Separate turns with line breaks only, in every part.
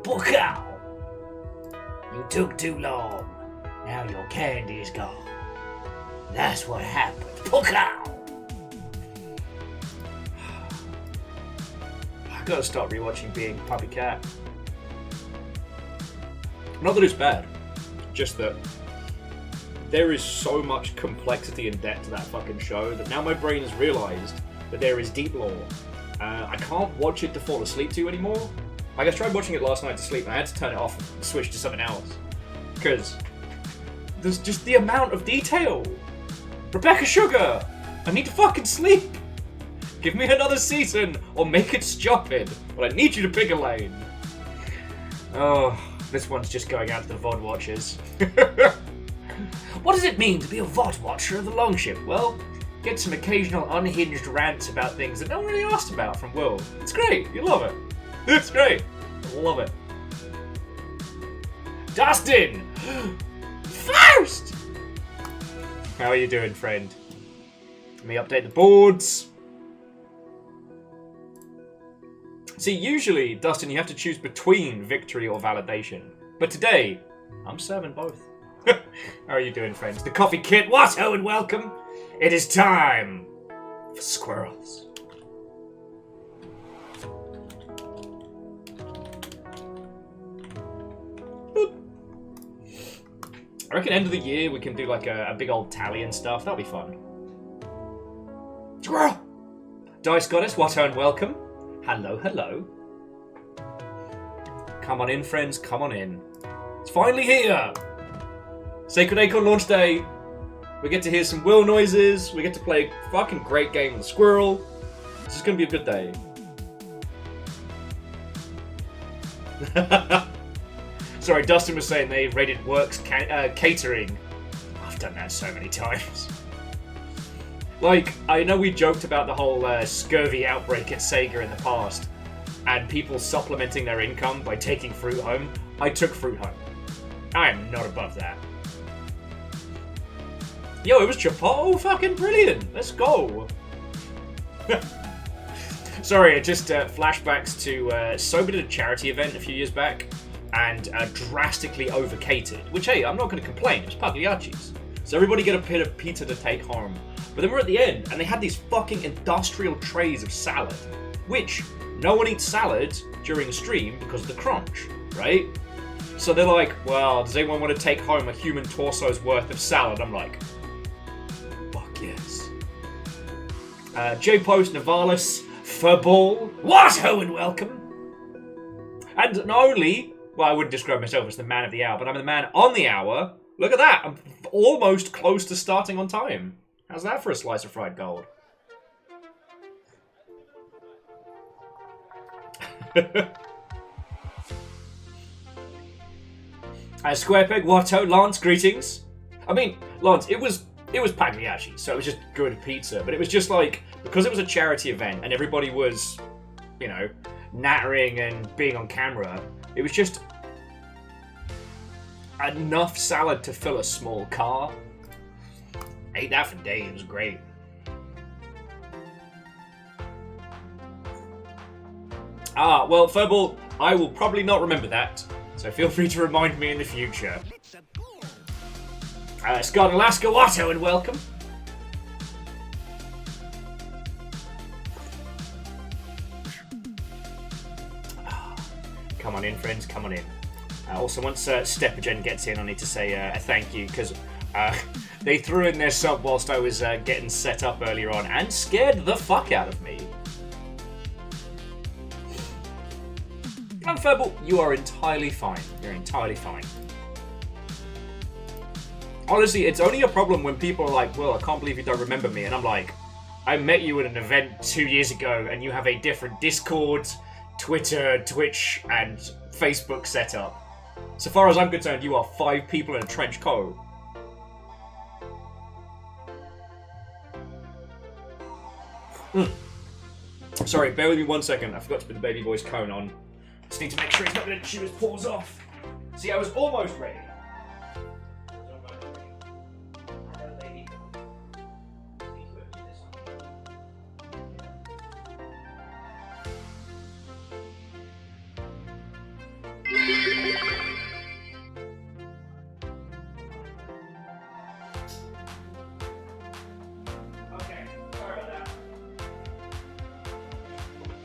Book out! You took too long. Now your candy is gone. That's what happened. Book out! I gotta start rewatching Being Puppy Cat. Not that it's bad, just that there is so much complexity and depth to that fucking show that now my brain has realised that there is deep lore. I can't watch it to fall asleep to anymore. Like, I tried watching it last night to sleep and I had to turn it off and switch to something else. Because there's just the amount of detail. Rebecca Sugar! I need to fucking sleep! Give me another season or make it stupid, but I need you to pick a lane. Oh, this one's just going out to the VOD watchers. What does it mean to be a VOD watcher of the Longship? Well, get some occasional unhinged rants about things that no one really asked about from Will. It's great, you love it. It's great, I love it. Dustin! First! How are you doing, friend? Let me update the boards. See, usually, Dustin, you have to choose between victory or validation. But today, I'm serving both. How are you doing, friends? The coffee kit, what? Oh, and welcome. It is time for squirrels. Boop. I reckon end of the year we can do like a big old tally and stuff. That'll be fun. Squirrel! Dice Goddess, what? Oh, and welcome. Hello, hello. Come on in, friends, come on in. It's finally here! Sacred Acorn launch day. We get to hear some Will noises. We get to play a fucking great game with a squirrel. This is going to be a good day. Sorry, Dustin was saying they rated Works catering. I've done that so many times. Like, I know we joked about the whole scurvy outbreak at Sega in the past, and people supplementing their income by taking fruit home. I took fruit home. I am not above that. Yo, it was Chipotle? Fucking brilliant. Let's go. Sorry, it just flashbacks to Sober did a charity event a few years back, and drastically overcatered. Which, hey, I'm not going to complain. It was Pagliacci's. So everybody get a bit of pizza to take home. But then we're at the end, and they had these fucking industrial trays of salad, which no one eats salad during a stream because of the crunch, right? So they're like, well, does anyone want to take home a human torso's worth of salad? I'm like, fuck yes. J-Post, Navalis, Furball, what? Oh, and welcome. And not only, well, I wouldn't describe myself as the man of the hour, but I'm the man on the hour. Look at that, I'm almost close to starting on time. How's that for a slice of fried gold? Squarepeg, Watto, Lance, greetings. I mean, Lance, it was Pagliacci, so it was just good pizza, but it was just like, because it was a charity event and everybody was, you know, nattering and being on camera, it was just enough salad to fill a small car. I ate that for days, it was great. Ah, well, Furball, I will probably not remember that, so feel free to remind me in the future. Scott Alaska, Watto, and welcome. Come on in, friends, come on in. Also, once Stepagen gets in, I need to say a thank you, because they threw in their sub whilst I was getting set up earlier on, and scared the fuck out of me. And Furball, you are entirely fine. You're entirely fine. Honestly, it's only a problem when people are like, well, I can't believe you don't remember me. And I'm like, I met you at an event 2 years ago, and you have a different Discord, Twitter, Twitch, and Facebook setup. So far as I'm concerned, you are 5 people in a trench coat. Sorry, bear with me 1 second. I forgot to put the baby boy's cone on. Just need to make sure he's not going to chew his paws off. See, I was almost ready.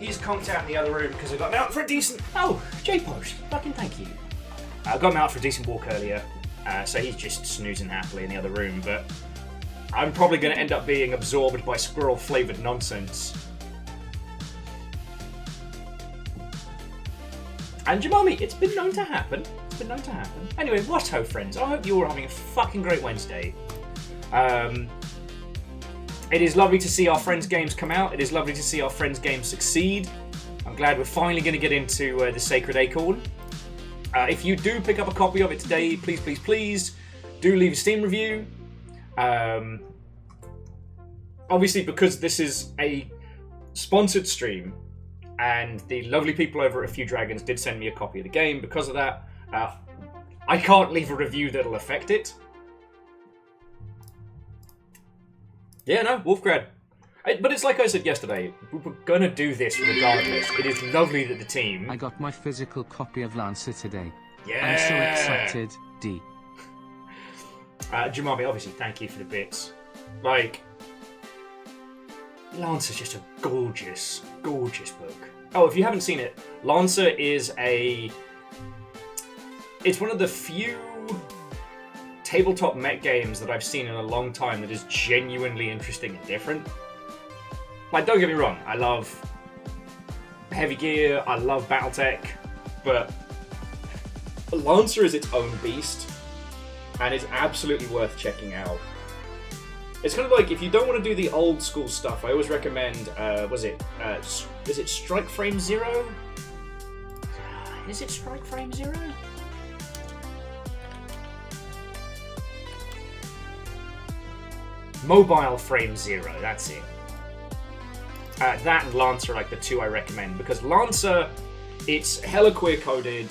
He's conked out in the other room because I got him out for a decent... Oh, J-Post. Fucking thank you. I got him out for a decent walk earlier, so he's just snoozing happily in the other room, but I'm probably going to end up being absorbed by squirrel-flavoured nonsense. And Jemami, it's been known to happen. It's been known to happen. Anyway, what ho, friends. I hope you're all having a fucking great Wednesday. It is lovely to see our friends' games come out. It is lovely to see our friends' games succeed. I'm glad we're finally going to get into the Sacred Acorn. If you do pick up a copy of it today, please, please, please, do leave a Steam review. Obviously, because this is a sponsored stream, and the lovely people over at A Few Dragons did send me a copy of the game, because of that, I can't leave a review that'll affect it. Yeah, no, Wolfgrad. But it's like I said yesterday, we're gonna do this regardless. It is lovely that the team...
I got my physical copy of Lancer today.
Yeah!
I'm so excited, D.
Jemami, obviously, thank you for the bits. Like, Lancer's just a gorgeous, gorgeous book. Oh, if you haven't seen it, Lancer is a... It's one of the few tabletop mech games that I've seen in a long time that is genuinely interesting and different. Like, don't get me wrong, I love heavy gear, I love Battletech, but Lancer is its own beast, and it's absolutely worth checking out. It's kind of like, if you don't want to do the old school stuff, I always recommend, is it Strike Frame Zero? Is it Strike Frame Zero? Mobile Frame Zero, that's it. That and Lancer are like the two I recommend, because Lancer, it's hella queer-coded,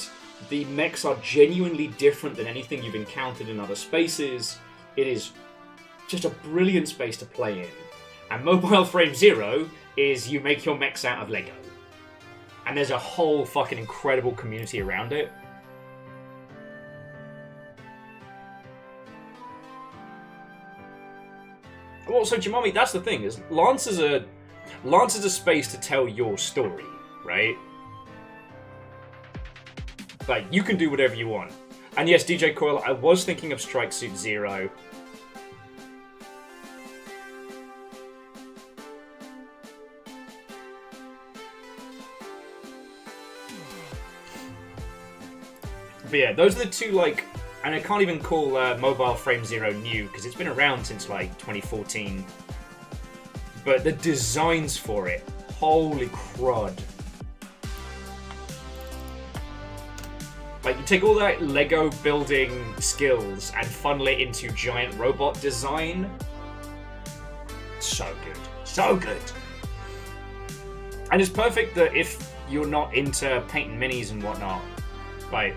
the mechs are genuinely different than anything you've encountered in other spaces, it is just a brilliant space to play in. And Mobile Frame Zero is you make your mechs out of Lego. And there's a whole fucking incredible community around it. Well, so Jemami, that's the thing, is Lancer's a space to tell your story, right? Like, you can do whatever you want. And yes, DJ Coil, I was thinking of Strike Suit Zero. But yeah, those are the two, like... And I can't even call Mobile Frame Zero new, because it's been around since, like, 2014. But the designs for it, holy crud. Like, you take all that Lego building skills and funnel it into giant robot design. So good. So good. And it's perfect that if you're not into painting minis and whatnot. Like,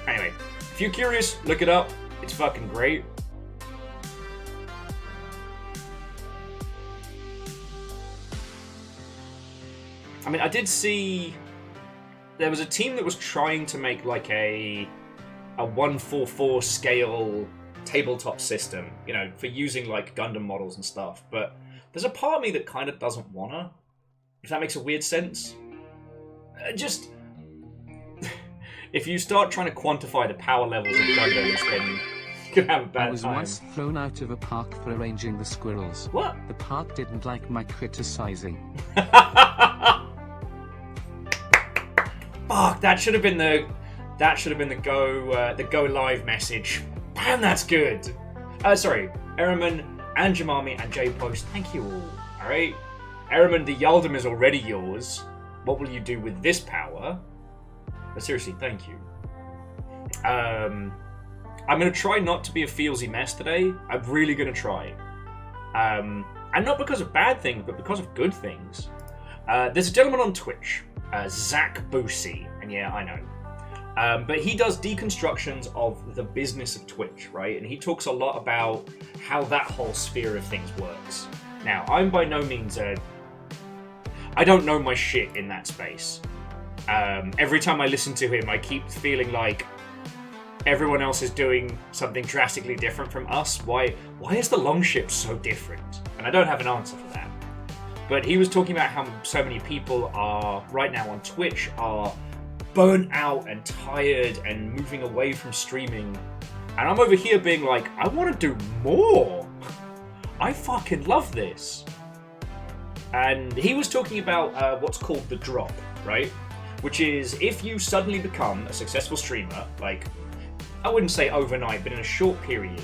anyway. If you're curious, look it up. It's fucking great. I mean, I did see... There was a team that was trying to make like a 144 scale tabletop system, you know, for using like Gundam models and stuff. But there's a part of me that kind of doesn't wanna. If that makes a weird sense. Just... If you start trying to quantify the power levels of Gundams, then you can have a bad time.
I was once thrown out of a park for arranging the squirrels.
What?
The park didn't like my criticizing.
Fuck! That should have been the go live message. Damn, that's good. Sorry, Eraman and Jemami and J-Post. Thank you all. All right, Eraman, the Yaldum is already yours. What will you do with this power? But seriously, thank you. I'm going to try not to be a feelsy mess today. I'm really going to try. And not because of bad things, but because of good things. There's a gentleman on Twitch, Zach Boosie, and yeah, I know. But he does deconstructions of the business of Twitch, right? And he talks a lot about how that whole sphere of things works. Now, I'm by no means I don't know my shit in that space. Every time I listen to him, I keep feeling like everyone else is doing something drastically different from us. Why is the Longship so different? And I don't have an answer for that. But he was talking about how so many people are, right now on Twitch, are burnt out and tired and moving away from streaming. And I'm over here being like, I want to do more. I fucking love this. And he was talking about what's called the drop, right? Which is if you suddenly become a successful streamer, like, I wouldn't say overnight, but in a short period,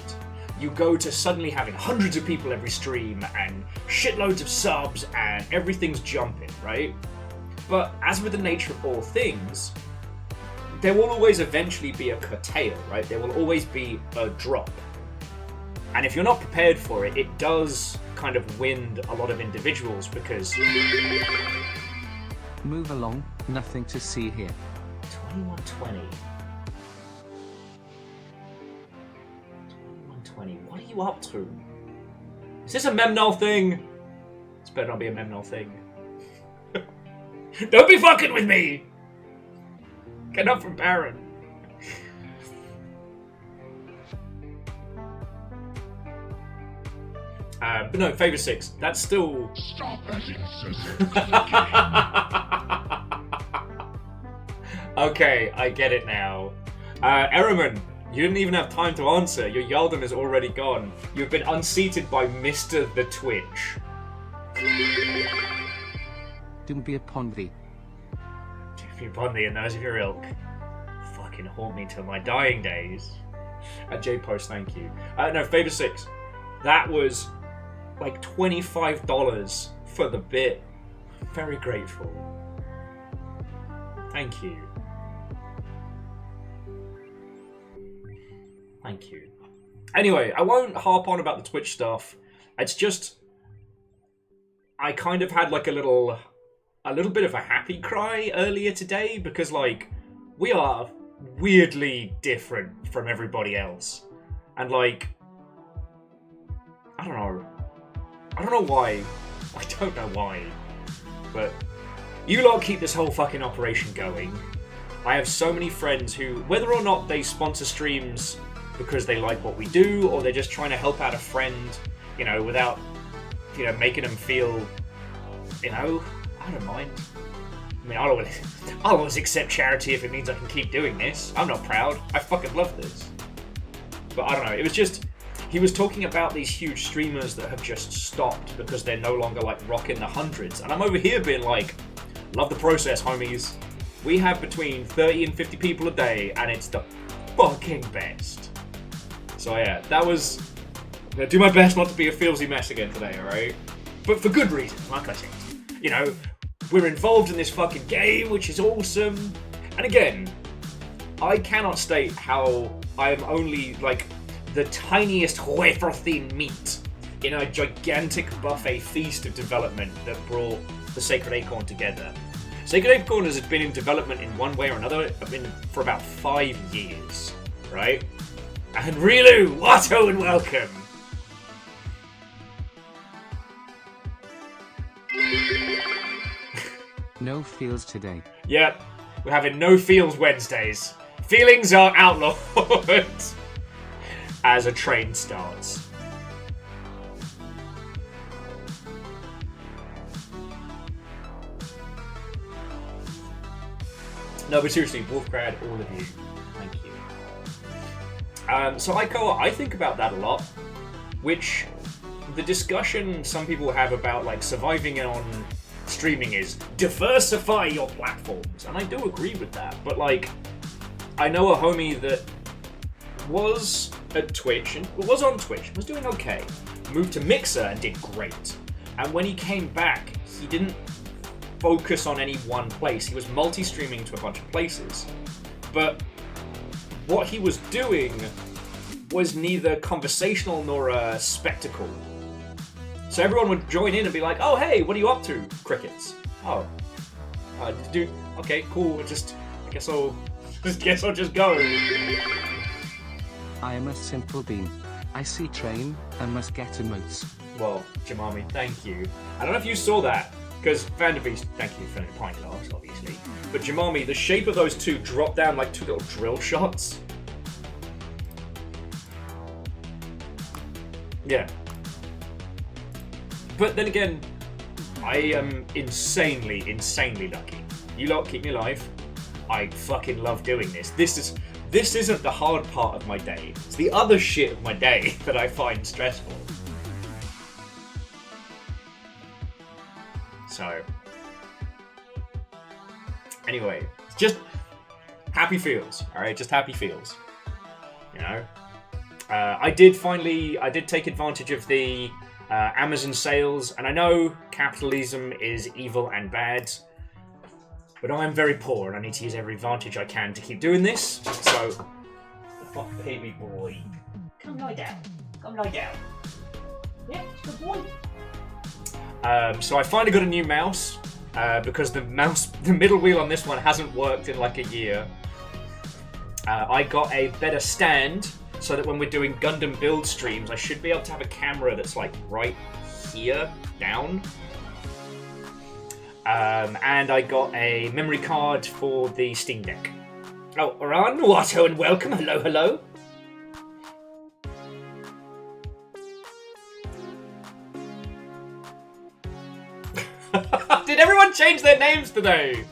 you go to suddenly having hundreds of people every stream and shitloads of subs and everything's jumping, right? But as with the nature of all things, there will always eventually be a curtail, right? There will always be a drop. And if you're not prepared for it, it does kind of wind a lot of individuals because...
Move along, nothing to see here.
2120. 2120. What are you up to? Is this a Memnol thing? This better not be a Memnol thing. Don't be fucking with me! Get up from Baron. But no, Favor 6. That's still...
Stop that incessant
Okay, I get it now. Ehrman, you didn't even have time to answer. Your Yalden is already gone. You've been unseated by Mr. the Twitch.
Don't be upon thee.
Don't be upon thee and those of your ilk. Fucking haunt me till my dying days. J-Post, thank you. No, Favor 6. That was like $25 for the bit. Very grateful. Thank you. Thank you. Anyway, I won't harp on about the Twitch stuff. It's just... I kind of had like a little bit of a happy cry earlier today because, like, we are weirdly different from everybody else. And, like... I don't know why. I don't know why. But you lot keep this whole fucking operation going. I have so many friends who, whether or not they sponsor streams because they like what we do, or they're just trying to help out a friend, you know, without, you know, making them feel, you know, I don't mind. I mean, I'll always accept charity if it means I can keep doing this. I'm not proud. I fucking love this. But I don't know. It was just... He was talking about these huge streamers that have just stopped because they're no longer, like, rocking the hundreds. And I'm over here being like, love the process, homies. We have between 30 and 50 people a day, and it's the fucking best. So yeah, that was... I'm gonna do my best not to be a feelsy mess again today, alright? But for good reasons, like I said. You know, we're involved in this fucking game, which is awesome. And again, I cannot state how I am only, like... the tiniest wafer thin meat in a gigantic buffet feast of development that brought the Sacred Acorn together. Sacred Acorn has been in development in one way or another for about 5 years, right? And Rilu, Watto, and welcome!
No feels today.
Yep, we're having no feels Wednesdays. Feelings are outlawed! As a train starts. No, but seriously, Wolfgrad, all of you, thank you. So I think about that a lot, which the discussion some people have about like surviving on streaming is diversify your platforms, and I do agree with that. But like, I know a homie that was at Twitch and was on Twitch, was doing okay, moved to Mixer and did great. And when he came back, he didn't focus on any one place. He was multi-streaming to a bunch of places. But what he was doing was neither conversational nor a spectacle. So everyone would join in and be like, oh hey, what are you up to? Crickets. Oh. Dude, okay, cool. I guess I'll just go.
I am a simple bean. I see train and must get emotes.
Well, Jamami, thank you. I don't know if you saw that, because Vanderbeest, thank you for the pint glass, obviously. But Jamami, the shape of those two dropped down like two little drill shots. Yeah. But then again, I am insanely lucky. You lot keep me alive. I fucking love doing this. This isn't the hard part of my day. It's the other shit of my day that I find stressful. So, anyway, just happy feels. All right, just happy feels. You know, I did take advantage of the Amazon sales, and I know capitalism is evil and bad, but I am very poor and I need to use every advantage I can to keep doing this. So, fuck baby boy, come lie down. Come lie down. Yeah, good boy. So I finally got a new mouse because the middle wheel on this one hasn't worked in like a year. I got a better stand so that when we're doing Gundam build streams, I should be able to have a camera that's like right here, down. And I got a memory card for the Steam Deck. Oh, Aran, Watto, and welcome. Hello, hello. Did everyone change their names today?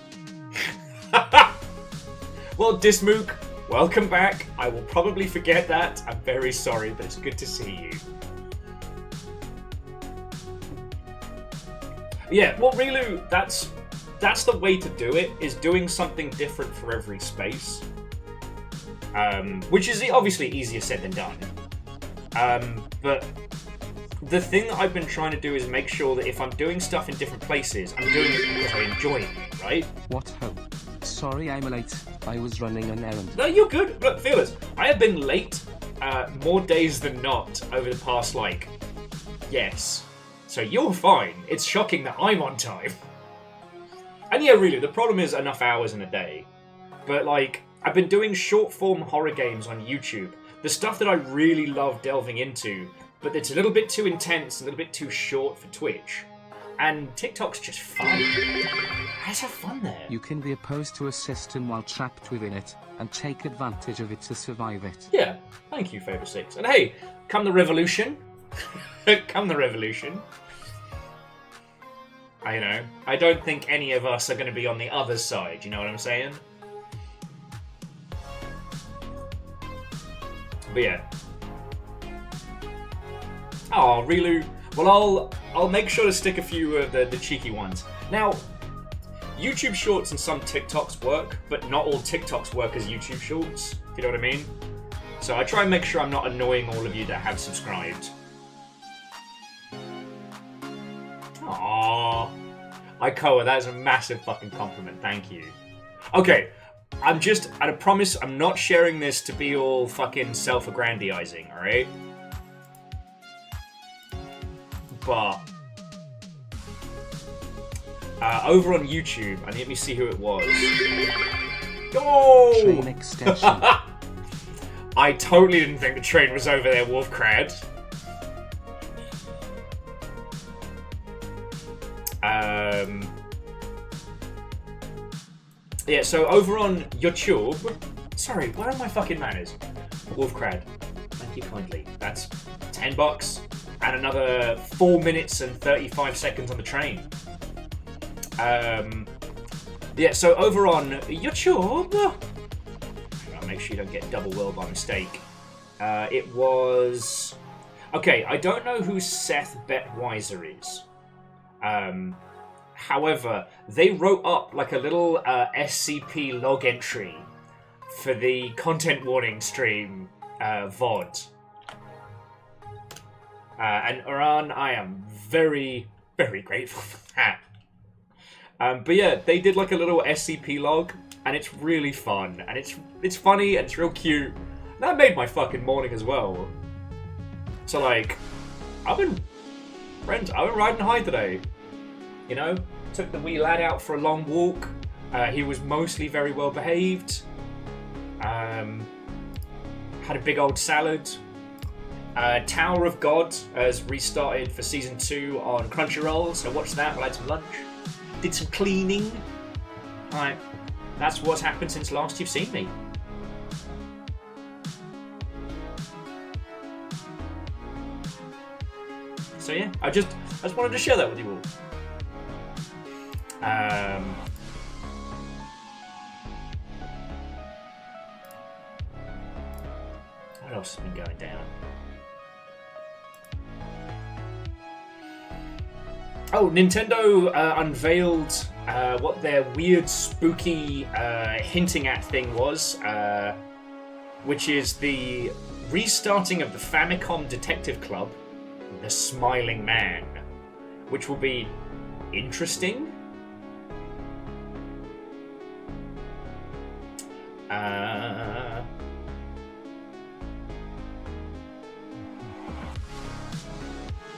Well, Dismook, welcome back. I will probably forget that. I'm very sorry, but it's good to see you. Yeah, well, Rilu, that's the way to do it, is doing something different for every space. Which is obviously easier said than done. But the thing that I've been trying to do is make sure that if I'm doing stuff in different places, I'm doing it because I enjoy it, right?
What ho? Sorry I'm late. I was running an errand.
No, you're good. Look, Fearless, I have been late more days than not over the past, yes. So you're fine. It's shocking that I'm on time. And yeah, really, the problem is enough hours in a day. But, I've been doing short-form horror games on YouTube. The stuff that I really love delving into, but it's a little bit too intense, a little bit too short for Twitch. And TikTok's just fun. Let's have fun there.
You can be opposed to a system while trapped within it, and take advantage of it to survive it.
Yeah, thank you, Favour 6. And hey, come the revolution. Come the revolution. I don't think any of us are going to be on the other side, you know what I'm saying? But yeah. Oh, Rilu. Well, I'll make sure to stick a few of the cheeky ones. Now, YouTube Shorts and some TikToks work, but not all TikToks work as YouTube Shorts, if you know what I mean. So I try and make sure I'm not annoying all of you that have subscribed. Aww. Ikoa, that is a massive fucking compliment, thank you. Okay, I promise I'm not sharing this to be all fucking self-aggrandizing, alright? But over on YouTube, and let me see who it was. Oh!
Train extension.
I totally didn't think the train was over there, Wolfcrad. Yeah, so over on YouTube... Sorry, where are my fucking manners? Wolfcrad, thank you kindly. That's $10 and another 4 minutes and 35 seconds on the train. Yeah, so over on YouTube... I'll make sure you don't get double whirled by mistake. It was... Okay, I don't know who Seth Betweiser is. However, they wrote up a little SCP log entry for the content warning stream VOD. And Aran, I am very, very grateful for that. But yeah, they did a little SCP log, and it's really fun, and it's funny, and it's real cute. That made my fucking morning as well. So I've been riding high today. You know, took the wee lad out for a long walk. He was mostly very well behaved. Had a big old salad. Tower of God has restarted for season 2 on Crunchyroll, so watched that. I had some lunch. Did some cleaning. That's what's happened since last you've seen me. So yeah, I just wanted to share that with you all. What else has been going down? Oh, Nintendo unveiled what their weird, spooky, hinting at thing was, which is the restarting of the Famicom Detective Club, The Smiling Man, which will be interesting.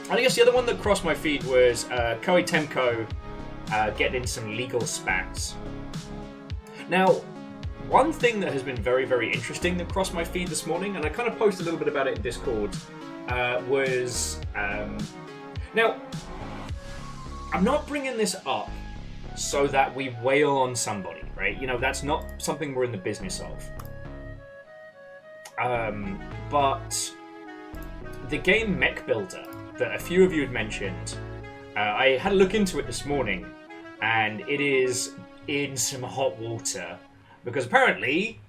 I guess the other one that crossed my feed was Koei Temco getting in some legal spats. Now, one thing that has been very, very interesting that crossed my feed this morning, and I kind of posted a little bit about it in Discord, was... now, I'm not bringing this up so that we wail on somebody, right? You know, that's not something we're in the business of. But the game Mech Builder that a few of you had mentioned, I had a look into it this morning, and it is in some hot water because apparently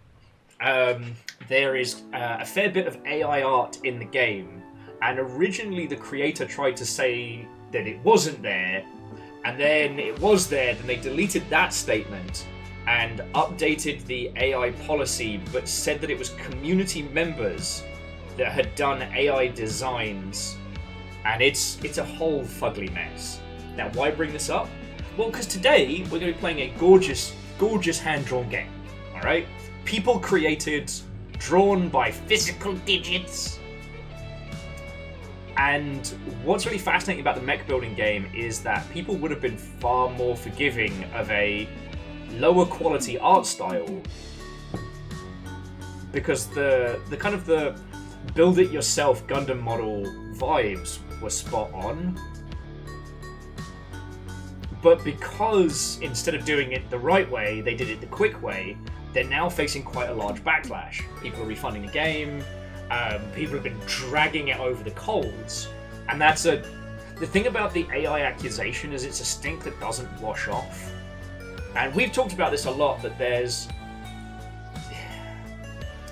there is a fair bit of AI art in the game, and originally the creator tried to say that it wasn't there, and then it was there, then they deleted that statement and updated the AI policy, but said that it was community members that had done AI designs. And it's a whole fugly mess. Now, why bring this up? Well, because today we're going to be playing a gorgeous, gorgeous hand-drawn game. All right, people created, drawn by physical digits. And what's really fascinating about the mech building game is that people would have been far more forgiving of a lower quality art style, because the kind of the build it yourself Gundam model vibes were spot on. But because instead of doing it the right way, they did it the quick way, they're now facing quite a large backlash. People are refunding the game, people have been dragging it over the coals, and the thing about the AI accusation is it's a stink that doesn't wash off. And we've talked about this a lot, that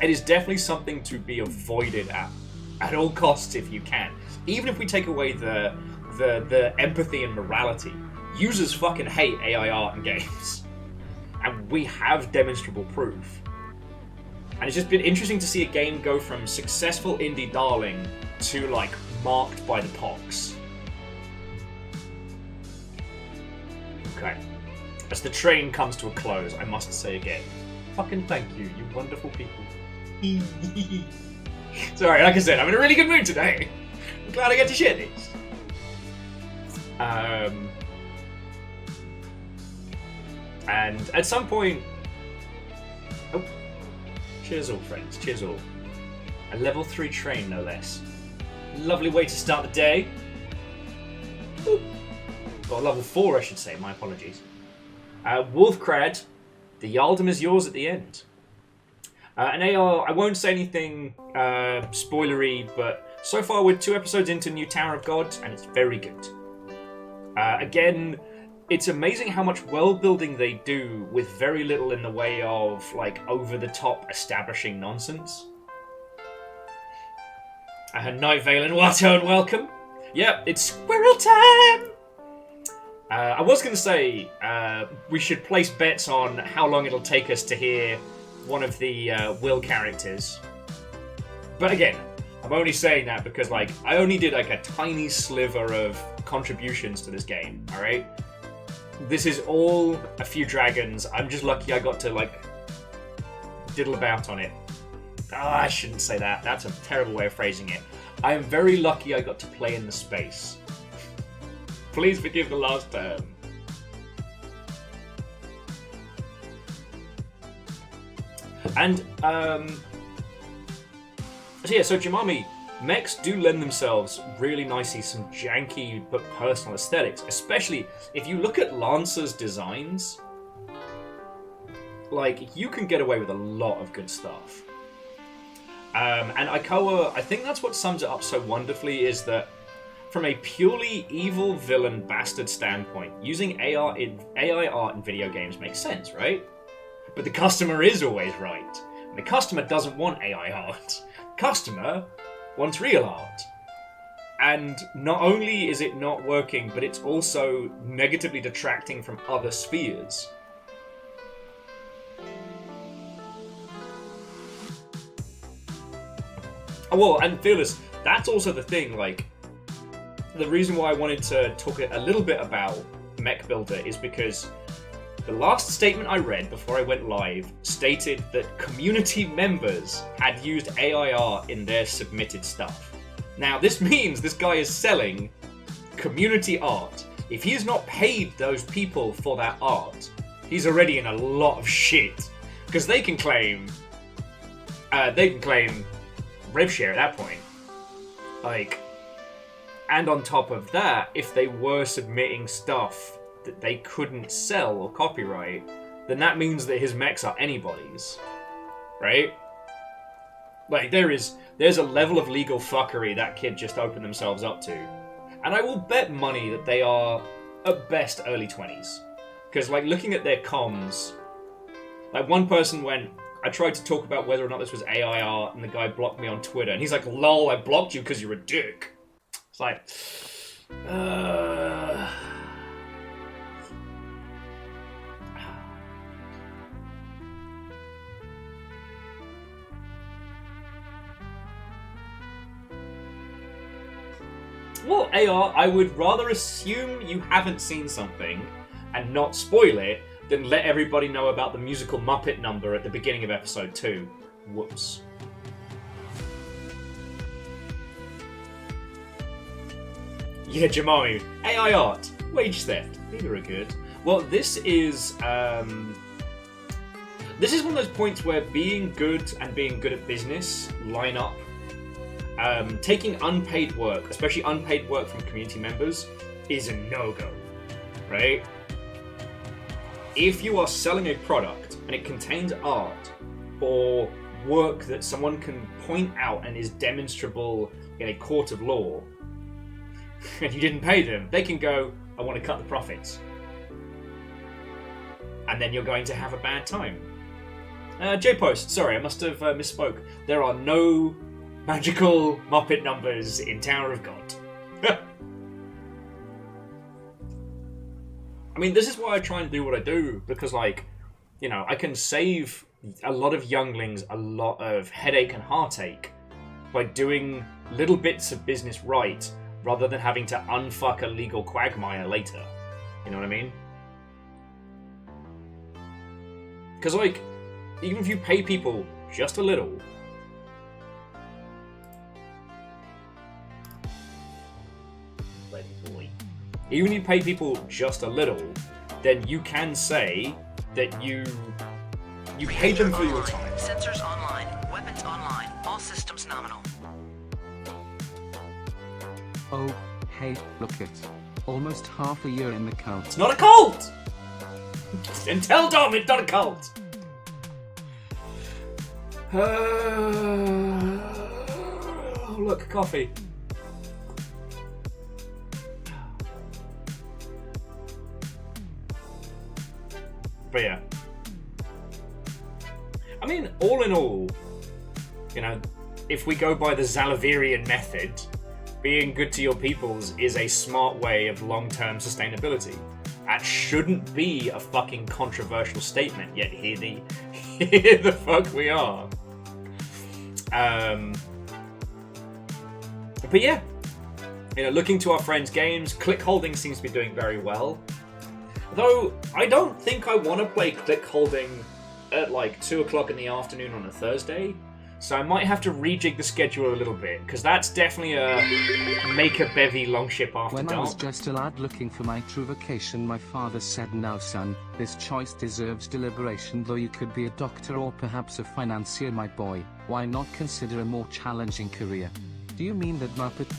it is definitely something to be avoided at all costs if you can. Even if we take away the empathy and morality, users fucking hate AI art in games, and we have demonstrable proof. And it's just been interesting to see a game go from successful indie darling to like marked by the pox. Okay, as the train comes to a close, I must say again, fucking thank you, you wonderful people. Sorry, like I said, I'm in a really good mood today. I'm glad I get to share this. And at some point... Oh. Cheers all, friends. Cheers all. A level 3 train, no less. Lovely way to start the day. Ooh. Or level 4, I should say. My apologies. Wolfcrad, the Yaldum is yours at the end. And AR, I won't say anything spoilery, but so far we're 2 episodes into New Tower of God, and it's very good. Again, it's amazing how much world building they do with very little in the way of like over-the-top establishing nonsense. Night Vale and Watto, and welcome. Yep, it's squirrel time! I was going to say we should place bets on how long it'll take us to hear one of the Will characters. But again, I'm only saying that because like I only did like a tiny sliver of contributions to this game, alright? This is all a few dragons. I'm just lucky I got to like diddle about on it. I shouldn't say that. That's a terrible way of phrasing it. I am very lucky I got to play in the space. Please forgive the last term. And, so Jimami, mechs do lend themselves really nicely some janky but personal aesthetics, especially if you look at Lancer's designs. Like, you can get away with a lot of good stuff. And Aikawa, I think that's what sums it up so wonderfully, is that from a purely evil villain bastard standpoint, using AI art in video games makes sense, right? But the customer is always right. And the customer doesn't want AI art. The customer wants real art. And not only is it not working, but it's also negatively detracting from other spheres. Oh, well, and Fearless, that's also the thing, like, the reason why I wanted to talk a little bit about Mech Builder is because the last statement I read before I went live stated that community members had used AI art in their submitted stuff. Now, this means this guy is selling community art. If he has not paid those people for that art, he's already in a lot of shit. Because they can claim rev share at that point. Like, and on top of that, if they were submitting stuff that they couldn't sell or copyright, then that means that his mechs are anybody's, right? Like, there's a level of legal fuckery that kid just opened themselves up to. And I will bet money that they are, at best, early 20s. Because, like, looking at their comms, like, one person went, I tried to talk about whether or not this was AI art, and the guy blocked me on Twitter. And he's like, lol, I blocked you because you're a dick. It's like, well, AR, I would rather assume you haven't seen something and not spoil it than let everybody know about the musical Muppet number at the beginning of episode 2. Whoops. Yeah, Jamami. AI art. Wage theft. Neither are good. Well, this is one of those points where being good and being good at business line up. Taking unpaid work, especially unpaid work from community members, is a no-go, right? If you are selling a product and it contains art or work that someone can point out and is demonstrable in a court of law, and you didn't pay them, they can go, I want to cut the profits. And then you're going to have a bad time. J-Post, sorry, I must have misspoke. There are no magical Muppet numbers in Tower of God. I mean, this is why I try and do what I do, because, like, you know, I can save a lot of younglings a lot of headache and heartache by doing little bits of business right, rather than having to unfuck a legal quagmire later. You know what I mean? Because, like, even if you pay people just a little, even if you pay people just a little, then you can say that you paid them for your time.
Sensors online, weapons online, all systems nominal.
Oh, hey, look it. Almost half a year in the cult.
It's not a cult! And tell Dom it's not a cult! Oh, look, coffee. But yeah. I mean, all in all, you know, if we go by the Zalavirian method, being good to your peoples is a smart way of long-term sustainability. That shouldn't be a fucking controversial statement, yet here the fuck we are. But yeah, you know, looking to our friends' games, click holding seems to be doing very well. Though, I don't think I want to play click holding at like 2 o'clock in the afternoon on a Thursday. So I might have to rejig the schedule a little bit, because that's definitely a make a bevy long ship after
When
dark.
I was just a lad looking for my true vocation, my father said, now son, this choice deserves deliberation. Though you could be a doctor or perhaps a financier, my boy, why not consider a more challenging career? Do you mean that Muppet?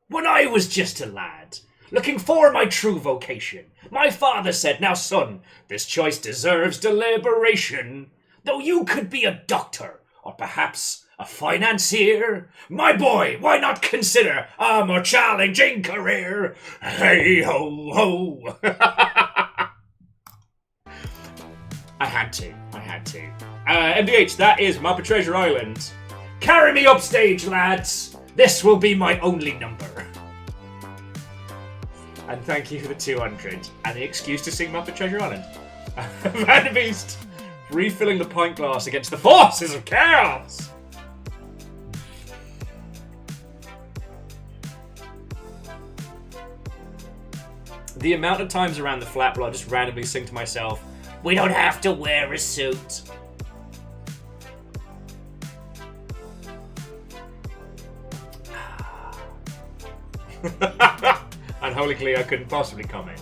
When I was just a lad, looking for my true vocation, my father said, now son, this choice deserves deliberation. Though you could be a doctor, or perhaps a financier. My boy, why not consider a more challenging career? Hey ho ho. I had to. MDH, that is Muppet Treasure Island. Carry me upstage, lads. This will be my only number. And thank you for the 200 and the excuse to sing Muppet Treasure Island. Vanderbeast, refilling the pint glass against the forces of chaos. The amount of times around the flat where I just randomly sing to myself, we don't have to wear a suit. Unholy, I couldn't possibly comment.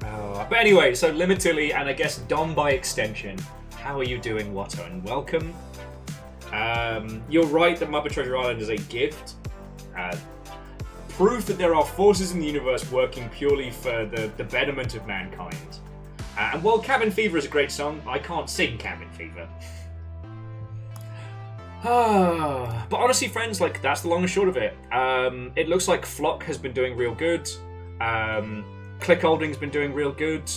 But anyway, so Limitilly, and I guess Dom by extension, how are you doing, Watto? And welcome. You're right that Muppet Treasure Island is a gift. Proof that there are forces in the universe working purely for the betterment of mankind. And while Cabin Fever is a great song, I can't sing Cabin Fever. But honestly, friends, like, that's the long and short of it. It looks like Flock has been doing real good. Clickholding's been doing real good.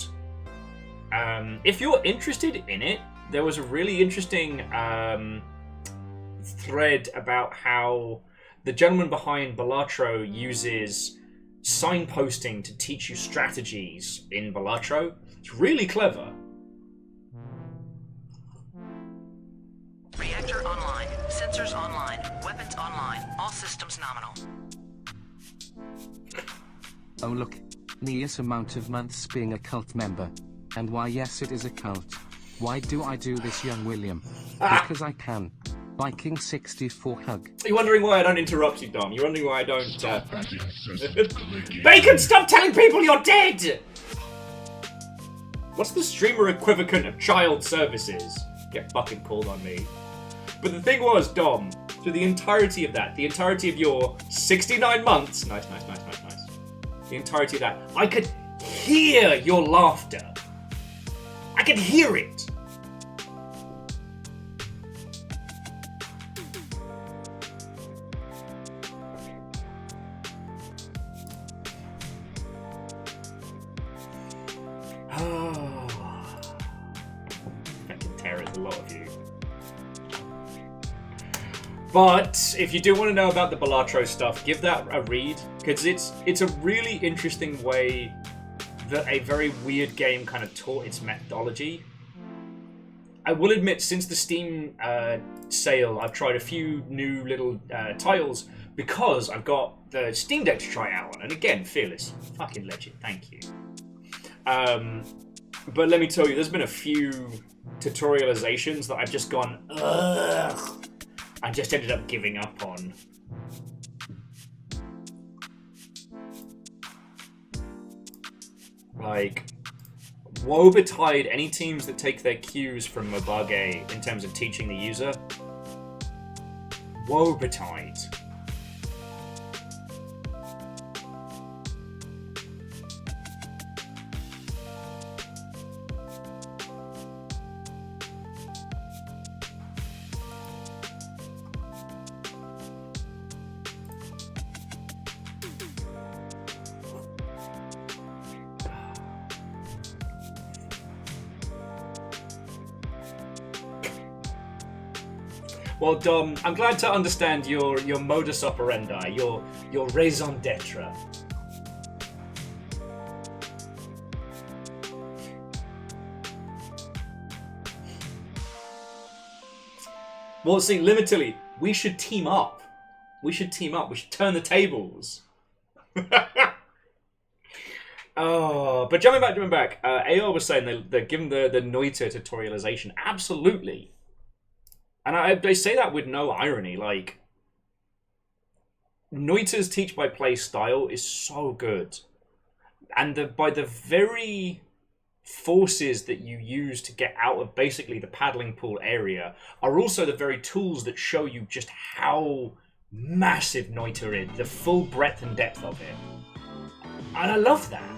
If you're interested in it, there was a really interesting thread about how the gentleman behind Balatro uses signposting to teach you strategies in Balatro. It's really clever.
Reactor online. Sensors online. Weapons online. All systems nominal.
Oh look. Nearest amount of months being a cult member. And why, yes, it is a cult. Why do I do this, young William? Because I can. Viking 64 hug.
You're wondering why I don't interrupt you, Dom. You're wondering why I don't...
Backing sensitive.
Bacon, stop telling people you're dead! What's the streamer equivalent of child services? Get fucking called on me. But the thing was, Dom, through the entirety of that, the entirety of your 69 months... Nice. The entirety of that, I could hear your laughter. I could hear it. Fucking terrors, a lot of you. But if you do want to know about the Balatro stuff, give that a read, because it's a really interesting way that a very weird game kind of taught its methodology. I will admit, since the Steam sale, I've tried a few new little titles because I've got the Steam Deck to try out on. And again, Fearless, fucking legend, thank you. But let me tell you, there's been a few tutorializations that I've just gone, ugh. I just ended up giving up on. Like, woe betide any teams that take their cues from Mobage in terms of teaching the user. Woe betide. Well, Dom, I'm glad to understand your modus operandi, your raison d'etre. Well, see, Limitilly, we should team up. We should turn the tables. Oh, but jumping back. AR was saying they're given the Noita tutorialization. Absolutely. And they say that with no irony. Like, Noita's teach by play style is so good, and by the very forces that you use to get out of basically the paddling pool area are also the very tools that show you just how massive Noita is, the full breadth and depth of it. And I love that.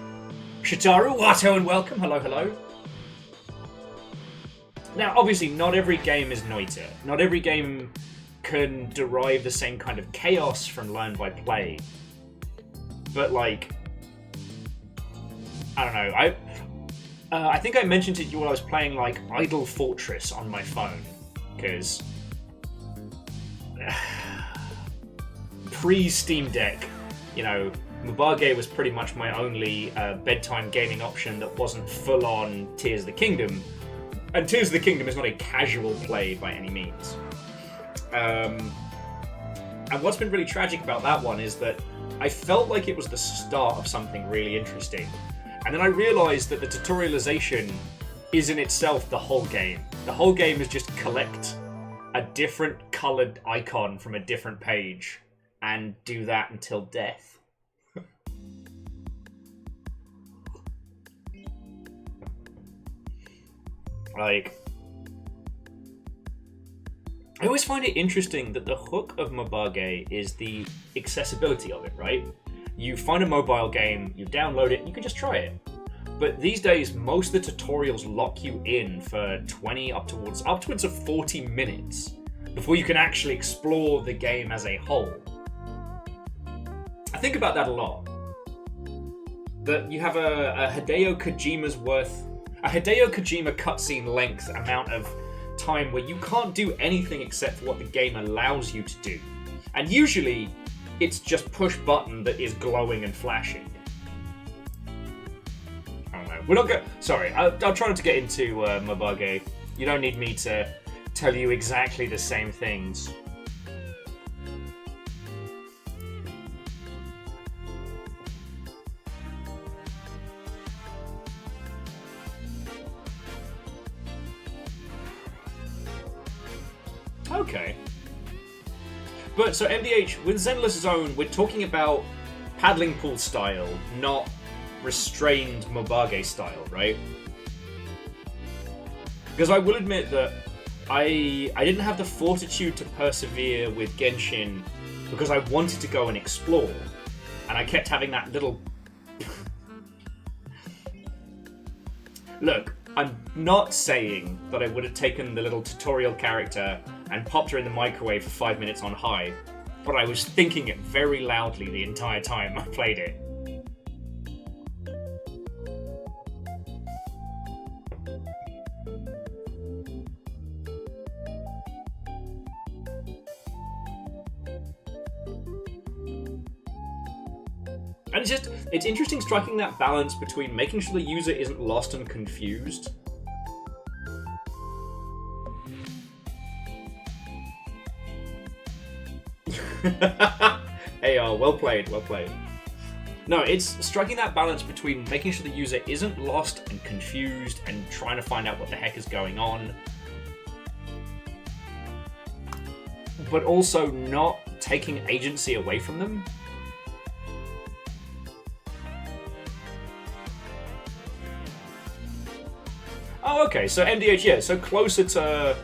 Shitaru, Watto, and welcome. Hello. Now, obviously, not every game is Noita. Not every game can derive the same kind of chaos from learn by play. But, like, I don't know. I think I mentioned to you when I was playing, like, Idle Fortress on my phone. Because pre-Steam Deck, you know, Mabage was pretty much my only bedtime gaming option that wasn't full-on Tears of the Kingdom. And Tears of the Kingdom is not a casual play by any means. And what's been really tragic about that one is that I felt like it was the start of something really interesting. And then I realised that the tutorialization is in itself the whole game. The whole game is just collect a different coloured icon from a different page and do that until death. Like, I always find it interesting that the hook of Mabage is the accessibility of it, right? You find a mobile game, you download it, you can just try it. But these days, most of the tutorials lock you in for 20 upwards of 40 minutes before you can actually explore the game as a whole. I think about that a lot. That you have a Hideo Kojima cutscene length amount of time where you can't do anything except for what the game allows you to do. And usually, it's just push button that is glowing and flashing. I don't know. We're not going. Sorry, I'll try not to get into Mabage. You don't need me to tell you exactly the same things. Okay. But, so MDH, with Zenless Zone, we're talking about paddling pool style, not restrained Mobage style, right? Because I will admit that I didn't have the fortitude to persevere with Genshin because I wanted to go and explore. And I kept having that little... Look, I'm not saying that I would have taken the little tutorial character and popped her in the microwave for 5 minutes on high, but I was thinking it very loudly the entire time I played it. And it's interesting striking that balance between making sure the user isn't lost and confused. AR, well played, well played. No, it's striking that balance between making sure the user isn't lost and confused and trying to find out what the heck is going on, but also not taking agency away from them. Oh, okay, so MDH, yeah, so closer to,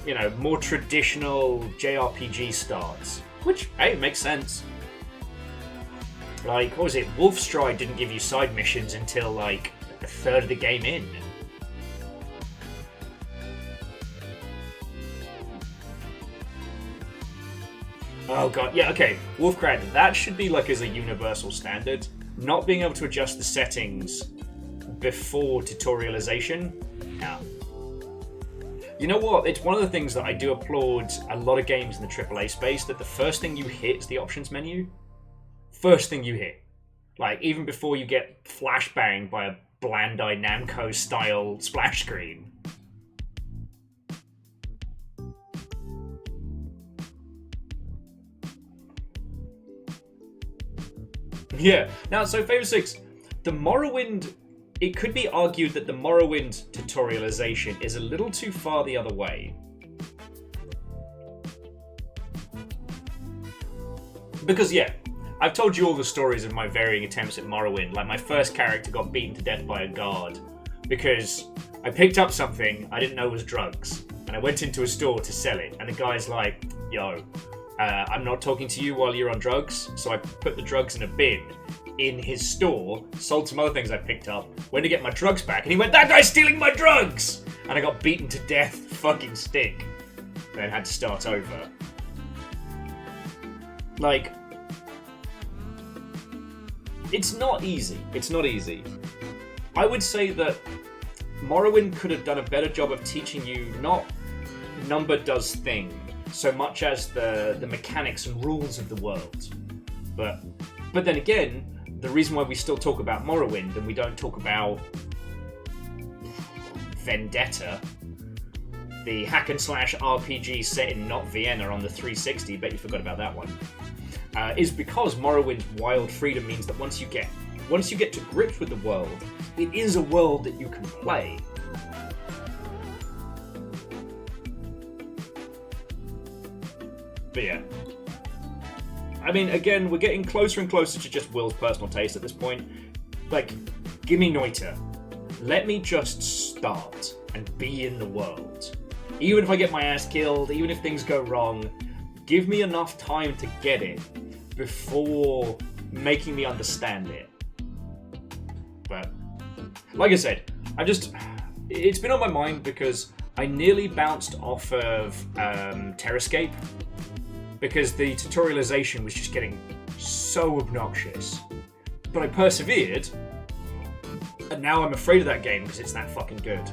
you know, more traditional JRPG starts. Which, hey, makes sense. Like, what was it? Wolfstride didn't give you side missions until, like, a third of the game in. Oh god, yeah, okay. Wolfcrad, that should be, like, as a universal standard. Not being able to adjust the settings before tutorialization. No. You know what? It's one of the things that I do applaud a lot of games in the AAA space, that the first thing you hit is the options menu. First thing you hit. Like, even before you get flashbanged by a Bandai Namco-style splash screen. Yeah. Now, so Fable 6, the Morrowind... It could be argued that the Morrowind tutorialization is a little too far the other way. Because, yeah, I've told you all the stories of my varying attempts at Morrowind. Like, my first character got beaten to death by a guard because I picked up something I didn't know was drugs, and I went into a store to sell it, and the guy's like, yo, I'm not talking to you while you're on drugs, so I put the drugs in a bin in his store, sold some other things I picked up, went to get my drugs back, and he went, that guy's stealing my drugs! and I got beaten to death with a fucking stick. Then had to start over. Like, it's not easy. It's not easy. I would say that Morrowind could have done a better job of teaching you not number does thing, so much as the mechanics and rules of the world. But then again, the reason why we still talk about Morrowind and we don't talk about Vendetta, the hack and slash RPG set in not Vienna on the 360, bet you forgot about that one, is because Morrowind's wild freedom means that once you get to grips with the world, it is a world that you can play. But yeah. I mean, again, we're getting closer and closer to just Will's personal taste at this point. Like, give me Noita. Let me just start and be in the world. Even if I get my ass killed, even if things go wrong, give me enough time to get it before making me understand it. But, like I said, it's been on my mind because I nearly bounced off of Terrascape because the tutorialization was just getting so obnoxious. But I persevered, and now I'm afraid of that game because it's that fucking good.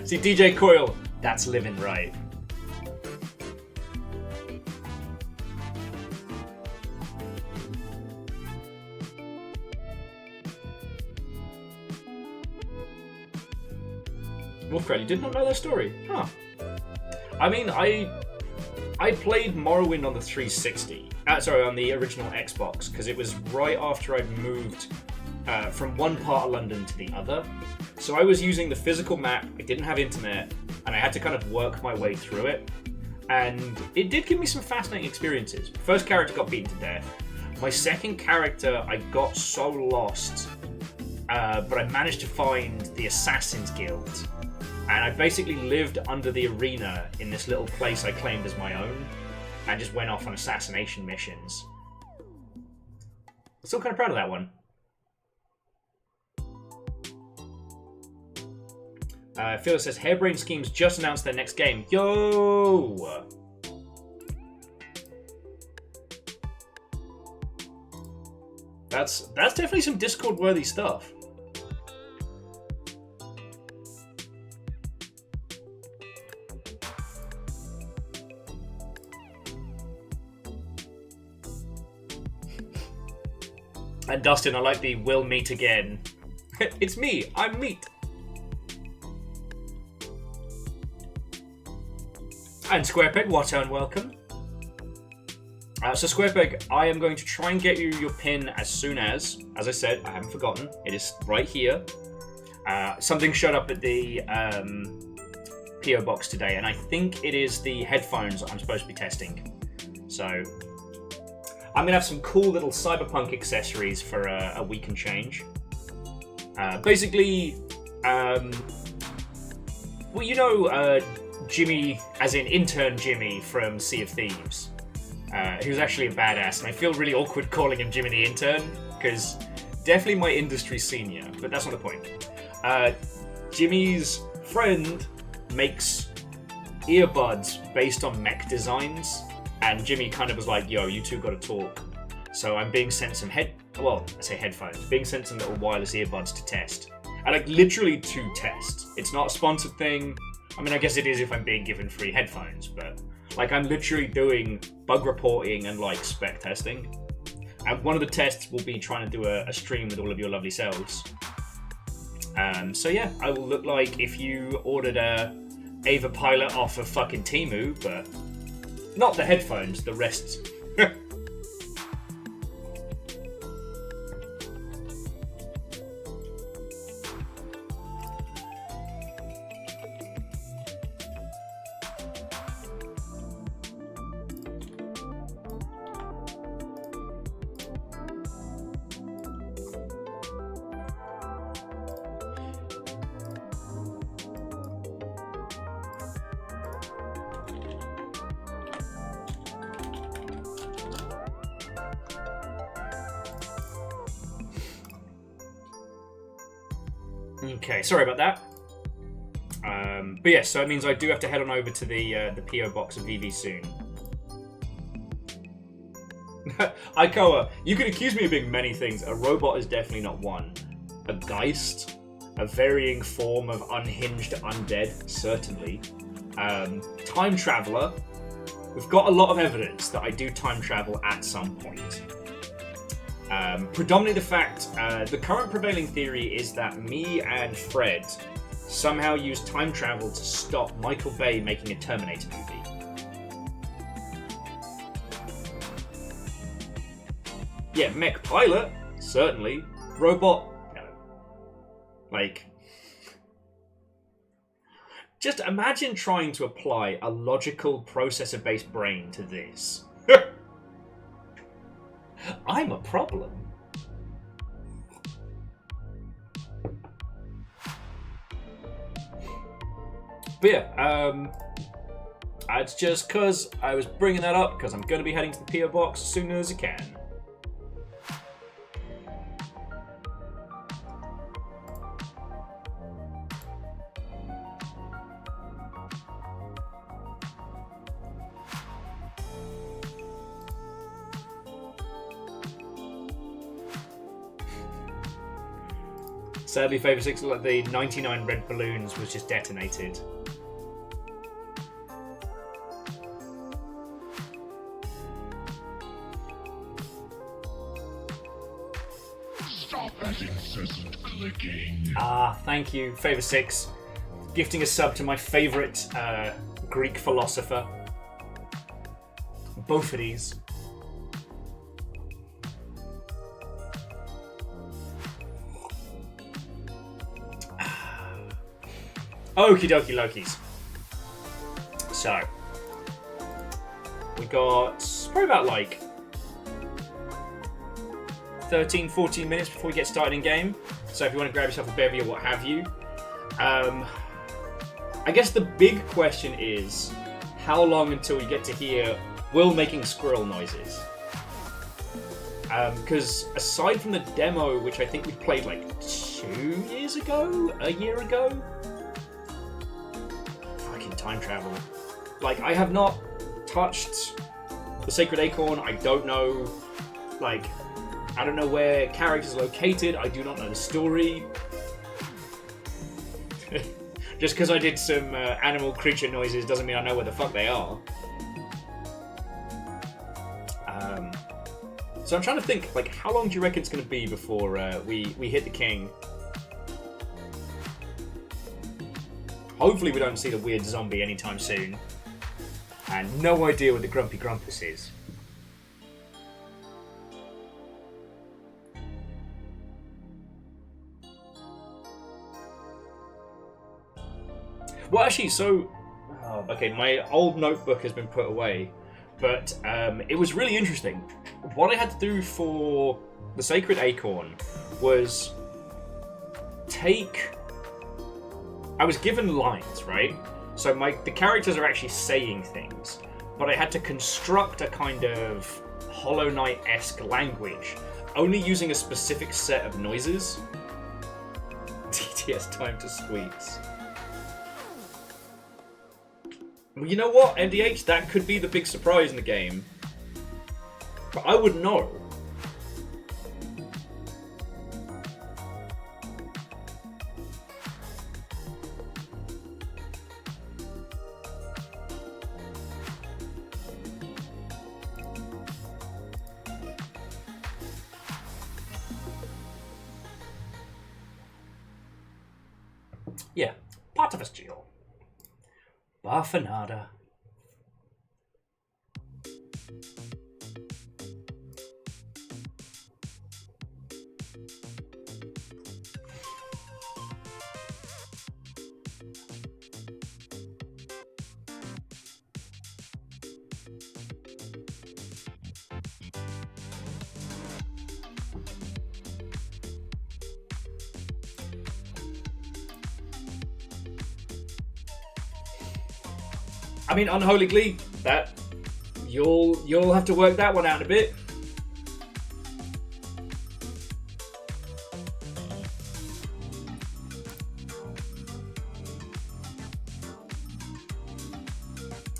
See, DJ Coyle, that's living right. Wolfcrad, you did not know that story? Huh. I mean, I played Morrowind on the 360. On the original Xbox, because it was right after I'd moved from one part of London to the other. So I was using the physical map, I didn't have internet, and I had to kind of work my way through it. And it did give me some fascinating experiences. First character got beaten to death. My second character, I got so lost, but I managed to find the Assassin's Guild. And I basically lived under the arena in this little place I claimed as my own, and just went off on assassination missions. Still kind of proud of that one. Phil says, Harebrained Schemes just announced their next game. Yo! That's definitely some Discord-worthy stuff. And Dustin, I like the "we'll meet again." It's me, I'm Meat. And Squarepeg, what and welcome. So Squarepeg, I am going to try and get you your pin as soon as I said, I haven't forgotten. It is right here. Something showed up at the PO box today, and I think it is the headphones I'm supposed to be testing. So I'm gonna have some cool little cyberpunk accessories for a week and change. Basically, well, you know, Jimmy, as in intern Jimmy from Sea of Thieves. He was actually a badass, and I feel really awkward calling him Jimmy the intern, because definitely my industry senior, but that's not the point. Jimmy's friend makes earbuds based on mech designs, and Jimmy kind of was like, yo, you two gotta talk. So I'm being sent some headphones, being sent some little wireless earbuds to test. And like literally to test. It's not a sponsored thing. I mean, I guess it is if I'm being given free headphones, but like I'm literally doing bug reporting and like spec testing. And one of the tests will be trying to do a stream with all of your lovely selves. So yeah, I will look like if you ordered a Ava Pilot off of fucking Temu, but not the headphones, the rest. Okay, sorry about that. But yes, so it means I do have to head on over to the PO box of VV soon. Aikoa, you could accuse me of being many things. A robot is definitely not one. A geist, a varying form of unhinged undead, certainly. Time traveler. We've got a lot of evidence that I do time travel at some point. Predominantly the fact, the current prevailing theory is that me and Fred somehow used time travel to stop Michael Bay making a Terminator movie. Yeah, mech pilot, certainly. Robot, no. Like, just imagine trying to apply a logical processor-based brain to this. I'm a problem. But yeah, it's just because I was bringing that up because I'm going to be heading to the PO box as soon as I can. Sadly, Favour 6 looked like the 99 red balloons was just detonated.
Stop that incessant clicking.
Ah, thank you, Favour 6. Gifting a sub to my favourite Greek philosopher. Both of these. Okie dokie Lokis. So, we got probably about like 13, 14 minutes before we get started in game. So if you want to grab yourself a bevy or what have you. I guess the big question is, how long until we get to hear Will making squirrel noises? Because aside from the demo, which I think we played like 2 years ago? A year ago? Time travel. Like, I have not touched the Sacred Acorn. I don't know, like, I don't know where characters are located. I do not know the story. Just because I did some animal creature noises doesn't mean I know where the fuck they are. So I'm trying to think, like, how long do you reckon it's going to be before we hit the king? Hopefully we don't see the weird zombie anytime soon. And no idea what the Grumpy Grumpus is. Well, actually, so... okay, my old notebook has been put away. But it was really interesting. What I had to do for the Sacred Acorn was take... I was given lines, right? So the characters are actually saying things, but I had to construct a kind of Hollow Knight-esque language, only using a specific set of noises. TTS time to squeaks. Well, you know what, MDH? That could be the big surprise in the game. But I would know. Yeah, part of a steal. Barfanada. I mean, Unholy Glee, that you'll have to work that one out a bit.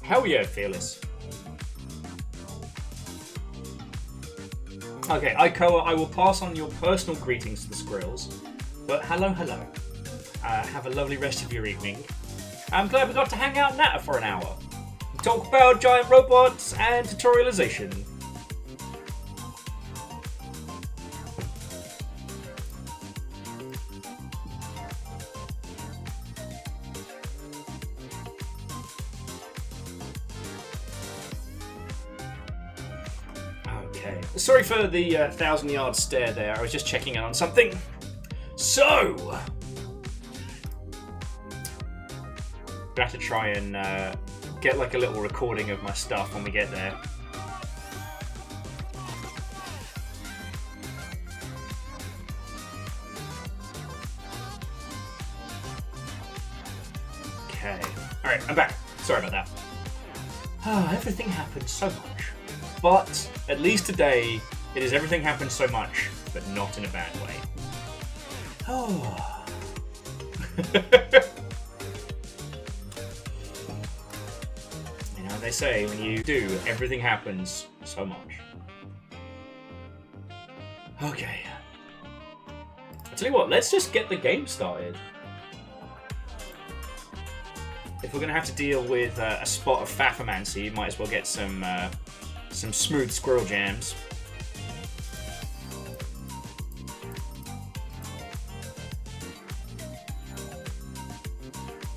Hell yeah, Fearless. Okay, Ikoa, I will pass on your personal greetings to the squirrels. But hello. Have a lovely rest of your evening. I'm glad we got to hang out in Natta for an hour. Talk about giant robots and tutorialization. Okay. Sorry for the 1,000-yard stare there. I was just checking in on something. So, I have to try and get like a little recording of my stuff when we get there. Okay. Alright, I'm back. Sorry about that. Everything happened so much. But at least today, it is everything happened so much, but not in a bad way. Oh. You know, they say when you do, everything happens so much. Okay. I'll tell you what, let's just get the game started. If we're going to have to deal with a spot of Faffermancy, you might as well get some smooth squirrel jams.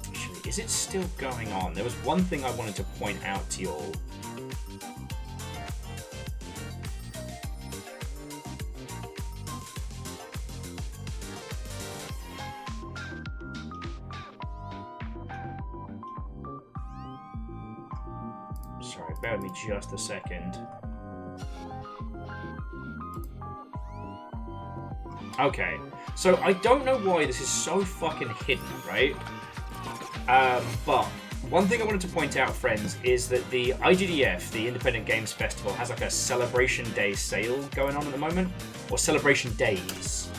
Actually, is it still going on? There was one thing I wanted to point out to you all. Sorry, bear with me just a second. Okay, so I don't know why this is so fucking hidden, right? But one thing I wanted to point out, friends, is that the IGDF, the Independent Games Festival, has like a Celebration Day sale going on at the moment, or Celebration Days.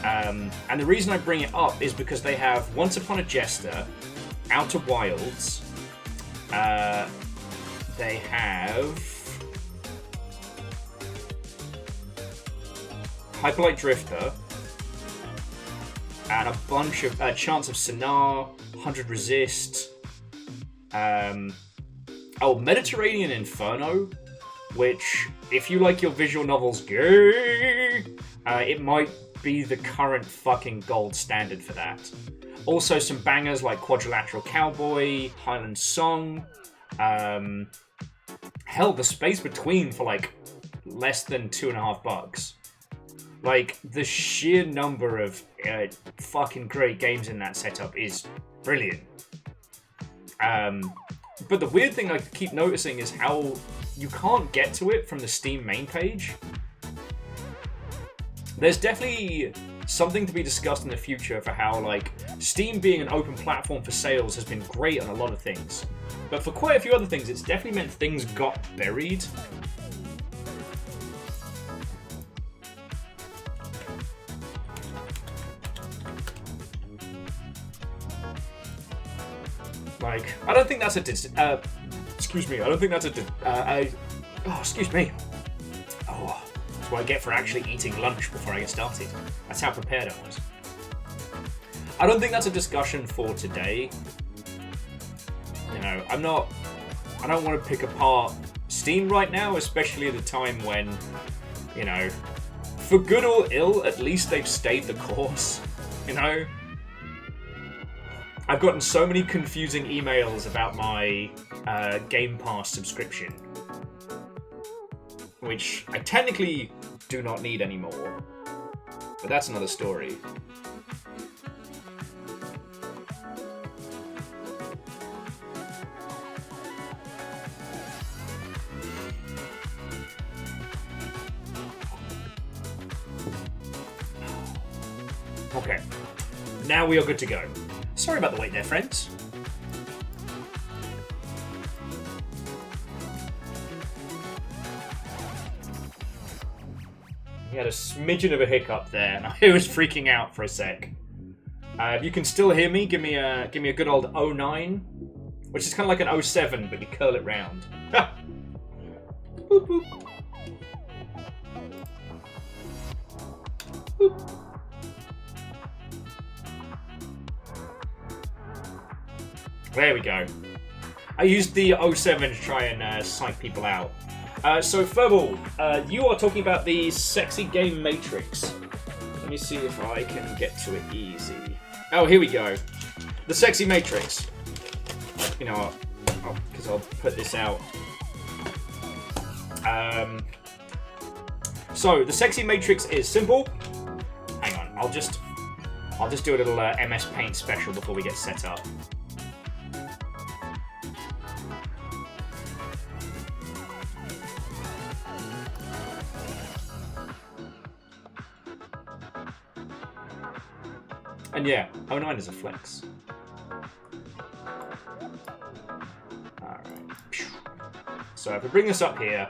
And the reason I bring it up is because they have Once Upon a Jester, Outer Wilds, they have Hyperlight Drifter, and a bunch of Chants of Sinar, 100 Resist, Mediterranean Inferno, which, if you like your visual novels gay, it might be the current fucking gold standard for that. Also some bangers like Quadrilateral Cowboy, Highland Song, hell, The Space Between for like less than $2.50. Like, the sheer number of fucking great games in that setup is brilliant. But the weird thing I keep noticing is how you can't get to it from the Steam main page. There's definitely something to be discussed in the future for how, like, Steam being an open platform for sales has been great on a lot of things. But for quite a few other things, it's definitely meant things got buried. Like, I don't think that's excuse me, I don't think that's excuse me. Oh, that's what I get for actually eating lunch before I get started. That's how prepared I was. I don't think that's a discussion for today. You know, I don't want to pick apart Steam right now, especially at a time when, you know, for good or ill, at least they've stayed the course, you know? I've gotten so many confusing emails about my Game Pass subscription, which I technically do not need anymore, but that's another story. Okay, now we are good to go. Sorry about the wait there, friends. We had a smidgen of a hiccup there, and I was freaking out for a sec. If you can still hear me, give me a good old 09 which is kind of like an '07, but you curl it round. Ha! Boop, boop. Boop. There we go. I used the '07 to try and psych people out. So Furball, you are talking about the sexy game Matrix. Let me see if I can get to it easy. Oh, here we go. The sexy Matrix. You know what? Because I'll put this out. So the sexy Matrix is simple. Hang on, I'll just do a little MS Paint special before we get set up. And yeah, 09 is a flex. Alright. So if we bring this up here,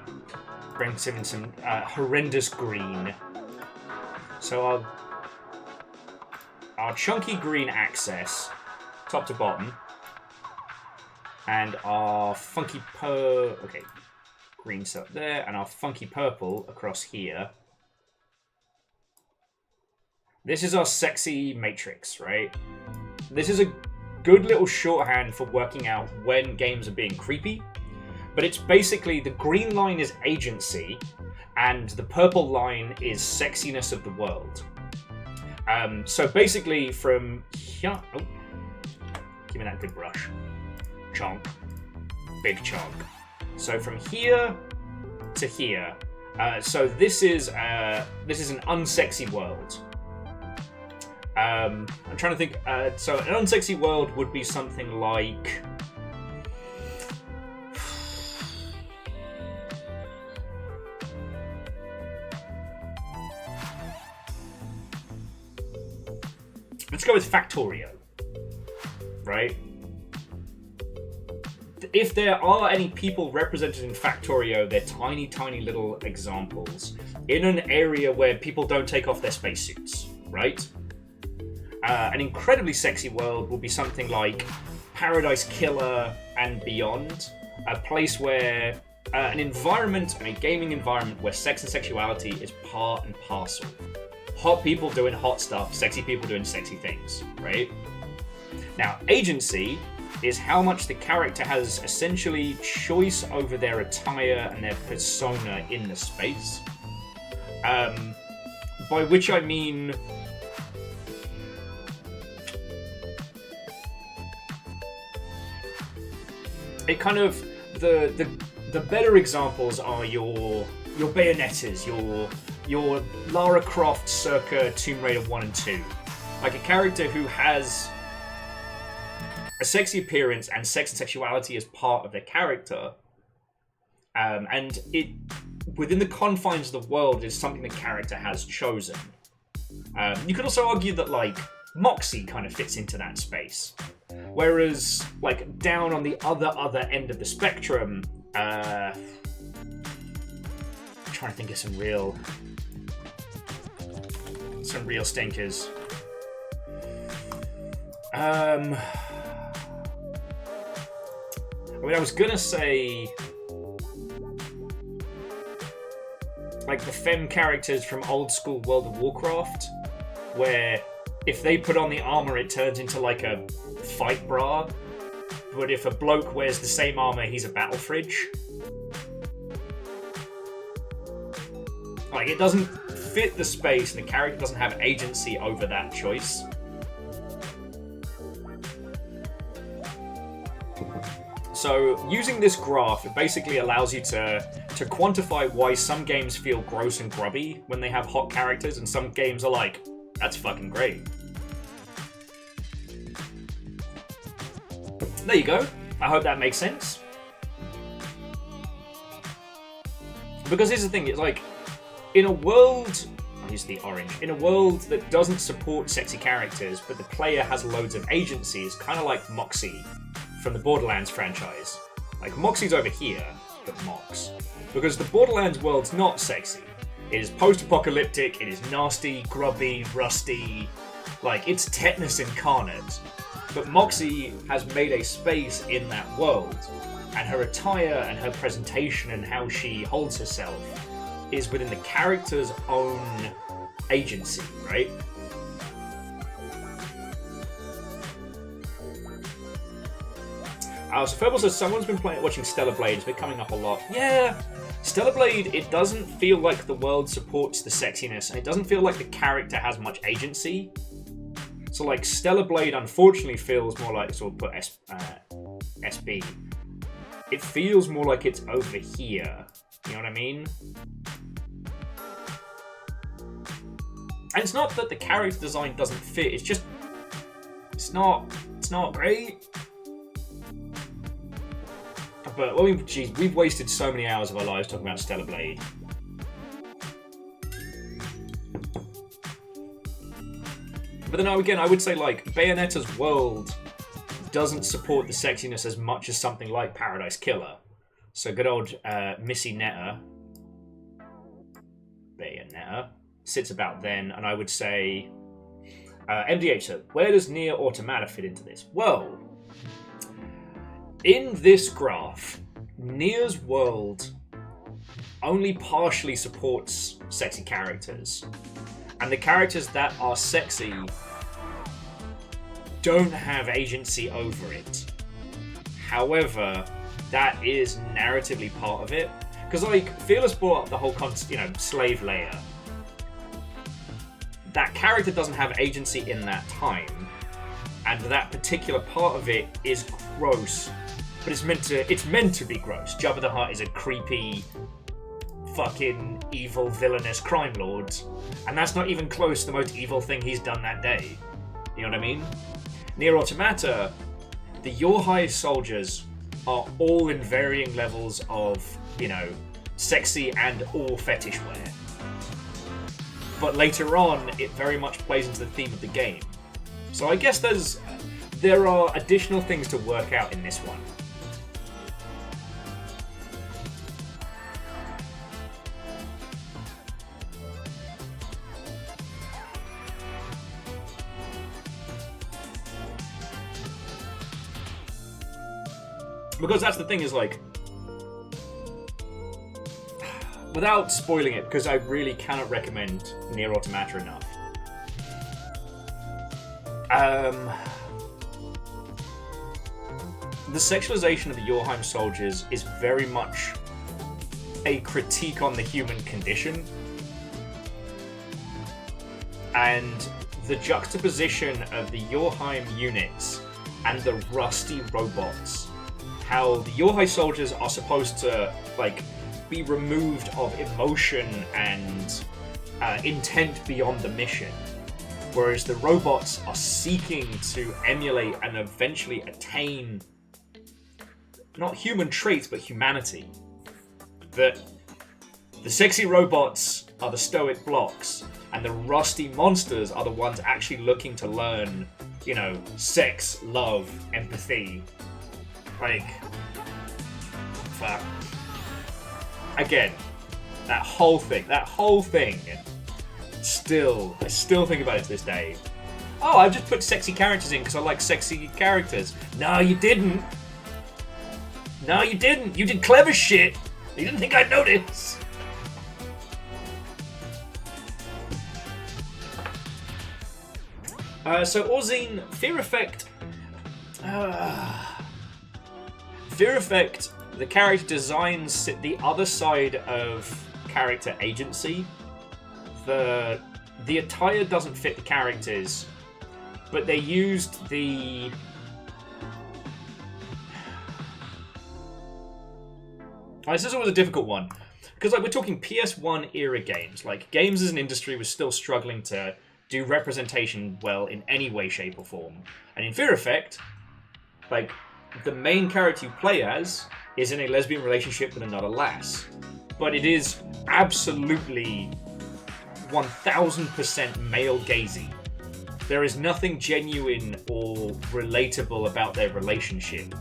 bring some horrendous green. So our chunky green access, top to bottom, and our funky green's up there, and our funky purple across here. This is our sexy matrix, right? This is a good little shorthand for working out when games are being creepy, but it's basically the green line is agency, and the purple line is sexiness of the world. So basically from here... Oh, give me that good brush. Chunk. Big chunk. So from here to here. So this is an unsexy world. I'm trying to think. So an unsexy world would be something like... Let's go with Factorio, right? If there are any people represented in Factorio, they're tiny, tiny little examples in an area where people don't take off their spacesuits, right? An incredibly sexy world will be something like Paradise Killer and beyond, a place where an environment and a gaming environment where sex and sexuality is part and parcel. Hot people doing hot stuff, sexy people doing sexy things, right? Now, agency is how much the character has essentially choice over their attire and their persona in the space. By which I mean... It kind of... The better examples are your Bayonettas, your Lara Croft circa Tomb Raider 1 and 2. Like a character who has a sexy appearance and sex and sexuality as part of their character. And it, within the confines of the world, is something the character has chosen. You could also argue that, like, Moxie kind of fits into that space. Whereas, like, down on the other end of the spectrum, I'm trying to think of some real stinkers. I mean, I was gonna say, like, the femme characters from old school World of Warcraft, where if they put on the armor, it turns into like a fight bra. But if a bloke wears the same armor, he's a battle fridge. Like, it doesn't fit the space, and the character doesn't have agency over that choice. So, using this graph, it basically allows you to quantify why some games feel gross and grubby when they have hot characters, and some games are like, that's fucking great. There you go. I hope that makes sense. Because here's the thing, it's like, in a world... I'll use the orange. In a world that doesn't support sexy characters, but the player has loads of agency, it's kind of like Moxie from the Borderlands franchise. Like, Moxie's over here, but Mox. Because the Borderlands world's not sexy. It is post-apocalyptic, it is nasty, grubby, rusty. Like, it's tetanus incarnate. But Moxie has made a space in that world, and her attire and her presentation and how she holds herself is within the character's own agency, right? So Ferbal says someone's been watching Stellar Blade. It's been coming up a lot. Yeah, Stellar Blade, it doesn't feel like the world supports the sexiness, and it doesn't feel like the character has much agency. So, like, Stellar Blade, unfortunately, feels more like, sort of put SB. It feels more like it's over here. You know what I mean? And it's not that the character design doesn't fit. It's just, it's not great. But, well, geez, we've wasted so many hours of our lives talking about Stellar Blade. But then again, I would say, like, Bayonetta's world doesn't support the sexiness as much as something like Paradise Killer. So good old Missy Netta, Bayonetta, sits about then, and I would say... MDH, so where does Nier Automata fit into this? Well, in this graph, Nier's world only partially supports sexy characters. And the characters that are sexy don't have agency over it. However, that is narratively part of it. Because, like, Fearless brought up the whole slave layer. That character doesn't have agency in that time. And that particular part of it is gross. But it's meant to be gross. Jabba the Hutt is a creepy, fucking evil, villainous crime lord. And that's not even close to the most evil thing he's done that day. You know what I mean? Nier Automata, the Yorhai soldiers are all in varying levels of, sexy and or fetish wear. But later on, it very much plays into the theme of the game. So I guess there are additional things to work out in this one. Because that's the thing is, like, without spoiling it, because I really cannot recommend Nier Automata enough. The sexualization of the Yorheim soldiers is very much a critique on the human condition. And the juxtaposition of the Yorheim units and the rusty robots, how the Yorhai soldiers are supposed to, like, be removed of emotion and intent beyond the mission, whereas the robots are seeking to emulate and eventually attain not human traits but humanity. That the sexy robots are the stoic blocks and the rusty monsters are the ones actually looking to learn, sex, love, empathy. Like, fuck. Again, that whole thing, I still think about it to this day. Oh, I've just put sexy characters in because I like sexy characters. No, you didn't. You did clever shit. You didn't think I'd notice. So Orzine, Fear Effect, the character designs sit the other side of character agency. The attire doesn't fit the characters, but they used the... This is always a difficult one, because we're talking PS1 era games. Like, games as an industry was still struggling to do representation well in any way, shape, or form. And in Fear Effect, the main character you play as is in a lesbian relationship with another lass. But it is absolutely 1000% male gazy. There is nothing genuine or relatable about their relationship.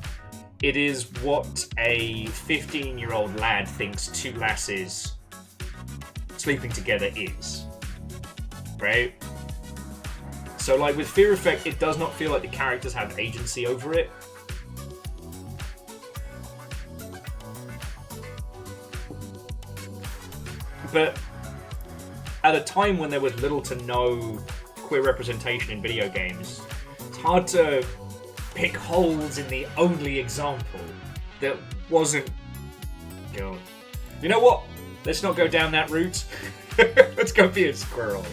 It is what a 15-year-old lad thinks two lasses sleeping together is. Right? So, like, with Fear Effect, it does not feel like the characters have agency over it. But at a time when there was little to no queer representation in video games, it's hard to pick holes in the only example that wasn't... God. You know what? Let's not go down that route. Let's go be a squirrel.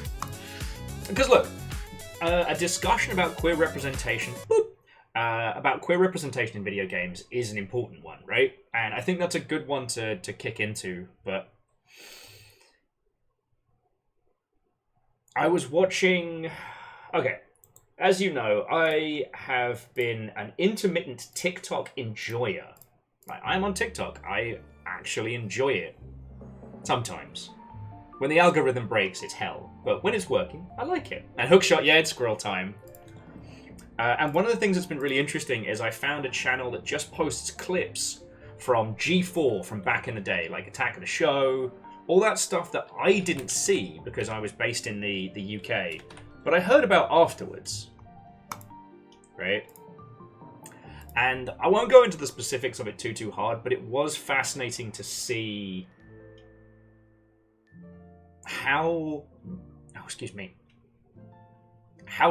Because look, a discussion about queer representation... about queer representation in video games is an important one, right? And I think that's a good one to kick into, but... I was watching... Okay, as you know, I have been an intermittent TikTok enjoyer. I'm on TikTok. I actually enjoy it. Sometimes. When the algorithm breaks, it's hell. But when it's working, I like it. And Hookshot, yeah, it's squirrel time. And one of the things that's been really interesting is I found a channel that just posts clips from G4 from back in the day, like Attack of the Show, all that stuff that I didn't see because I was based in the UK, but I heard about afterwards, right? And I won't go into the specifics of it too hard, but it was fascinating to see how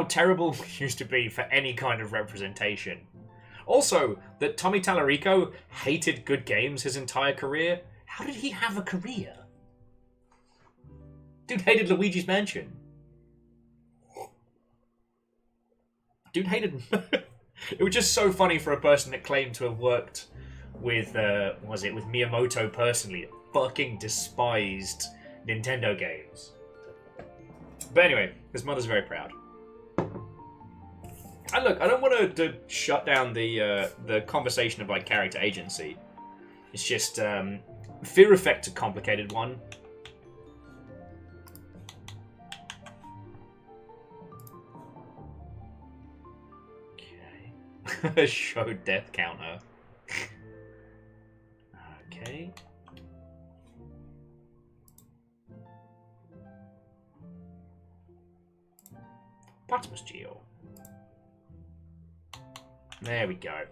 terrible it used to be for any kind of representation. Also, that Tommy Tallarico hated good games his entire career. How did he have a career? Dude hated Luigi's Mansion. Dude hated... It was just so funny for a person that claimed to have worked with, with Miyamoto personally, that fucking despised Nintendo games. But anyway, his mother's very proud. And look, I don't want to shut down the conversation of like character agency. It's just Fear Effect's a complicated one. Okay. Show death counter. Okay. Patmos Geo. There we go.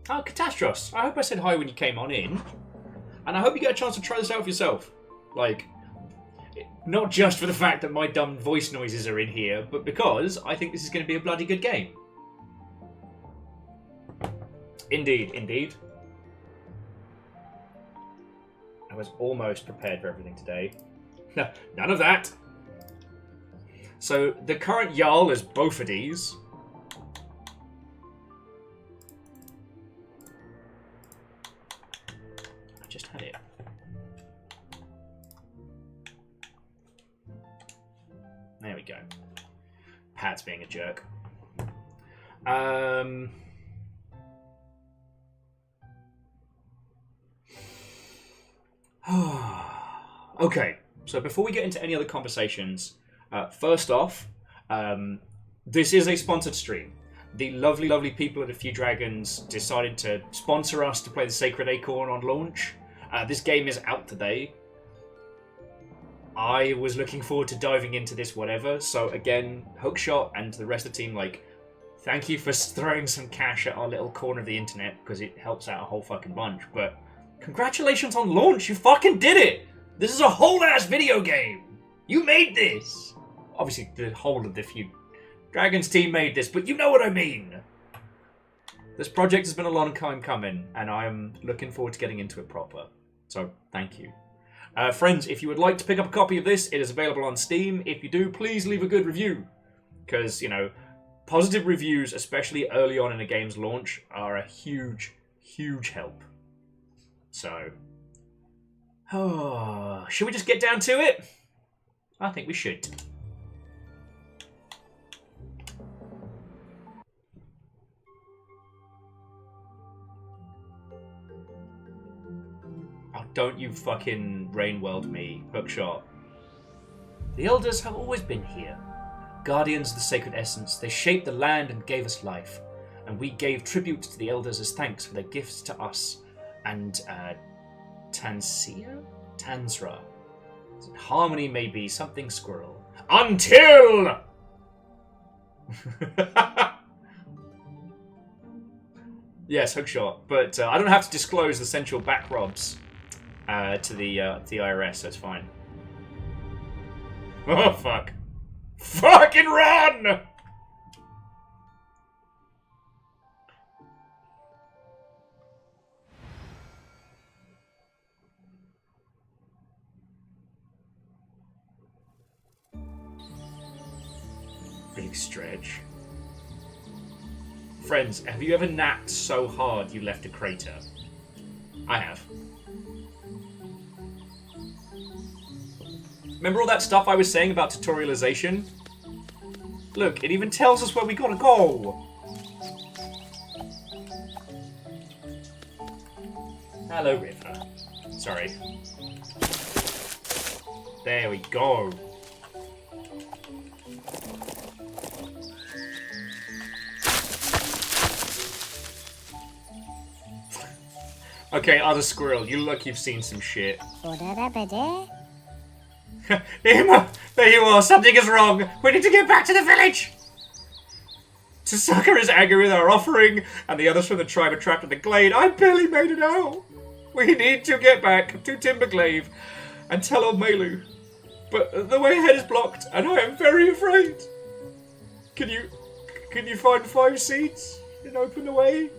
Oh, Catastros. I hope I said hi when you came on in. And I hope you get a chance to try this out for yourself. Like, not just for the fact that my dumb voice noises are in here, but because I think this is going to be a bloody good game. Indeed, indeed. I was almost prepared for everything today. No, none of that. So, the current Jarl is both of these. I just had it. There we go. Pat's being a jerk. Okay, so before we get into any other conversations, first off, this is a sponsored stream. The lovely, lovely people at A Few Dragons decided to sponsor us to play the Sacred Acorn on launch. This game is out today. I was looking forward to diving into this whatever, so again, Hookshot and the rest of the team, like, thank you for throwing some cash at our little corner of the internet, because it helps out a whole fucking bunch, but congratulations on launch, you fucking did it! This is a whole-ass video game! You made this! Obviously, the whole of the Few Dragons team made this, but you know what I mean! This project has been a long time coming, and I'm looking forward to getting into it proper. So, thank you. Friends, if you would like to pick up a copy of this, it is available on Steam. If you do, please leave a good review. Because, you know, positive reviews, especially early on in a game's launch, are a huge, huge help. So, should we just get down to it? I think we should. Oh, don't you fucking rain world me, Hookshot. The elders have always been here. Guardians of the sacred essence, they shaped the land and gave us life. and we gave tribute to the elders as thanks for their gifts to us and Tansra. Harmony may be something squirrel. Until... Yes, hookshot. But I don't have to disclose the central back rubs to the IRS, so it's fine. Oh, fuck. Fucking run! Big stretch. Friends, have you ever napped so hard you left a crater? I have. Remember all that stuff I was saying about tutorialization? Look, it even tells us where we gotta go! Hello, River. Sorry. There we go. Okay, other squirrel, you look you've seen some shit. Emma! There you are! Something is wrong! We need to get back to the village! Tasaka is angry with our offering, and the others from the tribe are trapped in the glade. I barely made it out! We need to get back to Timberglaive and tell old Melu. But the way ahead is blocked, and I am very afraid. Can you find 5 seeds and open the way?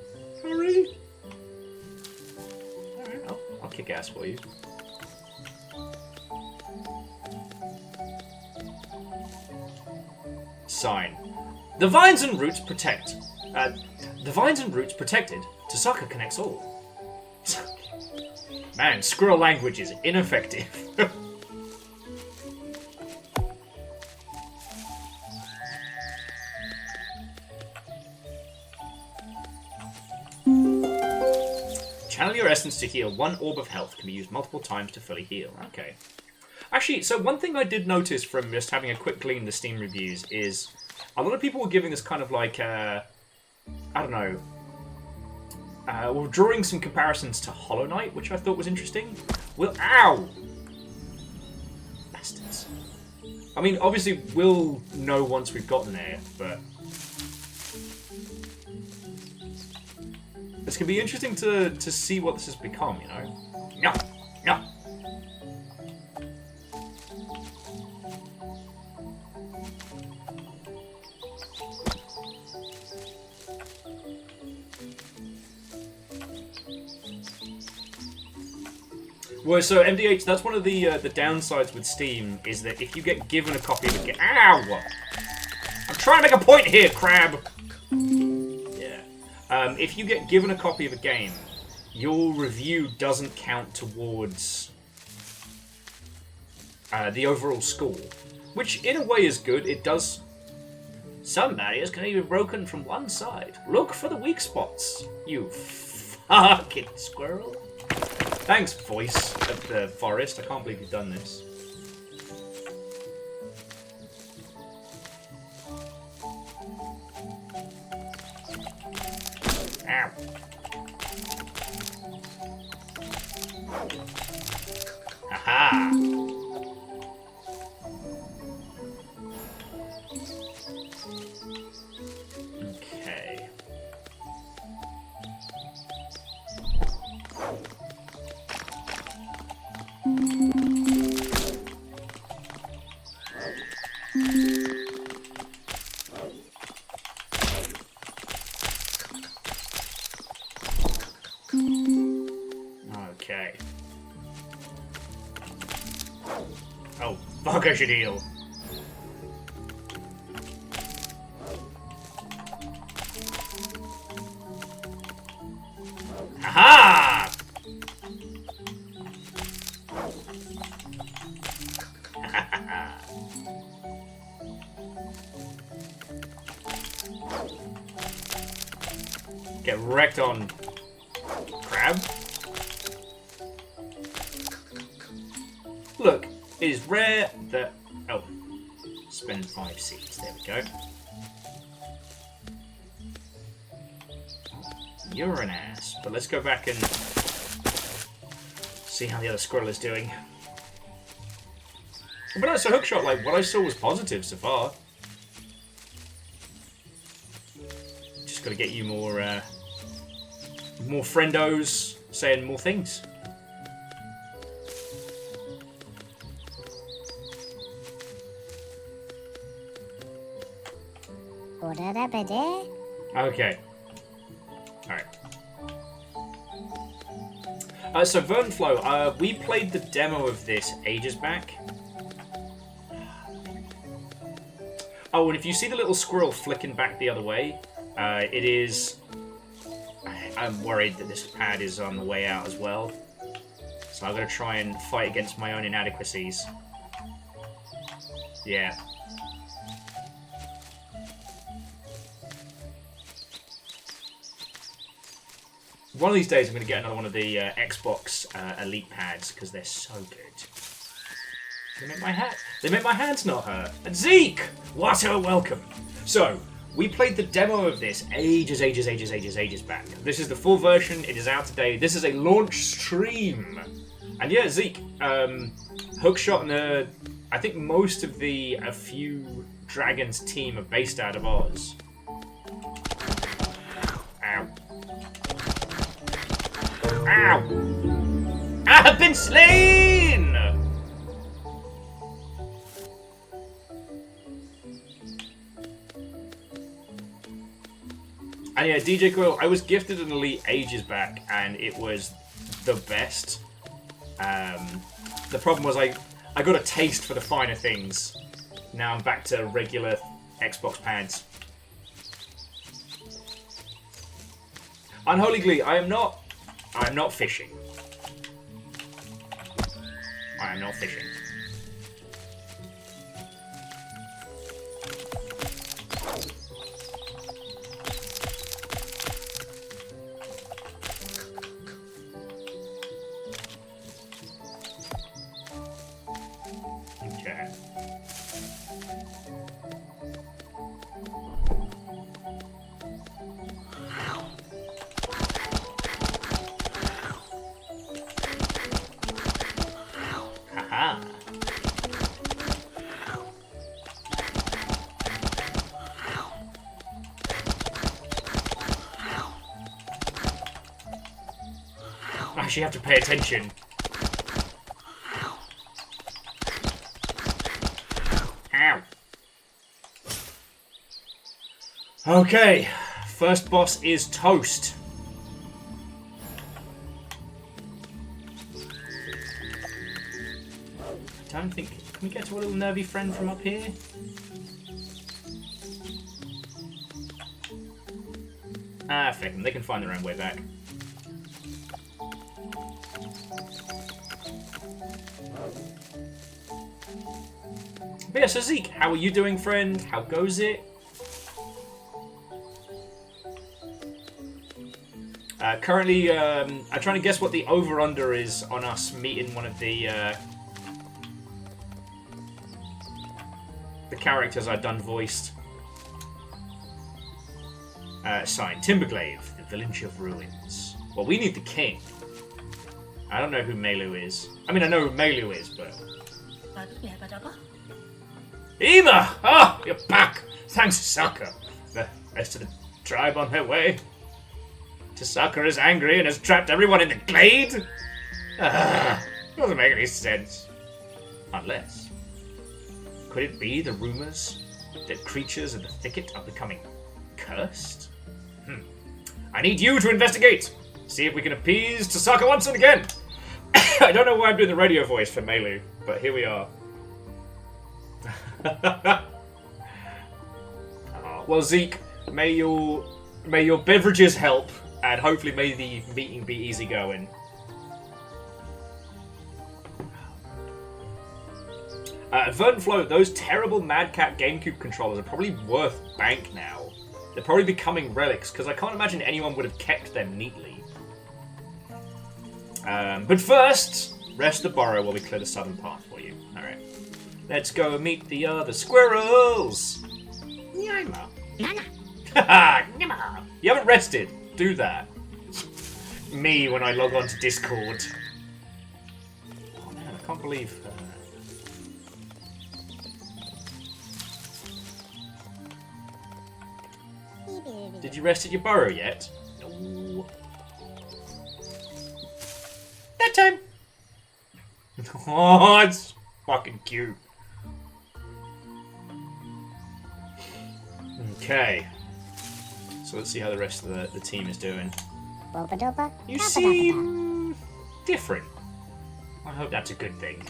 Hurry! Alright, I'll kick ass for you. Sign. The vines and roots protect. The vines and roots protected. Tasaka connects all. Man, squirrel language is ineffective. Channel your essence to heal. 1 orb of health can be used multiple times to fully heal. Okay. Actually, so one thing I did notice from just having a quick glean the Steam reviews is a lot of people were giving this kind of like, I don't know, were drawing some comparisons to Hollow Knight, which I thought was interesting. Well, ow! Bastards. I mean, obviously, we'll know once we've gotten there, but it's going to be interesting to see what this has become, you know? No! No! Well, so MDH, that's one of the downsides with Steam, is that if you get given a copy of a game... Ow! I'm trying to make a point here, crab! Yeah. If you get given a copy of a game, your review doesn't count towards the overall score. Which, in a way, is good. It does... Some barriers can be broken from one side. Look for the weak spots, you fucking squirrel. Thanks, voice of the forest. I can't believe you've done this. Ow. Aha! Okay. Okay. Oh, fuck, I should heal. Aha! Get wrecked on crab. Look, it is rare that... Oh, spend 5 seeds. There we go. You're an ass. But let's go back and see how the other squirrel is doing. But no, so Hookshot, like, what I saw was positive so far. Just gotta get you more friendos saying more things. Okay. Alright. So Vernflow, we played the demo of this ages back. Oh, and if you see the little squirrel flicking back the other way, it is... I'm worried that this pad is on the way out as well. So I'm going to try and fight against my own inadequacies. Yeah. One of these days I'm going to get another one of the Xbox Elite pads, because they're so good. They make my hands not hurt. And Zeke! What a welcome! So, we played the demo of this ages back. This is the full version, it is out today. This is a launch stream. And yeah, Zeke, Hookshot and I think most of the A Few Dragons team are based out of Oz. Ow. Ow! I have been slain! And yeah, DJ Quill, I was gifted an Elite ages back, and it was the best. The problem was I got a taste for the finer things. Now I'm back to regular Xbox pads. Unholy Glee, I am not fishing. I am not fishing. Okay. Haha. I actually have to pay attention. Ow. Okay, first boss is Toast. I don't think... Can we get to a little nervy friend from up here? Ah, fuck them. They can find their own way back. But yeah, so Zeke, how are you doing, friend? How goes it? Currently, I'm trying to guess what the over-under is on us meeting one of the characters I've done voiced. Signed, Timberglaive, the Village of Ruins. Well, we need the king. I don't know who Melu is. I mean, I know who Melu is, but... Ema! Ah, you're back! Thanks, Sokka. The rest of the tribe on their way. Sokka is angry and has trapped everyone in the glade? Doesn't make any sense. Unless... Could it be the rumors that creatures in the thicket are becoming cursed? I need you to investigate! See if we can appease Sokka once and again! I don't know why I'm doing the radio voice for Melu, but here we are. Well, Zeke, may your beverages help, and hopefully may the meeting be easygoing. Vernflow, those terrible Mad Cat GameCube controllers are probably worth bank now. They're probably becoming relics, because I can't imagine anyone would have kept them neatly. But first, rest the burrow while we clear the southern path for you. Alright. Let's go meet the other squirrels! Nyama. Haha, you haven't rested. Do that. me when I log on to Discord. Oh man, I can't believe... Did you rest at your burrow yet? No. That time! Oh, it's fucking cute. Okay. So let's see how the rest of the team is doing. You seem different. I hope that's a good thing.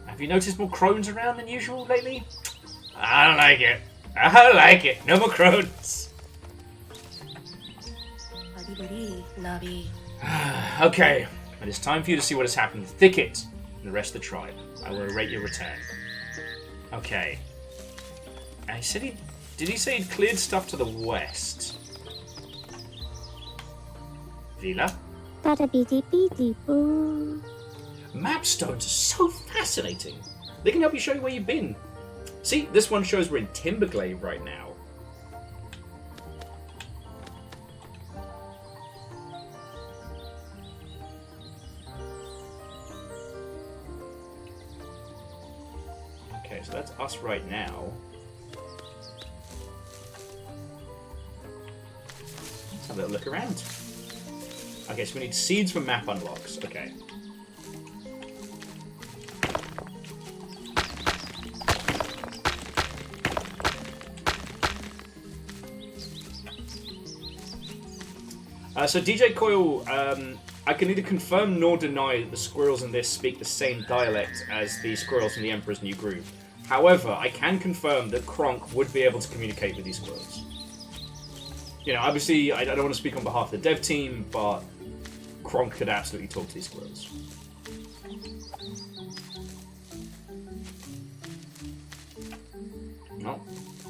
Have you noticed more crones around than usual lately? I don't like it. I don't like it. No more crones. Okay, it is time for you to see what has happened to Thicket and the rest of the tribe. I will await your return. Okay. And he said did he say he'd cleared stuff to the west? Vila? Map stones are so fascinating. They can help you show you where you've been. See, this one shows we're in Timberglade right now. Okay, so that's us right now. Let's have a little look around. Okay, so we need seeds for map unlocks. Okay. So DJ Coyle, I can neither confirm nor deny that the squirrels in this speak the same dialect as the squirrels from the Emperor's New Groove. However, I can confirm that Kronk would be able to communicate with these squirrels. You know, obviously, I don't want to speak on behalf of the dev team, but Kronk could absolutely talk to these squirrels. No,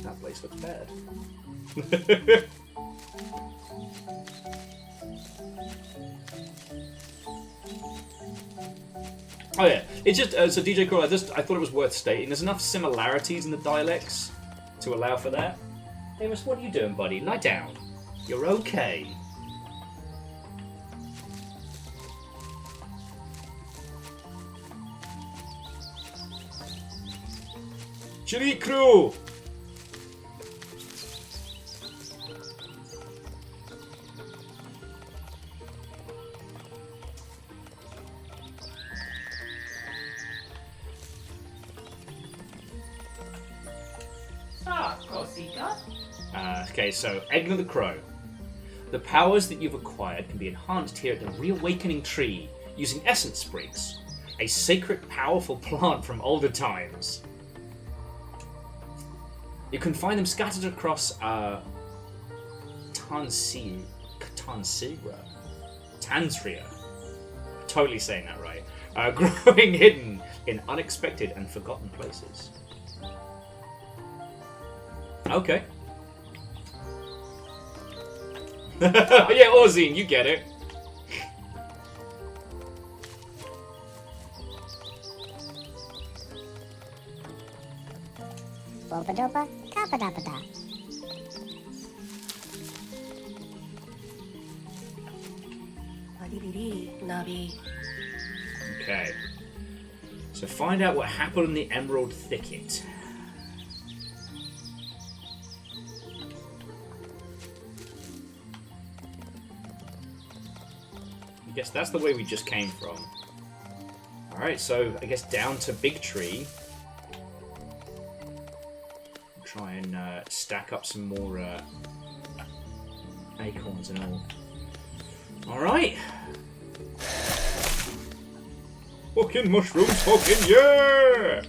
that place looks bad. Oh yeah, it's just so DJ Coyle. I thought it was worth stating. There's enough similarities in the dialects to allow for that. Amos, what are you doing, buddy? Lie down. You're okay. Chili crew. Okay, so Egna the Crow. The powers that you've acquired can be enhanced here at the Reawakening Tree using essence sprigs, a sacred, powerful plant from older times. You can find them scattered across Tansria. Totally saying that right. Growing hidden in unexpected and forgotten places. Okay. Yeah, Ozine, you get it. Okay. So find out what happened in the Emerald Thicket. I guess that's the way we just came from. Alright, so I guess down to Big Tree. Try and stack up some more acorns and all. Alright. Fucking mushrooms, fucking yeah!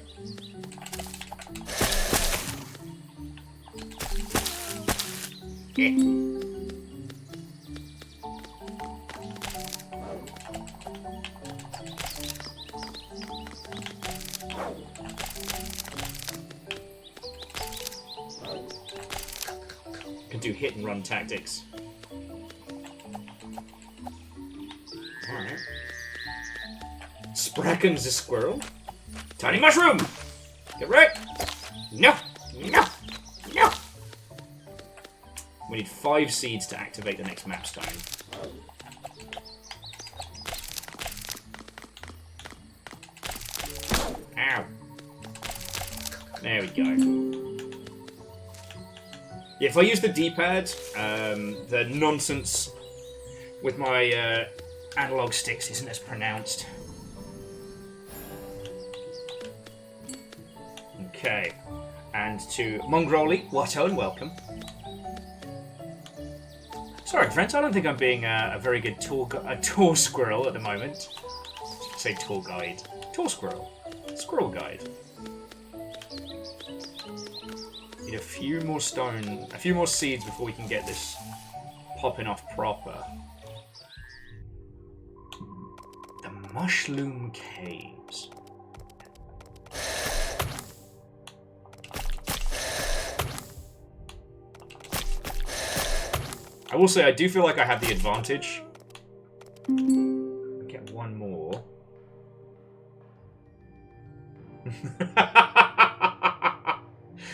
Can do hit and run tactics. Alright. Spracken's a squirrel. Tiny mushroom! Get wrecked! No! No! No! We need 5 seeds to activate the next map stone. Ow. There we go. Yeah, if I use the D-pad, the nonsense with my analog sticks isn't as pronounced. Okay. And to Mongroli, Watto, and welcome. Sorry, friends, I don't think I'm being a very good tour squirrel at the moment. I say tour guide. Tour squirrel. Squirrel guide. Need a few more seeds before we can get this popping off proper. The Mushroom Caves. I will say, I do feel like I have the advantage. Get one more.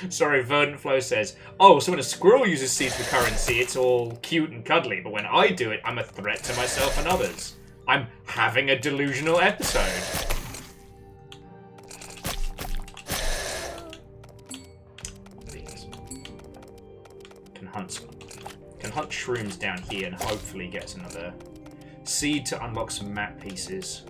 Sorry, Verdant Flow says, oh, so when a squirrel uses seeds for currency, it's all cute and cuddly, but when I do it, I'm a threat to myself and others. I'm having a delusional episode. Can hunt shrooms down here and hopefully get another seed to unlock some map pieces.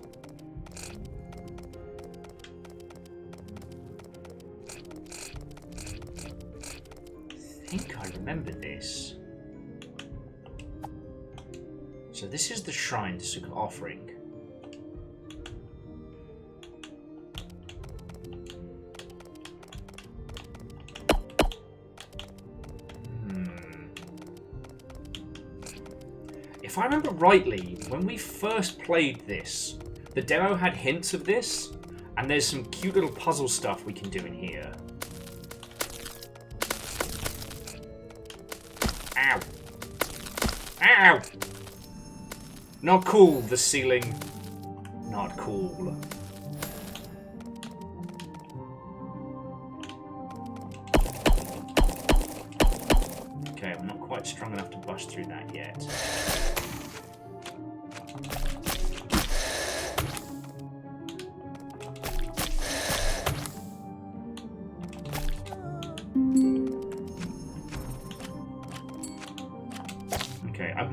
I think I remember this. So this is the shrine to Sacred Offering. If I remember rightly, when we first played this, the demo had hints of this, and there's some cute little puzzle stuff we can do in here. Ow! Ow! Not cool, the ceiling. Not cool. Okay, I'm not quite strong enough to bust through that yet.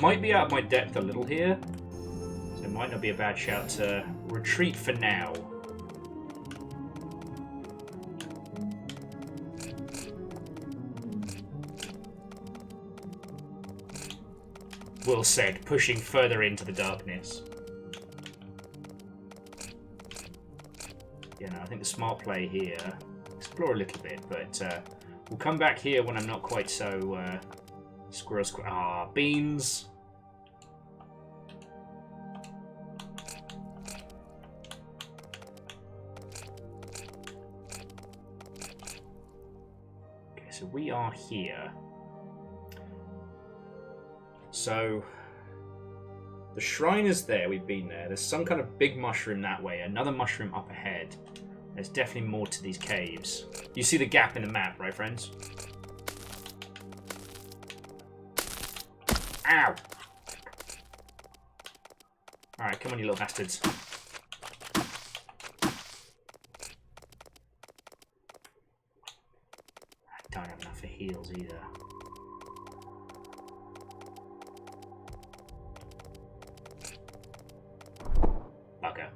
Might be out of my depth a little here, so it might not be a bad shout to retreat for now. Will said, pushing further into the darkness. Yeah, no, I think the smart play here, explore a little bit, but we'll come back here when I'm not quite so squirrel. Ah, beans. So we are here. So the shrine is there, we've been there. There's some kind of big mushroom that way, another mushroom up ahead. There's definitely more to these caves. You see the gap in the map, right, friends? Ow! Alright, come on, you little bastards. Don't have enough for heals either. Bugger.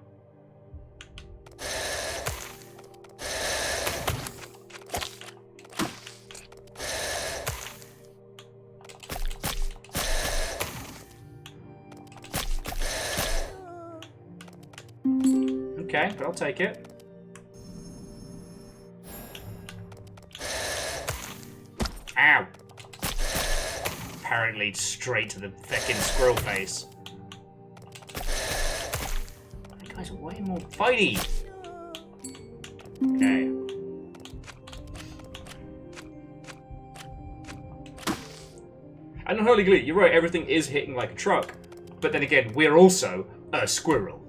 Okay, but I'll take it. Ow! Apparently straight to the feckin' squirrel face. You guys are way more fighty! Okay. And Holy Glee, you're right, everything is hitting like a truck. But then again, we're also a squirrel.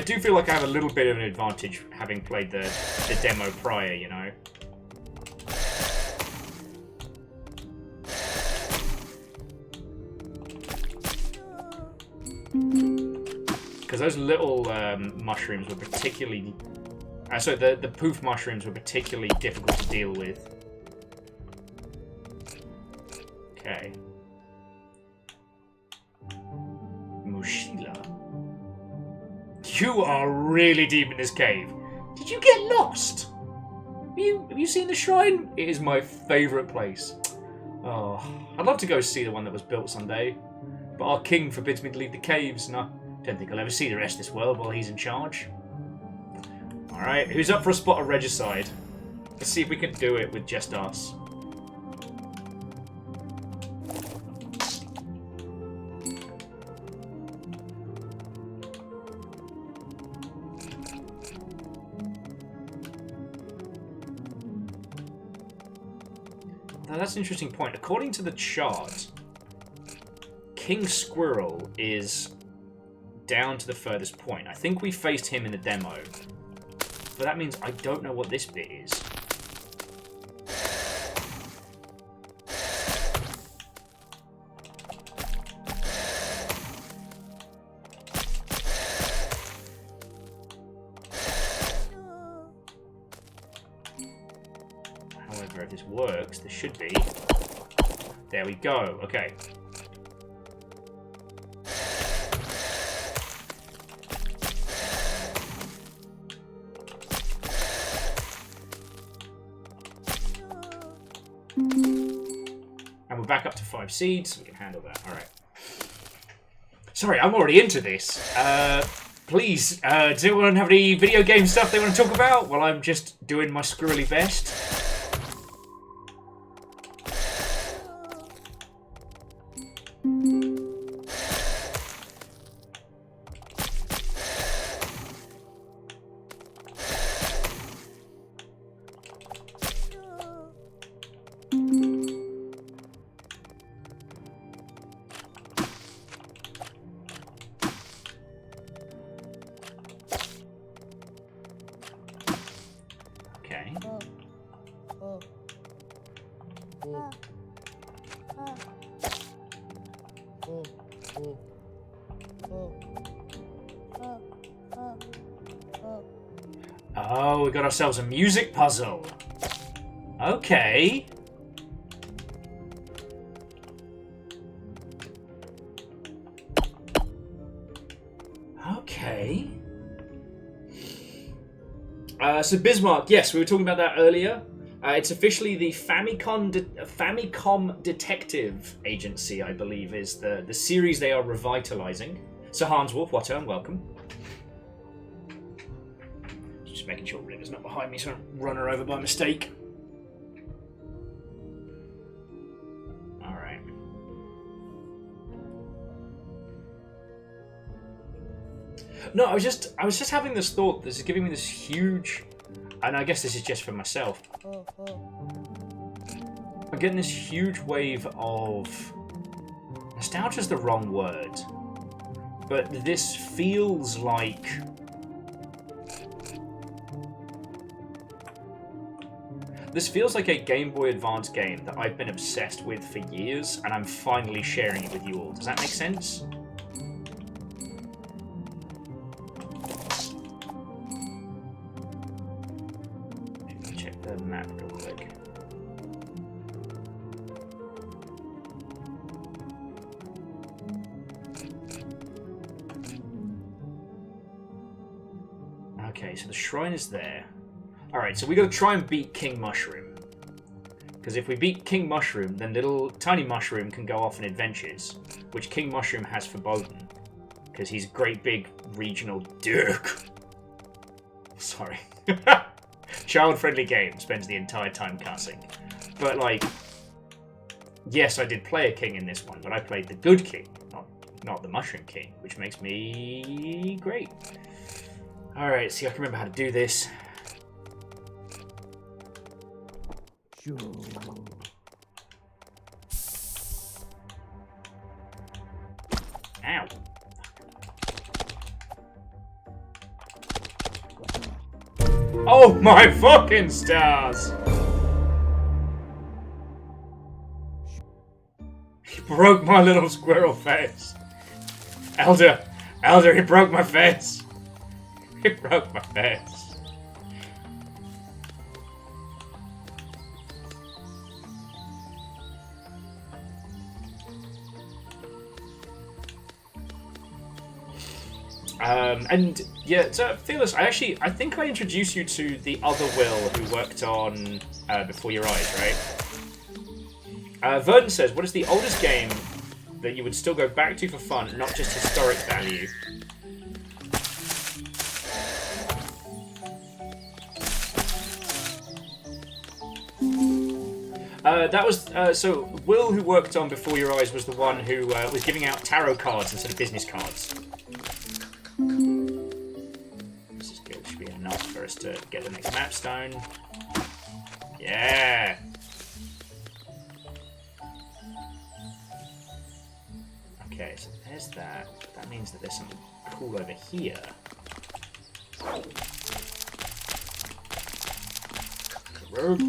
do feel like I have a little bit of an advantage having played the demo prior, you know. Because those little mushrooms were particularly... so the poof mushrooms were particularly difficult to deal with. Okay. Mushila. You are really deep in this cave. Did you get lost? Have you seen the shrine? It is my favourite place. Oh, I'd love to go see the one that was built someday. But our king forbids me to leave the caves, and I don't think I'll ever see the rest of this world while he's in charge. Alright, who's up for a spot of regicide? Let's see if we can do it with just us. Now that's an interesting point. According to the chart, King Squirrel is down to the furthest point. I think we faced him in the demo. But that means I don't know what this bit is. However, if this works, there should be. There we go. Okay. And we're back up to 5 seeds, so we can handle that. Alright. Sorry, I'm already into this. Please, does anyone have any video game stuff they want to talk about while I'm just doing my squirrely best? Okay. Oh, we got ourselves a music puzzle. Okay. Okay. So Bismarck, yes, we were talking about that earlier. It's officially the Famicom Detective Agency, I believe, is the series they are revitalizing. So Hans Wolf, what turn? Welcome. Just making sure River's not behind me so I don't run her over by mistake. Alright. No, I was just having this thought. This is giving me this huge, and I guess this is just for myself. I'm getting this huge wave of nostalgia is the wrong word, but this feels like a Game Boy Advance game that I've been obsessed with for years, and I'm finally sharing it with you all. Does that make sense? Check the map real quick. Okay, so the shrine is there. Alright, so we gotta try and beat King Mushroom. Because if we beat King Mushroom, then little Tiny Mushroom can go off on adventures, which King Mushroom has forbidden. Because he's a great big regional dick. Sorry. Child-friendly game, spends the entire time cussing. But, like, yes, I did play a king in this one, but I played the good king, not the Mushroom King, which makes me great. Alright, see, I can remember how to do this. Sure. Ow. Oh my fucking stars! He broke my little squirrel face. Elder, he broke my face. He broke my face. And yeah, so Fearless, I think I introduced you to the other Will who worked on Before Your Eyes, right? Verdon says, what is the oldest game that you would still go back to for fun, not just historic value? That was, so Will, who worked on Before Your Eyes, was the one who was giving out tarot cards instead of business cards. This is good, should be enough for us to get the next map stone. Yeah! Okay, so there's that. That means that there's something cool over here. Rogue.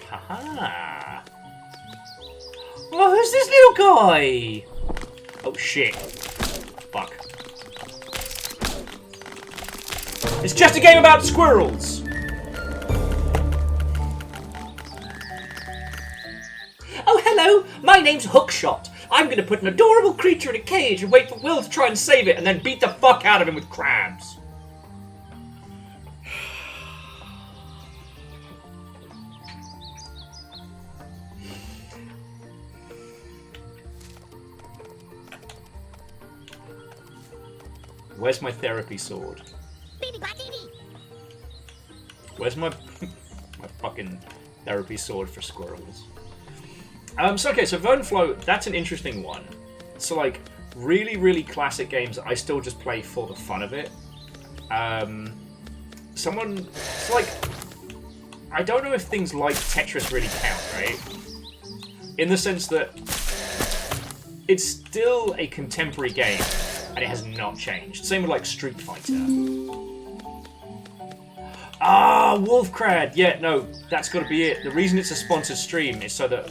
Haha! Oh, who's this little guy? Oh shit. Fuck. It's just a game about squirrels! Oh, hello! My name's Hookshot. I'm gonna put an adorable creature in a cage and wait for Will to try and save it and then beat the fuck out of him with crabs. Where's my therapy sword? Where's my my fucking therapy sword for squirrels? So Vernflow, that's an interesting one. So like really, really classic games that I still just play for the fun of it. So like, I don't know if things like Tetris really count, right? In the sense that it's still a contemporary game and it has not changed. Same with like Street Fighter. Ah, Wolfcrad! Yeah, no, that's got to be it. The reason it's a sponsored stream is so that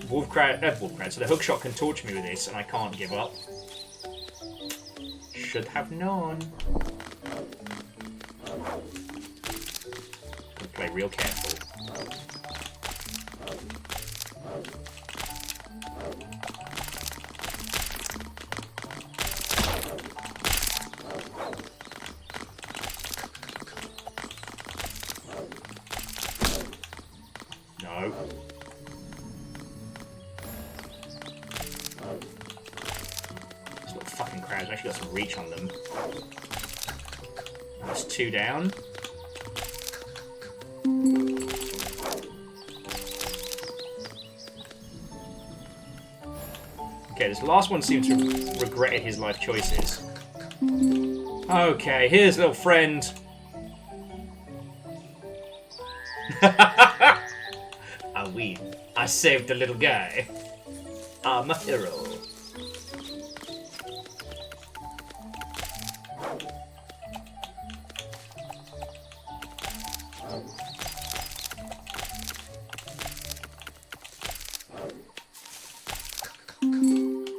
so the Hookshot can torture me with this and I can't give up. Should have known. Gotta play real careful. No. These little fucking crabs actually got some reach on them. That's 2 down. Okay, this last one seems to have regretted his life choices. Okay, here's little friend. I win. I saved the little guy. I'm a hero.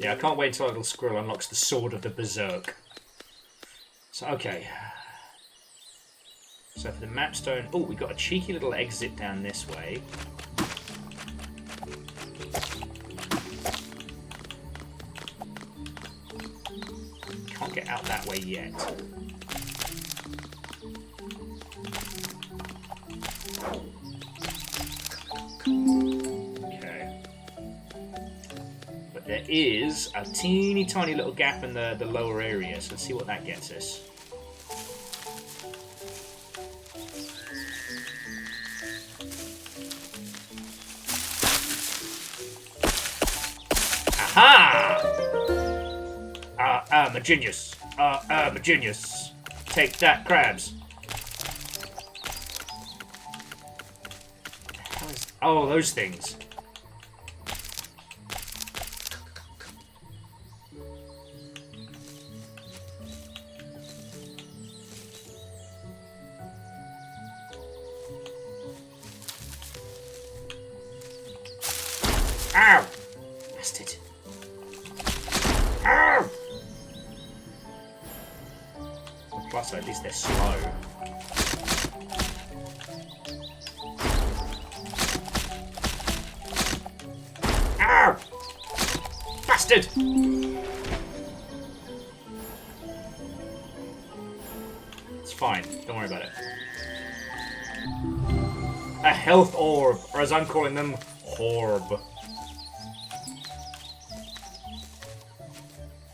Yeah, I can't wait until our little squirrel unlocks the sword of the berserk. So, okay. So for the map stone... Oh, we got a cheeky little exit down this way. Can't get out that way yet. Okay. But there is a teeny tiny little gap in the lower area, so let's see what that gets us. Aha! I'm a genius. I'm a genius. Take that, crabs. Oh, those things. Plus, at least they're slow. Ow! Bastard! It's fine. Don't worry about it. A health orb, or as I'm calling them, horb.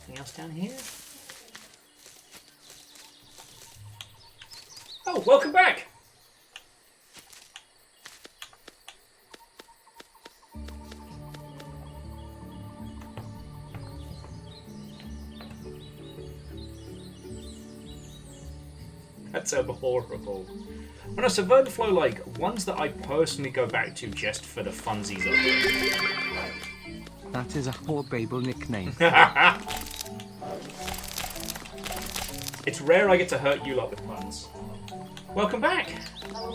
Anything else down here? Oh, welcome back! That's horrible. When I subvert the flow, like, ones that I personally go back to just for the funsies of it.
That is a horrible nickname.
It's rare I get to hurt you lot with puns. Welcome back!
Hello.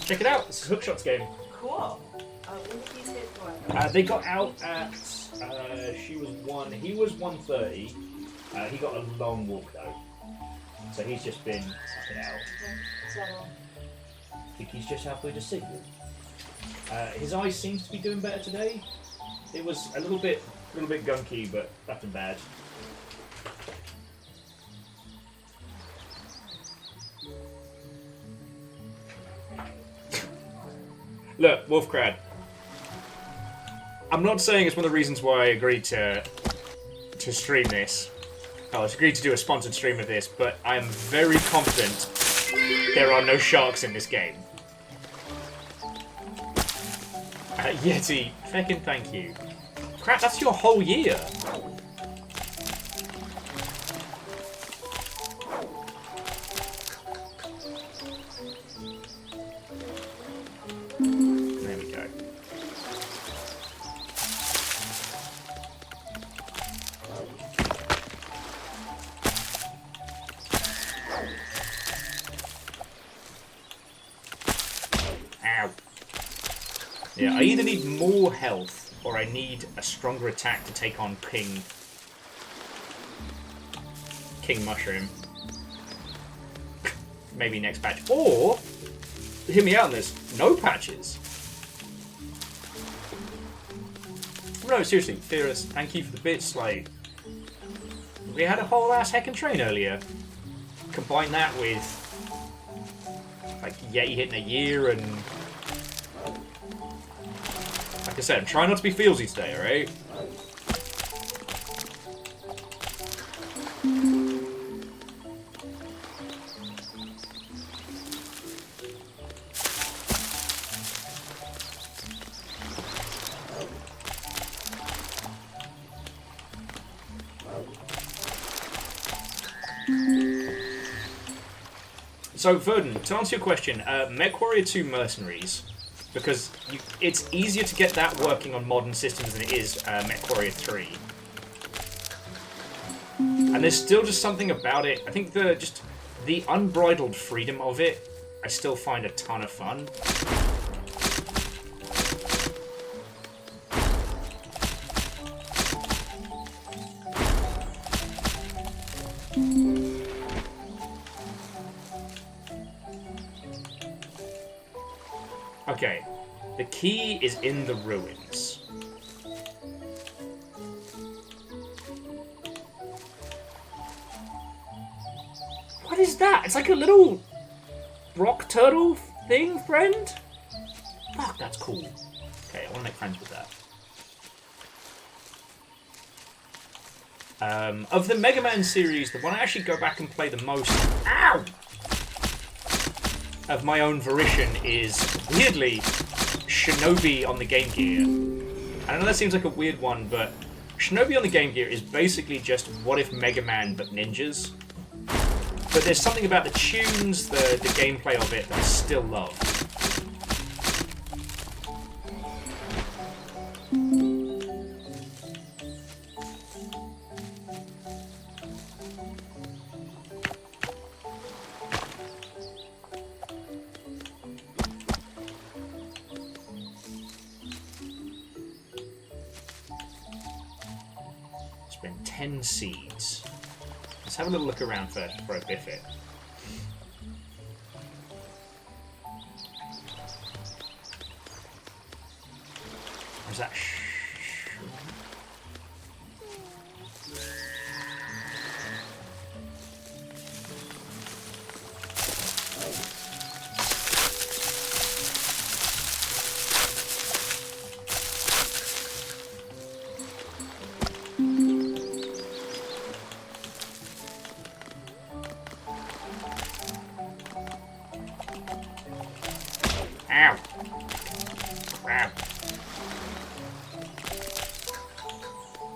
Check it out, this is Hookshot's game.
Cool. When did these hit for?
They got out at, she was 1, he was 1:30. He got a long walk though. So he's just been sucking out.
So,
I think he's just halfway to signal. His eye seems to be doing better today. It was a little bit gunky, but nothing bad. Look, Wolfcrad. I'm not saying it's one of the reasons why I agreed to stream this. I was agreed to do a sponsored stream of this, but I am very confident there are no sharks in this game. Yeti, feckin' thank you. Crap, that's your whole year. There we go. Ow. Yeah, I either need more health or I need a stronger attack to take on King Mushroom. Maybe next patch. Or, hear me out on this, no patches. No, seriously, Theorist, thank you for the bits. Like, we had a whole ass heckin' train earlier. Combine that with, like, Yeti hitting a year and... Like I said, I'm trying not to be feelsy today, alright? So, Verdun, to answer your question, MechWarrior 2 Mercenaries, because it's easier to get that working on modern systems than it is MechWarrior 3. And there's still just something about it. I think the unbridled freedom of it, I still find a ton of fun. Okay, the key is in the ruins. What is that? It's like a little rock turtle thing, friend? Fuck, that's cool. Okay, I want to make friends with that. Of the Mega Man series, the one I actually go back and play the most... Ow! Of my own volition is, weirdly, Shinobi on the Game Gear. I know that seems like a weird one, but Shinobi on the Game Gear is basically just What If Mega Man but ninjas. But there's something about the tunes, the gameplay of it that I still love. Spend 10 seeds. Let's have a little look around first before I biff it. Where's that? Ow! Crap.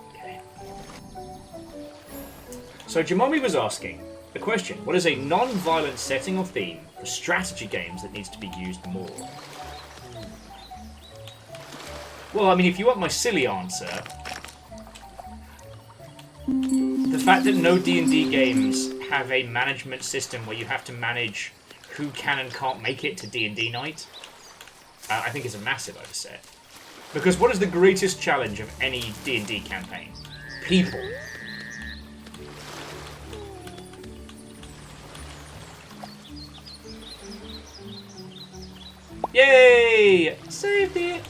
Okay. So Jamomi was asking the question, what is a non-violent setting or theme for strategy games that needs to be used more? Well, I mean, if you want my silly answer, the fact that no D&D games have a management system where you have to manage who can and can't make it to D&D night, I think is a massive overset. Because what is the greatest challenge of any D&D campaign? People. Yay! Saved it!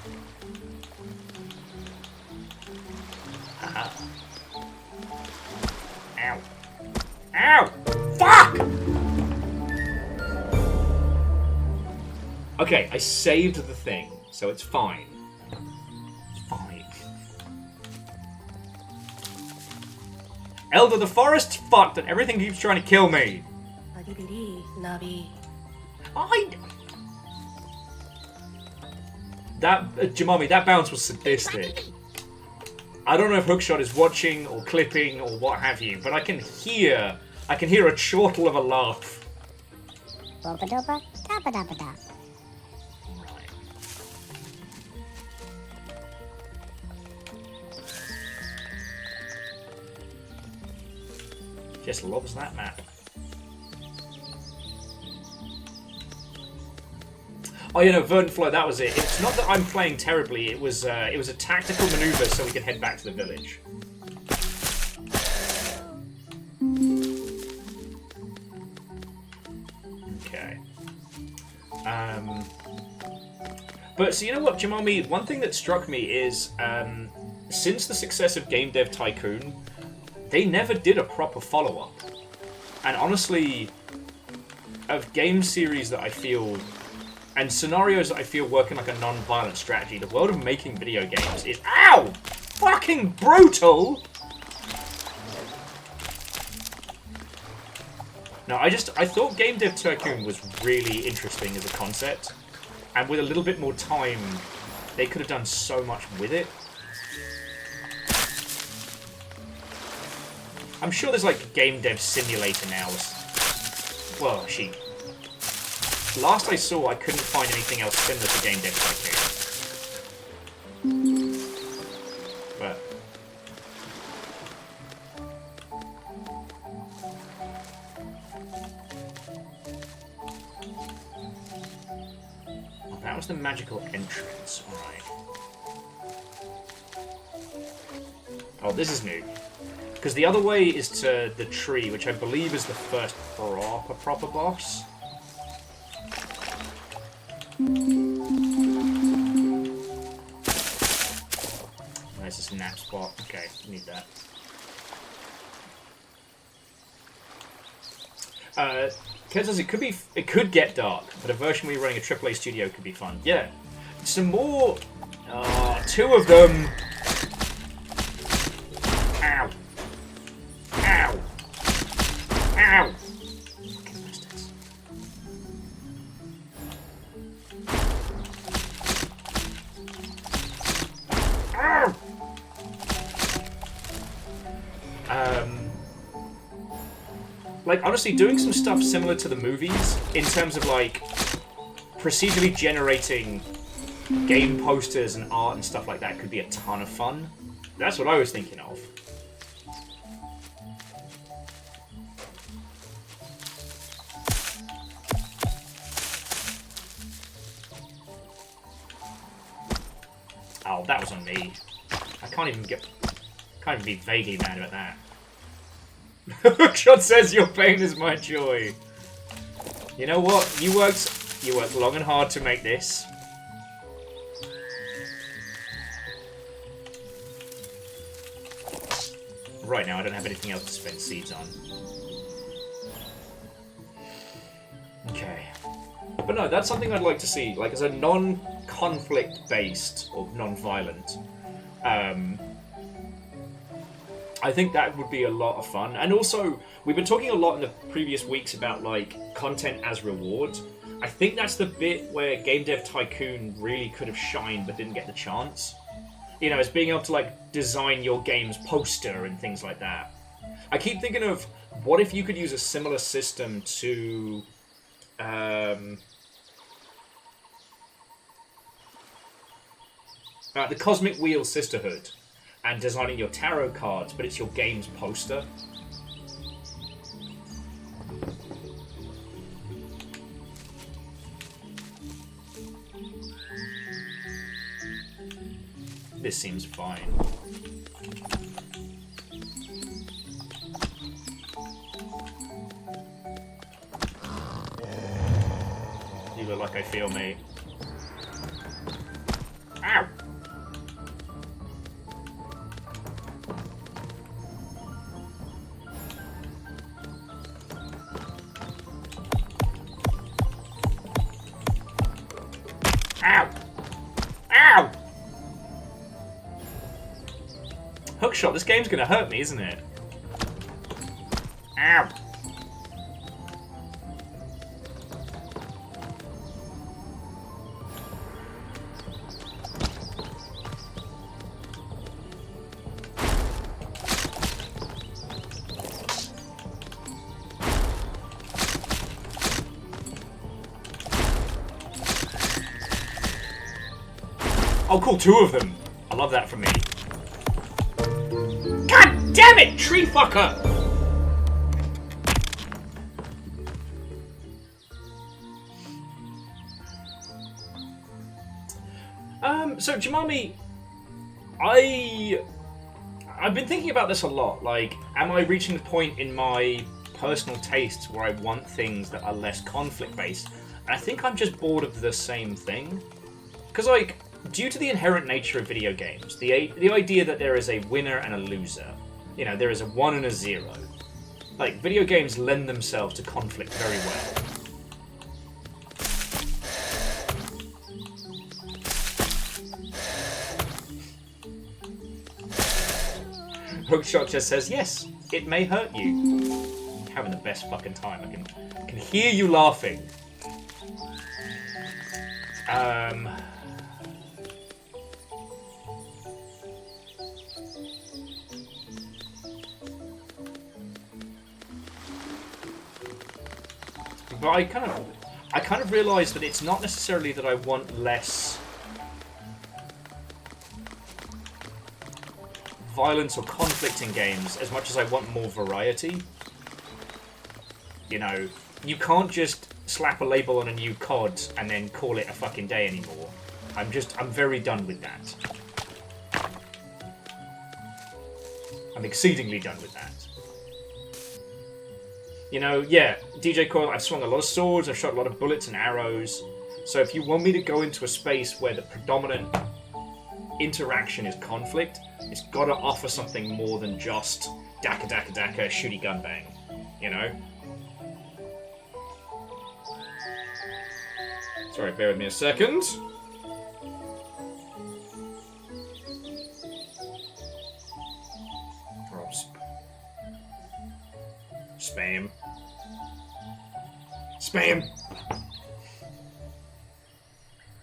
Haha. Ow. Ow! Fuck! Okay, I saved the thing, so it's fine. It's fine. Elder, the forest's fucked and everything keeps trying to kill me. Jamomi, that bounce was sadistic. I don't know if Hookshot is watching or clipping or what have you, but I can hear a chortle of a laugh. Just loves that map. Oh, you know, Verdantflow, that was it. It's not that I'm playing terribly. It was a tactical maneuver so we could head back to the village. Okay. But so you know what, Jamomi? One thing that struck me is since the success of Game Dev Tycoon, they never did a proper follow-up. And honestly, of game series that I feel, and scenarios that I feel work in like a non-violent strategy, the world of making video games is, ow! Fucking brutal! No, I thought Game Dev Tycoon was really interesting as a concept, and with a little bit more time, they could have done so much with it. I'm sure there's like a Game Dev Simulator now. Well, last I saw, I couldn't find anything else similar to Game Dev Tycoon. But oh, that was the magical entrance. All right. Oh, this is new. Because the other way is to the tree, which I believe is the first proper boss. There's this nap spot. Okay, need that. Ken says it could get dark, but a version where you're running a AAA studio could be fun. Yeah, some more. Two of them. Ow. Ow! Ow! Fucking bastards. Ow! Like, honestly, doing some stuff similar to the movies, in terms of, like, procedurally generating game posters and art and stuff like that could be a ton of fun. That's what I was thinking of. Oh, that was on me. I can't even be vaguely mad about that. Hookshot says your pain is my joy. You know what? You worked long and hard to make this. Right now, I don't have anything else to spend seeds on. Okay. But no, that's something I'd like to see, like, as a non-conflict based, or non-violent. I think that would be a lot of fun. And also, we've been talking a lot in the previous weeks about, like, content as reward. I think that's the bit where Game Dev Tycoon really could have shined but didn't get the chance. You know, it's being able to, like, design your game's poster and things like that. I keep thinking of, what if you could use a similar system to... the Cosmic Wheel Sisterhood, and designing your tarot cards, but it's your game's poster. This seems fine. You look like I feel, mate. Ow! Ow! Ow! Hookshot, this game's gonna hurt me, isn't it? Ow! Oh, cool, 2 of them. I love that from me. God damn it, tree fucker! So Jemami, I've been thinking about this a lot. Like, am I reaching the point in my personal tastes where I want things that are less conflict-based? And I think I'm just bored of the same thing. Because, like, due to the inherent nature of video games, the idea that there is a winner and a loser, you know, there is a 1 and a 0. Like, video games lend themselves to conflict very well. Hookshot just says, yes, it may hurt you. Having the best fucking time. I can hear you laughing. But I kind of realised that it's not necessarily that I want less violence or conflict in games as much as I want more variety. You know, you can't just slap a label on a new COD and then call it a fucking day anymore. I'm very done with that. I'm exceedingly done with that. You know, yeah, DJ Coil, I've swung a lot of swords, I've shot a lot of bullets and arrows. So if you want me to go into a space where the predominant interaction is conflict, it's got to offer something more than just daka daka daka, shooty gun bang, you know? Sorry, bear with me a second. Spam. Spam!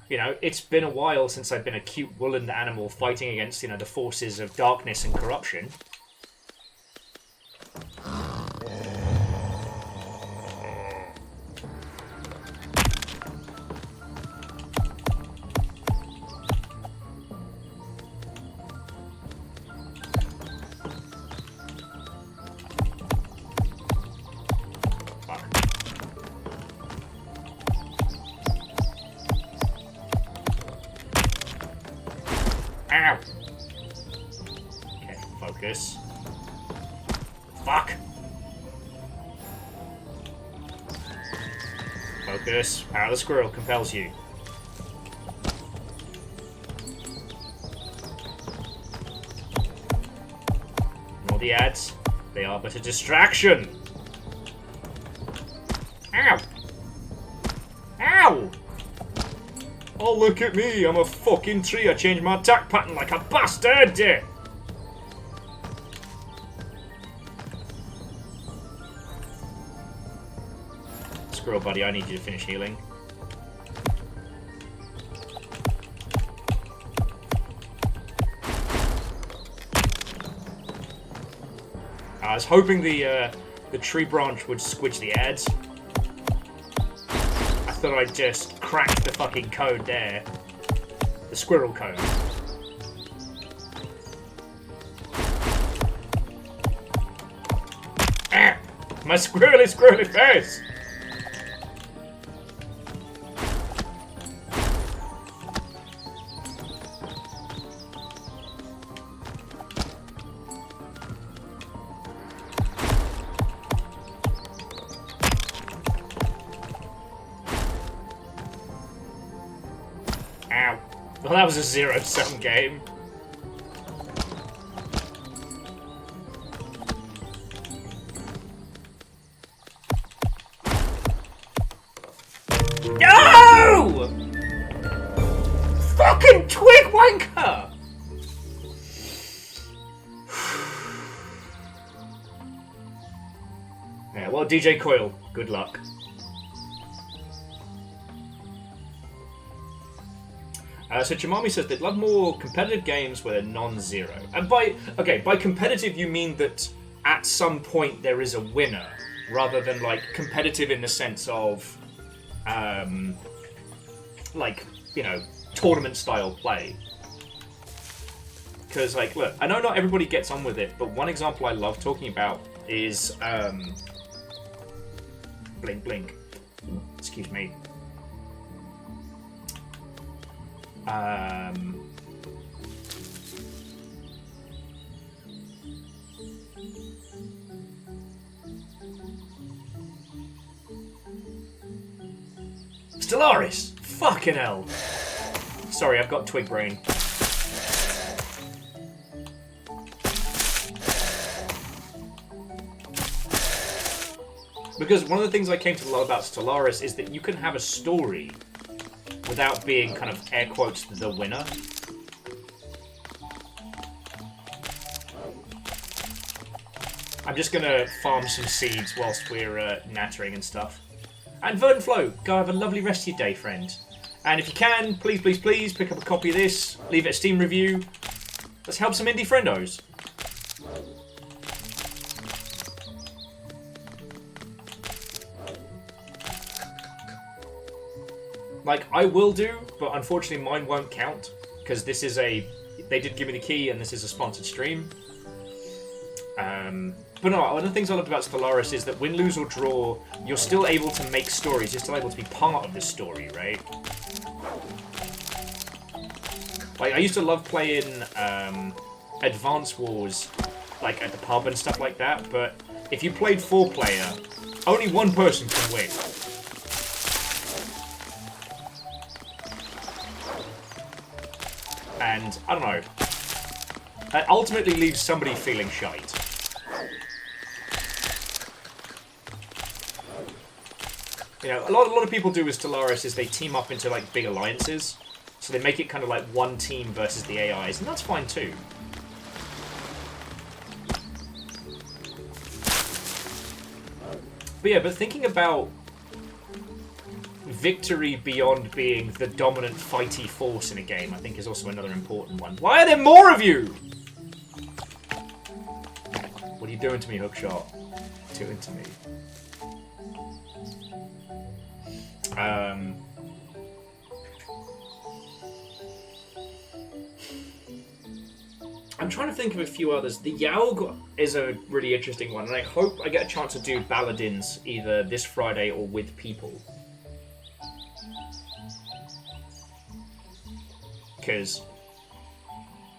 You know, it's been a while since I've been a cute woollen animal fighting against, you know, the forces of darkness and corruption. Ow! Okay, focus. Fuck! Focus. Power of the squirrel compels you. Ignore the ads. They are but a distraction. Ow! Ow! Oh, look at me. I'm a fucking tree. I changed my attack pattern like a bastard. Squirrel buddy, I need you to finish healing. I was hoping the tree branch would squidge the ads. I thought I'd just cracked the fucking code there. The squirrel code. Ah! My squirrely face! Ow. Well, that was a 0-sum game. No! Fucking twig wanker! Yeah, well, DJ Coil, good luck. So Chimami says they'd love more competitive games where they're non-zero. And by competitive you mean that at some point there is a winner, rather than like competitive in the sense of, like, you know, tournament style play. Because like, look, I know not everybody gets on with it, but one example I love talking about is, blink blink. Excuse me. Stellaris! Fucking hell! Sorry, I've got twig brain. Because one of the things I came to love about Stellaris is that you can have a story without being, kind of, air quotes, the winner. I'm just gonna farm some seeds whilst we're nattering and stuff. And Verdant Flow, go have a lovely rest of your day, friend. And if you can, please, please, please, pick up a copy of this, leave it a Steam review. Let's help some indie friendos. Like, I will do, but unfortunately mine won't count, because this is a... They did give me the key, and this is a sponsored stream. But no, one of the things I loved about Stellaris is that win, lose, or draw, you're still able to make stories, you're still able to be part of the story, right? Like, I used to love playing Advance Wars, like, at the pub and stuff like that, but if you played 4-player, only one person can win. And, I don't know, that ultimately leaves somebody feeling shite. You know, a lot of people do with Stellaris is they team up into, like, big alliances. So they make it kind of like one team versus the AIs, and that's fine too. But yeah, but thinking about victory beyond being the dominant fighty force in a game, I think is also another important one. Why are there more of you? What are you doing to me, Hookshot? Doing to me. I'm trying to think of a few others. The Yaug is a really interesting one, and I hope I get a chance to do Paladins either this Friday or with people. Because,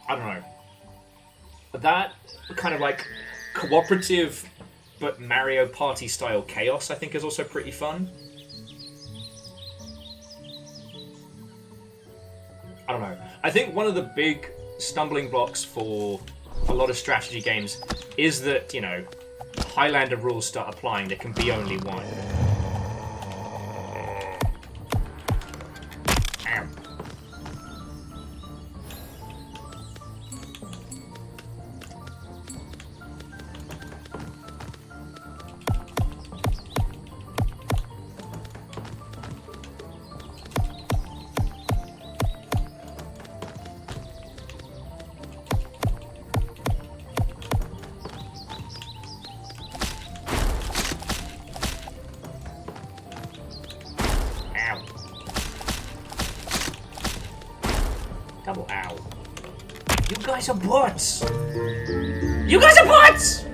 I don't know. That kind of like cooperative but Mario Party style chaos I think is also pretty fun. I don't know. I think one of the big stumbling blocks for a lot of strategy games is that, you know, Highlander rules start applying, there can be only one. Ow. Double ow. You guys are butts! You guys are butts!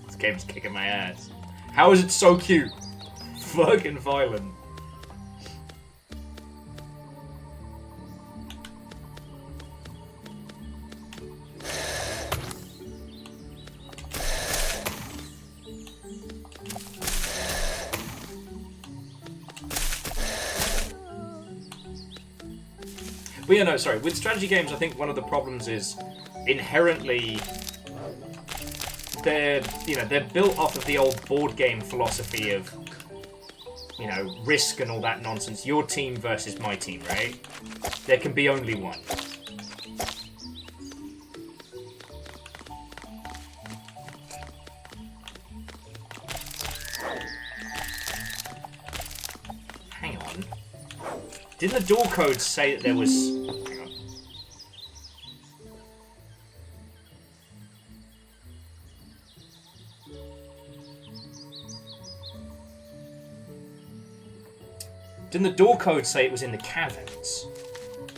This game's kicking my ass. How is it so cute? Fucking violent. But yeah, no, sorry. With strategy games, I think one of the problems is inherently they're built off of the old board game philosophy of, you know, risk and all that nonsense. Your team versus my team, right? There can be only one. Hang on. Didn't the door code say that there was... Hang on. Didn't the door code say it was in the caverns?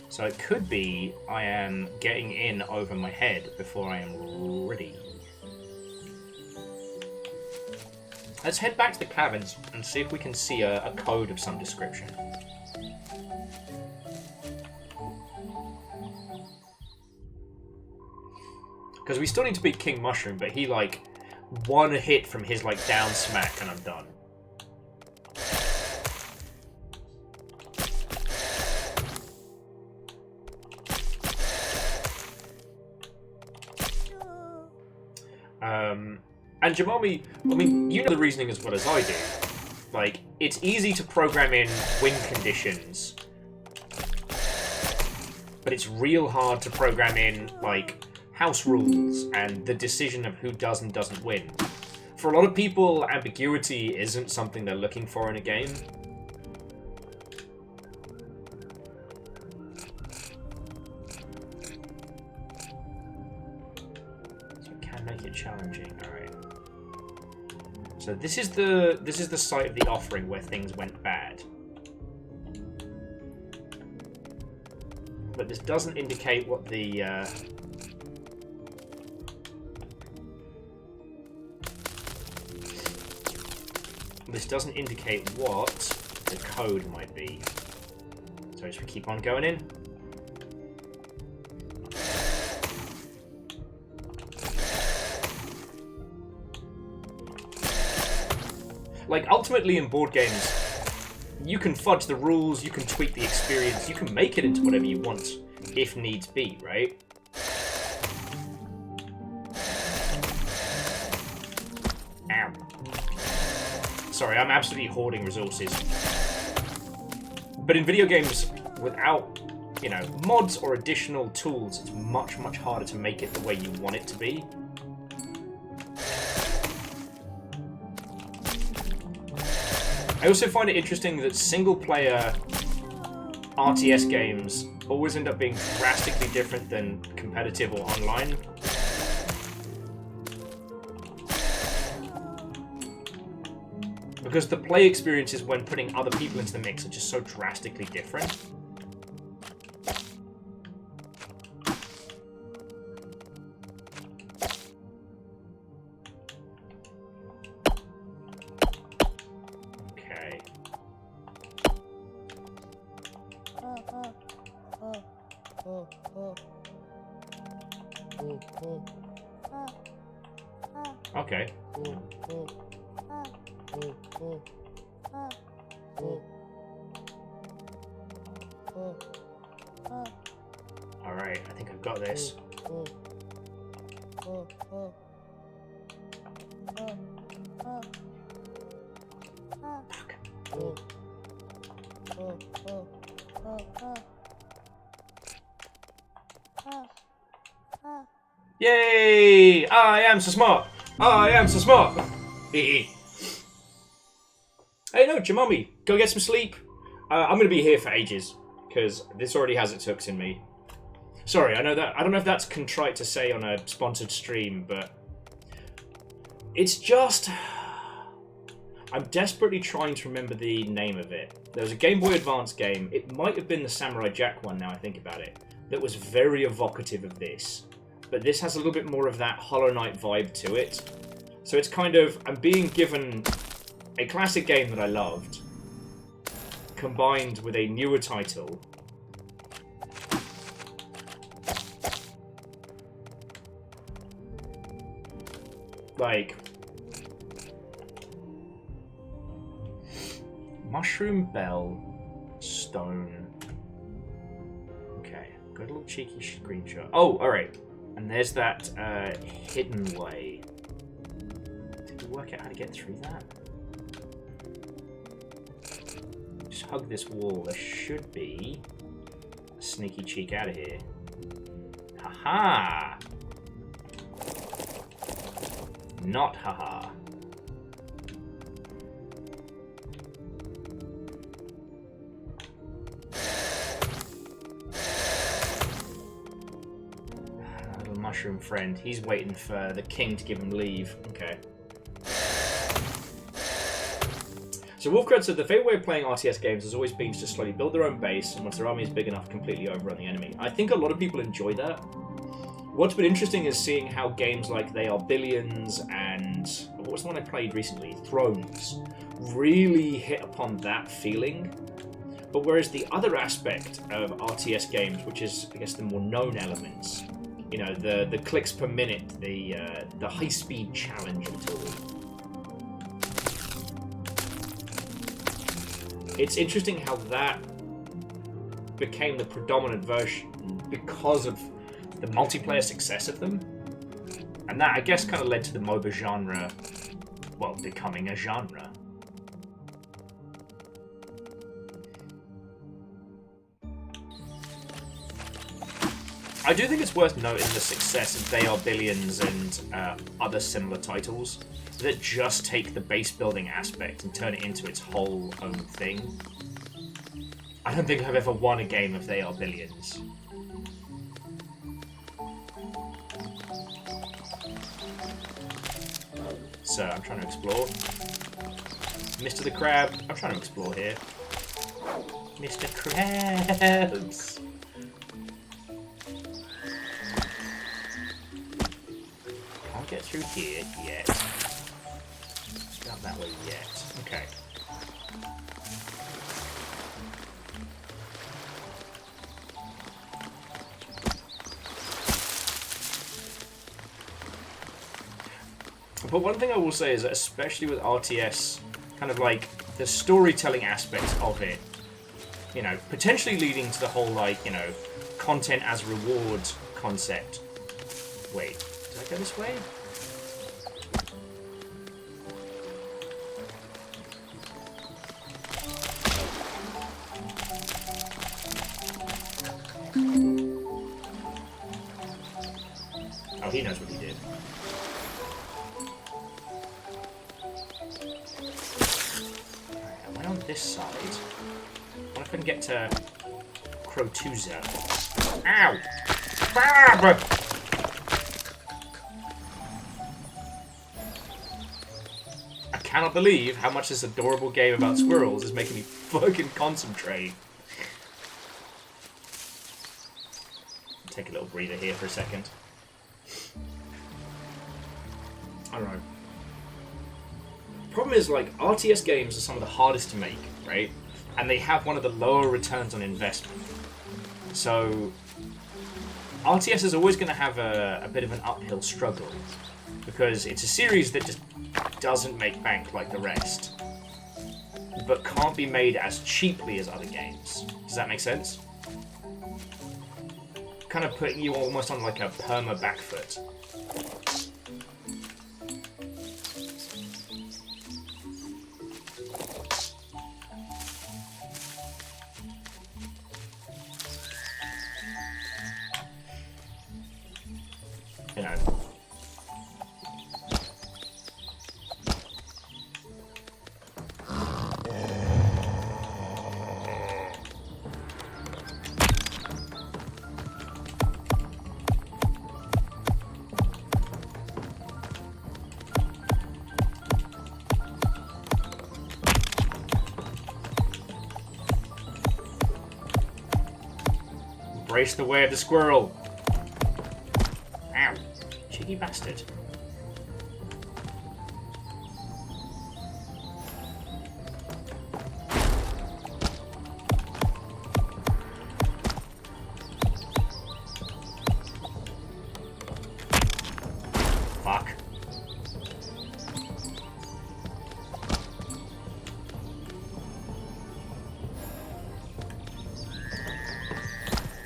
So it could be I am getting in over my head before I am ready. Let's head back to the caverns and see if we can see a code of some description. Because we still need to beat King Mushroom, but he, like, one hit from his, like, down smack and I'm done. And Jamomi, I mean, you know the reasoning as well as I do. Like, it's easy to program in win conditions, but it's real hard to program in, like, house rules and the decision of who does and doesn't win. For a lot of people, ambiguity isn't something they're looking for in a game. So it can make it challenging. All right. So this is the site of the offering where things went bad. But this doesn't indicate what the this doesn't indicate what the code might be. So just keep on going in. Like, ultimately in board games, you can fudge the rules, you can tweak the experience, you can make it into whatever you want, if needs be, right? Ow. Sorry, I'm absolutely hoarding resources. But in video games, without, you know, mods or additional tools, it's much, much harder to make it the way you want it to be. I also find it interesting that single-player RTS games always end up being drastically different than competitive or online. Because the play experiences when putting other people into the mix are just so drastically different. Okay. Alright, I think I've got this. Yay! I am so smart! I am so smart! Hey no, Jamami, go get some sleep. I'm gonna be here for ages, because this already has its hooks in me. Sorry, I don't know if that's contrite to say on a sponsored stream, but it's just... I'm desperately trying to remember the name of it. There was a Game Boy Advance game, it might have been the Samurai Jack one now I think about it, that was very evocative of this. But this has a little bit more of that Hollow Knight vibe to it. So it's kind of, I'm being given a classic game that I loved, combined with a newer title. Like... Mushroom Bell Stone. Okay, got a little cheeky screenshot. Oh, alright. And there's that hidden way. Did we work out how to get through that? Just hug this wall. There should be a sneaky cheek out of here. Haha! Not haha. Mushroom friend. He's waiting for the king to give him leave. Okay. So Wolfcrud said the favourite way of playing RTS games has always been to slowly build their own base, and once their army is big enough, completely overrun the enemy. I think a lot of people enjoy that. What's been interesting is seeing how games like They Are Billions and... what was the one I played recently? Thrones. Really hit upon that feeling. But whereas the other aspect of RTS games, which is, I guess, the more known elements... You know, the clicks per minute, the high-speed challenge tool. It's interesting how that became the predominant version because of the multiplayer success of them. And that, I guess, kind of led to the MOBA genre, well, becoming a genre. I do think it's worth noting the success of They Are Billions and other similar titles that just take the base building aspect and turn it into its whole own thing. I don't think I've ever won a game of They Are Billions. So, I'm trying to explore. Mr. the Crab, I'm trying to explore here. Mr. Krabs! Get through here yet. Not that way yet. Okay. But one thing I will say is that especially with RTS, kind of like the storytelling aspect of it, you know, potentially leading to the whole like, you know, content as reward concept. Wait, did I go this way? Oh, he knows what he did. Alright, I went on this side. What if I can get to Crotuza? Ow! Barb! I cannot believe how much this adorable game about squirrels is making me fucking concentrate. Take a little breather here for a second. I don't know. Problem is, like, RTS games are some of the hardest to make, right? And they have one of the lower returns on investment. So, RTS is always going to have a bit of an uphill struggle. because it's a series that just doesn't make bank like the rest, but can't be made as cheaply as other games. Does that make sense? Kind of putting you almost on like a perma back foot. You know. Embrace the way of the squirrel. Ow. Cheeky bastard. Fuck.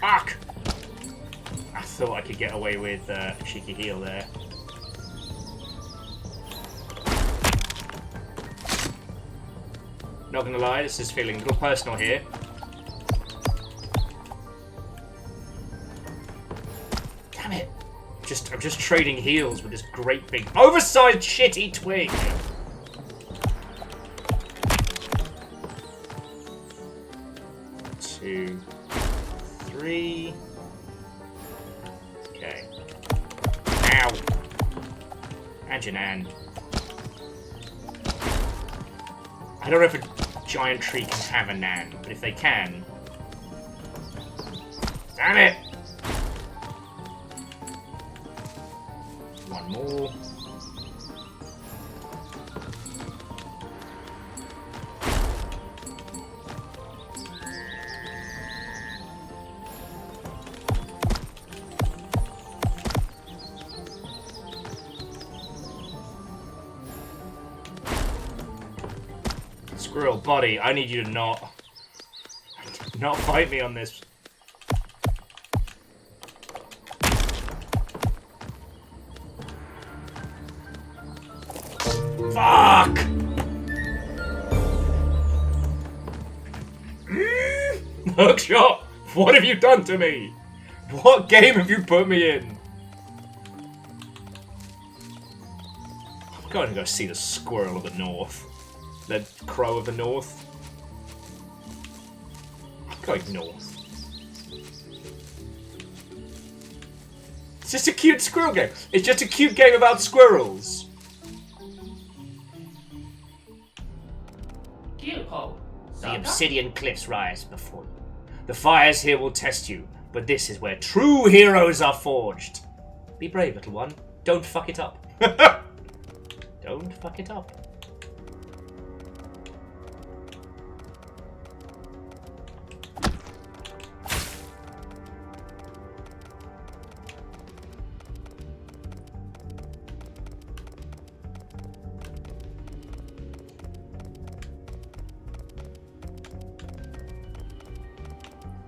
Fuck! I thought I could get away with a cheeky heal there. Not gonna lie, this is feeling a little personal here. Damn it! I'm just trading heals with this great big oversized shitty twig! 2, 3. Okay. Ow! And your nan. I don't know if a giant tree can have a nan, but if they can... Damn it! One more. Squirrel buddy, I need you to not fight me on this. Fuck! Hookshot, what have you done to me? What game have you put me in? I'm going to go see the squirrel of the north. The crow of the north. I'm going north. It's just a cute squirrel game. It's just a cute game about squirrels. The obsidian cliffs rise before you. The fires here will test you, but this is where true heroes are forged. Be brave, little one. Don't fuck it up. Don't fuck it up.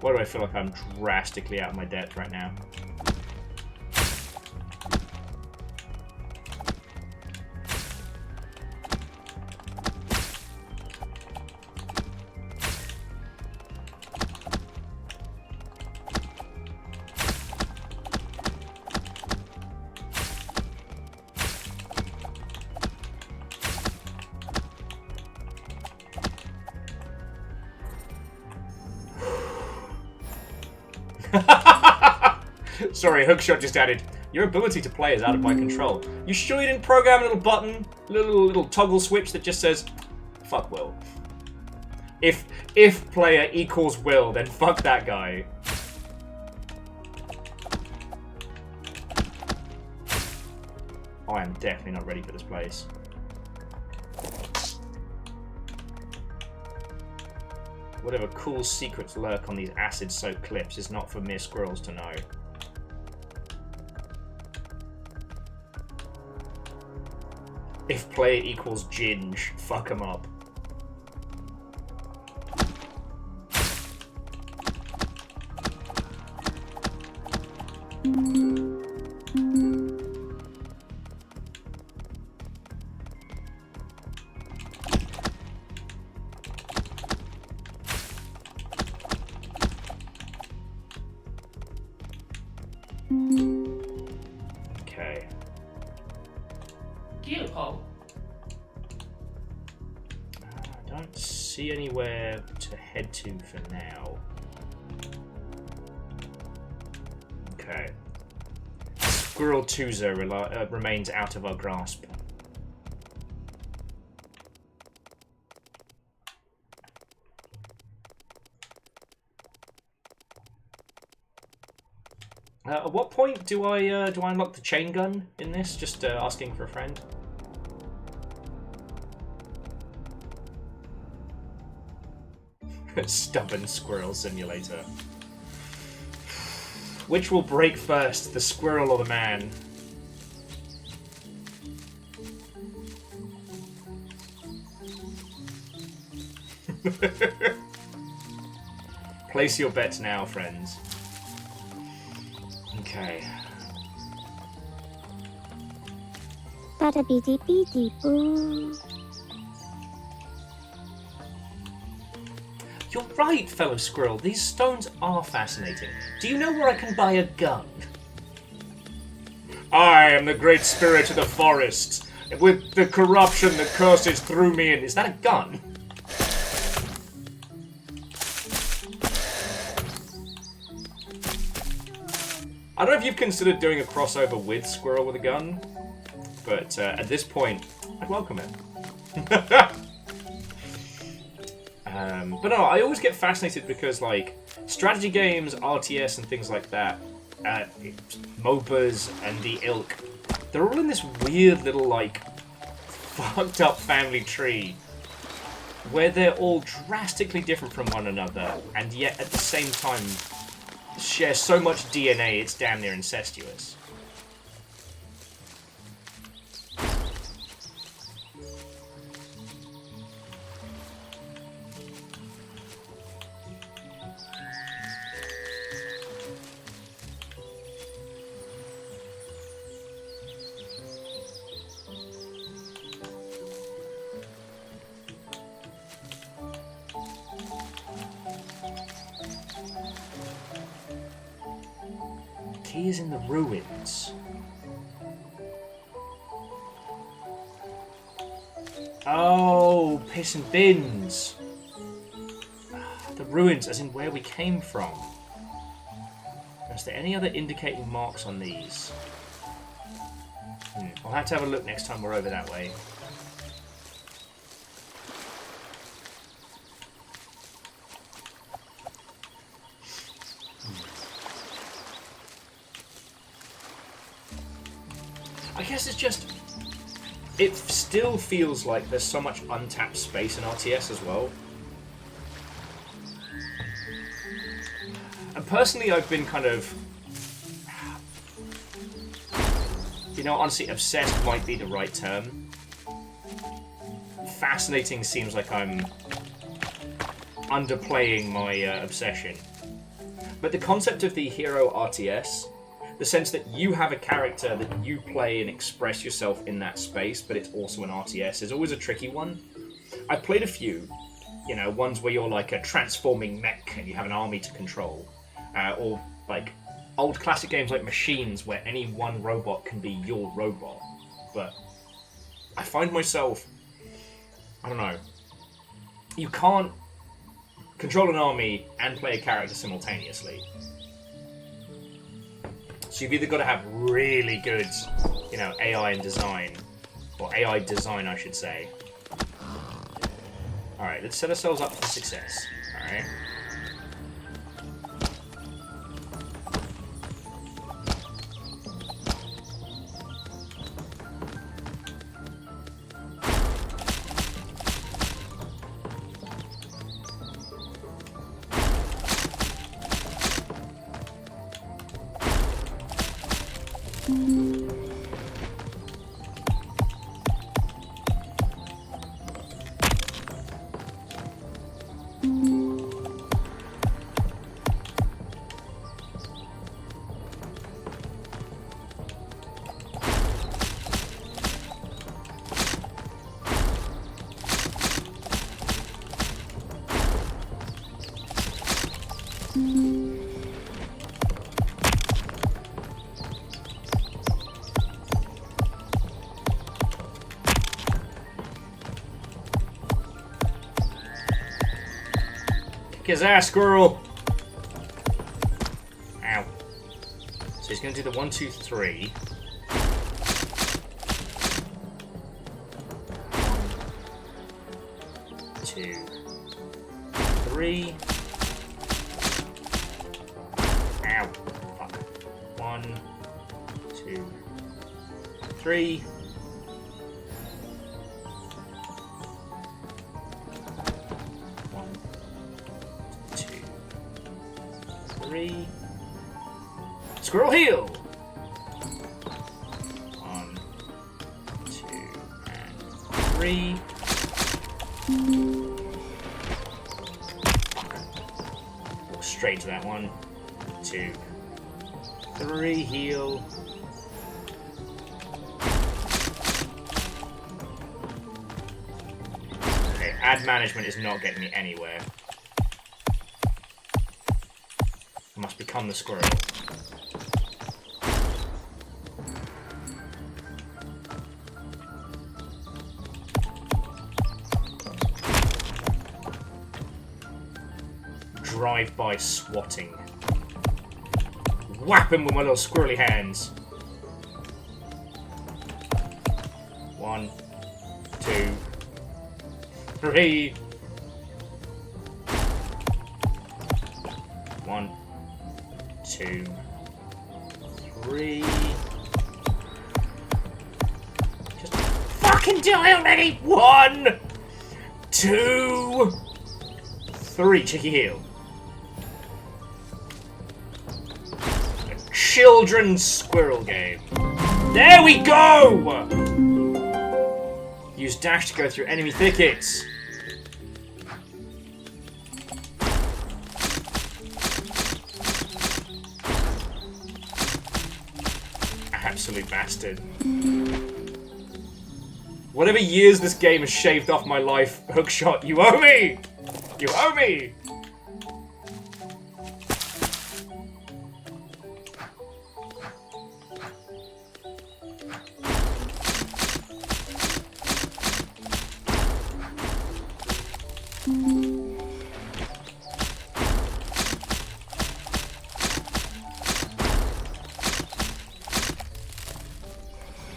Why do I feel like I'm drastically out of my depth right now? Sorry, Hookshot just added, your ability to play is out of my control. You sure you didn't program a little button, little toggle switch that just says, fuck Will. If player equals Will, then fuck that guy. I am definitely not ready for this place. Whatever cool secrets lurk on these acid-soaked cliffs is not for mere squirrels to know. If player equals Ginge, fuck 'em up. Okay.
Geopole.
I don't see anywhere to head to for now. Okay. Squirrel Tuzo remains out of our grasp. At what point do I unlock the chain gun in this? Just asking for a friend. Stubborn Squirrel Simulator. Which will break first, the squirrel or the man? Place your bets now, friends. Okay.
Bada-bidi-bidi-boo.
You're right, fellow squirrel. These stones are fascinating. Do you know where I can buy a gun? I am the great spirit of the forest. With the corruption that curses through me, and is that a gun? I don't know if you've considered doing a crossover with Squirrel with a gun, but at this point, I'd welcome it. But no, I always get fascinated because, like, strategy games, RTS, and things like that, MOBAs and the ilk, they're all in this weird little, like, fucked up family tree where they're all drastically different from one another, and yet at the same time share so much DNA it's damn near incestuous. Key is in the ruins. Oh, piss and bins. The ruins, as in where we came from. Is there any other indicating marks on these? I'll have to have a look next time we're over that way. I guess it's just... It still feels like there's so much untapped space in RTS as well. And personally, I've been kind of... You know, honestly, obsessed might be the right term. Fascinating seems like I'm underplaying my obsession. But the concept of the hero RTS... The sense that you have a character that you play and express yourself in that space, but it's also an RTS, is always a tricky one. I've played a few, you know, ones where you're like a transforming mech and you have an army to control. Or like old classic games like Machines where any one robot can be your robot. But I find myself, I don't know, you can't control an army and play a character simultaneously. So you've either got to have really good, you know, AI and design, or AI design, I should say. Alright, let's set ourselves up for success. Alright. Kick his ass, squirrel! Ow. So he's going to do the 1, 2, 3. 2, 3. Ow. Fuck. 1, 2, 3. 1, 2, 3. Squirrel heel! 1, 2, and 3. Go straight to that 1, 2, 3. Heel. Okay, ad management is not getting me anywhere. I must become the squirrel. Drive-by swatting. Whap him with my little squirrely hands. 1, 2, 3. 1, 2, 3. Just fucking do it already! 1, 2, 3. Cheeky heel. A children's squirrel game. There we go! Use dash to go through enemy thickets. Absolute bastard. Whatever years this game has shaved off my life, Hookshot, you owe me! You owe me!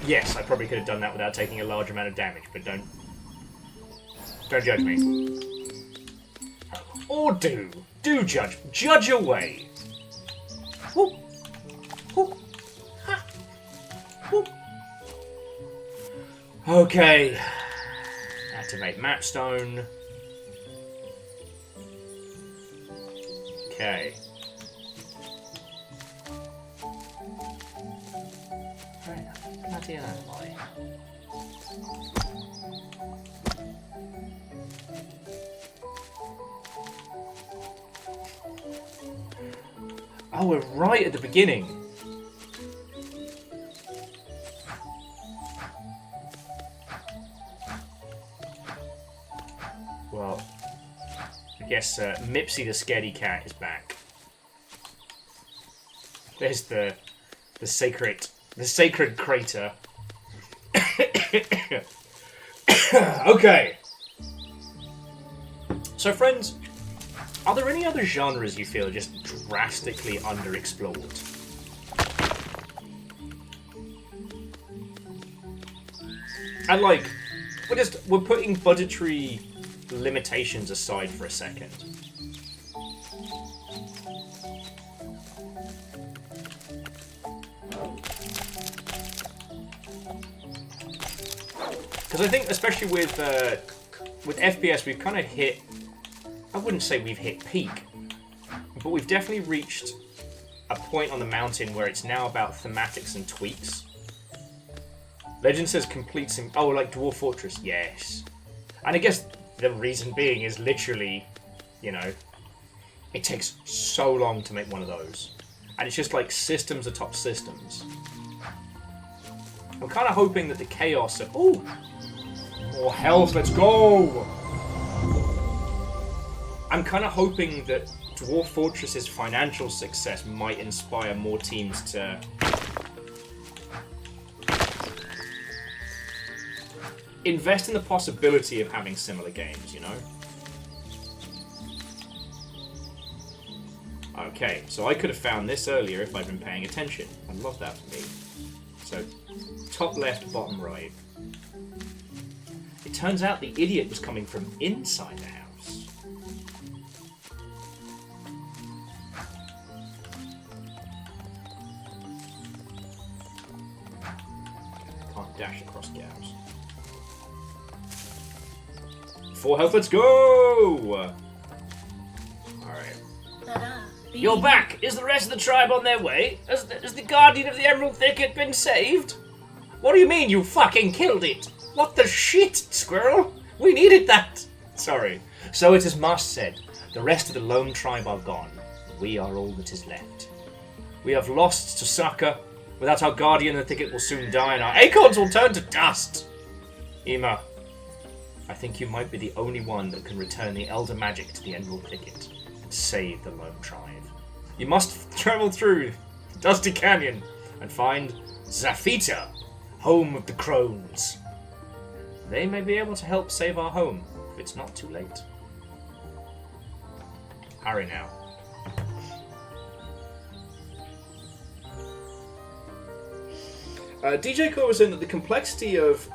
Yes, I probably could have done that without taking a large amount of damage, but don't judge me. Or do judge. Judge away. Whoop. Whoop. Ha. Whoop. Okay. Activate mapstone. Okay. Bloody hell, boy. Oh, we're right at the beginning. Well, I guess Mipsy the scaredy cat is back. There's the sacred crater. Okay. So, friends, are there any other genres you feel are just drastically underexplored? And like, we're putting budgetary limitations aside for a second. Because I think, especially with FPS, we've kind of hit... I wouldn't say we've hit peak, but we've definitely reached a point on the mountain where it's now about thematics and tweaks. Legend says complete sim... Oh, like Dwarf Fortress. Yes. And I guess the reason being is literally, you know, it takes so long to make one of those. And it's just like systems atop systems. I'm kind of hoping that the chaos of... Ooh! More health, let's go! I'm kind of hoping that Dwarf Fortress's financial success might inspire more teams to... invest in the possibility of having similar games, you know? Okay, so I could have found this earlier if I'd been paying attention. I love that for me. So, top left, bottom right. It turns out the idiot was coming from inside the house. Can't dash across gaps. 4 health, let's go! Alright. You're back! Is the rest of the tribe on their way? Has the guardian of the Emerald Thicket been saved? What do you mean you fucking killed it? What the shit, squirrel? We needed that! Sorry. So it is Mas said. The rest of the lone tribe are gone. We are all that is left. We have lost to Saka. Without our guardian, the thicket will soon die and our acorns will turn to dust. Ima, I think you might be the only one that can return the Elder Magic to the Emerald Thicket and save the lone tribe. You must travel through Dusty Canyon and find Zafita, home of the crones. They may be able to help save our home if it's not too late. Hurry now. DJ Core was saying that the complexity of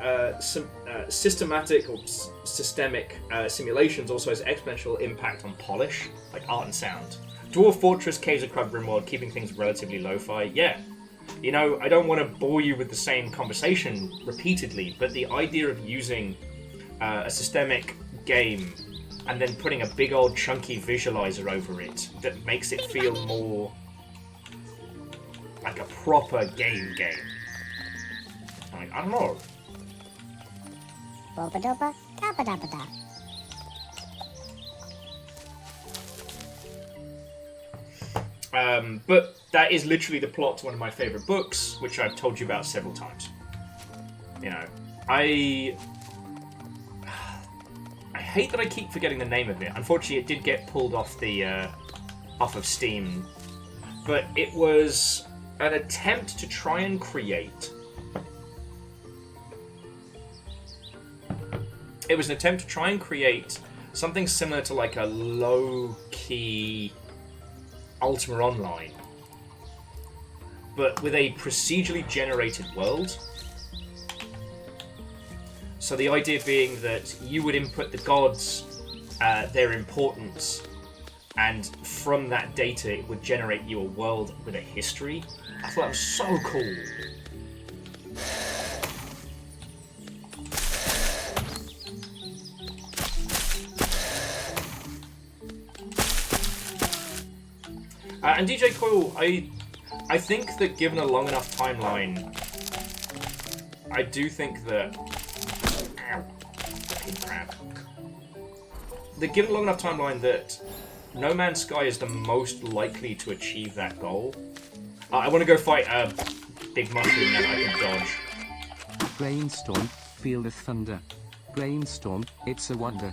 systematic or systemic simulations also has exponential impact on polish, like art and sound. Dwarf Fortress, Caves of Crudbrim World, keeping things relatively lo-fi, yeah. You know, I don't want to bore you with the same conversation repeatedly, but the idea of using a systemic game and then putting a big old chunky visualizer over it that makes it feel more like a proper game. I don't know.
Bopa-dopa, dabba-dabba-da.
But that is literally the plot to one of my favourite books, which I've told you about several times. You know, I hate that I keep forgetting the name of it. Unfortunately, it did get pulled off of Steam, but it was an attempt to try and create. It was an attempt to try and create something similar to like a low-key Ultima Online, but with a procedurally generated world. So the idea being that you would input the gods, their importance, and from that data it would generate you a world with a history. I thought that was so cool. And DJ Coil, I think that given a long enough timeline, I do think that... Ow. Fucking crap. That given a long enough timeline that No Man's Sky is the most likely to achieve that goal. I want to go fight a big mushroom that I can dodge.
Brainstorm, feel the thunder. Brainstorm, it's a wonder.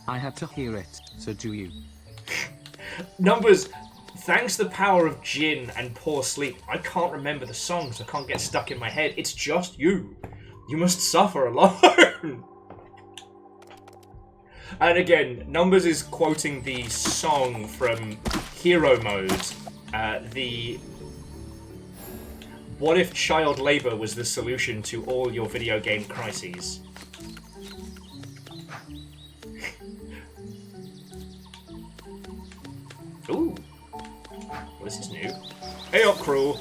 I had to hear it, so do you.
Numbers... Thanks to the power of gin and poor sleep, I can't remember the songs. I can't get stuck in my head. It's just you. You must suffer alone. And again, Numbers is quoting the song from Hero Mode. The what if child labour was the solution to all your video game crises? Ooh. This is new. Hey up, crew.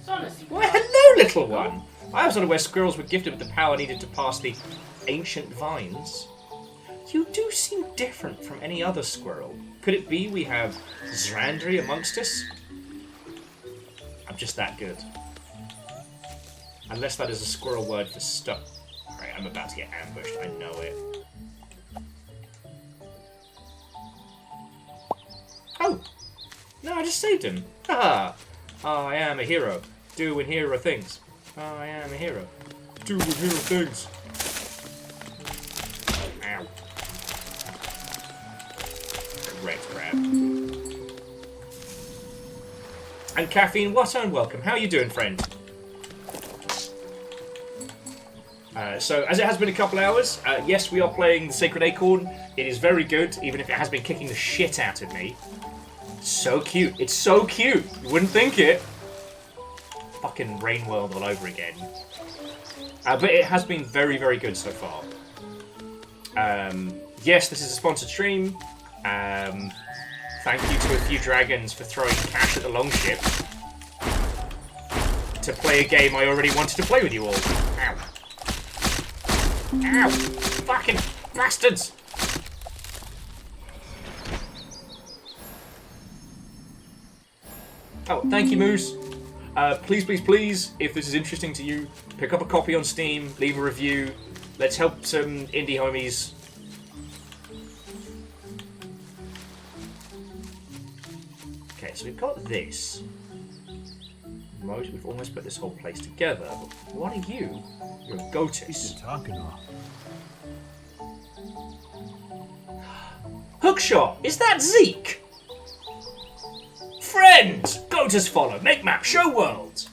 Why, hello, little one. I was unaware squirrels were gifted with the power needed to pass the ancient vines. You do seem different from any other squirrel. Could it be we have Zrandri amongst us? I'm just that good. Unless that is a squirrel word for stuff. Alright, I'm about to get ambushed. I know it. Oh! No, I just saved him. Ah, I am a hero. Doing hero things. I am a hero. Doing hero things. Ow. Correct crab. And Caffeine, what and welcome. How are you doing, friend? So, as it has been a couple hours, yes, we are playing the Sacred Acorn. It is very good, even if it has been kicking the shit out of me. So cute. It's so cute. You wouldn't think it. Fucking Rain World all over again. But it has been very, very good so far. Yes, this is a sponsored stream. Thank you to a few dragons for throwing cash at the longship to play a game I already wanted to play with you all. Ow. Ow! Fucking bastards! Oh, thank you, Moose. Please, please, please, if this is interesting to you, pick up a copy on Steam, leave a review. Let's help some indie homies. Okay, so we've got this. We've almost put this whole place together. But what are you? You're a Gotis. Hookshot! Is that Zeke? Friend! Gotis follow. Make map. Show world.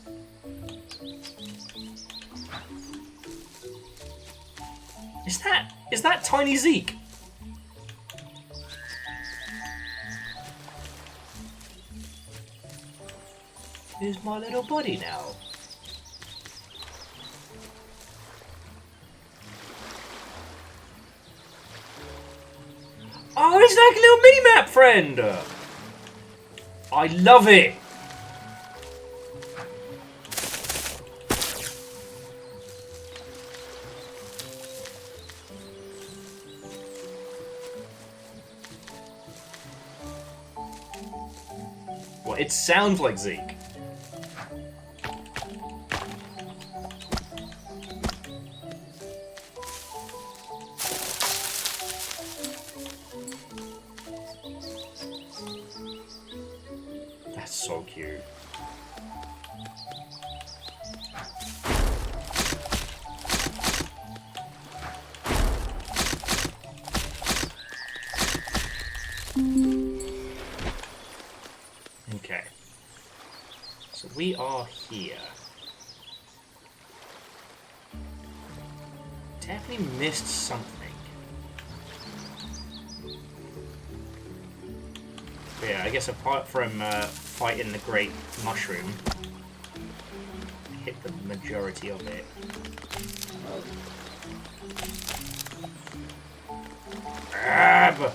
Is that tiny Zeke? Who's my little buddy now? Oh, it's like a little mini-map friend! I love it! Well, it sounds like Zeke. That's so cute. Okay. So we are here. Definitely missed something. But yeah, I guess apart from fighting the great mushroom, hit the majority of it. Grab!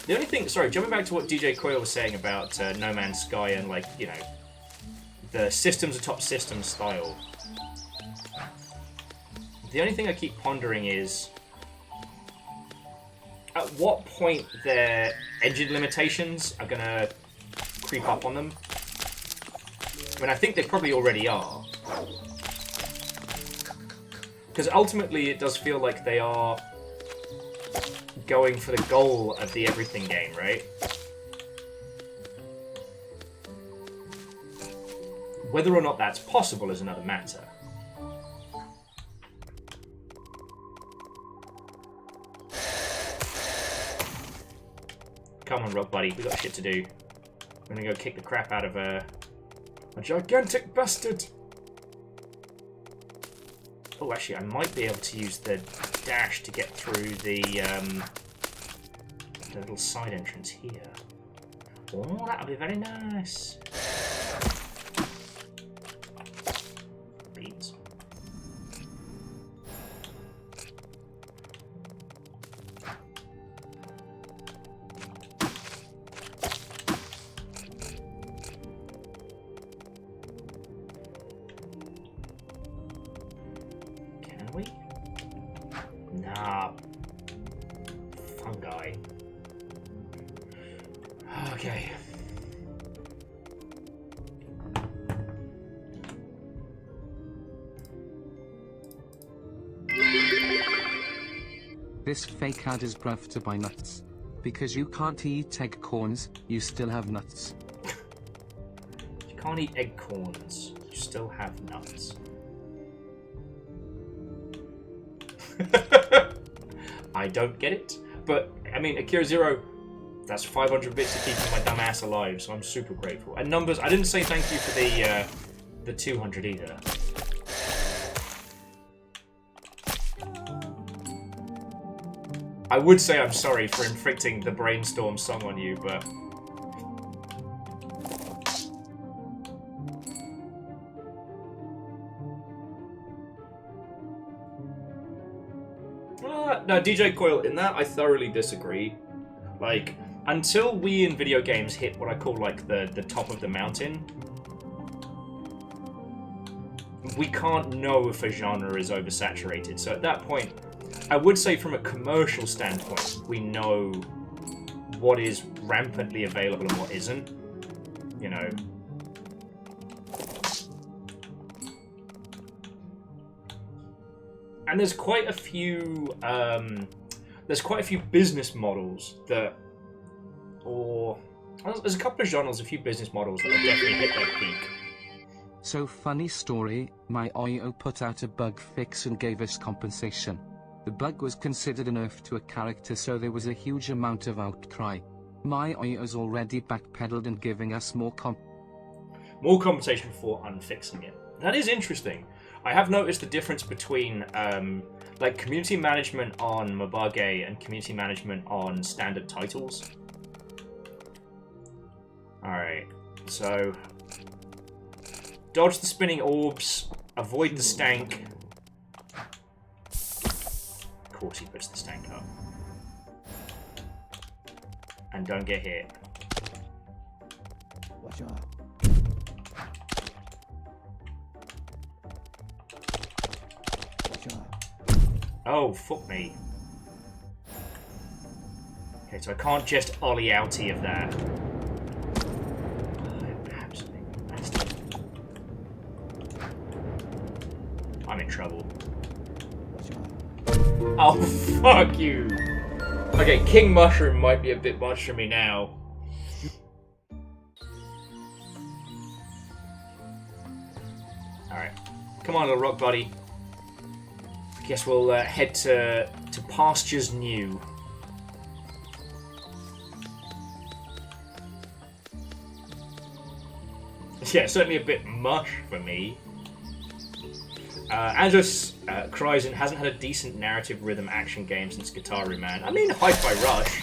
The only thing, sorry, jumping back to what DJ Coyle was saying about No Man's Sky and, like, you know, the systems atop system style. The only thing I keep pondering is at what point their engine limitations are going to creep up on them. I mean, I think they probably already are. Because ultimately it does feel like they are going for the goal of the everything game, right? Whether or not that's possible is another matter. Come on, Rock Buddy, we got shit to do. I'm gonna go kick the crap out of a gigantic bastard. Oh, actually, I might be able to use the dash to get through the little side entrance here. Oh, that'll be very nice. Beans. Can we? Nah. Fungi. Okay.
This fake ad is bruv to buy nuts. Because you can't eat acorns, you still have nuts.
You can't eat acorns, you still have nuts. I don't get it, but I mean, Akira Zero, That's 500 bits to keeping my dumb ass alive, so I'm super grateful. And numbers, I didn't say thank you for the 200 either. I would say I'm sorry for inflicting the Brainstorm song on you, but... No, DJ Coil, in that I thoroughly disagree. Like, until we in video games hit what I call, like, the top of the mountain, we can't know if a genre is oversaturated. So at that point, I would say from a commercial standpoint, we know what is rampantly available and what isn't. You know. And there's quite a few business models that, or there's a couple of genres, a few business models that have definitely hit their peak.
So funny story, my IO put out a bug fix and gave us compensation. The bug was considered a nerf to a character, so there was a huge amount of outcry. My IO's already backpedaled and giving us more
compensation for unfixing it. That is interesting. I have noticed the difference between like community management on Mabage and community management on standard titles. Alright, so dodge the spinning orbs, avoid the stank. Of course he puts the stank up. And don't get hit.
Watch out.
Oh, fuck me. Okay, so I can't just ollie outie of that. Oh, absolutely bastard. I'm in trouble. Oh, fuck you. Okay, King Mushroom might be a bit much for me now. Alright. Come on, little rock buddy. Guess we'll head to pastures new. Yeah, certainly a bit mush for me. Andros Kryzen hasn't had a decent narrative rhythm action game since Guitar Man. I mean, Hi-Fi Rush.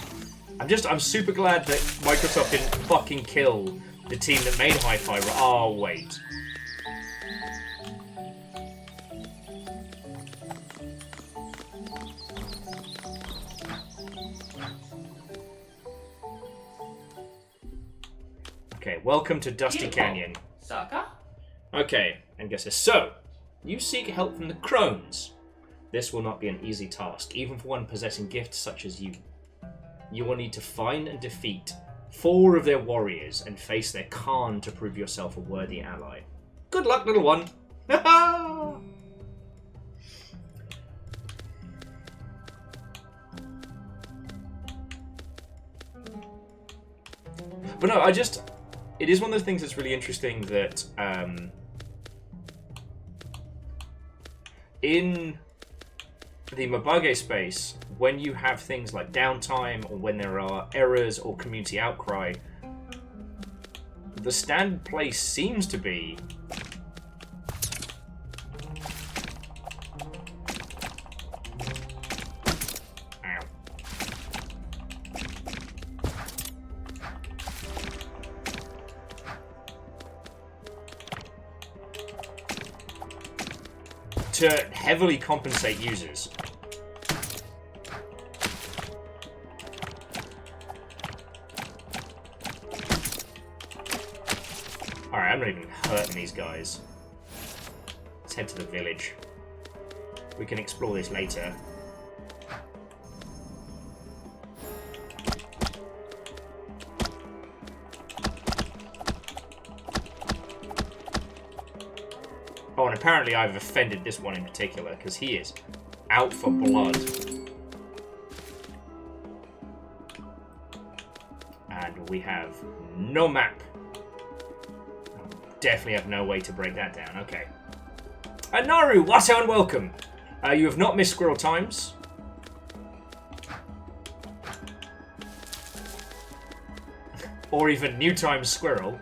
I'm super glad that Microsoft didn't fucking kill the team that made Hi-Fi Rush. Oh, wait. Okay, welcome to Dusty Canyon.
Sucker?
Okay, and guess this. So, you seek help from the crones. This will not be an easy task, even for one possessing gifts such as you. You will need to find and defeat 4 of their warriors and face their Khan to prove yourself a worthy ally. Good luck, little one. But no, it is one of those things that's really interesting that in the Mabage space, when you have things like downtime or when there are errors or community outcry, the standard place seems to be to heavily compensate users. Alright, I'm not even hurting these guys. Let's head to the village. We can explore this later. Oh, and apparently I've offended this one in particular, because he is out for blood. And we have no map. Definitely have no way to break that down. Okay. Naru, Watto, and welcome. You have not missed Squirrel Times. Or even New Time Squirrel.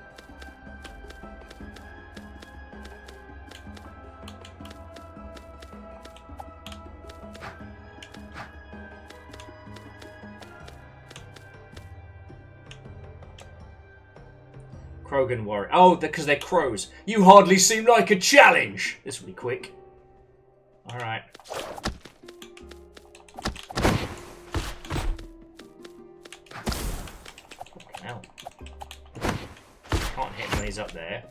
Krogan Warrior. Oh, because they're crows. You hardly seem like a challenge. This will be quick. Alright. Fucking hell. Can't hit when he's up there.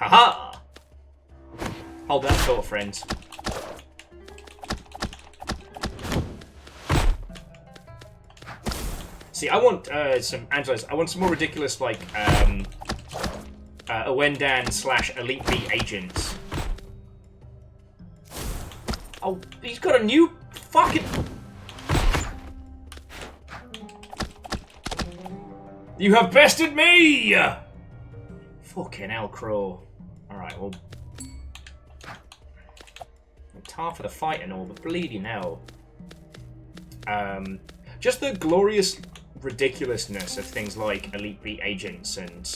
Haha! Hold that thought, friends. See, I want some Angelos. I want some more ridiculous, like Owendan / Elite Beat agents. Oh, he's got a new fucking. You have bested me! Fucking hell, Crow. Alright, well. I'm tar for the fight and all, but bleeding hell. Just the glorious ridiculousness of things like Elite Beat agents and.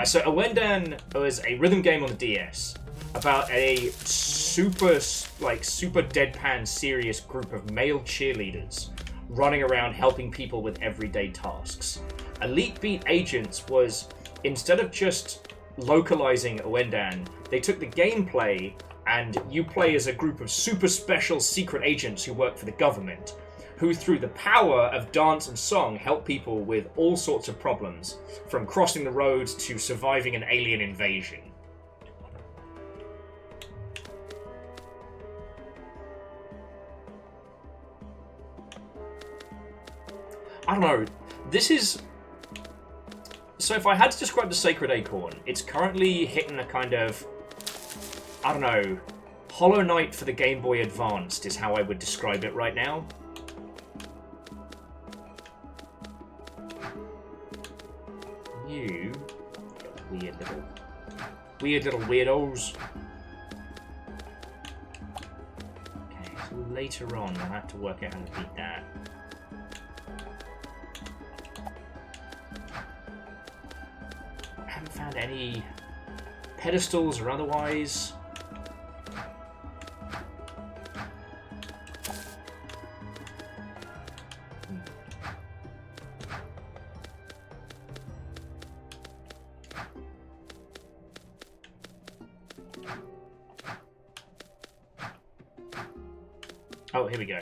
So, Owendan was a rhythm game on the DS about a super deadpan serious group of male cheerleaders running around helping people with everyday tasks. Elite Beat Agents was, instead of just localizing Owendan, they took the gameplay and you play as a group of super special secret agents who work for the government, who through the power of dance and song help people with all sorts of problems, from crossing the road to surviving an alien invasion. I don't know, this is... So if I had to describe the Sacred Acorn, it's currently hitting a kind of, I don't know, Hollow Knight for the Game Boy Advanced is how I would describe it right now. You weird little weirdos. Okay, so later on we'll have to work out how to beat that. Haven't found any pedestals or otherwise. Oh, here we go.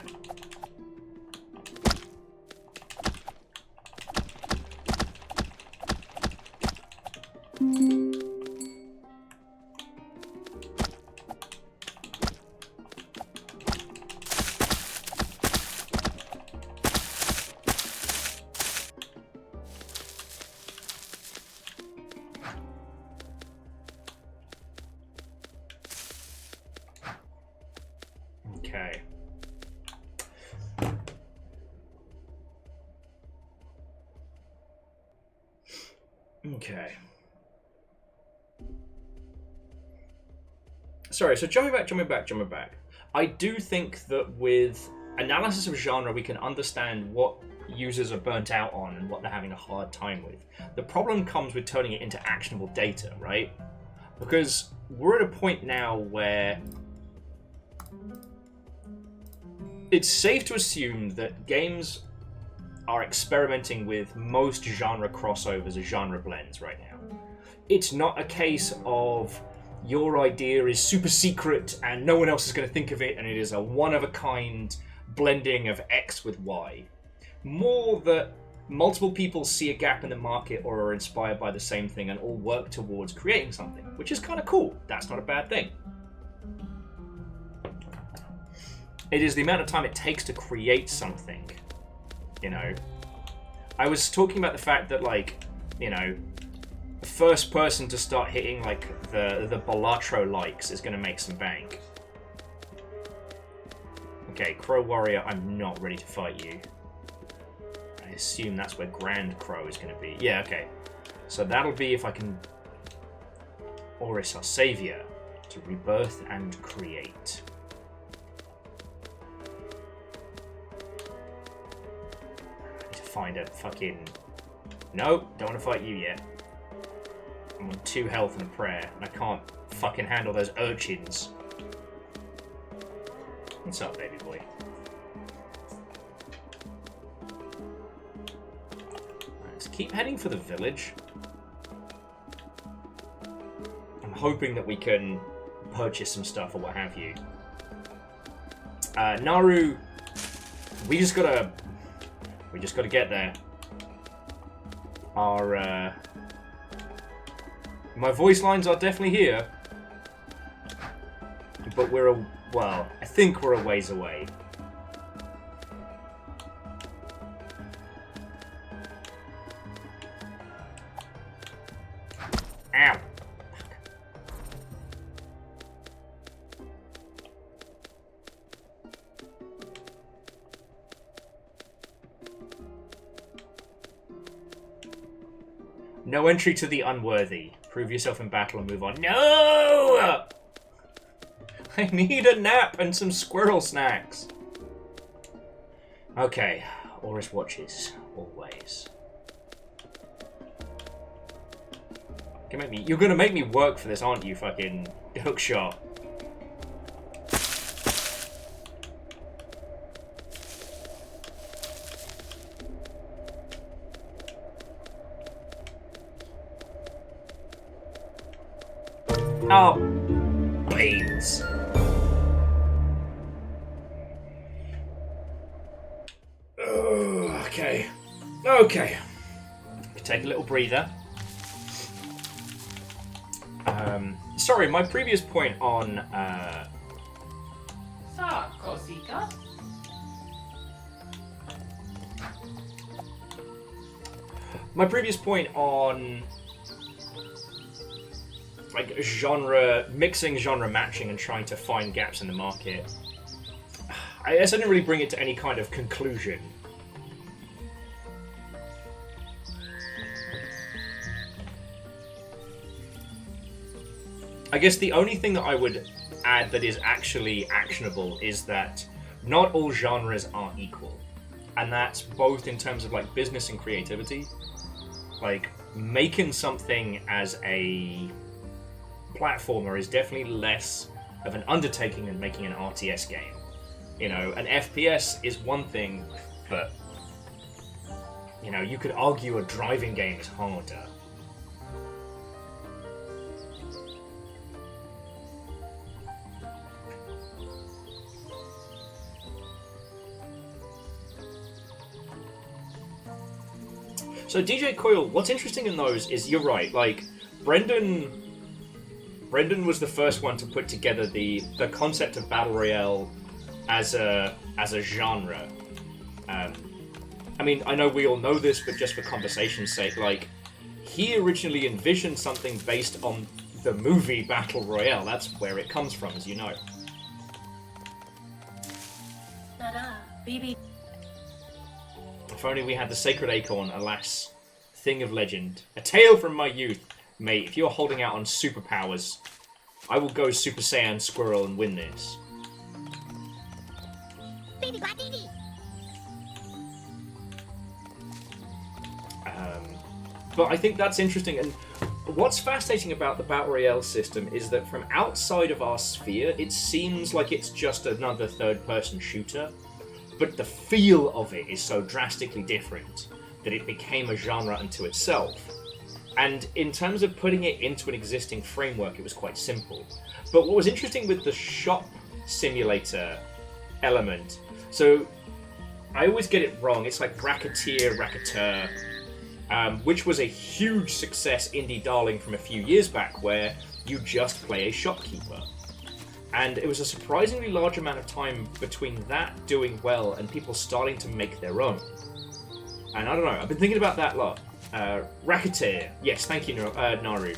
Okay. Okay. Sorry, so jumping back. I do think that with analysis of genre, we can understand what users are burnt out on and what they're having a hard time with. The problem comes with turning it into actionable data, right? Because we're at a point now where it's safe to assume that games are experimenting with most genre crossovers or genre blends right now. It's not a case of your idea is super secret and no one else is going to think of it and it is a one-of-a-kind blending of X with Y. More that multiple people see a gap in the market or are inspired by the same thing and all work towards creating something, which is kind of cool. That's not a bad thing. It is the amount of time it takes to create something. You know, I was talking about the fact that, like, you know, the first person to start hitting like the Balatro likes is going to make some bank. Okay, Crow Warrior, I'm not ready to fight you. I assume that's where Grand Crow is going to be. Yeah, okay. So that'll be if I can... Oris, our savior, to rebirth and create. I need to find a fucking... No, don't want to fight you yet. I'm on 2 health and a prayer, and I can't fucking handle those urchins. What's up, baby boy? Let's keep heading for the village. I'm hoping that we can purchase some stuff or what have you. Naru, we just gotta get there. Our my voice lines are definitely here, but well, I think we're a ways away. Ow. No entry to the unworthy. Prove yourself in battle and move on. No! I need a nap and some squirrel snacks. Okay, Oris watches, always. You're gonna make me work for this, aren't you, fucking hookshot? Oh, beans. Okay. Okay. Take a little breather. Sorry, my previous point on my previous point on like mixing genre matching and trying to find gaps in the market. I guess I didn't really bring it to any kind of conclusion. I guess the only thing that I would add that is actually actionable is that not all genres are equal. And that's both in terms of like business and creativity. Like, making something as a platformer is definitely less of an undertaking than making an RTS game. You know, an FPS is one thing, but, you know, you could argue a driving game is harder. So DJ Coil, what's interesting in those is you're right, like, Brendan was the first one to put together the concept of Battle Royale as a genre. I mean, I know we all know this, but just for conversation's sake, like, he originally envisioned something based on the movie Battle Royale. That's where it comes from, as you know. If only we had the Sacred Acorn, alas. Thing of legend. A tale from my youth. Mate, if you're holding out on superpowers, I will go Super Saiyan Squirrel and win this. But I think that's interesting, and what's fascinating about the Battle Royale system is that from outside of our sphere, it seems like it's just another third-person shooter, but the feel of it is so drastically different that it became a genre unto itself. And in terms of putting it into an existing framework, it was quite simple. But what was interesting with the shop simulator element, so I always get it wrong, it's like Racketeer, which was a huge success indie darling from a few years back, where you just play a shopkeeper. And it was a surprisingly large amount of time between that doing well and people starting to make their own. And I don't know, I've been thinking about that a lot. Racketeer. Yes, thank you, Naru.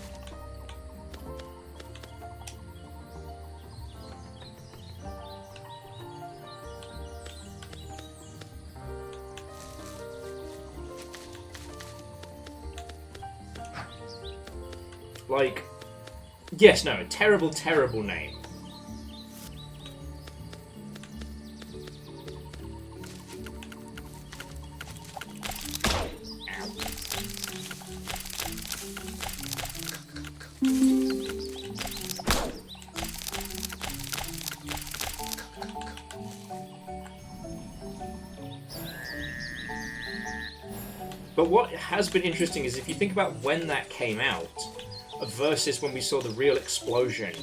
Like, yes, no, terrible, terrible name. But what has been interesting is if you think about when that came out versus when we saw the real explosion,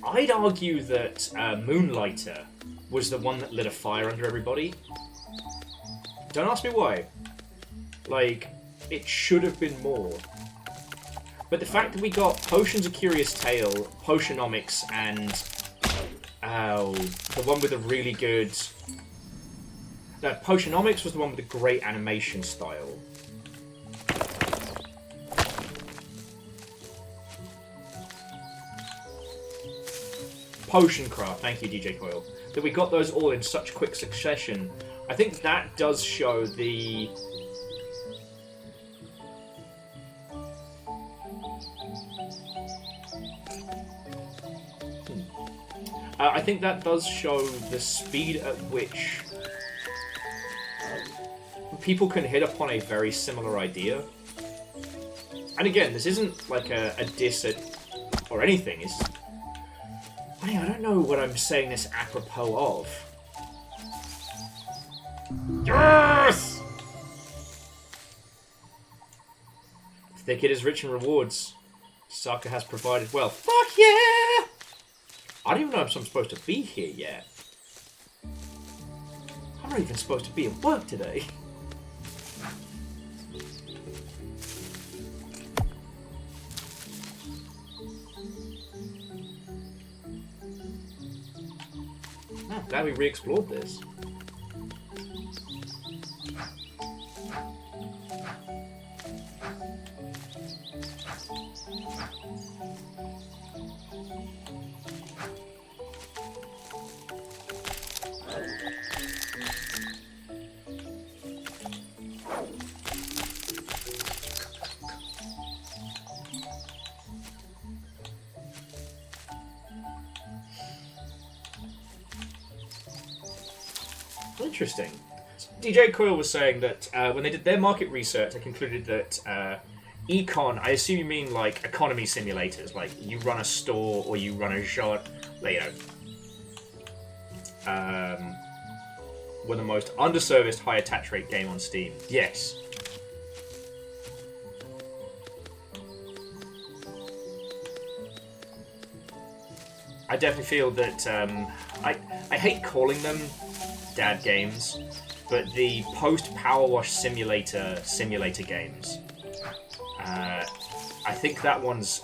I'd argue that Moonlighter was the one that lit a fire under everybody. Don't ask me why. Like, it should have been more. But the fact that we got Potions: A Curious Tale, Potionomics, and the one with a really good... No, Potionomics was the one with the great animation style. Potioncraft, thank you, DJ Coyle. That we got those all in such quick succession. I think that does show the... I think that does show the speed at which people can hit upon a very similar idea. And again, this isn't like a diss at or anything. It's... I don't know what I'm saying this apropos of. Yes! Thicket is rich in rewards. Saka has provided well. Fuck yeah! I don't even know if I'm supposed to be here yet. I'm not even supposed to be at work today. I'm glad we re-explored this. Interesting. DJ Coyle was saying that when they did their market research, they concluded that econ, I assume you mean like economy simulators, like you run a store or you run a genre, you know, were the most underserviced high attach rate game on Steam. Yes. I definitely feel that I hate calling them dad games, but the post-Power Wash simulator games. I think that one's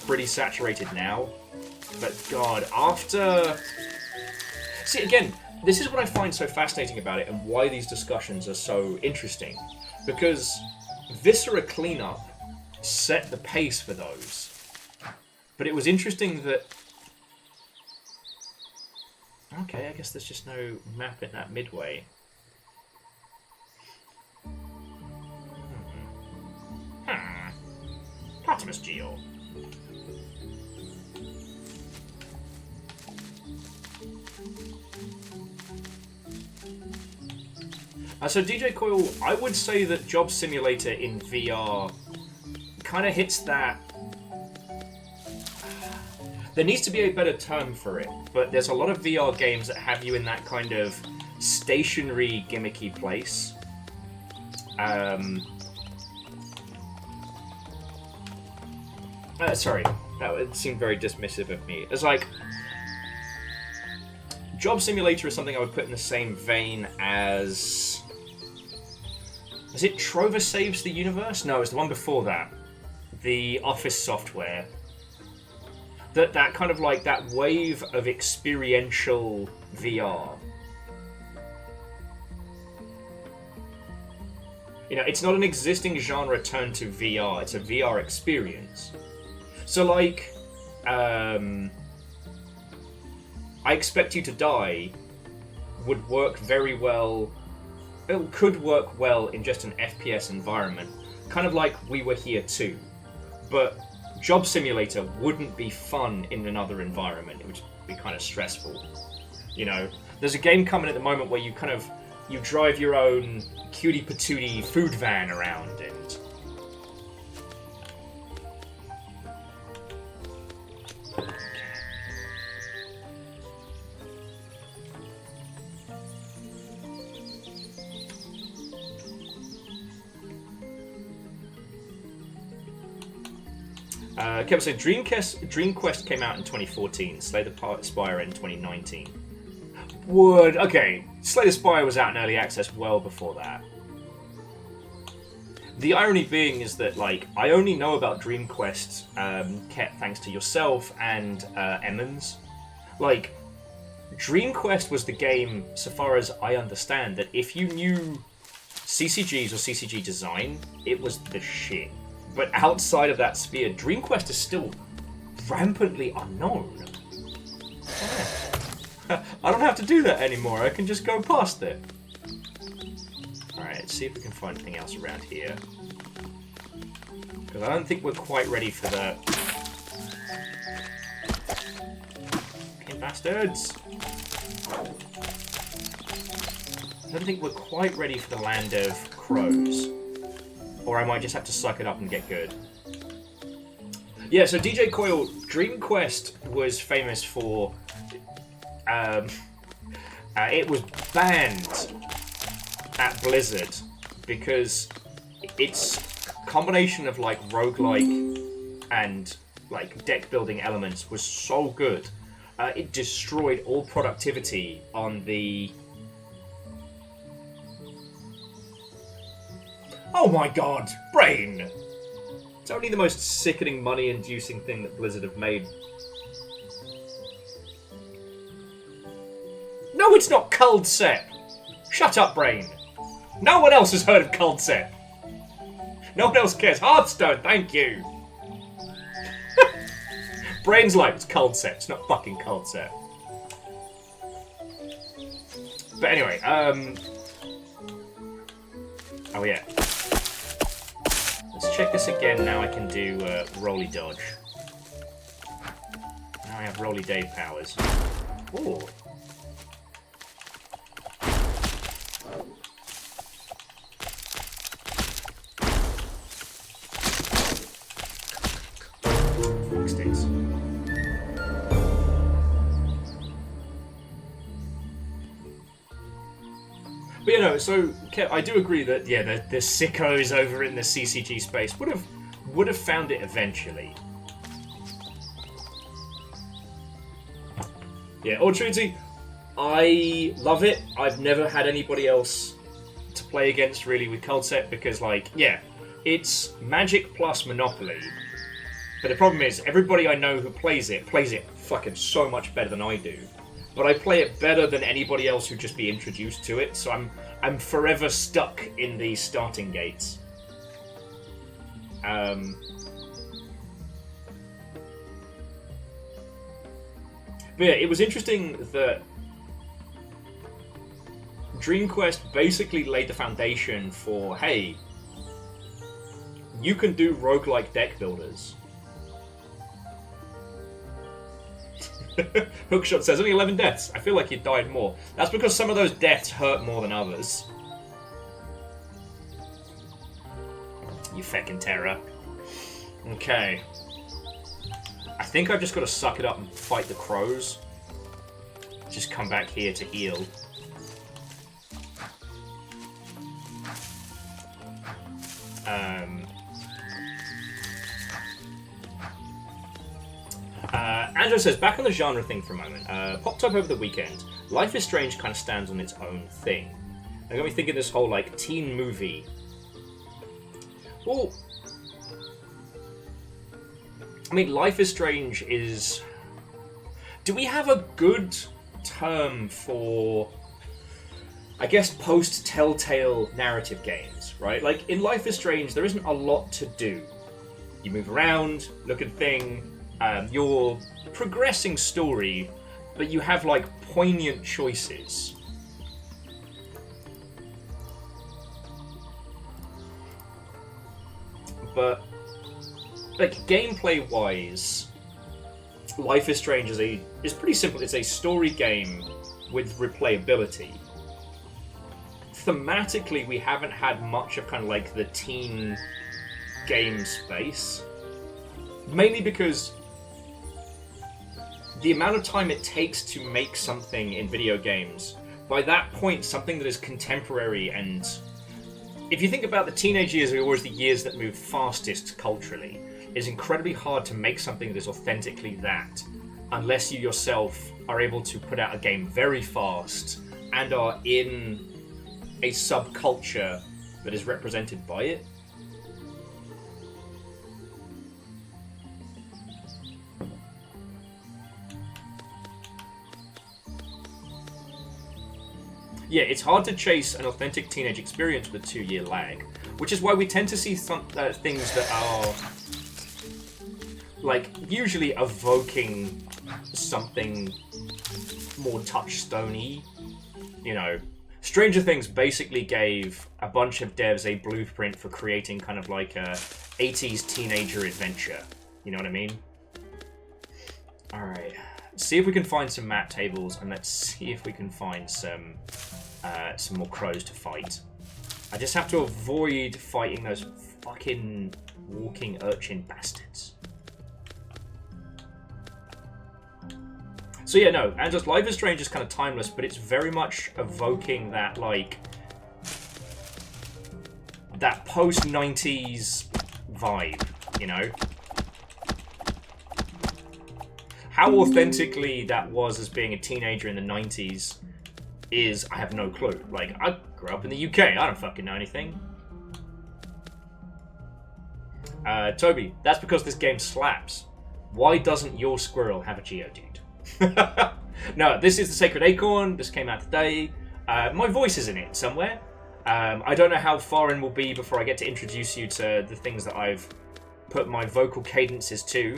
pretty saturated now. But God, after... See, again, this is what I find so fascinating about it and why these discussions are so interesting. Because Viscera Cleanup set the pace for those. But it was interesting that... Okay, I guess there's just no map in that midway. Optimus Geo. So DJ Coyle, I would say that Job Simulator in VR kind of hits that... There needs to be a better term for it, but there's a lot of VR games that have you in that kind of stationary, gimmicky place. Sorry, that seemed very dismissive of me. It's like... Job Simulator is something I would put in the same vein as... Is it Trover Saves the Universe? No, it's the one before that. The Office software. that kind of like that wave of experiential VR. You know, it's not an existing genre turned to VR, it's a VR experience. So like, I Expect You to Die would work very well, it could work well in just an FPS environment, kind of like We Were Here Too. But Job Simulator wouldn't be fun in another environment, it would be kind of stressful. You know, there's a game coming at the moment where you drive your own cutie patootie food van around and Kevin said Dreamquest came out in 2014, Slay the Spire in 2019. Okay, Slay the Spire was out in early access well before that. The irony being is that, like, I only know about DreamQuest, Ket, thanks to yourself and Emmons. Like, DreamQuest was the game, so far as I understand, that if you knew CCGs or CCG design, it was the shit. But outside of that sphere, DreamQuest is still rampantly unknown. I don't have to do that anymore, I can just go past it. Alright, let's see if we can find anything else around here. Because I don't think we're quite ready for the... Okay, bastards! I don't think we're quite ready for the land of crows. Or I might just have to suck it up and get good. Yeah, so DJ Coyle, DreamQuest was famous for... it was banned at Blizzard because its combination of like roguelike and like deck building elements was so good. It destroyed all productivity on the... Oh my god, Brain! It's only the most sickening money-inducing thing that Blizzard have made. No, it's not Cold Set! Shut up, Brain! No one else has heard of Cold Set! No one else cares. Hearthstone, thank you! Brain's like, it's Cold Set, it's not fucking Cold Set. But anyway, oh yeah. Let's check this again, now I can do Rolly Dodge. Now I have Rolly Dave powers. Ooh. Sticks. But you know, so I do agree that yeah, the sickos over in the CCG space would have found it eventually. Yeah, Ortrudy, I love it. I've never had anybody else to play against really with Cold Set because, like, yeah, it's Magic plus Monopoly. But the problem is, everybody I know who plays it fucking so much better than I do. But I play it better than anybody else who'd just be introduced to it, so I'm forever stuck in these starting gates. But yeah, it was interesting that DreamQuest basically laid the foundation for, hey, you can do roguelike deck builders. Hookshot says, only 11 deaths. I feel like you died more. That's because some of those deaths hurt more than others. You feckin' terror. Okay. I think I've just got to suck it up and fight the crows. Just come back here to heal. Andrew says, back on the genre thing for a moment. Popped up over the weekend. Life is Strange kind of stands on its own thing. It got me thinking this whole, like, teen movie. Well, I mean, Life is Strange is... Do we have a good term for, I guess, post-Telltale narrative games, right? Like, in Life is Strange, there isn't a lot to do. You move around, look at things, you're progressing story, but you have, like, poignant choices. But, like, gameplay-wise, Life is Strange is pretty simple. It's a story game with replayability. Thematically, we haven't had much of kind of like the teen game space. Mainly because the amount of time it takes to make something in video games, by that point, something that is contemporary and... If you think about the teenage years are always the years that move fastest culturally, it's incredibly hard to make something that is authentically that, unless you yourself are able to put out a game very fast and are in a subculture that is represented by it. Yeah, it's hard to chase an authentic teenage experience with a 2-year lag, which is why we tend to see some things that are like usually evoking something more touchstone-y. You know, Stranger Things basically gave a bunch of devs a blueprint for creating kind of like a 80s teenager adventure. You know what I mean? Alright, let's see if we can find some map tables, and let's see if we can find some more crows to fight. I just have to avoid fighting those fucking walking urchin bastards. So yeah, no, and just Life is Strange is kind of timeless, but it's very much evoking that, like, that post-90s vibe, you know? How authentically that was as being a teenager in the 90s is, I have no clue. Like, I grew up in the UK, I don't fucking know anything. Toby, that's because this game slaps. Why doesn't your squirrel have a Geodude? No, this is the Sacred Acorn. This came out today. My voice is in it somewhere. I don't know how far in we'll be before I get to introduce you to the things that I've put my vocal cadences to.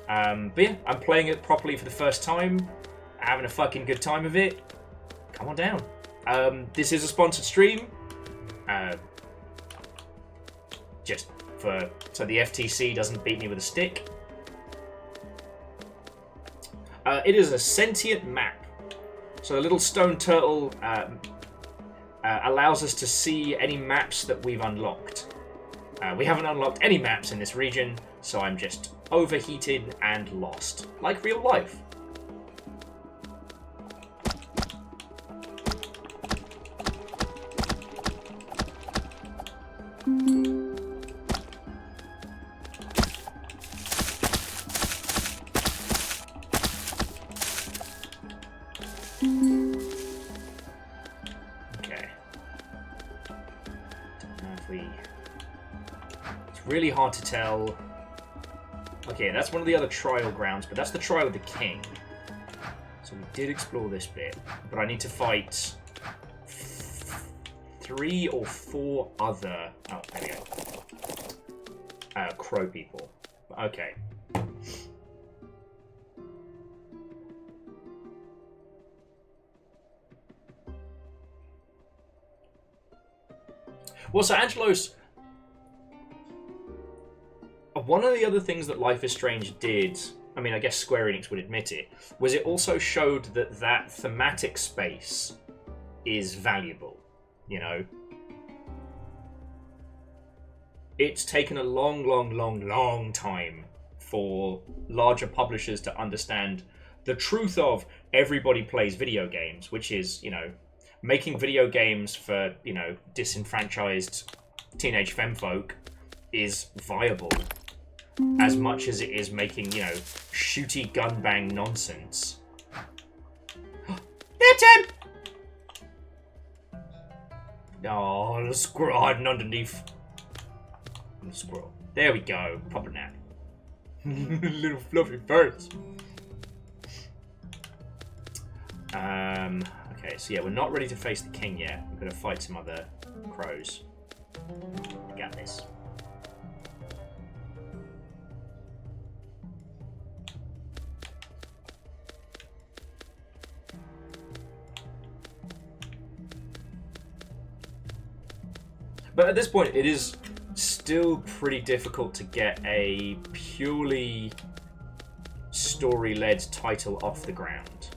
But yeah, I'm playing it properly for the first time. Having a fucking good time of it. Come on down. This is a sponsored stream. Just so the FTC doesn't beat me with a stick. It is a sentient map. So the little stone turtle allows us to see any maps that we've unlocked. We haven't unlocked any maps in this region, so I'm just overheated and lost, like real life. Really hard to tell. Okay, that's one of the other trial grounds, but that's the trial of the king. So we did explore this bit, but I need to fight 3 or 4 other... Oh, there we go. Crow people. Okay. Well, so Angelos... One of the other things that Life is Strange did, I mean, I guess Square Enix would admit it, was it also showed that thematic space is valuable, you know? It's taken a long time for larger publishers to understand the truth of everybody plays video games, which is, you know, making video games for, you know, disenfranchised teenage femfolk is viable. As much as it is making, you know, shooty gun bang nonsense. That's him! Oh, the squirrel hiding underneath. The squirrel. There we go. Proper nap. Little fluffy birds. Okay, so yeah, we're not ready to face the king yet. We're going to fight some other crows. I got this. But at this point, it is still pretty difficult to get a purely story-led title off the ground.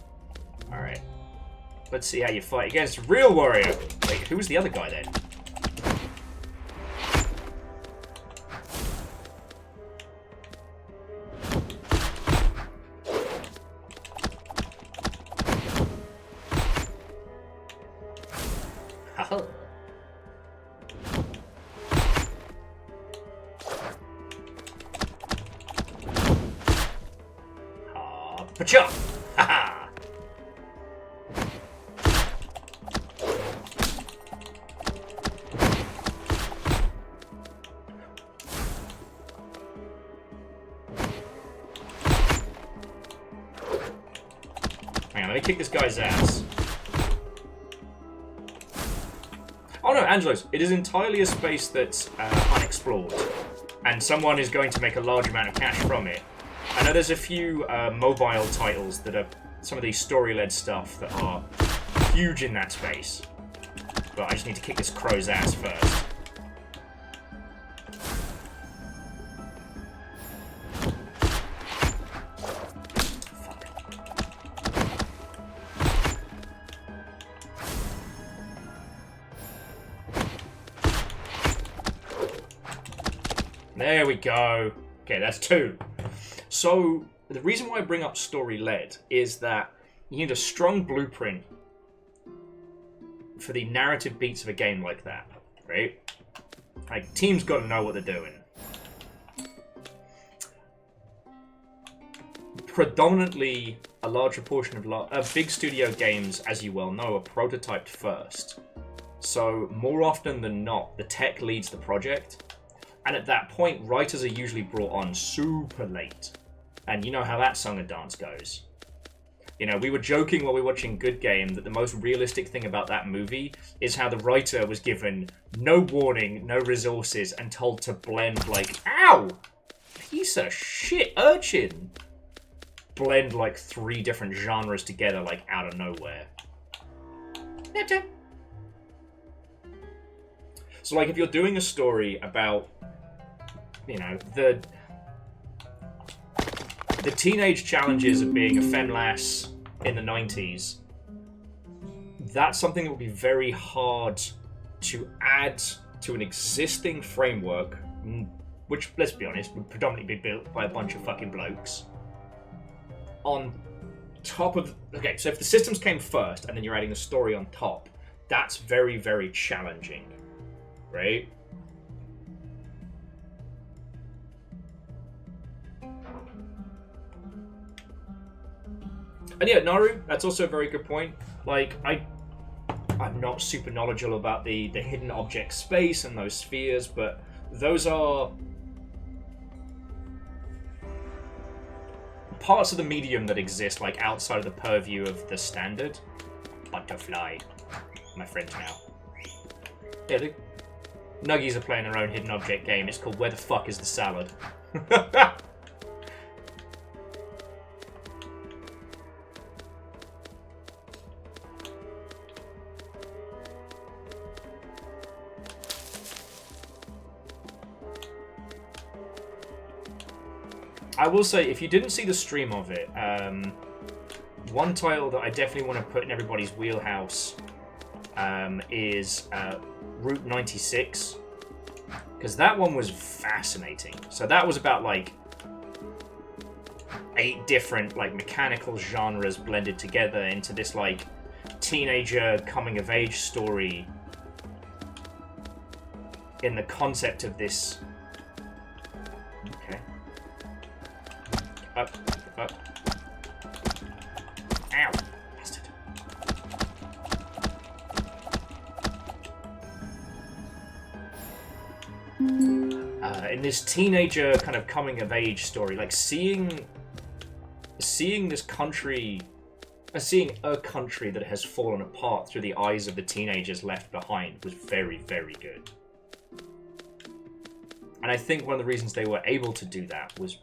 Alright. Let's see how you fight against a real warrior. Wait, who was the other guy then? Haha. Pacha! Haha! Hang on, let me kick this guy's ass. Oh no, Angelos, it is entirely a space that's unexplored. And someone is going to make a large amount of cash from it. I know there's a few mobile titles that are some of these story-led stuff that are huge in that space. But I just need to kick this crow's ass first. Fuck. There we go. Okay, that's 2. So, the reason why I bring up story-led is that you need a strong blueprint for the narrative beats of a game like that, right? Like, teams got to know what they're doing. Predominantly, a large proportion of big studio games, as you well know, are prototyped first. So, more often than not, the tech leads the project. And at that point, writers are usually brought on super late. And you know how that song and dance goes. You know, we were joking while we were watching Good Game that the most realistic thing about that movie is how the writer was given no warning, no resources, and told to blend like, ow! Piece of shit urchin! Blend like 3 different genres together like out of nowhere. So like if you're doing a story about, you know, the teenage challenges of being a femlass in the 90s, that's something that would be very hard to add to an existing framework, which, let's be honest, would predominantly be built by a bunch of fucking blokes. On top of... Okay, so if the systems came first and then you're adding the story on top, that's very, very challenging, right? And yeah, Naru, that's also a very good point. Like, I'm not super knowledgeable about the hidden object space and those spheres, but those are parts of the medium that exist, like, outside of the purview of the standard. Butterfly. My friend now. Yeah, the Nuggies are playing their own hidden object game. It's called Where the Fuck is the Salad? I will say, if you didn't see the stream of it, one title that I definitely want to put in everybody's wheelhouse is Route 96, because that one was fascinating. So that was about like 8 different like mechanical genres blended together into this like teenager coming of age story in the concept of this. Okay. Up. Ow! Bastard. in this teenager kind of coming of age story, like seeing this country, seeing a country that has fallen apart through the eyes of the teenagers left behind was very, very good. And I think one of the reasons they were able to do that was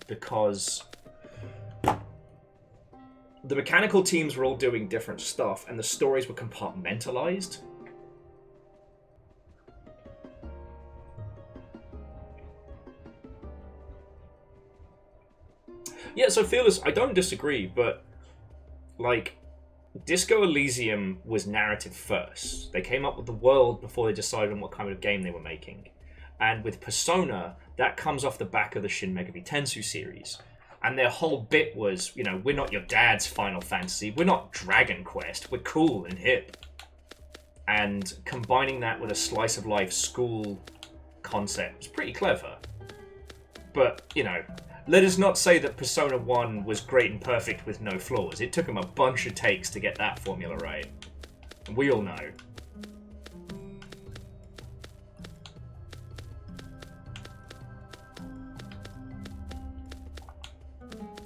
because the mechanical teams were all doing different stuff and the stories were compartmentalized. Yeah, so Fearless, I don't disagree, but like Disco Elysium was narrative first. They came up with the world before they decided on what kind of game they were making. And with Persona, that comes off the back of the Shin Megami Tensei series. And their whole bit was, you know, we're not your dad's Final Fantasy, we're not Dragon Quest, we're cool and hip. And combining that with a slice of life school concept was pretty clever. But, you know, let us not say that Persona 1 was great and perfect with no flaws. It took them a bunch of takes to get that formula right. We all know.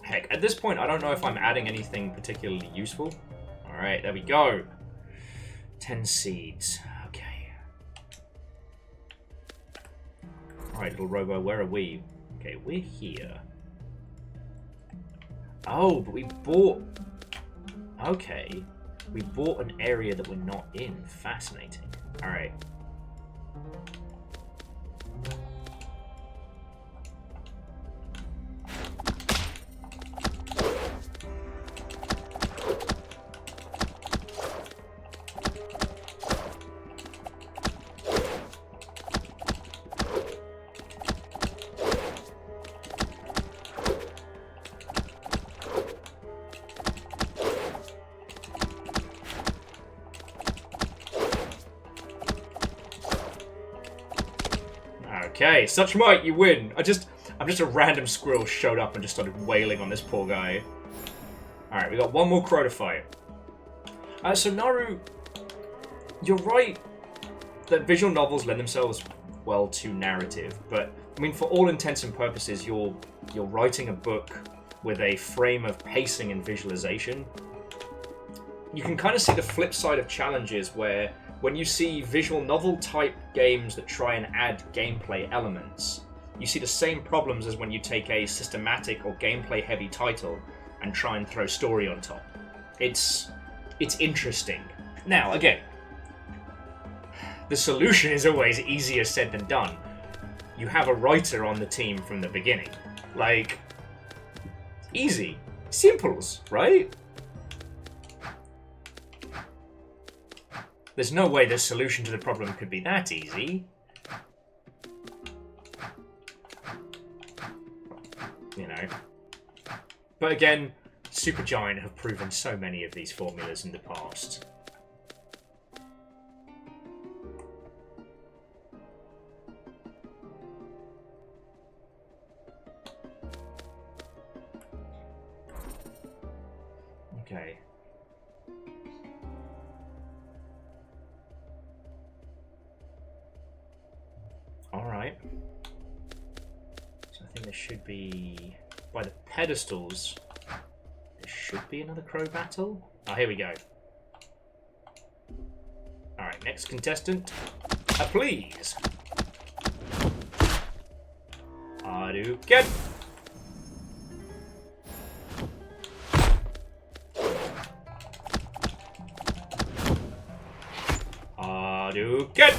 Heck, at this point, I don't know if I'm adding anything particularly useful. Alright, there we go. 10 seeds. Okay. Alright, little robo, where are we? Okay, we're here. Oh, but we bought... Okay. We bought an area that we're not in. Fascinating. Alright. Okay, such might, you win. I'm just a random squirrel showed up and just started wailing on this poor guy. Alright, we got one more crow to fight. So Naru, you're right that visual novels lend themselves well to narrative, but I mean, for all intents and purposes, you're writing a book with a frame of pacing and visualization. You can kind of see the flip side of challenges where when you see visual novel type games that try and add gameplay elements, you see the same problems as when you take a systematic or gameplay heavy title and try and throw story on top. It's interesting. Now, again, the solution is always easier said than done. You have a writer on the team from the beginning. Like, easy. Simples, right? There's no way the solution to the problem could be that easy. You know. But again, Supergiant have proven so many of these formulas in the past. Okay. Alright. So I think there should be... By the pedestals, there should be another crow battle. Oh, here we go. Alright, next contestant. Please. Hadouken! Hadouken!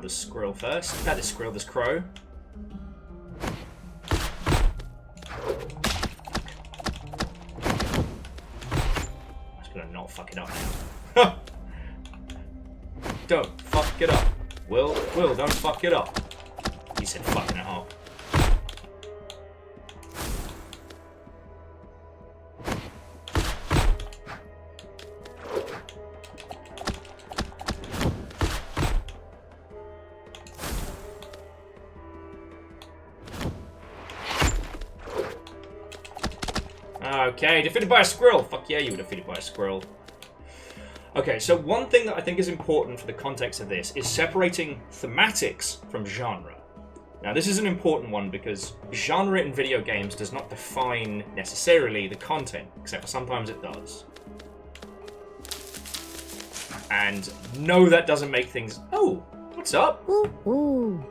This squirrel first. That is squirrel, this crow. I just gotta not fuck it up now. Don't fuck it up. Will, don't fuck it up. He said fucking it up. Okay, defeated by a squirrel. Fuck yeah, you were defeated by a squirrel. Okay, so one thing that I think is important for the context of this is separating thematics from genre. Now, this is an important one because genre in video games does not define necessarily the content, except for sometimes it does. And no, that doesn't make things... Oh, what's up?
Ooh.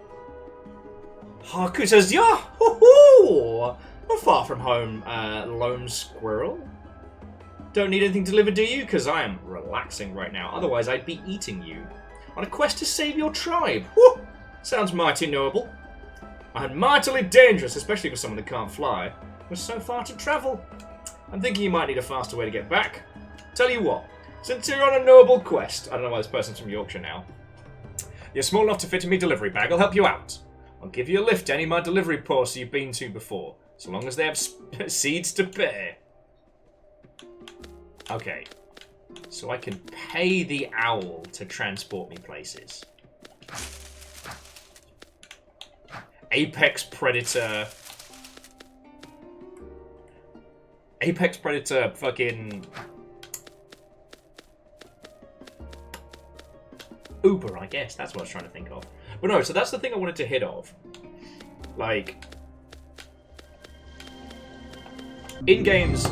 Haku says, yeah, hoo-hoo! Not far from home, lone squirrel. Don't need anything delivered, do you? Because I am relaxing right now. Otherwise, I'd be eating you. On a quest to save your tribe. Whew! Sounds mighty noble. And mightily dangerous, especially for someone that can't fly. With so far to travel. I'm thinking you might need a faster way to get back. Tell you what, since you're on a noble quest... I don't know why this person's from Yorkshire now. You're small enough to fit in my delivery bag. I'll help you out. I'll give you a lift to any of my delivery posts you've been to before. So long as they have seeds to bear. Okay. So I can pay the owl to transport me places. Apex Predator. Apex Predator fucking... Uber, I guess. That's what I was trying to think of. But no, so that's the thing I wanted to hit off. Like... In games,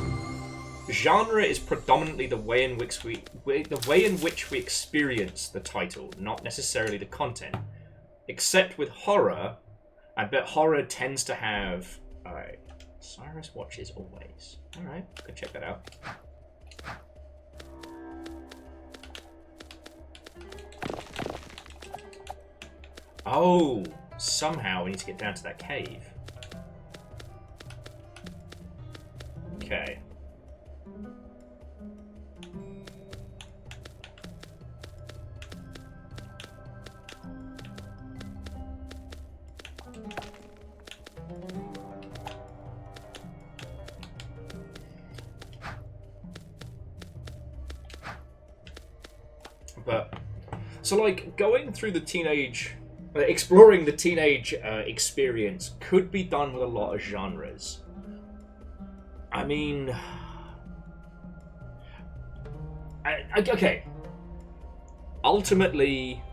genre is predominantly the way in which we experience the title, not necessarily the content. Except with horror, I bet horror tends to have... Alright, Cyrus watches always. Alright, go check that out. Oh, somehow we need to get down to that cave. Okay. But, so like, going through the exploring the teenage experience could be done with a lot of genres. I mean... okay. Ultimately,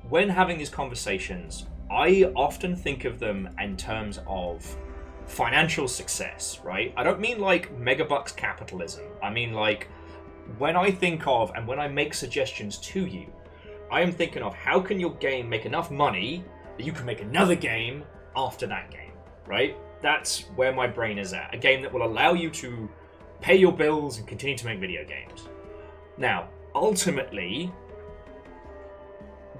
when having these conversations, I often think of them in terms of financial success, right? I don't mean like megabucks capitalism. I mean like, when I think of and when I make suggestions to you, I am thinking of how can your game make enough money that you can make another game after that game, right? That's where my brain is at. A game that will allow you to pay your bills and continue to make video games. Now, ultimately,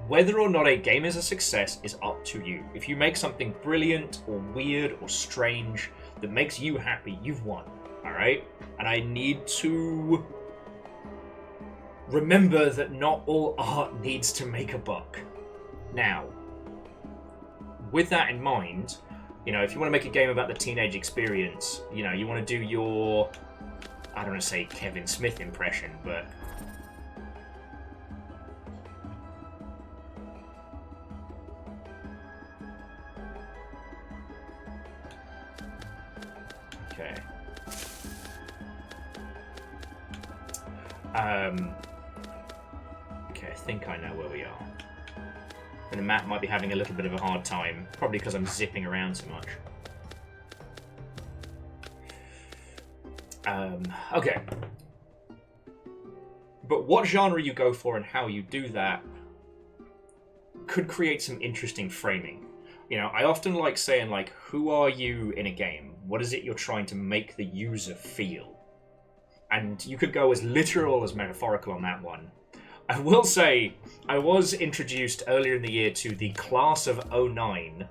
whether or not a game is a success is up to you. If you make something brilliant or weird or strange that makes you happy, you've won, alright? And I need to remember that not all art needs to make a buck. Now, with that in mind, you know, if you want to make a game about the teenage experience, you know, you want to do your, I don't want to say Kevin Smith impression, but... Okay. Okay, I think I know where we are. And the map might be having a little bit of a hard time, probably because I'm zipping around so much. Okay. But what genre you go for and how you do that could create some interesting framing. You know, I often like saying, like, who are you in a game? What is it you're trying to make the user feel? And you could go as literal as metaphorical on that one. I will say, I was introduced earlier in the year to the Class of '09,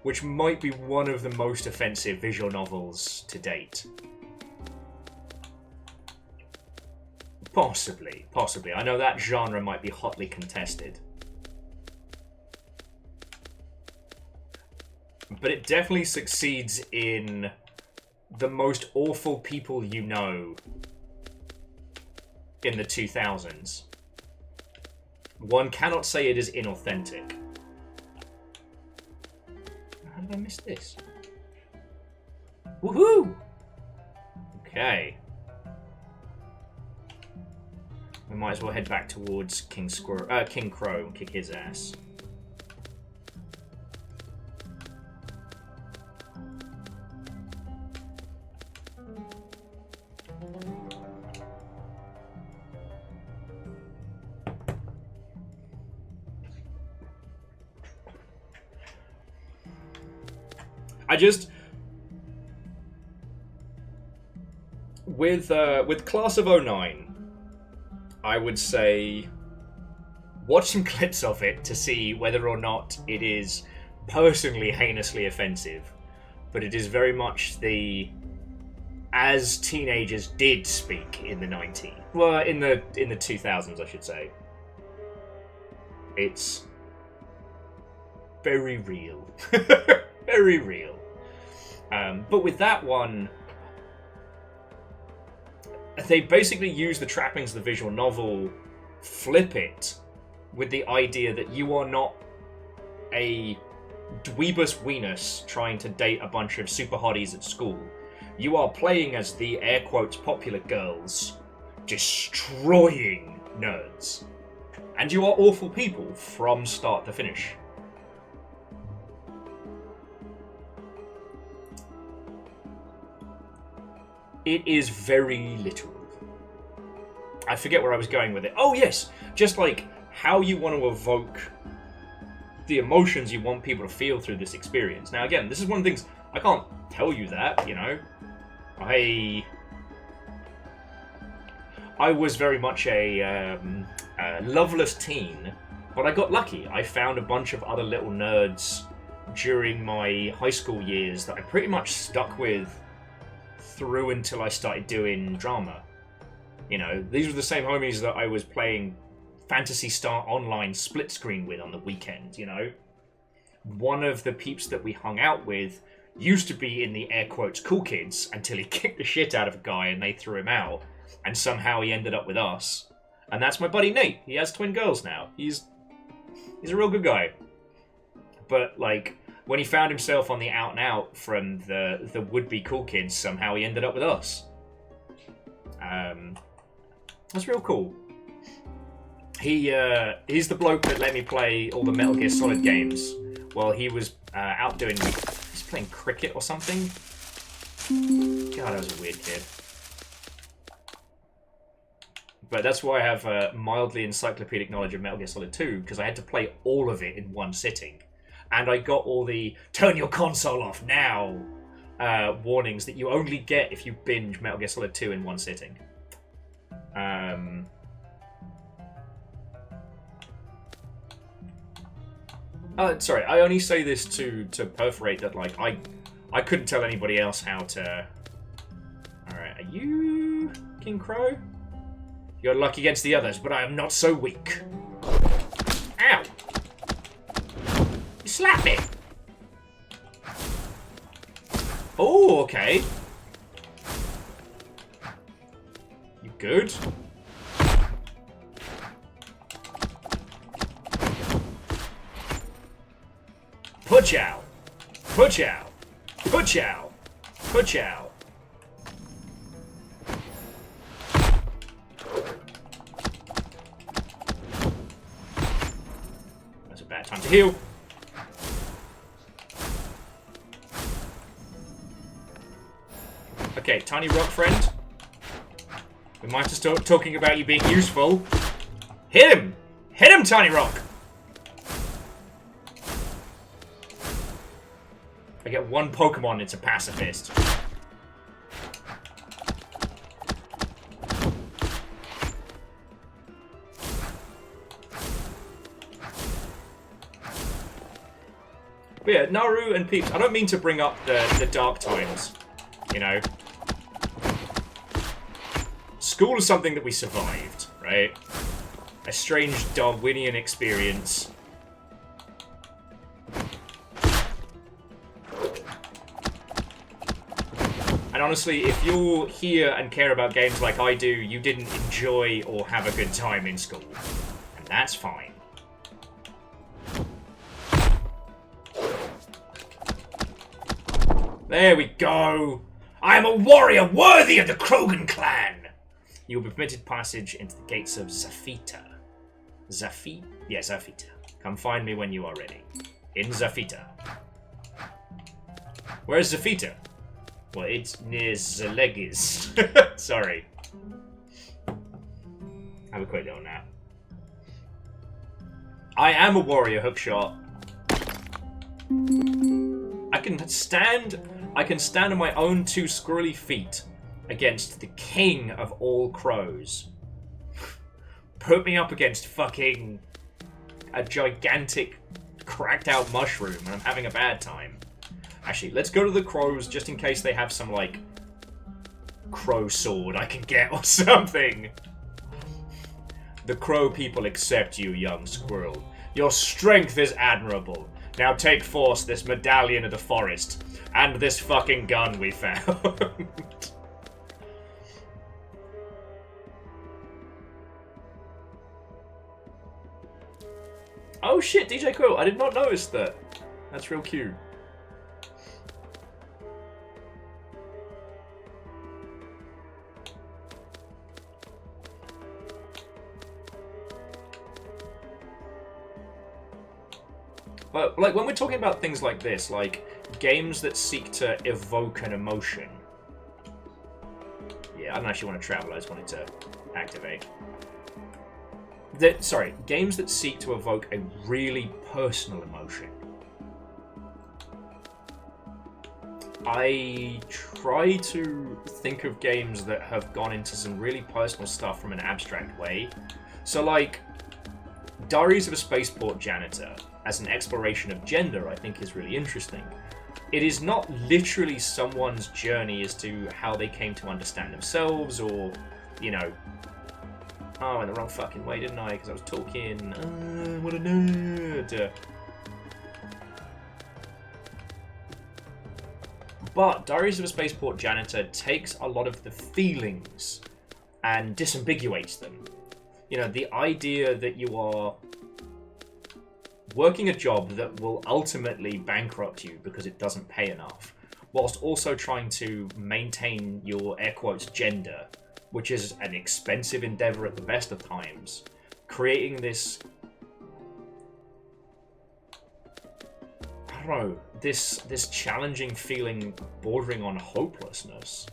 which might be one of the most offensive visual novels to date. Possibly. I know that genre might be hotly contested. But it definitely succeeds in the most awful people you know in the 2000s. One cannot say it is inauthentic. How did I miss this? Woohoo! Okay. Okay. We might as well head back towards King Crow and kick his ass. With Class of '09, I would say watch some clips of it to see whether or not it is personally heinously offensive, but it is very much the as teenagers did speak in the '90s. Well, in the 2000s, I should say. It's very real, very real. But with that one, they basically use the trappings of the visual novel, flip it with the idea that you are not a dweebus weenus trying to date a bunch of super hotties at school. You are playing as the air quotes popular girls, destroying nerds. And you are awful people from start to finish. It is very literal. I forget where I was going with it. Oh yes, just like how you want to evoke the emotions you want people to feel through this experience. Now again, this is one of the things, I can't tell you that, you know. I was very much a loveless teen, but I got lucky. I found a bunch of other little nerds during my high school years that I pretty much stuck with through until I started doing drama. You know, these were the same homies that I was playing Phantasy Star Online split screen with on the weekend, you know. One of the peeps that we hung out with used to be in the air quotes cool kids until he kicked the shit out of a guy and they threw him out, and somehow he ended up with us. And that's my buddy Nate. He has twin girls now. He's a real good guy. But like, when he found himself on the out and out from the would-be cool kids, somehow he ended up with us. That's real cool. He's the bloke that let me play all the Metal Gear Solid games while he was out doing... He's playing cricket or something? God, I was a weird kid. But that's why I have a mildly encyclopedic knowledge of Metal Gear Solid 2, because I had to play all of it in one sitting. And I got all the turn your console off now warnings that you only get if you binge Metal Gear Solid 2 in one sitting. Sorry, I only say this to perforate that, like, I couldn't tell anybody else how to... Alright, are you King Crow? You're lucky against the others, but I am not so weak. Ow! You slapped me! Oh, okay. You good? Put out! Put out! Put out! Put out! That's a bad time to heal. Okay, Tiny Rock friend. We might have to start talking about you being useful. Hit him! Hit him, Tiny Rock! I get one Pokemon, it's a pacifist. But yeah, Naru and Peeps, I don't mean to bring up the dark times, you know. School is something that we survived, right? A strange Darwinian experience. And honestly, if you're here and care about games like I do, you didn't enjoy or have a good time in school. And that's fine. There we go! I am a warrior worthy of the Krogan clan! You will be permitted passage into the gates of Zafita. Yeah, Zafita. Come find me when you are ready. In Zafita. Where's Zafita? Well, it's near Zalegis. Sorry. Have a quick little nap. I am a warrior, Hookshot. I can stand on my own 2 squirrely feet against the king of all crows. Put me up against fucking a gigantic cracked out mushroom and I'm having a bad time. Actually, let's go to the crows just in case they have some, like, crow sword I can get or something. The crow people accept you, young squirrel. Your strength is admirable. Now take force this medallion of the forest and this fucking gun we found. Oh shit, DJ Quill, I did not notice that. That's real cute. But, like, when we're talking about things like this, like, games that seek to evoke an emotion. Yeah, I don't actually want to travel, I just wanted to activate. Sorry, games that seek to evoke a really personal emotion. I try to think of games that have gone into some really personal stuff from an abstract way. So, like, Diaries of a Spaceport Janitor, as an exploration of gender, I think is really interesting. It is not literally someone's journey as to how they came to understand themselves, or, you know, oh, I went the wrong fucking way, didn't I? Because I was talking, what a nerd. But Diaries of a Spaceport Janitor takes a lot of the feelings and disambiguates them. You know, the idea that you are working a job that will ultimately bankrupt you because it doesn't pay enough, whilst also trying to maintain your, air quotes, gender, which is an expensive endeavor at the best of times, creating this, I don't know, this challenging feeling bordering on hopelessness.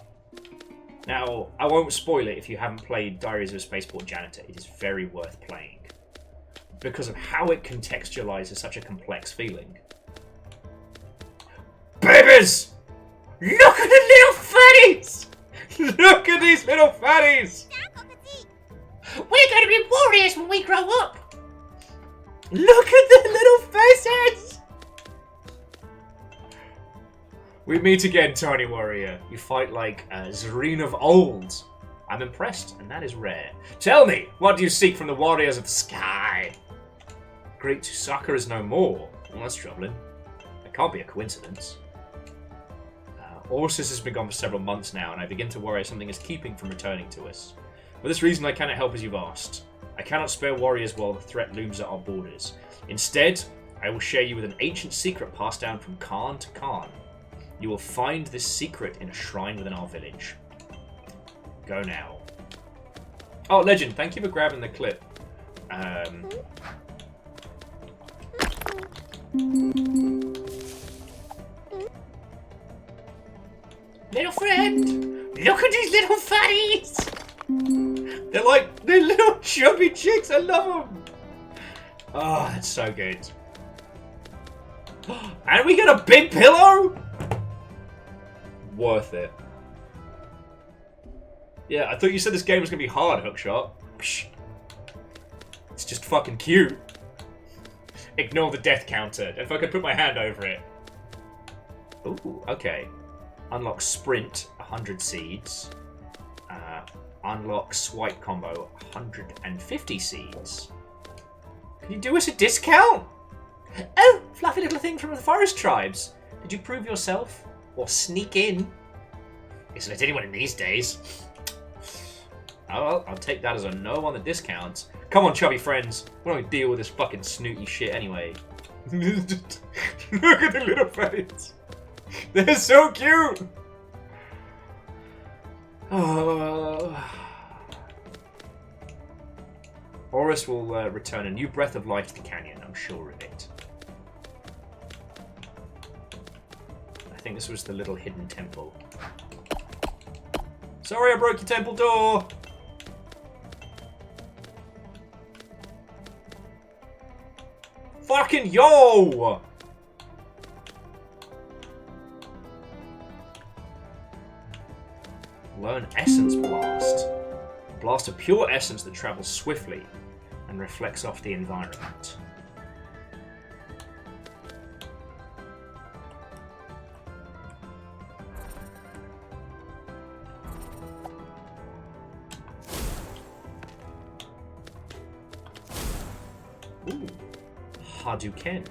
Now, I won't spoil it if you haven't played Diaries of a Spaceport Janitor. It is very worth playing, because of how it contextualizes such a complex feeling. Babies! Look at the little fatties! Look at these little fatties! We're gonna be warriors when we grow up! Look at the little faces! We meet again, Tiny Warrior. You fight like Zareen of old. I'm impressed, and that is rare. Tell me, what do you seek from the warriors of the sky? Great Tusaka is no more. Well, that's troubling. That can't be a coincidence. Orsis has been gone for several months now, and I begin to worry something is keeping from returning to us. For this reason, I cannot help as you've asked. I cannot spare warriors while the threat looms at our borders. Instead, I will share you with an ancient secret passed down from Khan to Khan. You will find this secret in a shrine within our village. Go now. Oh, Legend, thank you for grabbing the clip. Little friend, look at these little fatties! They're little chubby chicks, I love them! Oh, that's so good. And we get a big pillow? Worth it. Yeah, I thought you said this game was gonna be hard, Hookshot. Psh. It's just fucking cute. Ignore the death counter. If I could put my hand over it. Ooh, okay. Unlock Sprint, 100 seeds. Unlock Swipe combo, 150 seeds. Can you do us a discount? Oh, fluffy little thing from the forest tribes. Did you prove yourself? Or sneak in? Isn't it anyone in these days? Oh well, I'll take that as a no on the discounts. Come on, chubby friends. We don't deal with this fucking snooty shit anyway. Look at the little fatties. They're so cute! Horus will return a new breath of life to the canyon, I'm sure of it. I think this was the little hidden temple. Sorry I broke your temple door! Fucking yo! Learn Essence Blast. A blast of pure essence that travels swiftly and reflects off the environment. Ooh. Hadouken.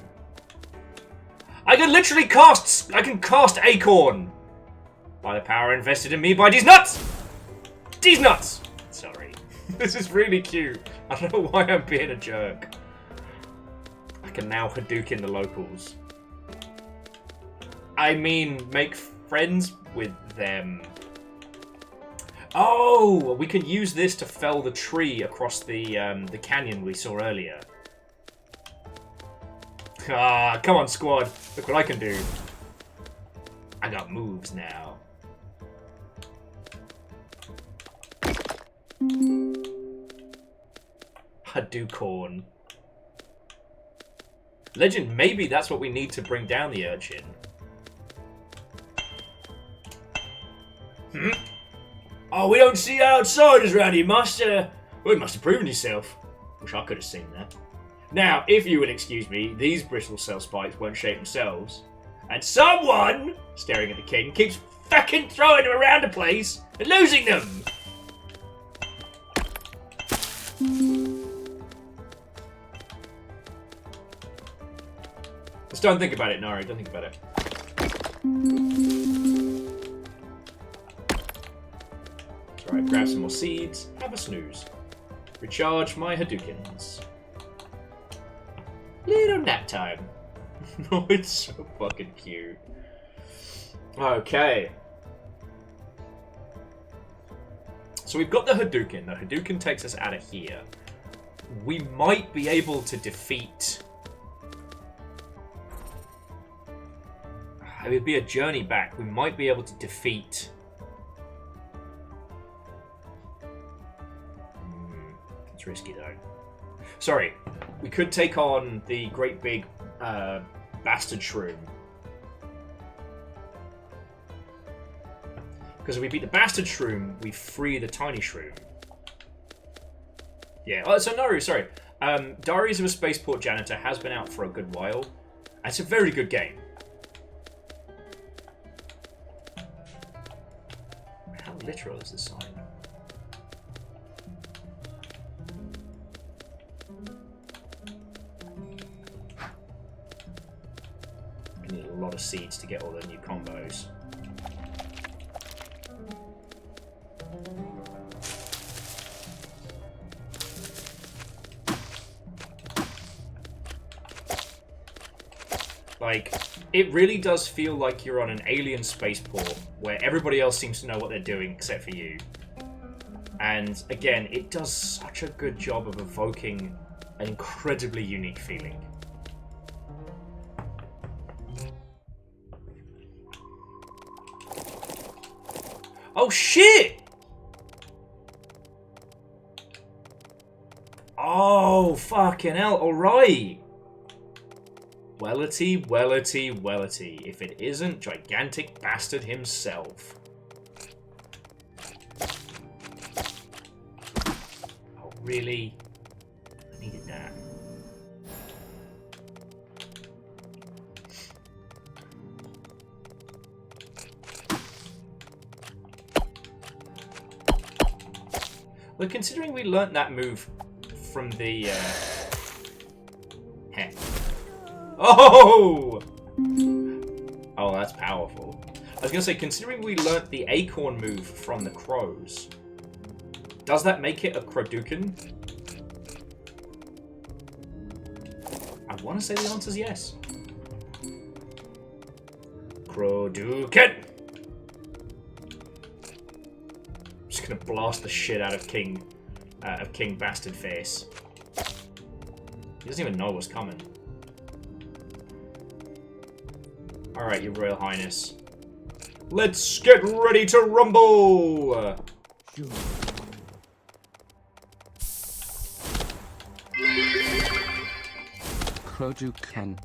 I can literally cast Acorn! By the power invested in me by these nuts! These nuts! Sorry. This is really cute. I don't know why I'm being a jerk. I can now Hadouken the locals. I mean, make friends with them. Oh! We can use this to fell the tree across the canyon we saw earlier. Ah, come on, squad. Look what I can do. I got moves now. Hadouken. Legend, maybe that's what we need to bring down the urchin. Oh, we don't see outsiders around here, master. Well, you must have proven yourself. Wish I could have seen that. Now, if you would excuse me, these bristle cell spikes won't shape themselves. And someone, staring at the king, keeps fucking throwing them around the place and losing them! Just don't think about it, Nari. Don't think about it. That's right, grab some more seeds, have a snooze. Recharge my Hadoukens. Little nap time. Oh, it's so fucking cute. Okay. So we've got the Hadouken. The Hadouken takes us out of here. We might be able to defeat... It would be a journey back. We might be able to defeat... It's risky though. Sorry. We could take on the great big bastard shroom. Because if we beat the bastard shroom, we free the tiny shroom. Yeah. Oh, so Naru, sorry. Diaries of a Spaceport Janitor has been out for a good while. And it's a very good game. How literal is this sign? We need a lot of seeds to get all the new combos. Like, it really does feel like you're on an alien spaceport where everybody else seems to know what they're doing except for you. And again, it does such a good job of evoking an incredibly unique feeling. Oh shit! Oh, fucking hell, alright! Wellity, wellity, wellity. If it isn't Gigantic Bastard himself. Oh, really? I needed that. Well, considering we learnt that move from the, heh. Oh! Oh, that's powerful. I was going to say, considering we learnt the Acorn move from the crows, does that make it a Hadouken? I want to say the answer is yes. Hadouken! Just gonna blast the shit out of King Bastard Face. He doesn't even know what's coming. Alright, Your Royal Highness. Let's get ready to rumble!
Croduken.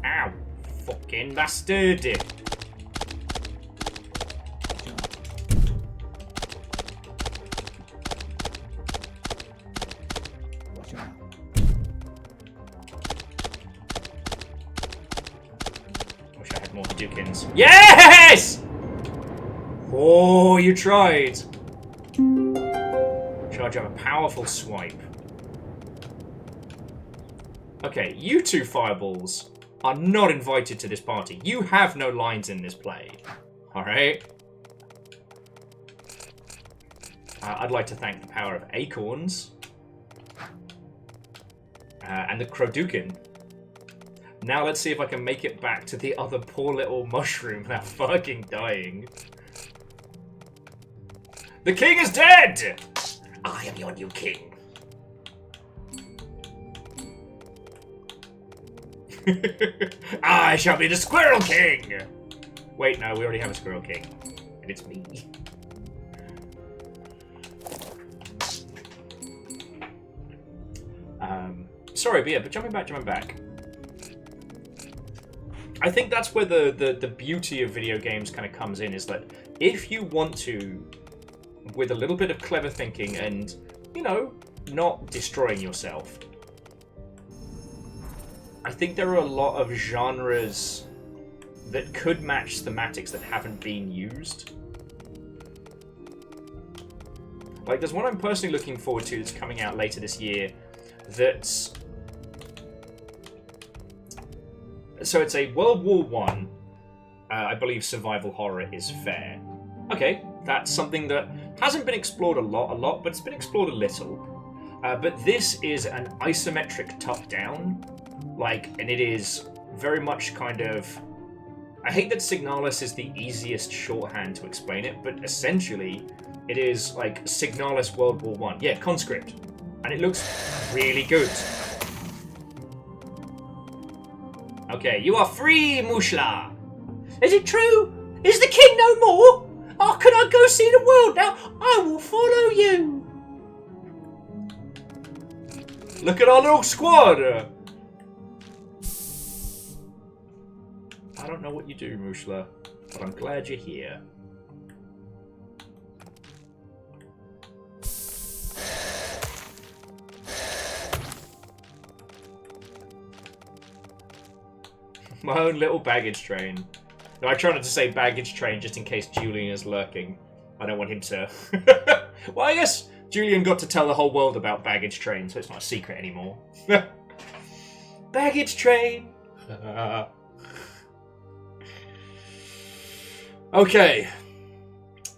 Ow! Fucking bastard! Wish I had more Dukins. Yes! Oh, you tried! Charge up a powerful swipe. Okay, you two fireballs are not invited to this party. You have no lines in this play. Alright? I'd like to thank the power of acorns. And the Croduken. Now let's see if I can make it back to the other poor little mushroom without fucking dying. The king is dead! I am your new king. I shall be the Squirrel King! Wait, no, we already have a Squirrel King. And it's me. Sorry, but yeah, but jumping back. I think that's where the beauty of video games kind of comes in, is that if you want to, with a little bit of clever thinking and, you know, not destroying yourself, I think there are a lot of genres that could match thematics that haven't been used. Like, there's one I'm personally looking forward to that's coming out later this year that's... So it's a World War I, I believe survival horror is fair. Okay, that's something that hasn't been explored a lot, but it's been explored a little. But this is an isometric top-down, like, and it is very much kind of... I hate that Signalis is the easiest shorthand to explain it, but essentially it is like Signalis World War I. Yeah, conscript. And it looks really good. Okay, you are free, Mushla! Is it true? Is the king no more? Oh, can I go see the world now? I will follow you! Look at our little squad! I don't know what you do, Mushla, but I'm glad you're here. My own little baggage train. No, I try not to say baggage train just in case Julian is lurking. I don't want him to... Well, I guess Julian got to tell the whole world about baggage train, so it's not a secret anymore. Baggage train! Okay.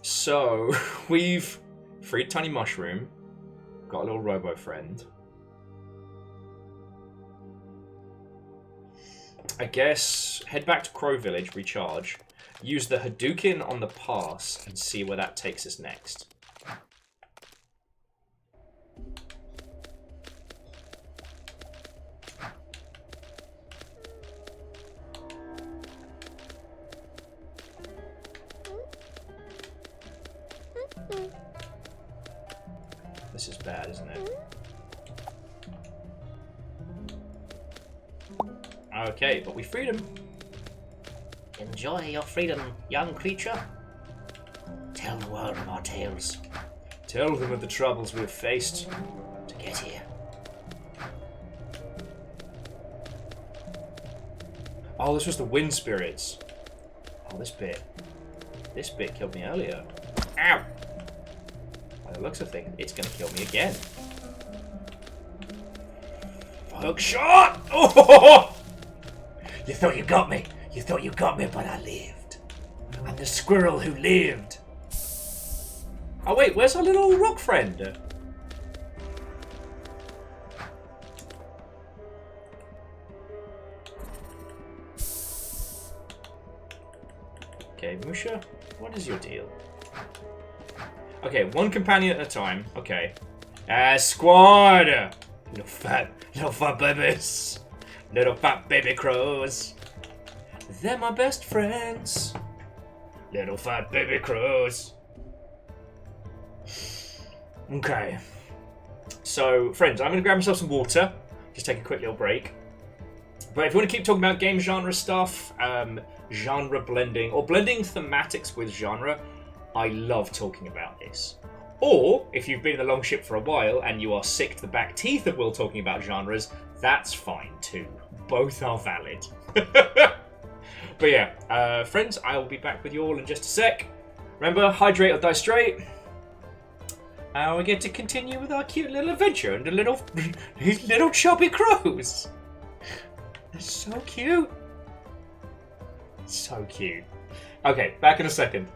So, we've freed Tiny Mushroom. Got a little robo-friend. I guess head back to Crow Village, recharge, use the Hadouken on the pass, and see where that takes us next. This is bad, isn't it? Okay, but we freed him. Enjoy your freedom, young creature. Tell the world of our tales. Tell them of the troubles we've faced to get here. Oh, this was the wind spirits. Oh, this bit killed me earlier. Ow! By the looks of things, it's gonna kill me again. hook shot! Oh! You thought you got me. You thought you got me, but I lived. I'm the squirrel who lived. Oh wait, where's our little rock friend? Okay, Musha, what is your deal? Okay, one companion at a time. Okay. Squad! Little fat babies. Little fat baby crows. They're my best friends. Little fat baby crows. Okay. So, friends, I'm going to grab myself some water. Just take a quick little break. But if you want to keep talking about game genre stuff, genre blending, or blending thematics with genre, I love talking about this. Or, if you've been in the Longship for a while and you are sick to the back teeth of Will talking about genres, that's fine too. Both are valid. But yeah, friends, I will be back with you all in just a sec. Remember, hydrate or die straight. We get to continue with our cute little adventure and these little chubby crows. They're so cute. So cute. Okay, back in a second.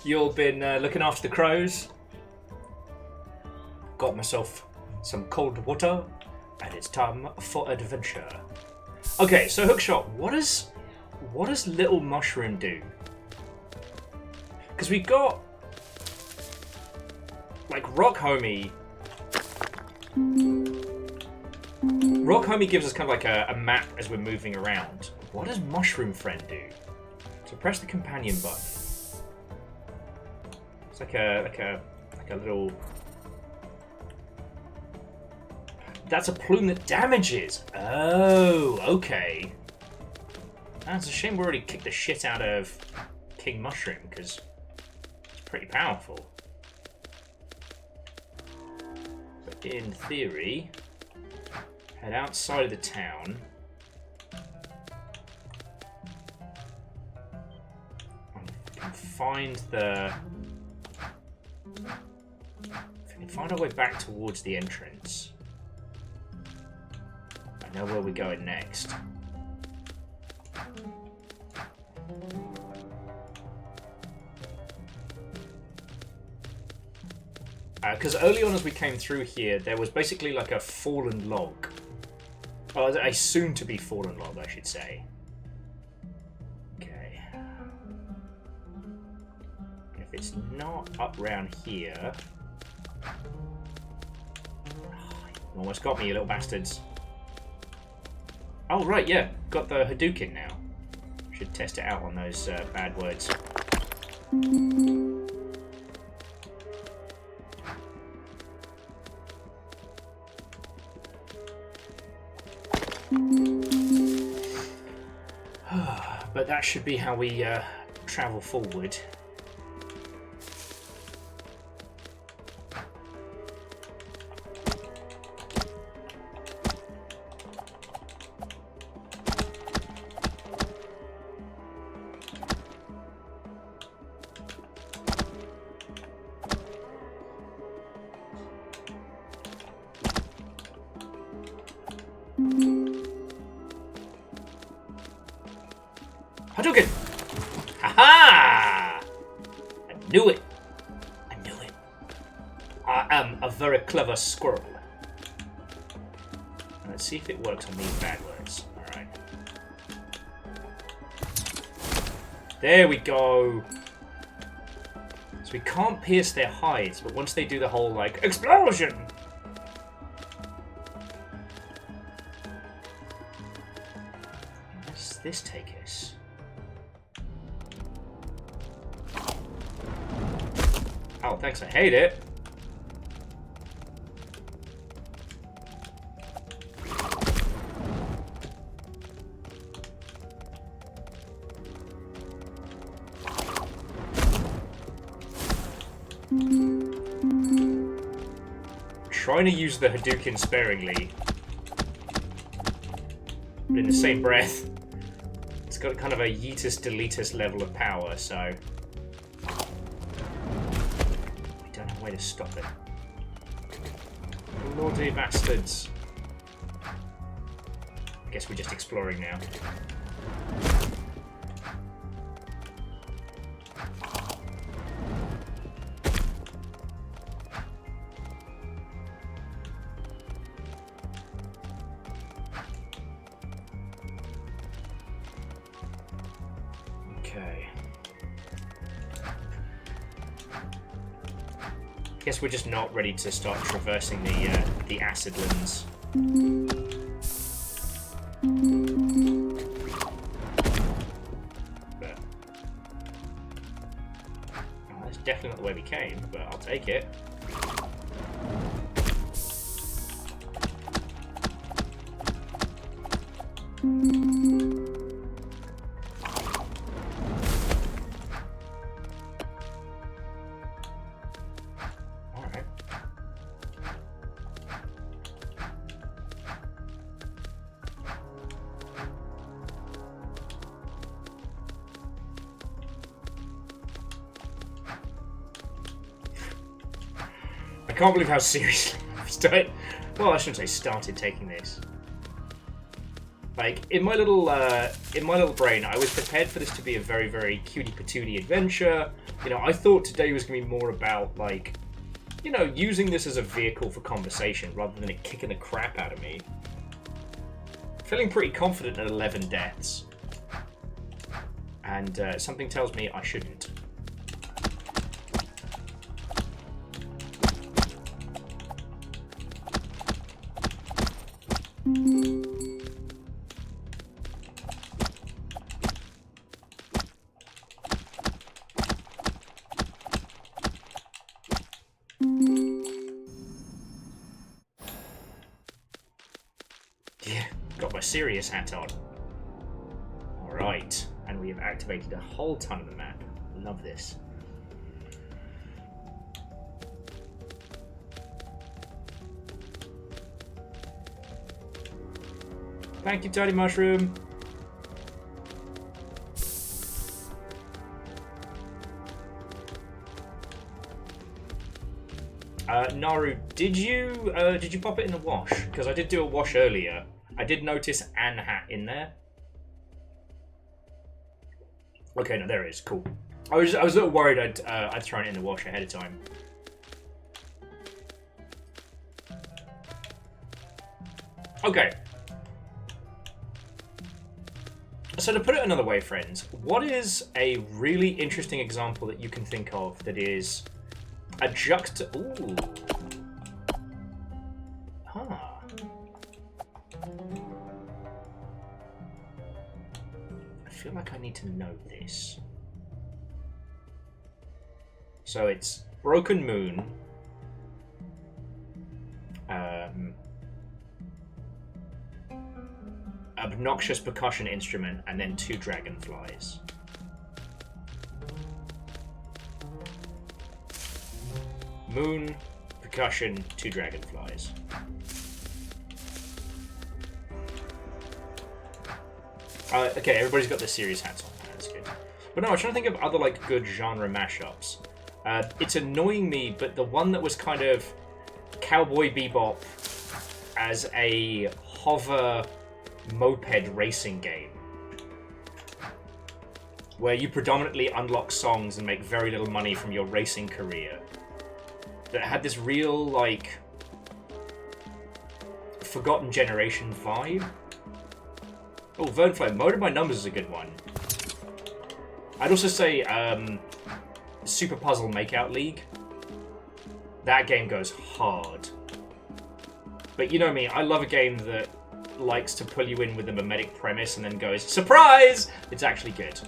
You've been looking after the crows. Got myself some cold water, and it's time for adventure. Okay, so Hookshot, what does Little Mushroom do? Because we got like Rock Homie. Rock Homie gives us kind of like a map as we're moving around. What does Mushroom Friend do? So press the companion button. It's like a little. That's a plume that damages. Oh, okay. That's a shame we already kicked the shit out of King Mushroom because it's pretty powerful. But in theory, head outside of the town. And find the. If we can find our way back towards the entrance. I know where we're going next. Because early on as we came through here, there was basically like a fallen log. Oh, a soon-to-be fallen log, I should say. Okay. If it's not up round here... You almost got me, you little bastards. Oh, right, yeah. Got the Hadouken now. Should test it out on those bad words. But that should be how we travel forward. Hadouken! Ha-ha! I knew it! I knew it. I am a very clever squirrel. Let's see if it works on these bad words. Alright. There we go! So we can't pierce their hides, but once they do the whole, like, explosion! Where does this take us? Oh, thanks, I hate it. Trying to use the Hadouken sparingly, but in the same breath, it's got kind of a yeetus deletus level of power, so... way to stop it. Naughty bastards. I guess we're just exploring now. Okay. Guess we're just not ready to start traversing the Acidlands. But oh, that's definitely not the way we came, but I'll take it. I can't believe how seriously I've started. Well, I shouldn't say started taking this. Like in my little brain, I was prepared for this to be a very, very cutie patootie adventure. You know, I thought today was going to be more about like, you know, using this as a vehicle for conversation rather than it kicking the crap out of me. Feeling pretty confident at 11 deaths, and something tells me I shouldn't. Yeah, got my serious hat on. Alright, and we have activated a whole ton of the map. Love this. Thank you, Tiny Mushroom. Naru, did you pop it in the wash? Because I did do a wash earlier. I did notice an hat in there. Okay, no, there it is. Cool. I was a little worried I'd thrown it in the wash ahead of time. Okay. So to put it another way, friends, what is a really interesting example that you can think of that is a Ooh. Huh. I feel like I need to know this. So it's Broken Moon. Obnoxious percussion instrument, and then 2 dragonflies. Moon, percussion, 2 dragonflies. Okay, everybody's got their serious hats on. That's good. But no, I was trying to think of other like good genre mashups. It's annoying me, but the one that was kind of Cowboy Bebop as a hover moped racing game, where you predominantly unlock songs and make very little money from your racing career, that had this real like Forgotten Generation vibe. Oh, Vernflame, Motor by Numbers is a good one. I'd also say Super Puzzle Makeout League. That game goes hard. But you know me, I love a game that likes to pull you in with a mimetic premise and then goes, surprise! It's actually good.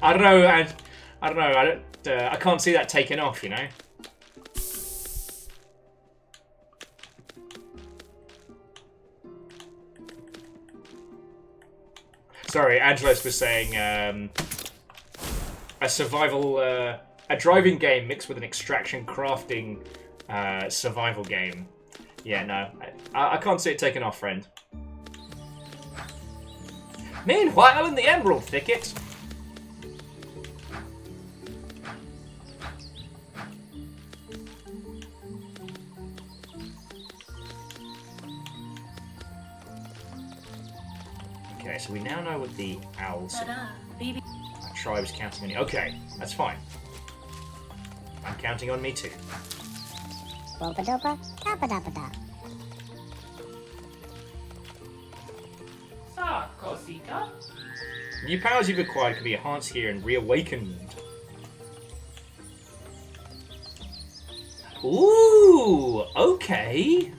I don't know. I don't know. I can't see that taking off. You know. Sorry, Angelos was saying a survival, a driving game mixed with an extraction crafting survival game. Yeah, no, I can't see it taking off, friend. Meanwhile, in the Emerald Thicket. Okay, so we now know what the owls tribe is counting on you. Okay, that's fine. I'm counting on me too.
Bopa-dopa, kappa-dappa-da.
Cosita.
New powers you've acquired can be enhanced here and reawakened. Ooh, okay.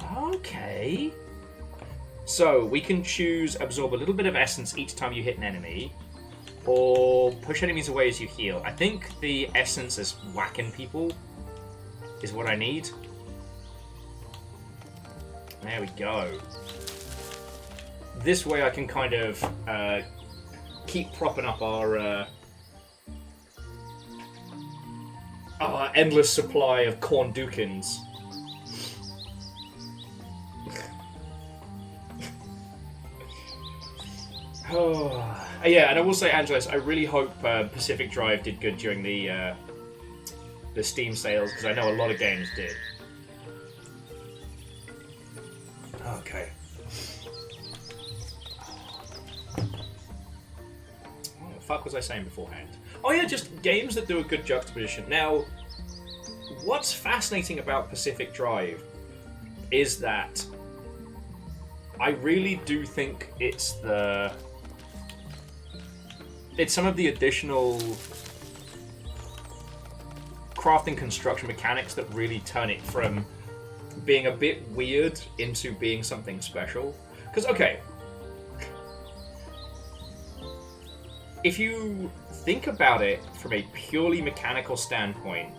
Okay. So, we can choose absorb a little bit of essence each time you hit an enemy, or push enemies away as you heal. I think the essence is whacking people is what I need. There we go. This way I can kind of keep propping up our endless supply of corn dukins. Oh, yeah, and I will say, Angelos, I really hope Pacific Drive did good during the Steam sales, because I know a lot of games did. Okay. What the fuck was I saying beforehand? Oh yeah, just games that do a good juxtaposition. Now, what's fascinating about Pacific Drive is that I really do think it's some of the additional crafting construction mechanics that really turn it from being a bit weird into being something special. Because, okay, if you think about it from a purely mechanical standpoint,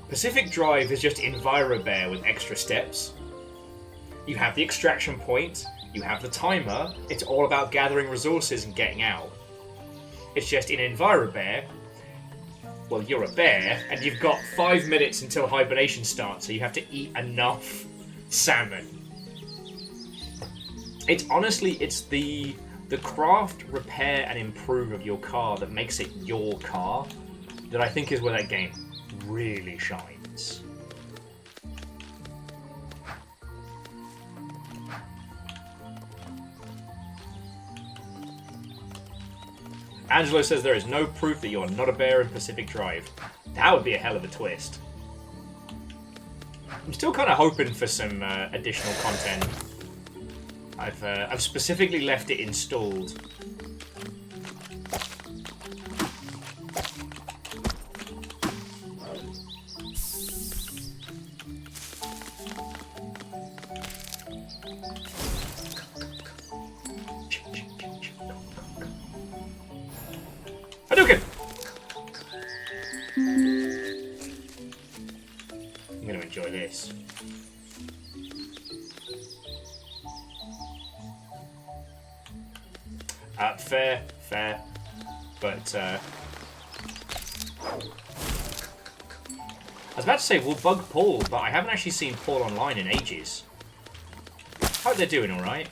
Pacific Drive is just EnviroBear with extra steps. You have the extraction point, you have the timer, it's all about gathering resources and getting out. It's just in EnviroBear, well, you're a bear, and you've got 5 minutes until hibernation starts, so you have to eat enough salmon. It's honestly, it's the craft, repair, and improve of your car that makes it your car that I think is where that game really shines. Angelo says there is no proof that you're not a bear in Pacific Drive. That would be a hell of a twist. I'm still kind of hoping for some additional content. I've specifically left it installed. Hadouken! I'm going to enjoy this. Fair. But, I was about to say, we'll bug Paul, but I haven't actually seen Paul online in ages. Hope they're doing alright.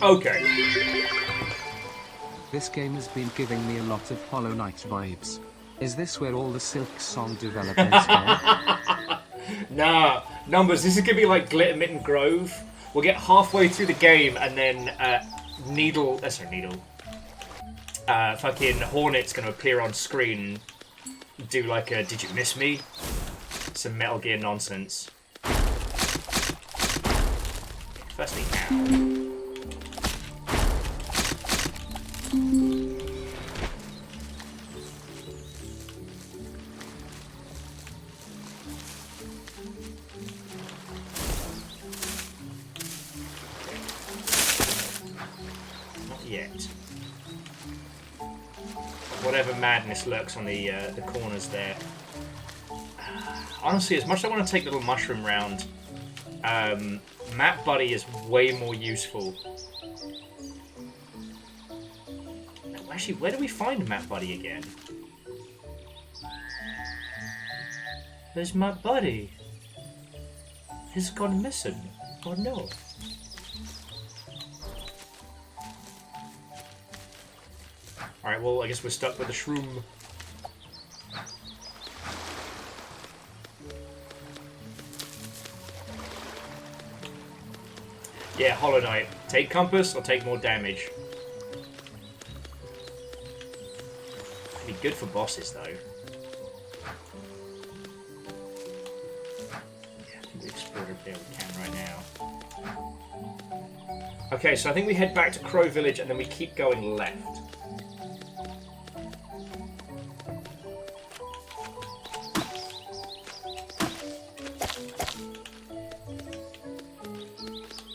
Okay.
This game has been giving me a lot of Hollow Knight vibes. Is this where all the Silk Song developers are?
Nah, Numbers, this is gonna be like Glitter Mitten Grove. We'll get halfway through the game and then fucking Hornet's gonna appear on screen and do like a "Did you miss me?" Some Metal Gear nonsense. Firstly, now. Whatever madness lurks on the corners there. Honestly, as much as I want to take Little Mushroom round, Map Buddy is way more useful. Actually, where do we find Map Buddy again? There's Map Buddy. He's gone missing. Oh no. Alright, well, I guess we're stuck with the shroom. Yeah, Hollow Knight. Take compass or take more damage. That'd be good for bosses, though. Yeah, We explore a bit we can right now. Okay, so I think we head back to Crow Village and then we keep going left.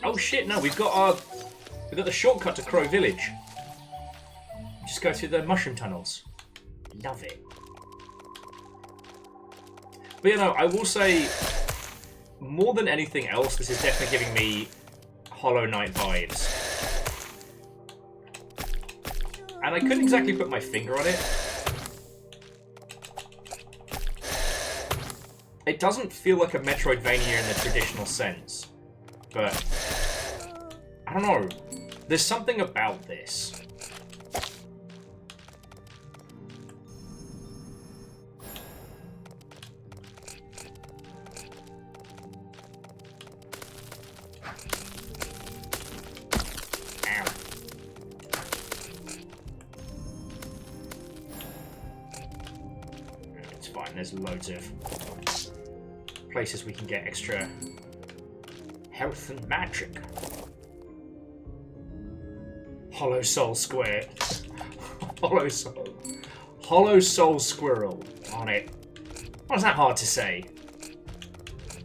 Oh shit! No, we've got the shortcut to Crow Village. Just go through the mushroom tunnels. Love it. But you know, I will say, more than anything else, this is definitely giving me Hollow Knight vibes. And I couldn't exactly put my finger on it. It doesn't feel like a Metroidvania in the traditional sense. But I don't know. There's something about this. Ow. It's fine. There's loads of places we can get extra health and magic. Hollow Soul Square. Hollow Soul. Hollow Soul Squirrel on it. What's that hard to say?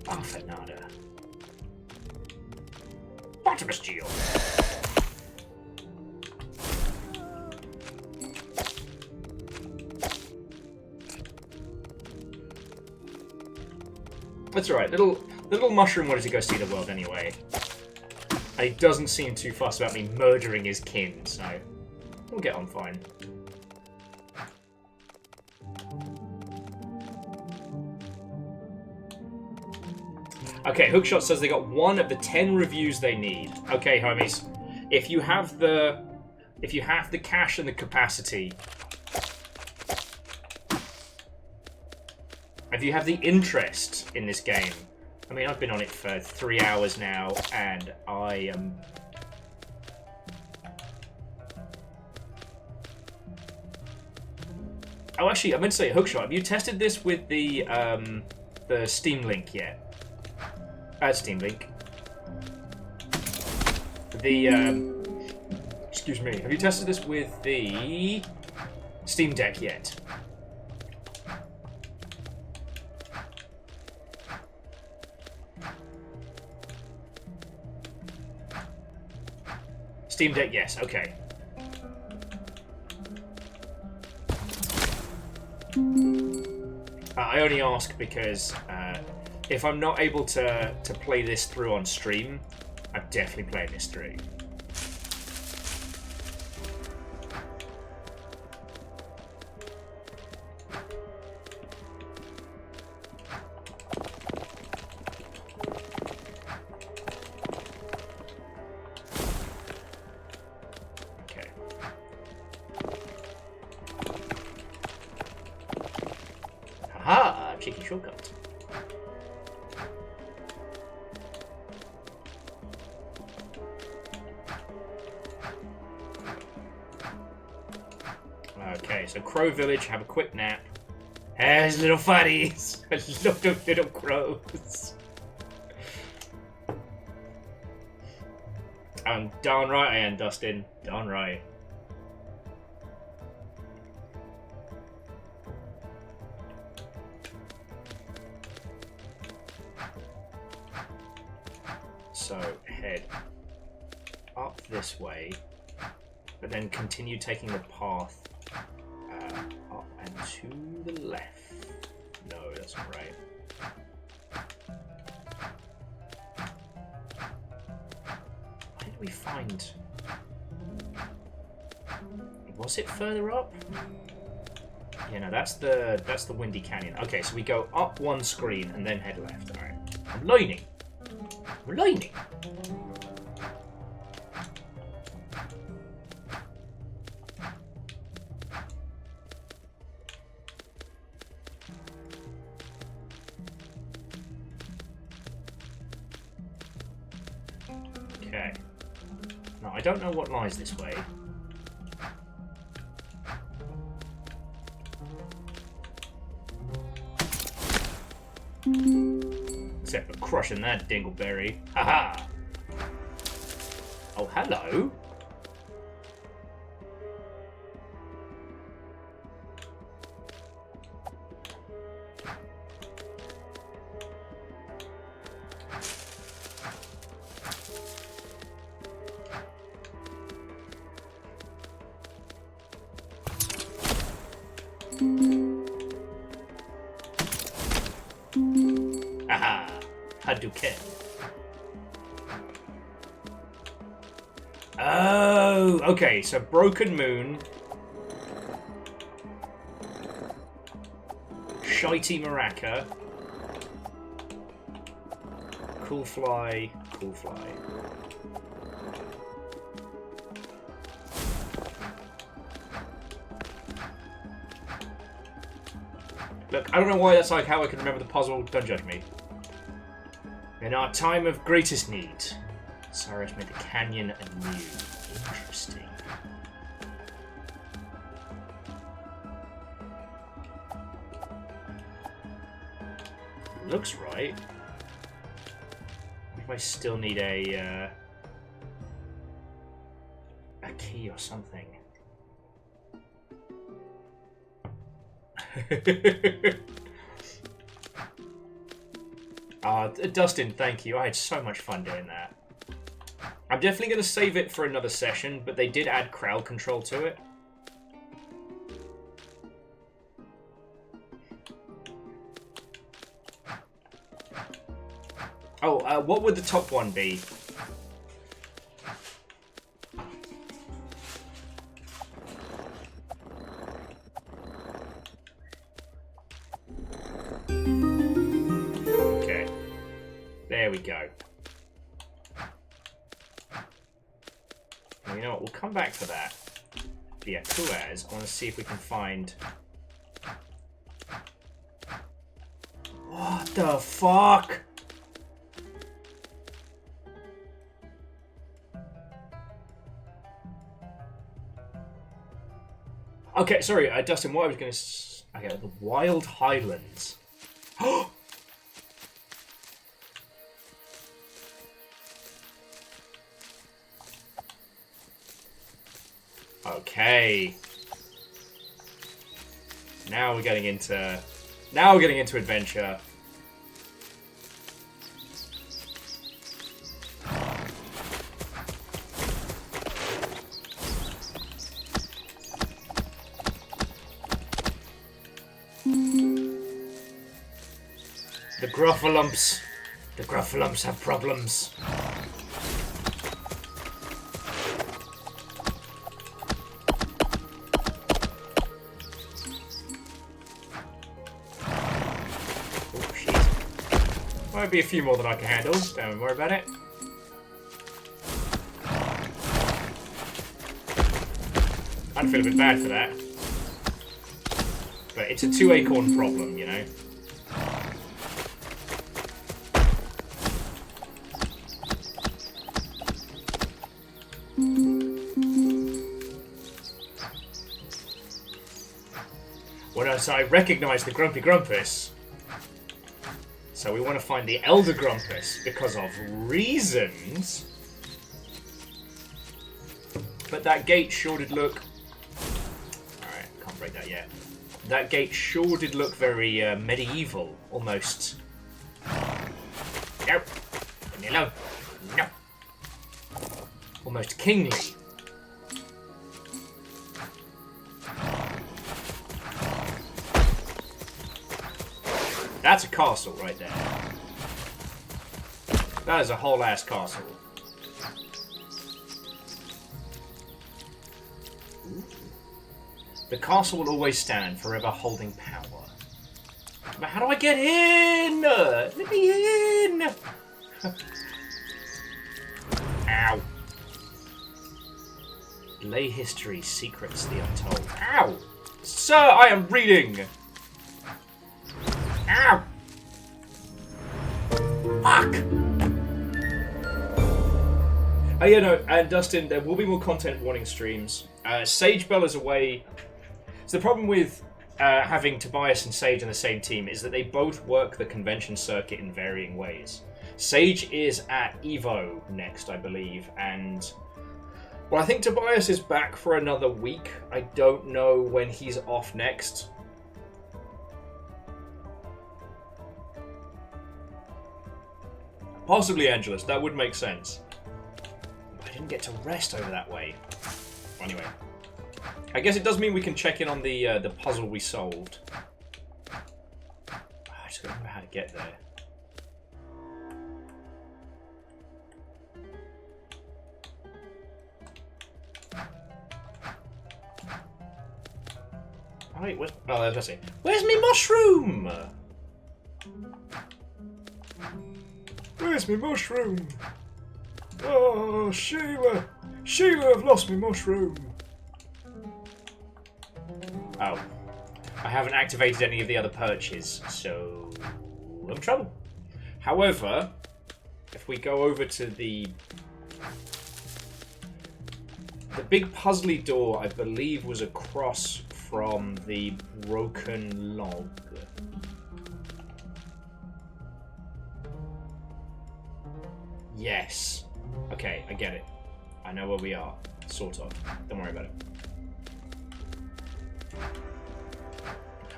Barfanada. Bottomless Geo. That's alright. The little mushroom wanted to go see the world anyway. And he doesn't seem too fussed about me murdering his kin, so we'll get on fine. Okay, Hookshot says they got 1 of the 10 reviews they need. Okay, homies, if you have the cash and the capacity, if you have the interest in this game. I mean, I've been on it for 3 hours now, and I am... Oh, actually, I meant to say, Hookshot, have you tested this with the Steam Link yet? Steam Link. Excuse me. Have you tested this with the Steam Deck yet? Steam Deck, yes, okay. I only ask because if I'm not able to play this through on stream, I'm definitely playing this through. Cheeky shortcut. Okay, so Crow Village, have a quick nap. There's little fatties! A lot of little crows. Darn right I am, Dustin. Darn right. So head up this way, but then continue taking the path up and to the left. No, that's not right. Where did we find? Was it further up? Yeah, no, that's the Windy Canyon. Okay, so we go up one screen and then head left. All right, I'm learning. I'm learning. Okay. Now, I don't know what lies this way. Except for crushing that dingleberry. Haha! Oh, hello. Aha! Hadouken. Oh, okay, so Broken Moon. Shitey Maraca. Cool Fly, Cool Fly. Look, I don't know why that's like how I can remember the puzzle, don't judge me. In our time of greatest need, Cyrus made the canyon anew. Interesting. Looks right. If I still need a key or something. Dustin, thank you. I had so much fun doing that. I'm definitely going to save it for another session, but they did add crowd control to it. Oh, what would the top one be? Okay. There we go. Well, you know what? We'll come back to that. But yeah, cool as. I want to see if we can find... What the fuck? Okay, sorry, Dustin, what I was going to... Okay, the Wild Highlands. Okay. Now we're getting into... Now we're getting into adventure. The Gruffalumps. The Gruffalumps have problems. Oh, shit. Might be a few more than I can handle. Don't worry about it. I'd feel a bit bad for that. But it's a 2-acorn problem, you know? So I recognise the Grumpy Grumpus. So we want to find the Elder Grumpus because of reasons. But that gate sure did look... Alright, can't break that yet. That gate sure did look very medieval, almost. No. No. No. Almost kingly. That's a castle right there. That is a whole ass castle. Ooh. The castle will always stand, forever holding power. But how do I get in? Let me in! Ow. Lay history, secrets the untold. Ow! Sir, I am reading! Ow! Fuck! Oh yeah, no, and Dustin, there will be more content warning streams. Sage Bell is away. So the problem with having Tobias and Sage on the same team is that they both work the convention circuit in varying ways. Sage is at Evo next, I believe, and well, I think Tobias is back for another week. I don't know when he's off next. Possibly Angelus, that would make sense. I didn't get to rest over that way. Anyway, I guess it does mean we can check in on the puzzle we solved. I just don't remember how to get there. Oh, wait, what? Oh, I was gonna say, where's me mushroom? Where's me mushroom? Oh, Sheila! Sheila, I've lost me mushroom! Oh. I haven't activated any of the other perches, so I'm in trouble. However, if we go over to the big puzzly door, I believe was across from the broken log. Yes. Okay, I get it. I know where we are. Sort of. Don't worry about it.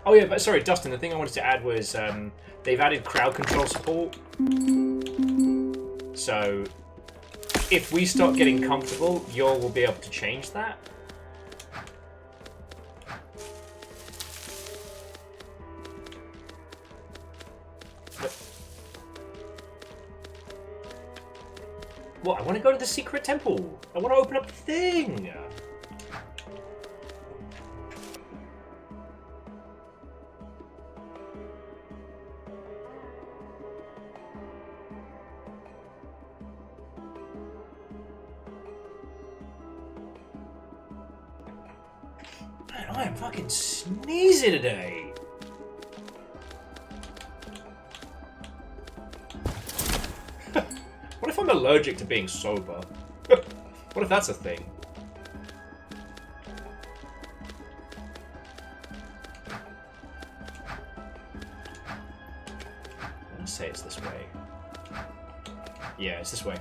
Oh yeah, but sorry, Dustin, the thing I wanted to add was they've added crowd control support. So if we start getting comfortable, y'all will be able to change that. What? I want to go to the secret temple. I want to open up the thing. Man, I am fucking sneezy today. What if I'm allergic to being sober? What if that's a thing? I'm gonna say it's this way. Yeah, it's this way.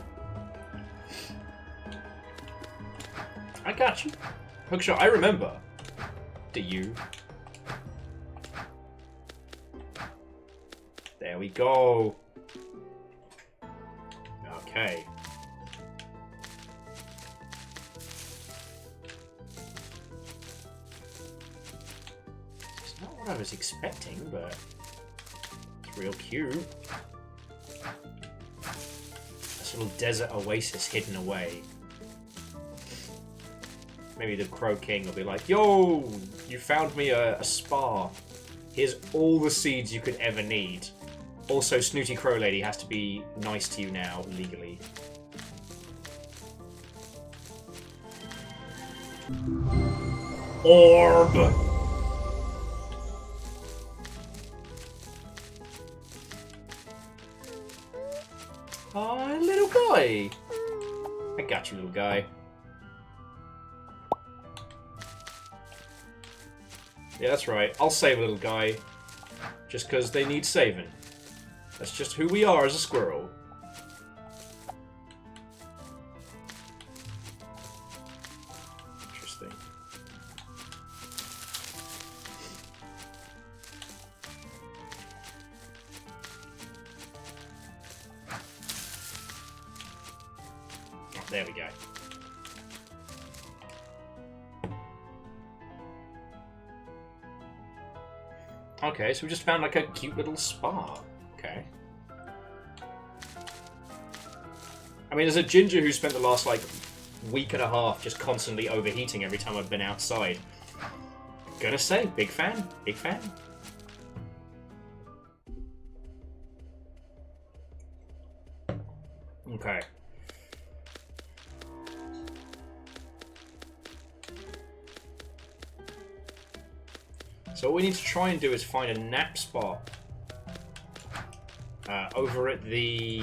I got you. Hookshot, I remember. Do you? There we go. Okay. It's not what I was expecting, but it's real cute. This little desert oasis hidden away. Maybe the Crow King will be like, yo, you found me a spa. Here's all the seeds you could ever need. Also, Snooty Crow Lady has to be nice to you now, legally. Orb! Hi, little guy! I got you, little guy. Yeah, that's right. I'll save a little guy. Just because they need saving. That's just who we are as a squirrel. Interesting. Oh, there we go. Okay, so we just found like a cute little spa. Okay. I mean, as a ginger who spent the last like week and a half just constantly overheating every time I've been outside, gonna say, big fan, big fan. Okay. So what we need to try and do is find a nap spot over at the...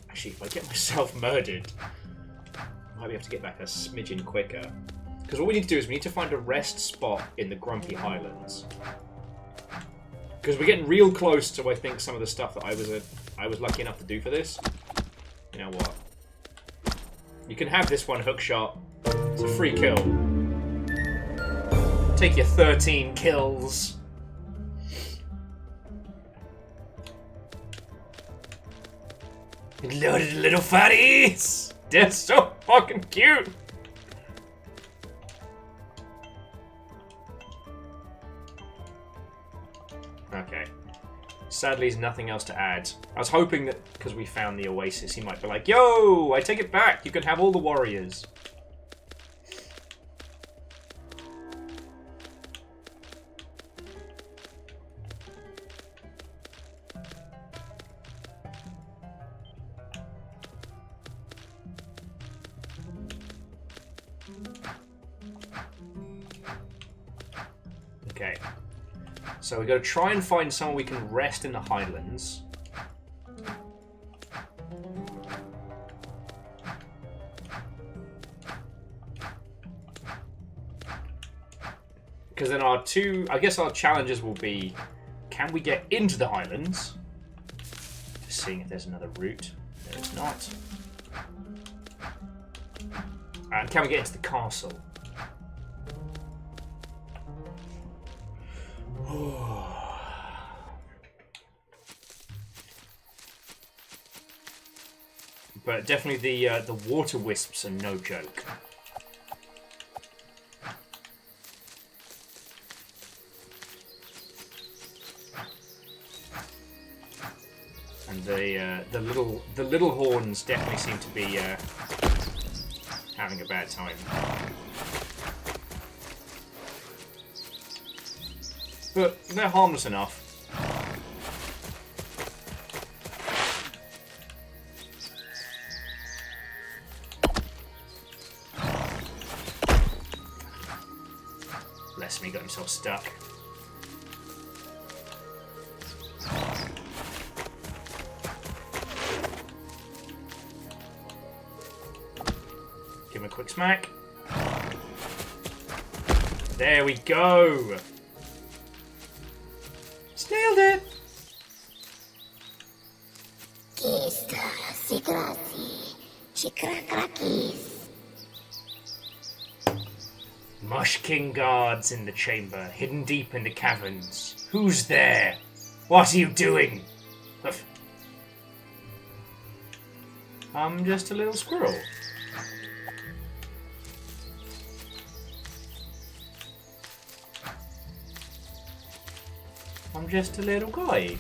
Actually, if I get myself murdered, I might be able to get back a smidgen quicker. Because what we need to do is we need to find a rest spot in the Grumpy Highlands. Because we're getting real close to, I think, some of the stuff that I was lucky enough to do for this. You know what? You can have this one hook shot. It's a free kill. Take your 13 kills. Loaded little fatties! They're so fucking cute! Okay. Sadly, there's nothing else to add. I was hoping that, because we found the oasis, he might be like, yo, I take it back, you can have all the warriors. Okay. So we got to try and find somewhere we can rest in the Highlands. Because then I guess our challenges will be, can we get into the Highlands? Just seeing if there's another route. There is not. And can we get into the castle? But definitely the water wisps are no joke. And the little horns definitely seem to be having a bad time. But they're harmless enough. Bless me, got himself stuck. Give him a quick smack. There we go! Nailed it! Mush King guards in the chamber, hidden deep in the caverns. Who's there? What are you doing? I'm just a little squirrel. I'm just a little guy.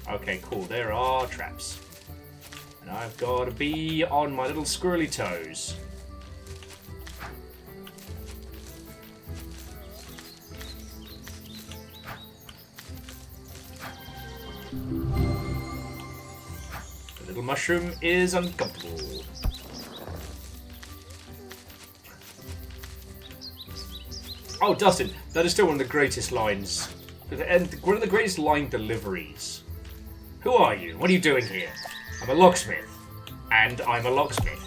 Okay, cool. There are traps. And I've got to be on my little squirrely toes. The little mushroom is uncomfortable. Oh, Dustin, that is still one of the greatest lines. And one of the greatest line deliveries. Who are you? What are you doing here? I'm a locksmith. And I'm a locksmith.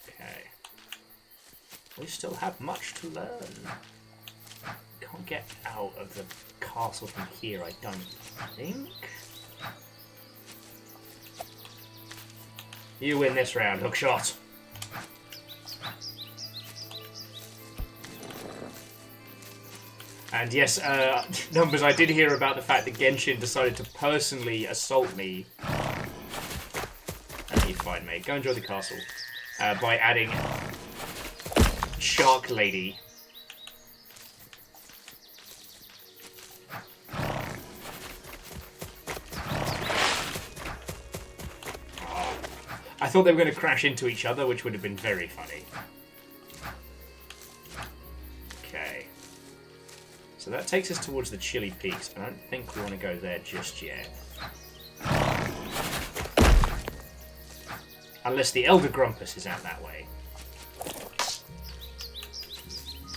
Okay. We still have much to learn. Can't get out of the castle from here, I don't think. You win this round, hookshot. And yes, Numbers, I did hear about the fact that Genshin decided to personally assault me. And you fine, mate. Go enjoy the castle. By adding Shark Lady. I thought they were going to crash into each other, which would have been very funny. Okay. So that takes us towards the Chili Peaks. I don't think we want to go there just yet. Unless the Elder Grumpus is out that way.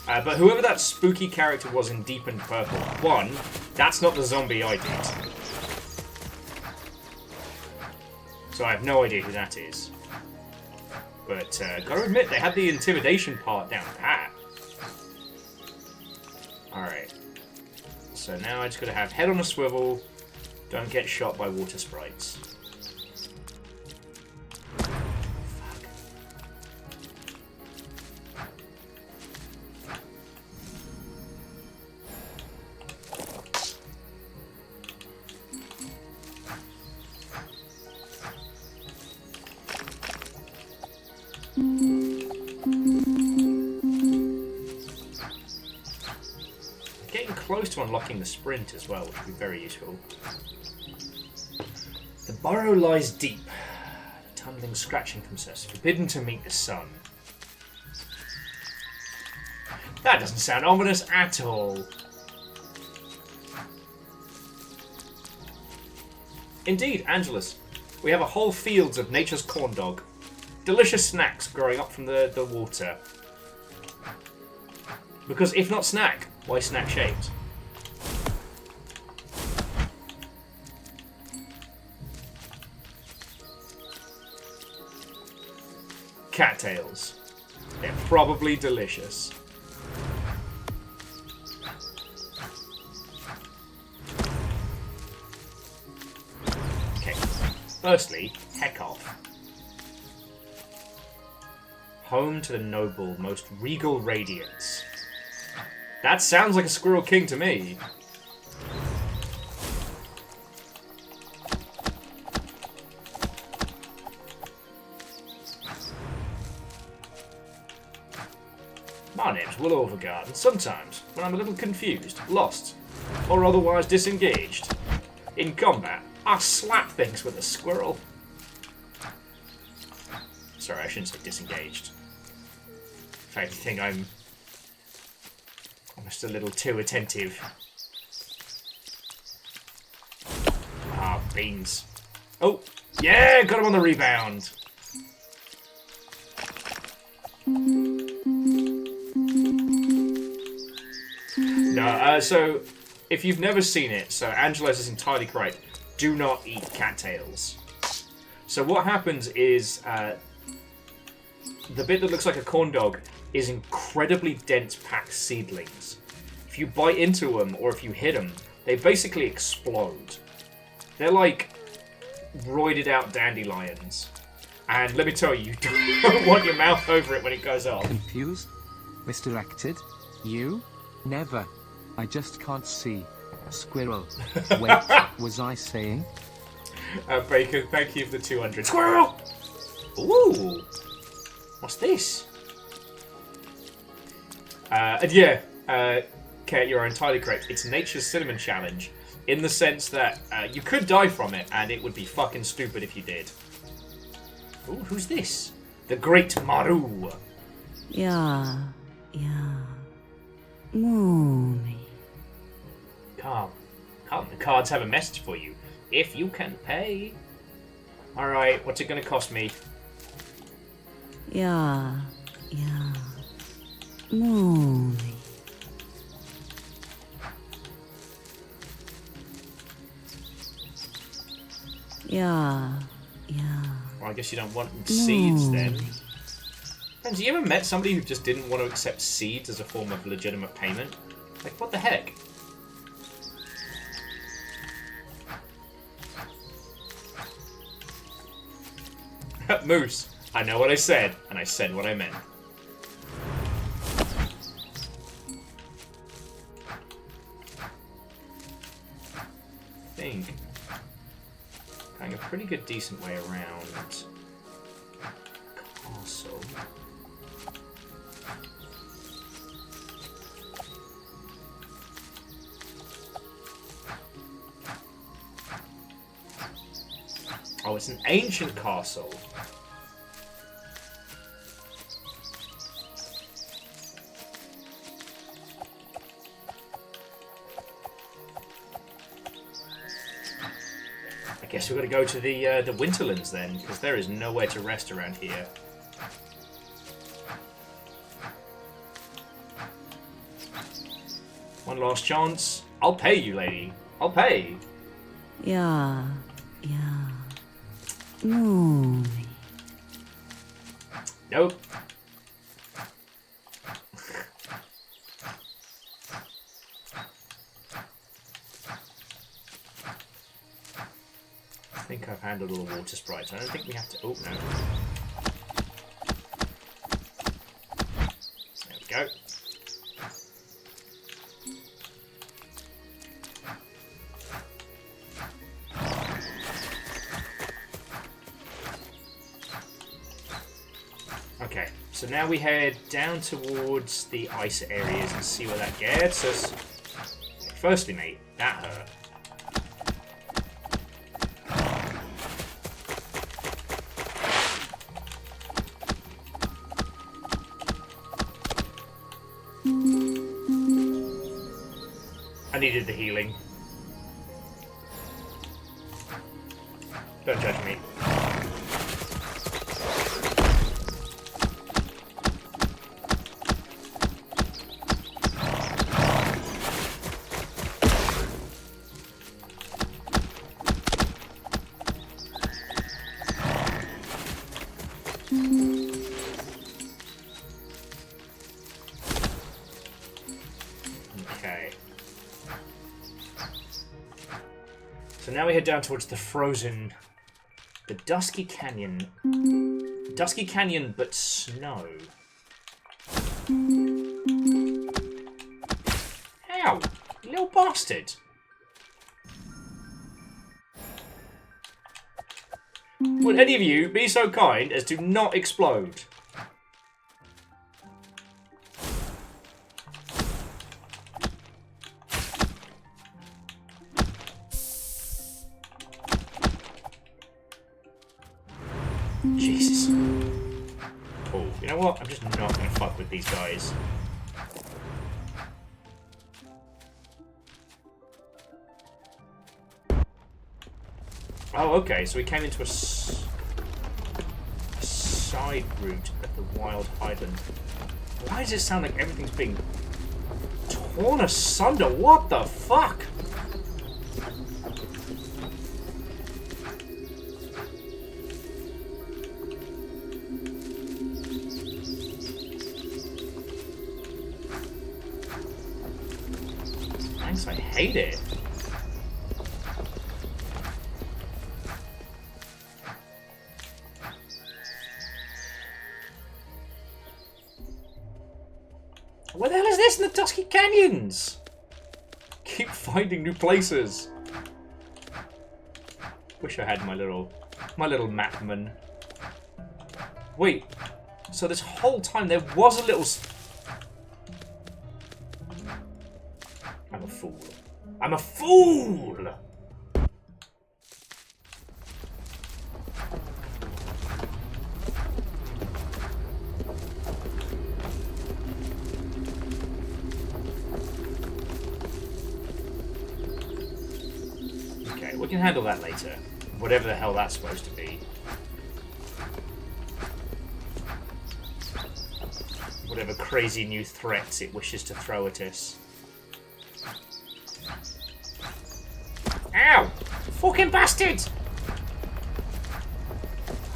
But whoever that spooky character was in Deepened Purple, one, that's not the zombie I did. So I have no idea who that is. But, gotta admit, they had the intimidation part down pat. Alright. So now I just gotta have head on a swivel, don't get shot by water sprites. Close to unlocking the sprint as well, which would be very useful. The burrow lies deep, the tumbling scratching from surface, forbidden to meet the sun. That doesn't sound ominous at all. Indeed, Angelus, we have a whole fields of nature's corn dog. Delicious snacks growing up from the water. Because if not snack, why snack shaped? Cattails. They're probably delicious. Okay. Firstly, heck off. Home to the noble, most regal radiance. That sounds like a Squirrel King to me. My name's Will Overguard, and sometimes, when I'm a little confused, lost, or otherwise disengaged, in combat, I slap things with a squirrel. Sorry, I shouldn't say disengaged. In fact, I think I'm just a little too attentive. Ah, beans. Oh, yeah, got him on the rebound. No, so if you've never seen it, so Angelos is entirely correct. Do not eat cattails. So what happens is the bit that looks like a corn dog is incredibly dense packed seedlings. If you bite into them or if you hit them, they basically explode. They're like roided out dandelions. And let me tell you, you don't want your mouth over it when it goes off.
Confused? Misdirected? You? Never. I just can't see. Squirrel. Wait, was I saying?
Bacon, thank you for the 200. Squirrel! Ooh! What's this? And yeah, Kate, you're entirely correct. It's nature's cinnamon challenge, in the sense that you could die from it, and it would be fucking stupid if you did. Ooh, who's this? The Great Maru.
Yeah. Mommy.
Come, the cards have a message for you. If you can pay. Alright, what's it gonna cost me?
Yeah. Mommy. Yeah.
Well, I guess you don't want seeds then. Have you ever met somebody who just didn't want to accept seeds as a form of legitimate payment? Like, what the heck? Moose, I know what I said, and I said what I meant. I think going a pretty good, decent way around Castle. Oh, it's an ancient castle. I guess we've got to go to the Winterlands then, because there is nowhere to rest around here. One last chance. I'll pay you, lady. I'll pay.
Yeah. Move me.
Nope. I think I've handled all the water sprites. I don't think we have to. Oh, no. There we go. Okay, so now we head down towards the ice areas and see where that gets us. Firstly, mate, that hurt. I needed the healing. Don't judge me. Okay. So now we head down towards the the Dusky Canyon. Dusky Canyon, but snow. Ow! You little bastard! Would any of you be so kind as to not explode? Jesus. Oh, you know what? I'm just not going to fuck with these guys. Oh, okay, so we came into a side route at the Wild Highland. Why does it sound like everything's being torn asunder? What the fuck? Thanks, I hate it. Where the hell is this in the Dusky Canyons? Keep finding new places. Wish I had my little mapman. Wait, so this whole time there was a little... I'm a fool. I'm a fool! Okay, we can handle that later. Whatever the hell that's supposed to be. Whatever crazy new threats it wishes to throw at us. Ow! Fucking bastard!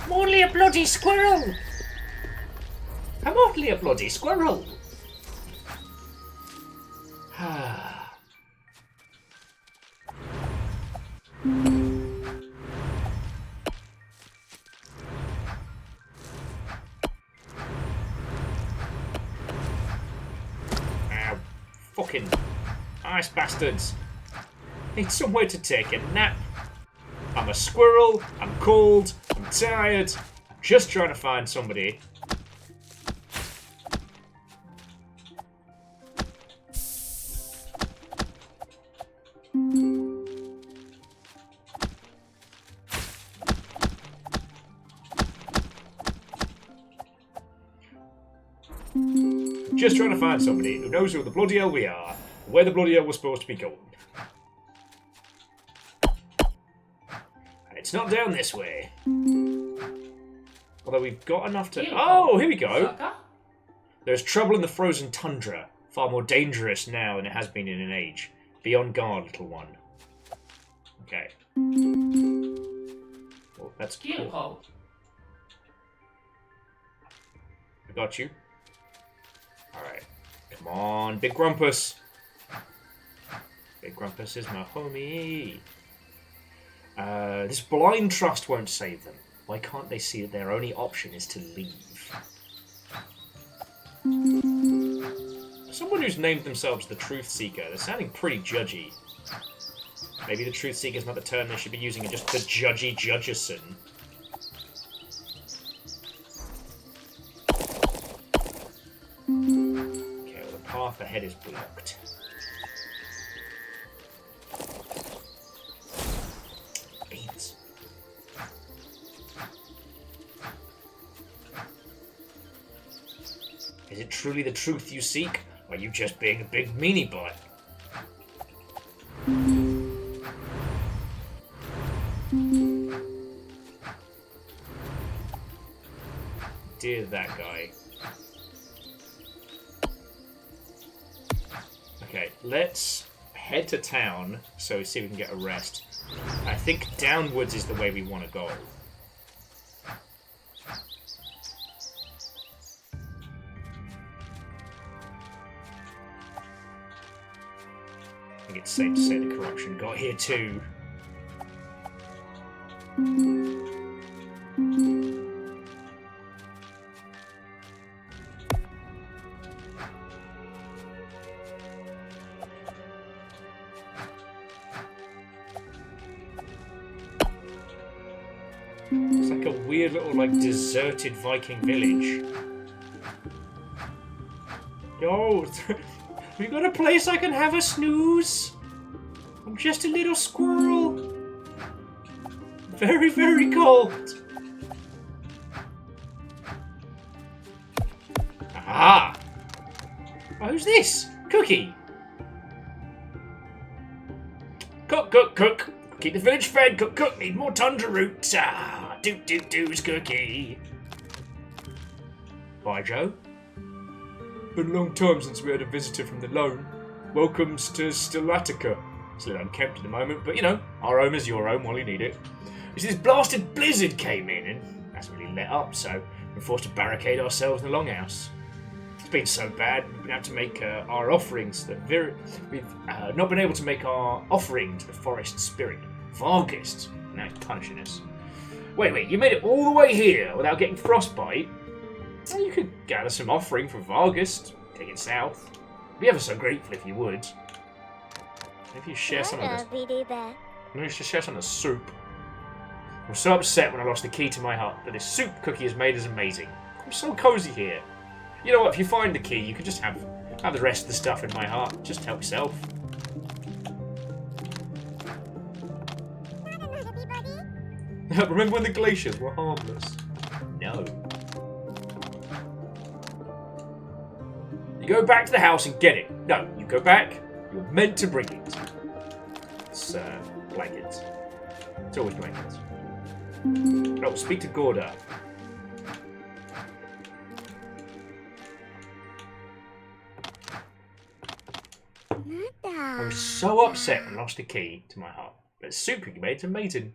I'm only a bloody squirrel! I'm only a bloody squirrel! Ow. Fucking ice bastards. Need somewhere to take a nap. I'm a squirrel, I'm cold, I'm tired, I'm just trying to find somebody. Just trying to find somebody who knows who the bloody hell we are, where the bloody hell we're supposed to be going. It's not down this way. Although we've got enough to... Oh, here we go. There's trouble in the frozen tundra. Far more dangerous now than it has been in an age. Be on guard, little one. Okay. Oh, that's cool. I got you. Alright. Come on, Big Grumpus. Big Grumpus is my homie. This blind trust won't save them. Why can't they see that their only option is to leave? Someone who's named themselves the Truth Seeker, they're sounding pretty judgy. Maybe the Truth Seeker is not the term they should be using, and just the judgy judgerson. Okay, well the path ahead is blocked. Beans. Is it truly the truth you seek, or are you just being a big meanie butt? Dear that guy. Okay, let's head to town so we see if we can get a rest. I think downwards is the way we want to go. I think it's safe to say the corruption got here too. It's like a weird little, like, deserted Viking village. Yo, we got a place I can have a snooze? I'm just a little squirrel. Very, very cold. Aha! Oh, who's this? Cookie. Cook, cook, cook. Keep the village fed. Cook, cook. Need more tundra roots. Ah, doot, doot, doos, Cookie. Bye, Joe. Been a long time since we had a visitor from the loan. Welcomes to Stellatica. It's a little unkempt at the moment, but you know, our home is your home while you need it. You see, this blasted blizzard came in and hasn't really let up, so we're forced to barricade ourselves in the longhouse. It's been so bad, we've been able to make our offerings. We've not been able to make our offering to the forest spirit, Vargist. Now he's punishing us. Wait, you made it all the way here without getting frostbite? Well, you could gather some offering from Vargist, take it south. I'd be ever so grateful if you would. Maybe you share some of this. Maybe you should share some of the soup. I'm so upset when I lost the key to my hut, but this soup Cookie has made is amazing. I'm so cozy here. You know what, if you find the key, you can just have the rest of the stuff in my hut. Just help yourself. Remember when the glaciers were harmless? No. You go back to the house and get it. No, you go back. You're meant to bring it. It's blankets. It's always blankets. Oh, speak to Gorda. I was so upset and lost the key to my hut. But soup you made, it's amazing.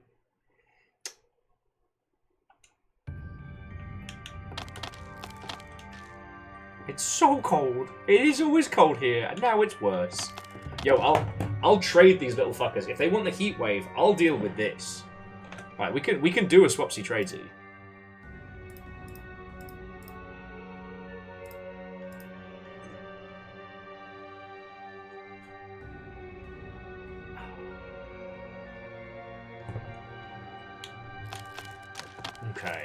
It's so cold. It is always cold here, and now it's worse. Yo, I'll trade these little fuckers. If they want the heat wave, I'll deal with this. Right, we can do a swapsy tradesy. Okay.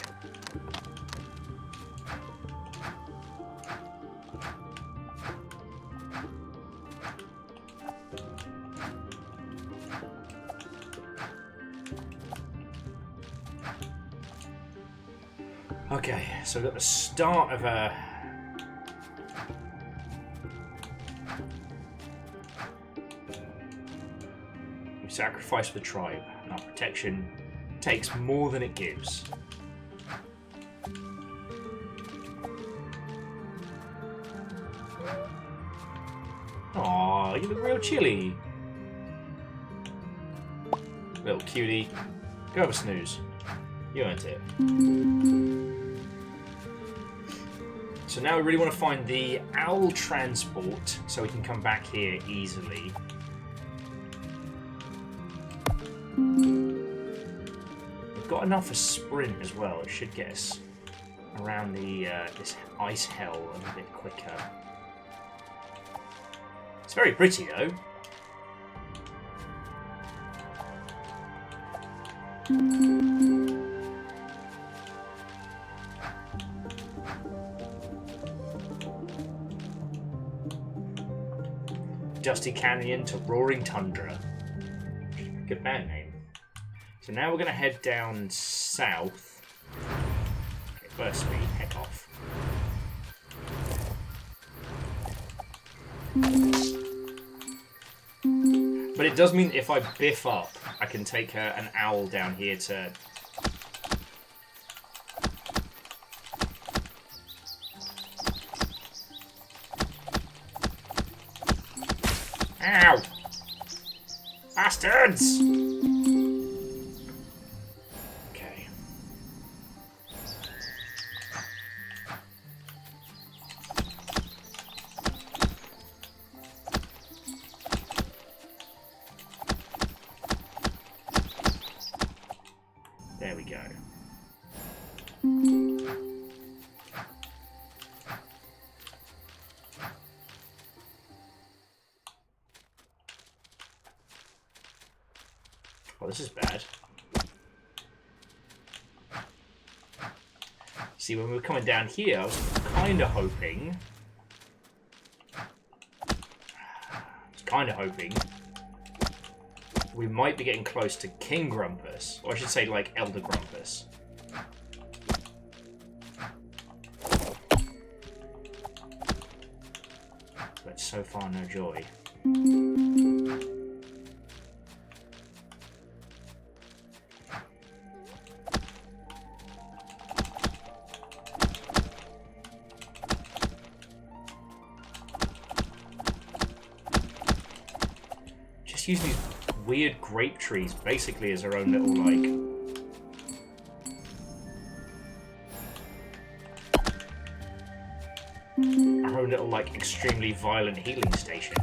Okay, so we've got the start of a... We sacrifice for the tribe, our protection, takes more than it gives. Aw, you look real chilly. Little cutie. Go have a snooze. You earned it. So now we really want to find the owl transport so we can come back here easily. We've got enough for sprint as well. It should get us around the this ice hell a little bit quicker. It's very pretty though. Dusty Canyon to Roaring Tundra. Good band name. So now we're going to head down south. Okay, burst speed, heck off. But it does mean if I biff up, I can take an owl down here to... Ow! Bastards! Okay. There we go. Oh, this is bad. See, when we were coming down here, I was kind of hoping... we might be getting close to King Grumpus. Or I should say, like, Elder Grumpus. But so far, no joy. Use these weird grape trees basically as our own little, like... our own little, like, extremely violent healing station.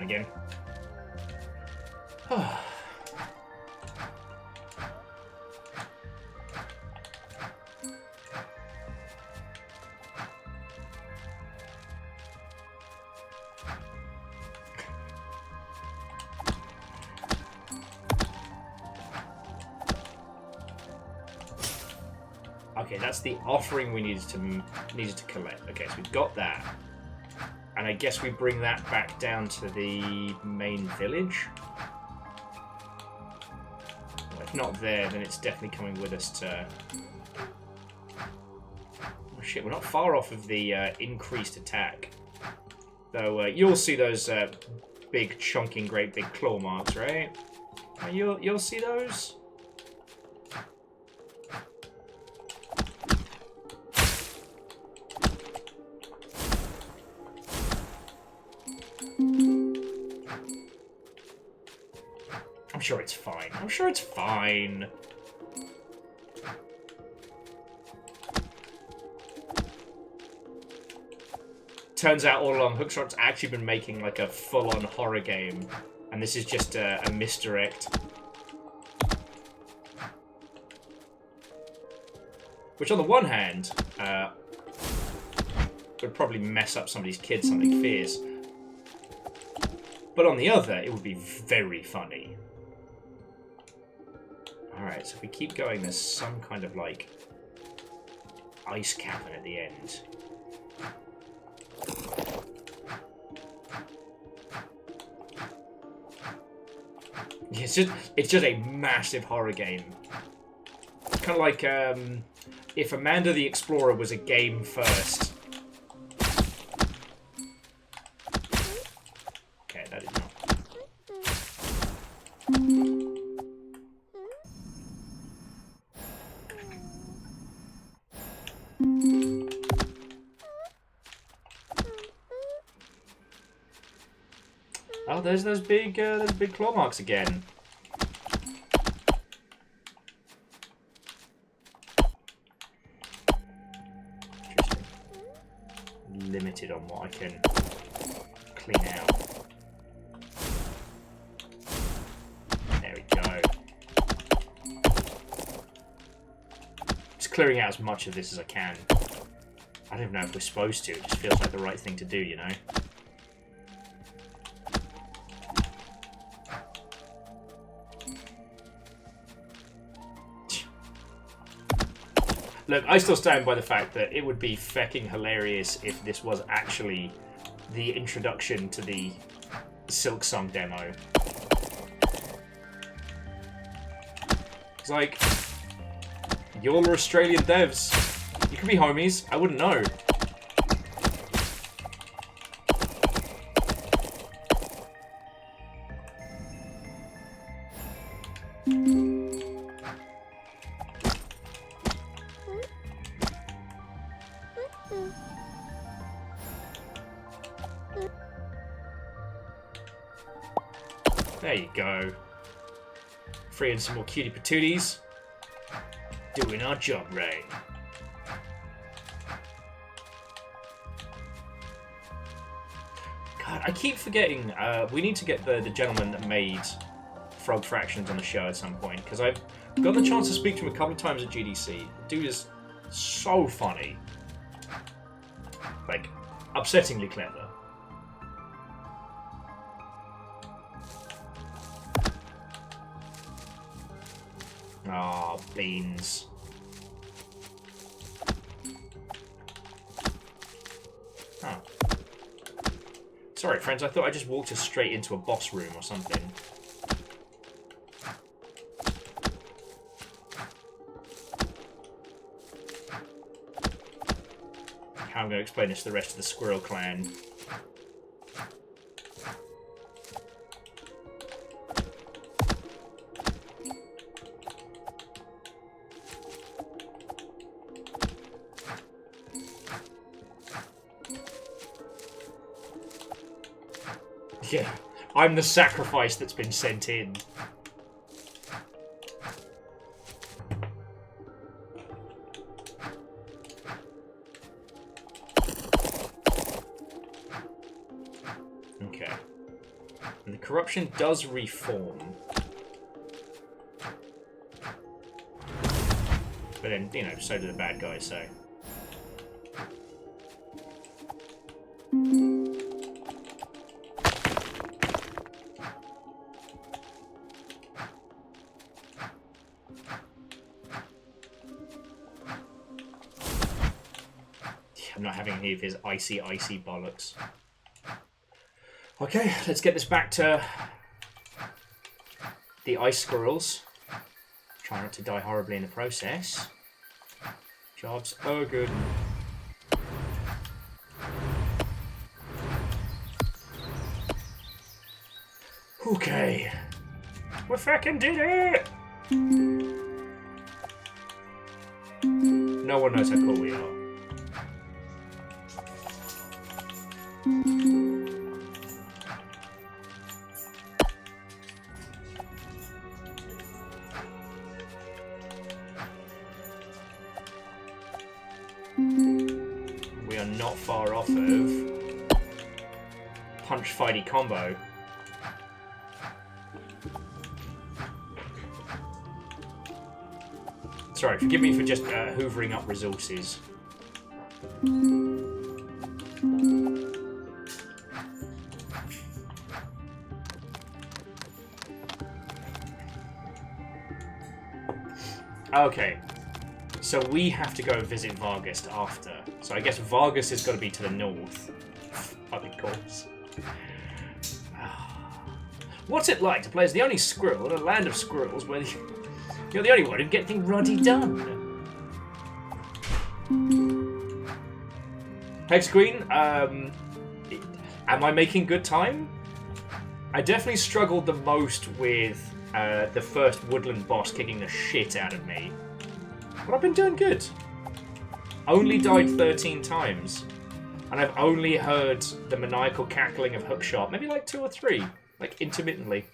Again. Okay, that's the offering we needed to collect. Okay, so we've got that. And I guess we bring that back down to the main village. Well, if not there, then it's definitely coming with us to... Oh shit, we're not far off of the increased attack. Though you'll see those big, chunking, great big claw marks, right? You'll see those? I'm sure it's fine. I'm sure it's fine. Turns out all along, Hookshot's actually been making like a full-on horror game, and this is just a misdirect. Which on the one hand, would probably mess up somebody's kid something fierce. But on the other, it would be very funny. Alright, so if we keep going, there's some kind of, like, ice cavern at the end. It's just a massive horror game. It's kind of like if Amanda the Explorer was a game first. Okay, that is not. Oh, there's those big claw marks again. Interesting. Limited on what I can clean out. There we go. Just clearing out as much of this as I can. I don't know if we're supposed to. It just feels like the right thing to do, you know? Look, I still stand by the fact that it would be fecking hilarious if this was actually the introduction to the Silk Song demo. It's like, y'all are Australian devs. You could be homies. I wouldn't know. There you go. Freeing some more cutie patooties. Doing our job right. God, I keep forgetting. We need to get the gentleman that made Frog Fractions on the show at some point, because I've gotten the chance to speak to him a couple of times at GDC. The dude is so funny. Like, upsettingly clever. Ah, oh, beans. Huh. Sorry, friends, I thought I just walked us straight into a boss room or something. How I'm going to explain this to the rest of the Squirrel Clan. Yeah, I'm the sacrifice that's been sent in. Okay. And the corruption does reform. But then, you know, so do the bad guys, so... I'm not having any of his icy bollocks. Okay, let's get this back to the ice squirrels. Try not to die horribly in the process. Jobs. Oh, good. Okay. We fucking did it! No one knows how cool we are. We are not far off of punch fighty combo. Sorry, forgive me for just hoovering up resources. Okay, so we have to go visit Vargas after. So I guess Vargas has got to be to the north. Of course. What's it like to play as the only squirrel in a land of squirrels where you're the only one who can get things ruddy done? Hex Queen, am I making good time? I definitely struggled the most with the first woodland boss kicking the shit out of me. But I've been doing good. Only died 13 times. And I've only heard the maniacal cackling of Hookshot, maybe like 2 or 3, like intermittently.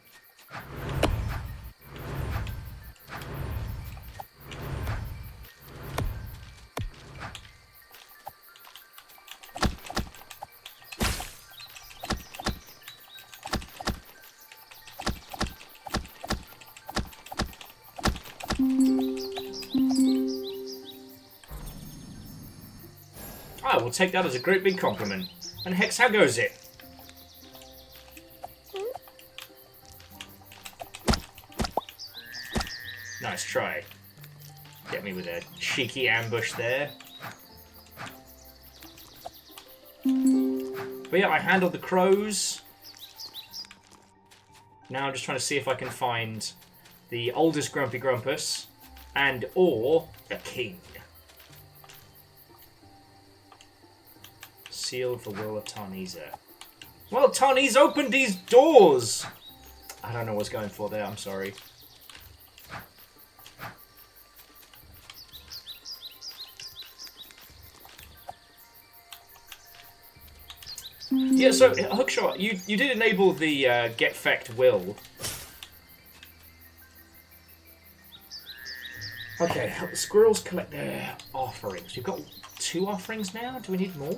I will take that as a great big compliment. And Hex, how goes it? Nice try. Get me with a cheeky ambush there. But yeah, I handled the crows. Now I'm just trying to see if I can find the oldest Grumpy Grumpus and or the king. Seal of the will of Tarnisa. Well, Tarnisa opened these doors! I don't know what's going for there, I'm sorry. Yeah, so, Hookshot, you did enable the get fecked will. Okay, help the squirrels collect their offerings. We've got 2 offerings now? Do we need more?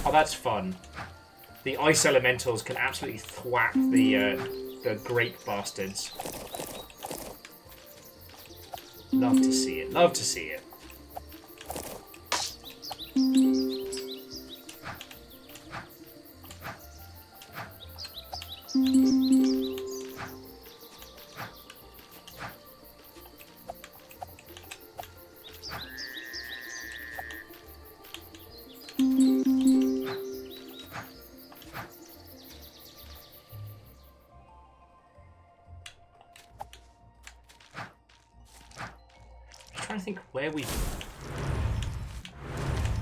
Oh, that's fun. The ice elementals can absolutely thwap the great bastards. Love to see it. Love to see it. Trying to think where we've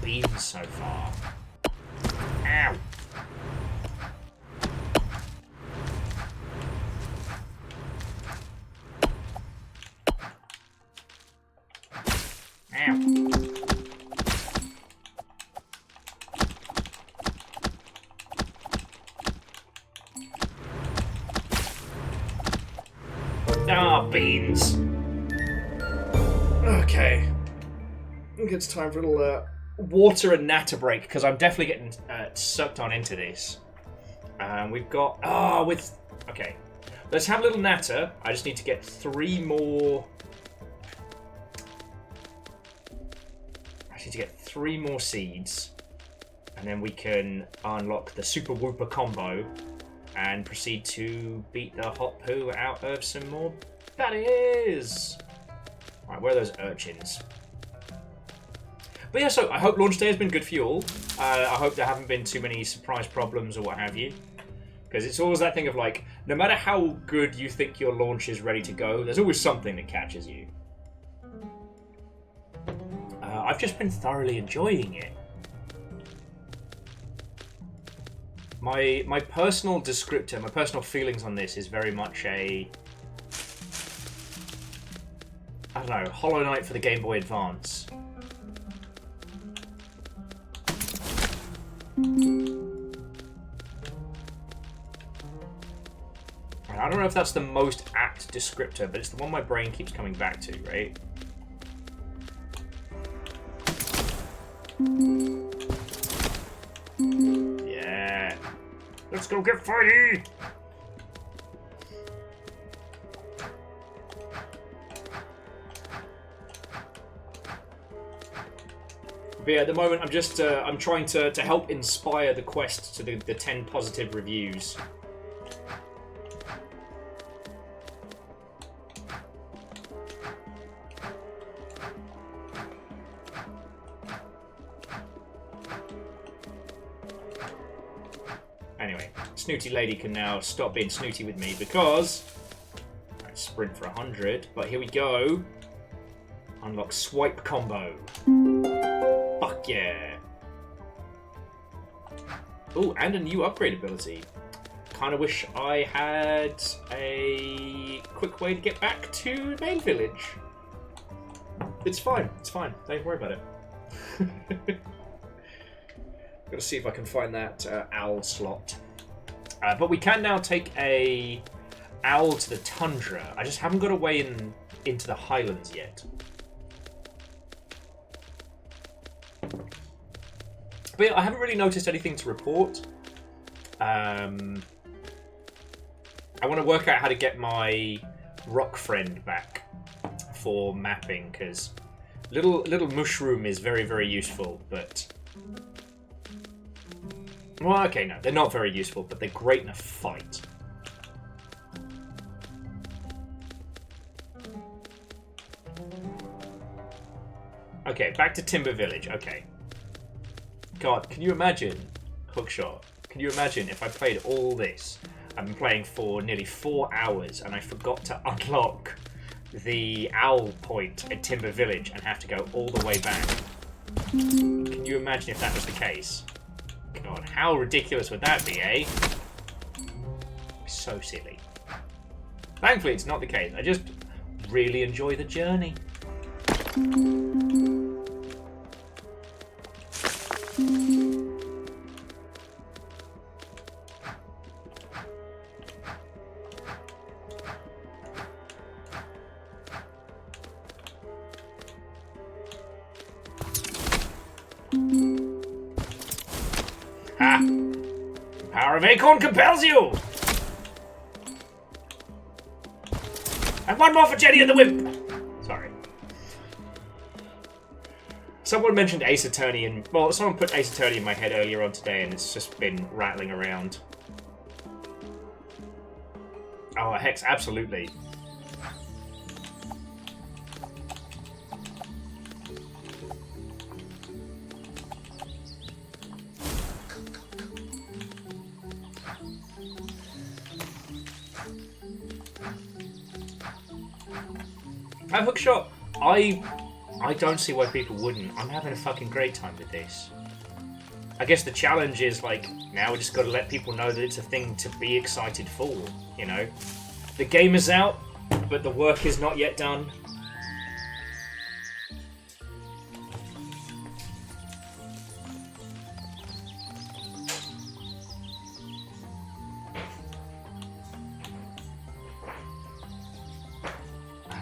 been so far. Ow! Ow! Ah, beans! Okay. I think it's time for a little water and natter break, because I'm definitely getting sucked on into this. We've got... Okay. Let's have a little natter. I just need to get 3 more... I need to get 3 more seeds. And then we can unlock the Super Whooper combo and proceed to beat the hot poo out of some more baddies. Right, where are those urchins? But yeah, so I hope launch day has been good for you all. I hope there haven't been too many surprise problems or what have you. Because it's always that thing of like, no matter how good you think your launch is ready to go, there's always something that catches you. I've just been thoroughly enjoying it. My personal descriptor, my personal feelings on this is very much a... I don't know, Hollow Knight for the Game Boy Advance. I don't know if that's the most apt descriptor, but it's the one my brain keeps coming back to, right? Yeah. Let's go get fighty! But yeah, at the moment I'm just I'm trying to help inspire the quest to the 10 positive reviews. snooty lady can now stop being snooty with me because I sprint for 100. But here we go. Unlock swipe combo. Fuck yeah. Oh, and a new upgrade ability. Kind of wish I had a quick way to get back to the main village. It's fine. It's fine. Don't worry about it. Got to see if I can find that owl slot. But we can now take a owl to the tundra. I just haven't got a way into the highlands yet. But yeah, I haven't really noticed anything to report. I want to work out how to get my rock friend back for mapping, because little mushroom is very, very useful, but... Well, okay, no, they're not very useful, but they're great in a fight. Okay, back to Timber Village, okay. God, can you imagine, Hookshot, can you imagine if I played all this? I've been playing for nearly 4 hours and I forgot to unlock the owl point at Timber Village and have to go all the way back. Can you imagine if that was the case? God, how ridiculous would that be, eh? So silly. Thankfully, it's not the case. I just really enjoy the journey. Ha! The power of Acorn compels you! And one more for Jenny and the Wimp! Sorry. Someone mentioned Ace Attorney, and well, someone put Ace Attorney in my head earlier on today, and it's just been rattling around. Oh, Hex, absolutely. Hookshot, I don't see why people wouldn't. I'm having a fucking great time with this. I guess the challenge is, like, now we just got to let people know that it's a thing to be excited for, you know? The game is out, but the work is not yet done.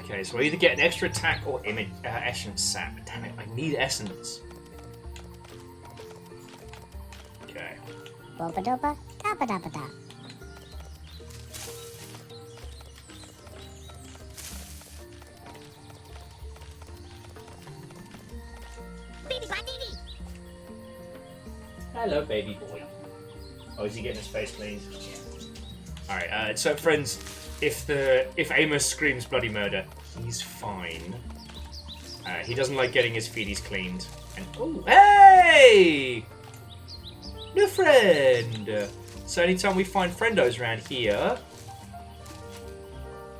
Okay, so I either get an extra attack or essence sap. Damn it, I need essence. Okay.
Bopa dopa, dapa dapa da.
Hello, baby boy. Oh, is he getting his face cleaned? Yeah. Alright, so friends, if Amos screams bloody murder, he's fine. He doesn't like getting his feeties cleaned. And oh, hey! New friend! So anytime we find friendos around here...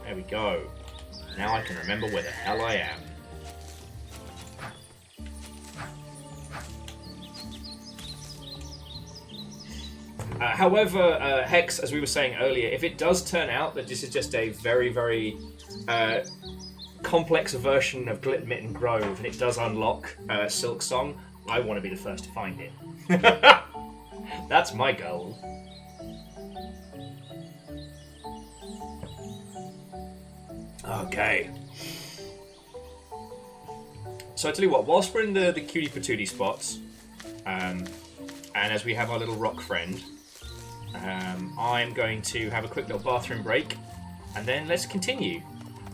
There we go. Now I can remember where the hell I am. However, Hex, as we were saying earlier, if it does turn out that this is just a very, very complex version of Glittermitten Grove and it does unlock Silk Song, I want to be the first to find it. That's my goal. Okay. So I tell you what, whilst we're in the cutie patootie spots, and as we have our little rock friend, I'm going to have a quick little bathroom break, and then let's continue.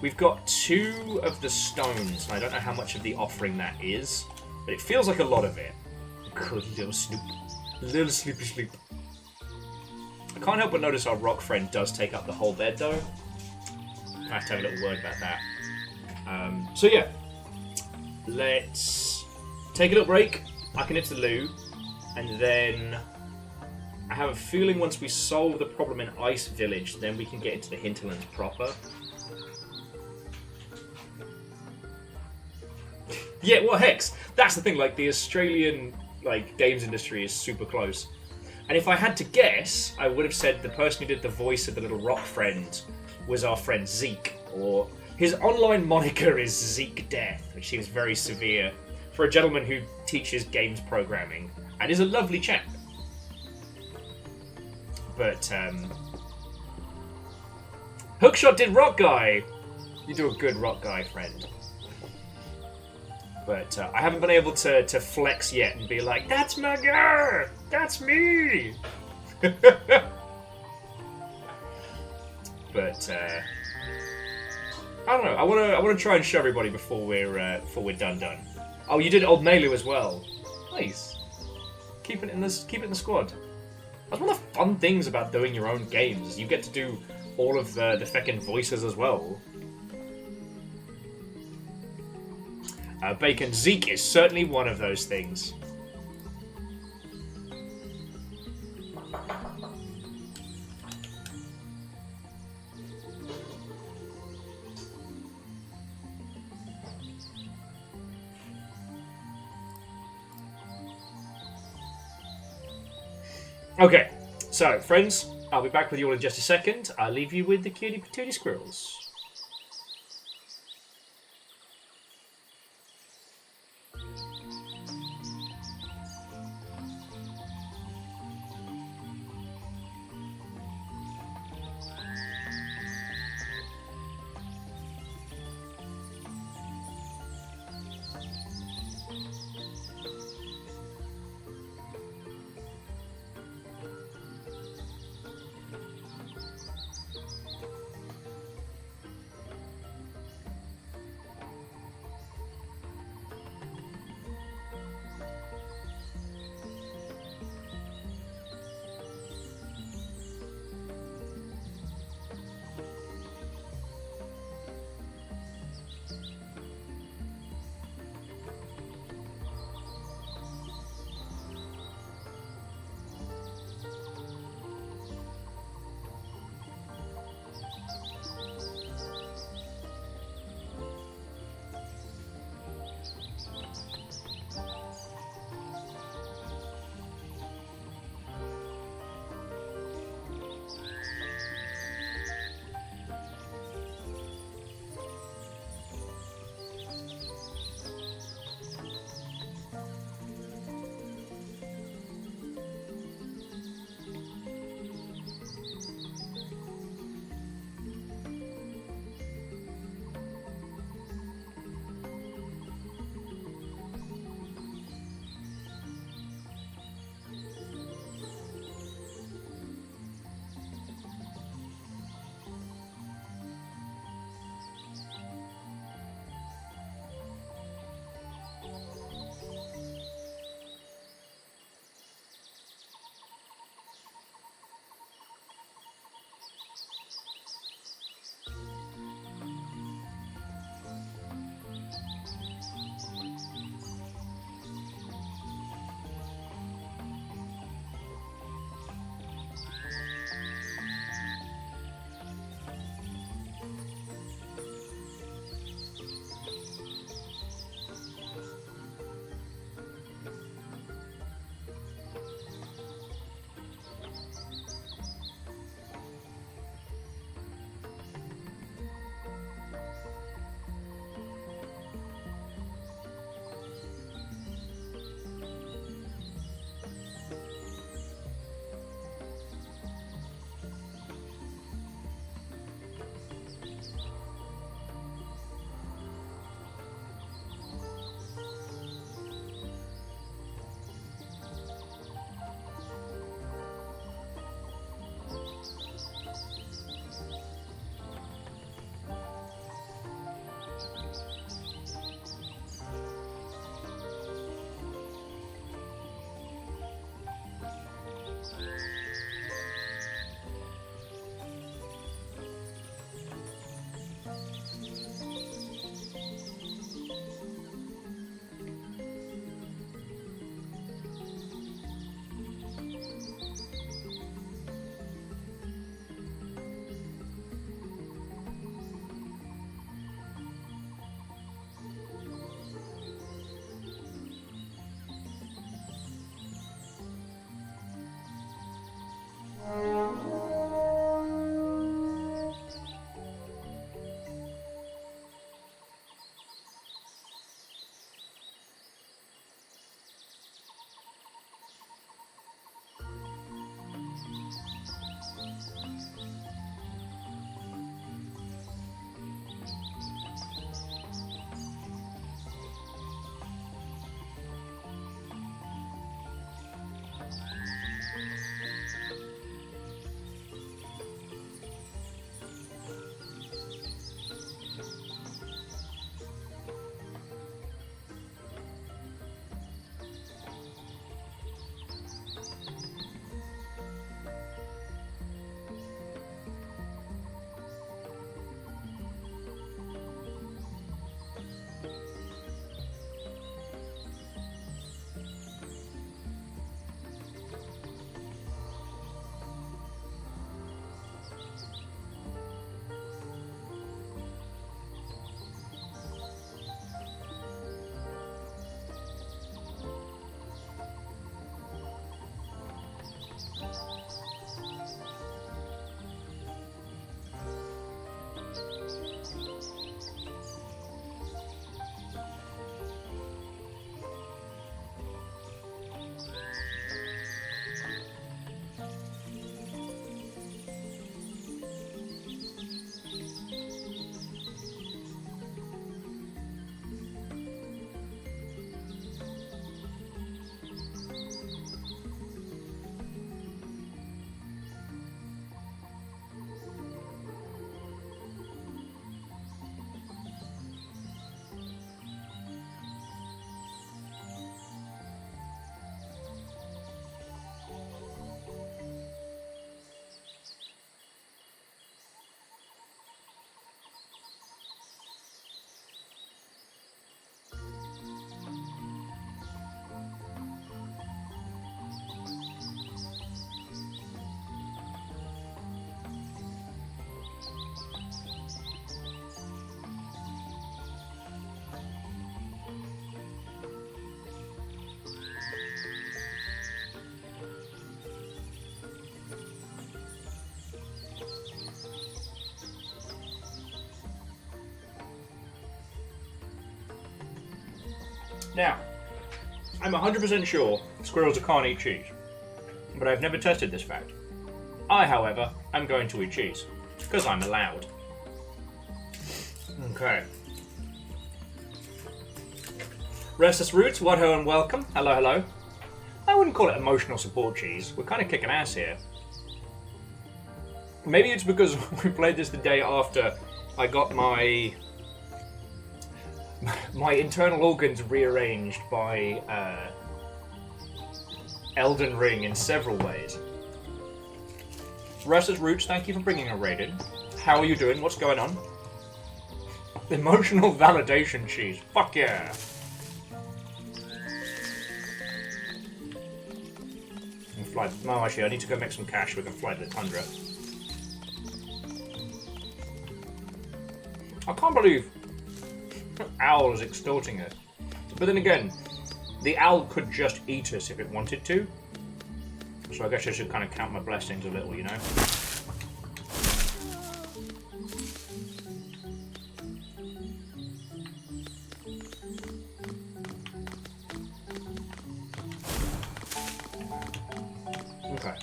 We've got 2 of the stones, and I don't know how much of the offering that is, but it feels like a lot of it. Good little Snoop. Little sleepy sleep. I can't help but notice our rock friend does take up the whole bed, though. I have to have a little word about that. So yeah, let's take a little break. I can hit the loo, and then I have a feeling once we solve the problem in Ice Village, then we can get into the hinterlands proper. Yeah, well, Hex, that's the thing, like, the Australian, like, games industry is super close. And if I had to guess, I would have said the person who did the voice of the little rock friend was our friend Zeke, or his online moniker is Zeke Death, which seems very severe for a gentleman who teaches games programming, and is a lovely chap. But, Hookshot did Rock Guy! You do a good Rock Guy, friend. But I haven't been able to flex yet and be like, that's my girl! That's me! But, I don't know. I want to try and show everybody before we're done. Oh, you did Old Nalu as well. Nice. Keep it in the squad. That's one of the fun things about doing your own games. Is you get to do all of the feckin' voices as well. Bacon Zeke is certainly one of those things. Okay, so friends, I'll be back with you all in just a second. I'll leave you with the cutie patootie squirrels. Now, I'm 100% sure squirrels can't eat cheese, but I've never tested this fact. I, however, am going to eat cheese, because I'm allowed. Okay. Restless Roots, what ho and welcome. Hello, hello. I wouldn't call it emotional support cheese. We're kind of kicking ass here. Maybe it's because we played this the day after I got my internal organs rearranged by Elden Ring in several ways. Restless Roots, thank you for bringing a raid in. How are you doing? What's going on? Emotional validation cheese. Fuck yeah. Fly. No, actually, I need to go make some cash so we can fly to the tundra. I can't believe Owl is extorting us. But then again, the owl could just eat us if it wanted to. So I guess I should kind of count my blessings a little, you know? Okay.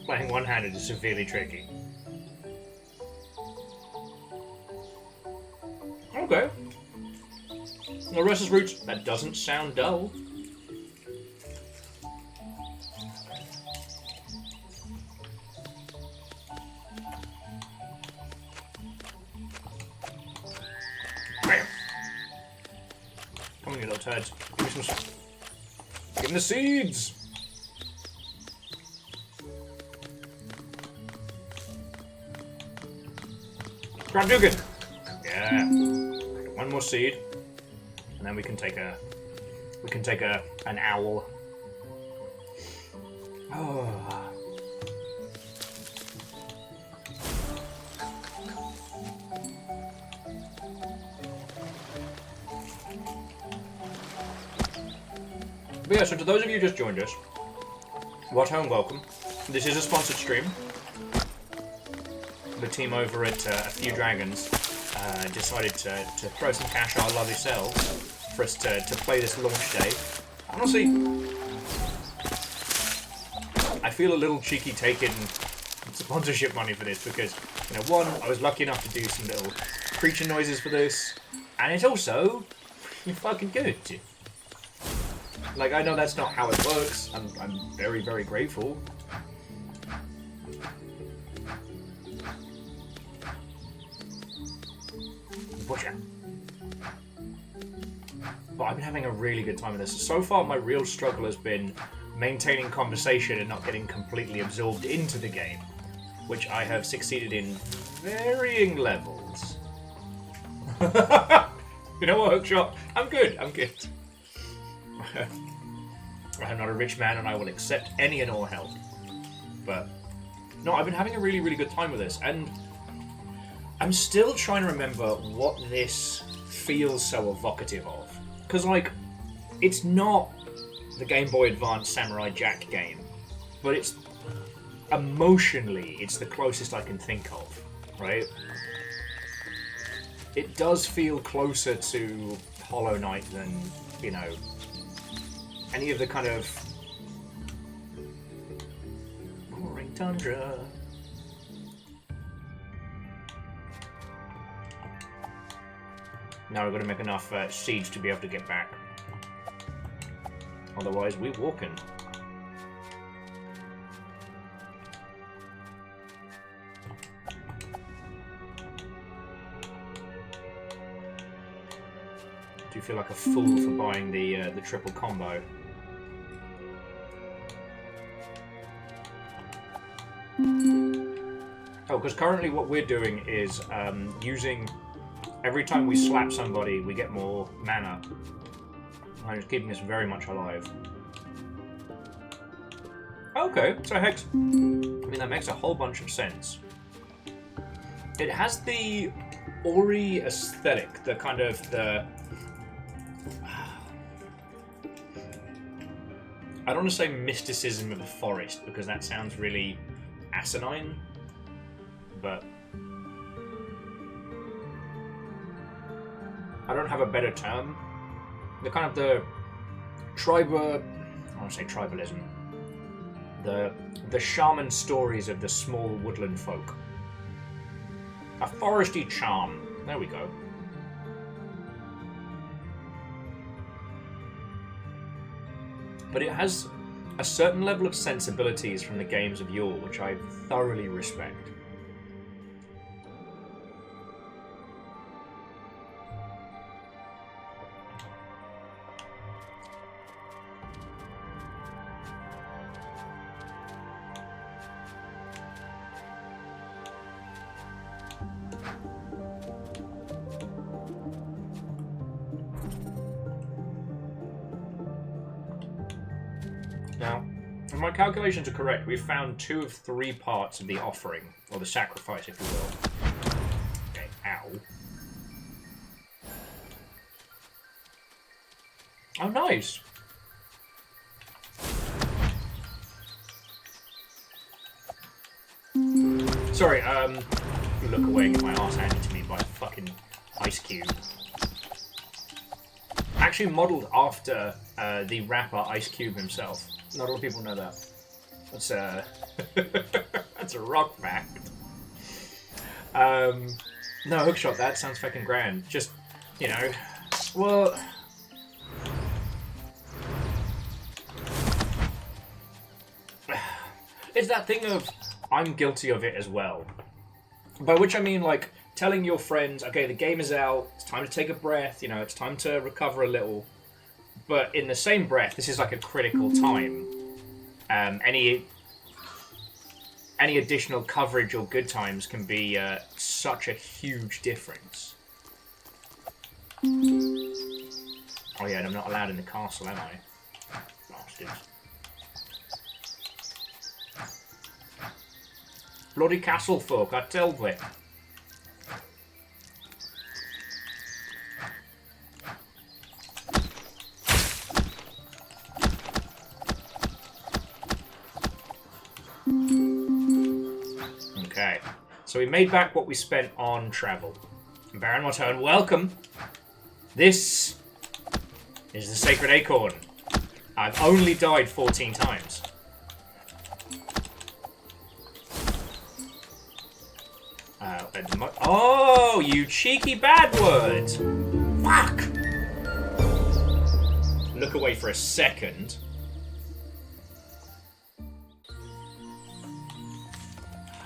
Playing one-handed is severely tricky. Okay. The Restless Roots, that doesn't sound dull. Bam. Come on, you little turds. Give me some... Give me the seeds! Grab Dugan! Yeah. One more seed, and then we can take an owl. Oh. But yeah, so to those of you who just joined us, what ho and welcome. This is a sponsored stream. The team over at A Few Dragons decided to throw some cash our lovely selves for us to play this launch day. Honestly, I feel a little cheeky taking sponsorship money for this because, you know, one, I was lucky enough to do some little creature noises for this, and it's also really fucking good. Like, I know that's not how it works. I'm very, very grateful. Butcher. But I've been having a really good time with this. So far, my real struggle has been maintaining conversation and not getting completely absorbed into the game, which I have succeeded in varying levels. You know what, Hookshot? I'm good. I'm good. I'm not a rich man, and I will accept any and all help. But no, I've been having a really, really good time with this, and I'm still trying to remember what this feels so evocative of. Because, like, it's not the Game Boy Advance Samurai Jack game, but it's emotionally, it's the closest I can think of, right? It does feel closer to Hollow Knight than, you know, any of the kind of boring tundra. Now we've got to make enough seeds to be able to get back. Otherwise, we're walking. Do you feel like a fool for buying the triple combo? Oh, because currently what we're doing is using... Every time we slap somebody, we get more mana. And it's keeping us very much alive. Okay, so Hex... I mean, that makes a whole bunch of sense. It has the Ori aesthetic, the kind of the... I don't want to say mysticism of the forest, because that sounds really asinine. But... I don't have a better term. The kind of the tribal, I want to say tribalism. The shaman stories of the small woodland folk. A foresty charm. There we go. But it has a certain level of sensibilities from the games of yore, which I thoroughly respect. Now, if my calculations are correct, we've found 2 of 3 parts of the offering, or the sacrifice, if you will. Okay, ow. Oh, nice! Sorry, look away and get my arse handed to me by a fucking ice cube. Actually modelled after the rapper Ice Cube himself. Not a lot of people know that. That's that's a rock fact. No, hookshot, that sounds fucking grand. Just, you know, well... It's that thing of, I'm guilty of it as well. By which I mean, like, telling your friends, okay, the game is out, it's time to take a breath, you know, it's time to recover a little. But in the same breath, this is like a critical time. Any additional coverage or good times can be such a huge difference. Oh yeah, and I'm not allowed in the castle, am I? Bastards. Bloody castle folk, I tell thee. Okay, so we made back what we spent on travel. Baron Watone, welcome. This is the Sacred Acorn. I've only died 14 times. Oh, you cheeky bad word! Fuck! Look away for a second.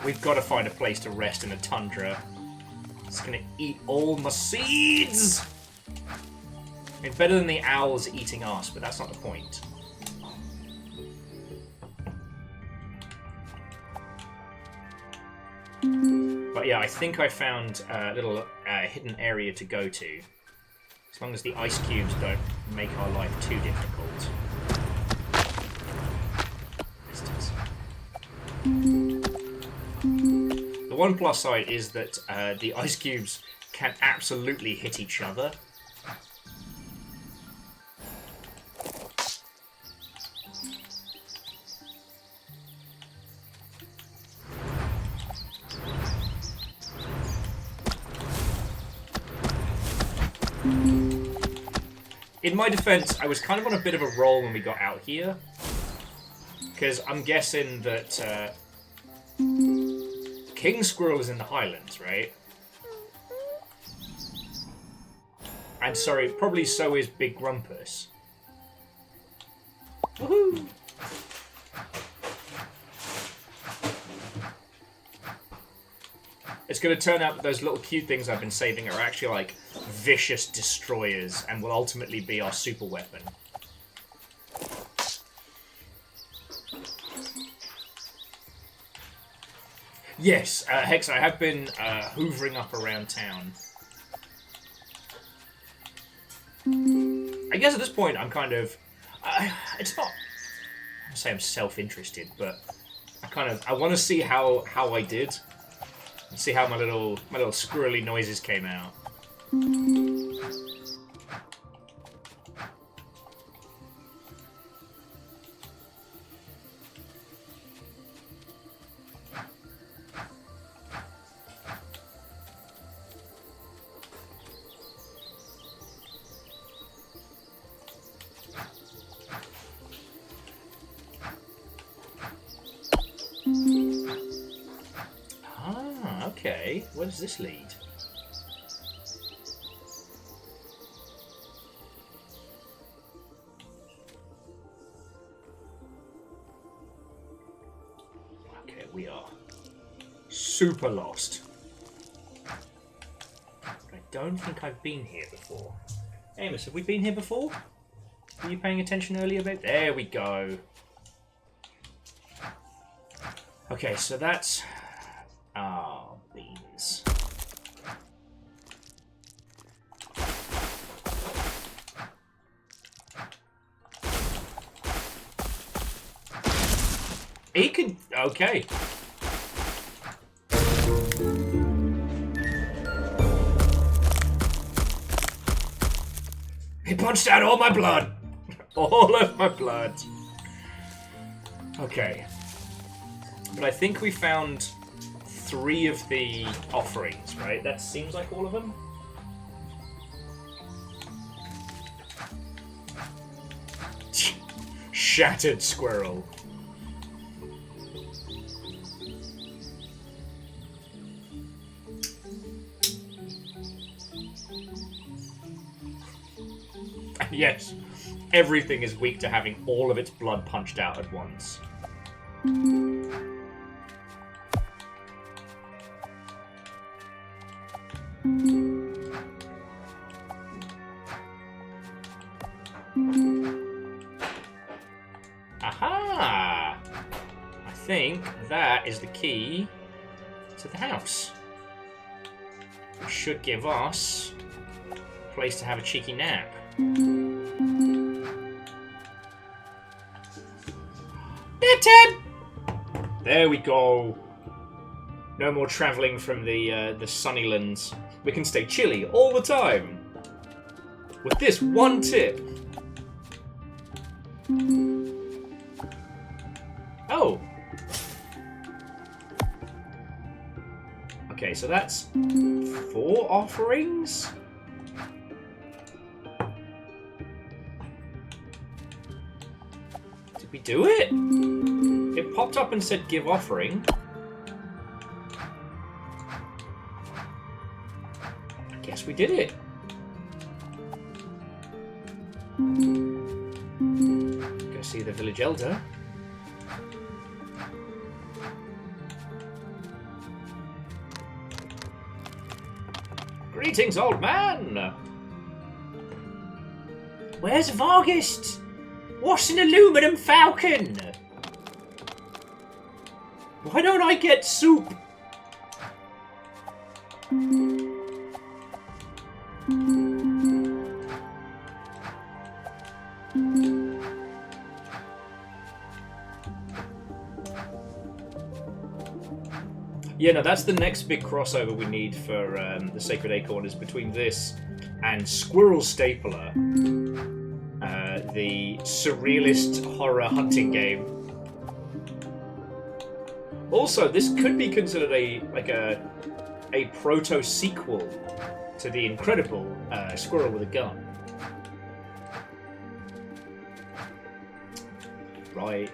We've got to find a place to rest in the tundra. It's gonna eat all my seeds! It's better than the owls eating us, but that's not the point. But yeah, I think I found a little hidden area to go to. As long as the ice cubes don't make our life too difficult. The one plus side is that the ice cubes can absolutely hit each other. In my defense, I was kind of on a bit of a roll when we got out here. Because I'm guessing that King Squirrel is in the Highlands, right? And sorry, probably so is Big Grumpus. Woohoo! It's going to turn out that those little cute things I've been saving are actually like vicious destroyers and will ultimately be our super weapon. Yes, Hex, I have been hoovering up around town. I guess at this point I'm kind of... it's not... I say I'm self-interested, but I want to see how I did. See how my little squirrely noises came out. Okay, where does this lead? Okay, we are super lost. I don't think I've been here before. Amos, have we been here before? Were you paying attention earlier, babe? There we go. Okay, so that's... Ah, beans. He could... Okay. He punched out all my blood. All of my blood. Okay. But I think we found 3 of the offerings, right? That seems like all of them. Shattered squirrel. And yes, everything is weak to having all of its blood punched out at once. Aha! I think that is the key to the house. Which should give us a place to have a cheeky nap. Nap time! There we go. No more travelling from the Sunnylands. We can stay chilly all the time. With this one tip. Oh. Okay, so that's 4 offerings? Did we do it? It popped up and said give offering. I guess we did it. Go see the village elder. Greetings, old man! Where's Vargist? What's an aluminum falcon? Why don't I get soup? Yeah, no, that's the next big crossover we need for the Sacred Acorn, is between this and Squirrel Stapler, the surrealist horror hunting game. Also, this could be considered a proto sequel to the incredible Squirrel with a Gun. Right.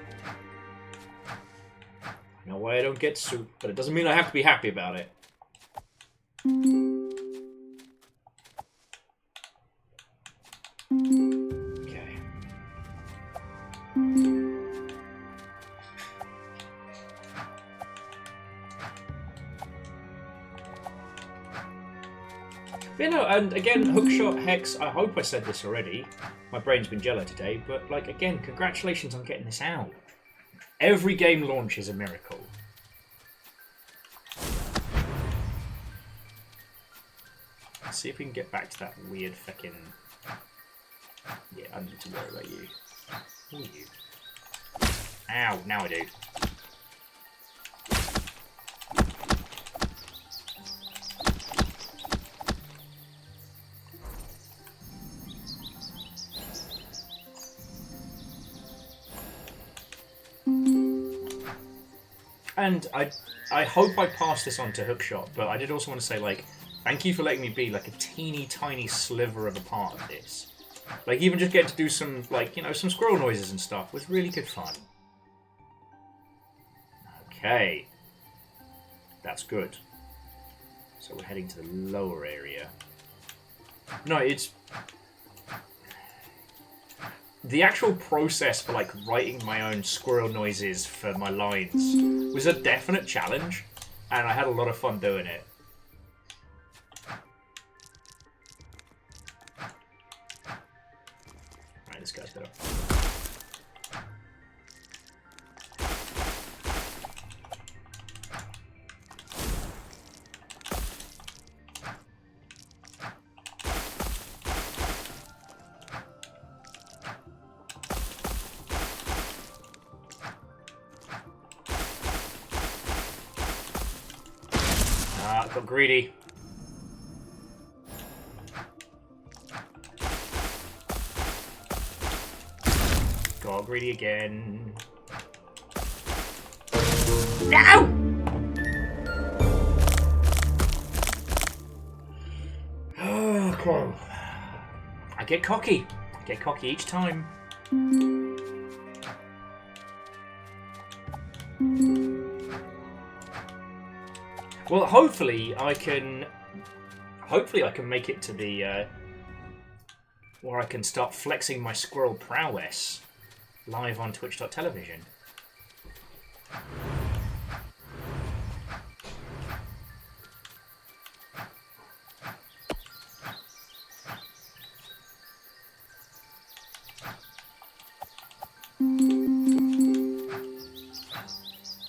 I know why I don't get soup, but it doesn't mean I have to be happy about it. Okay. You know, and again, Hookshot, Hex, I hope I said this already. My brain's been jello today, but, like, again, congratulations on getting this out. Every game launch is a miracle. Let's see if we can get back to that weird fucking... Yeah, I don't need to worry about you. Who are you? Ow, now I do. And I hope I passed this on to Hookshot, but I did also want to say, like, thank you for letting me be, like, a teeny tiny sliver of a part of this. Like, even just getting to do some, like, you know, some squirrel noises and stuff was really good fun. Okay. That's good. So we're heading to the lower area. No, it's... The actual process for, like, writing my own squirrel noises for my lines was a definite challenge, and I had a lot of fun doing it. Right, this guy's better. Got greedy. Got greedy again. Ow! Okay. I get cocky. I get cocky each time. Well, hopefully I can make it to the where I can start flexing my squirrel prowess live on Twitch.tv.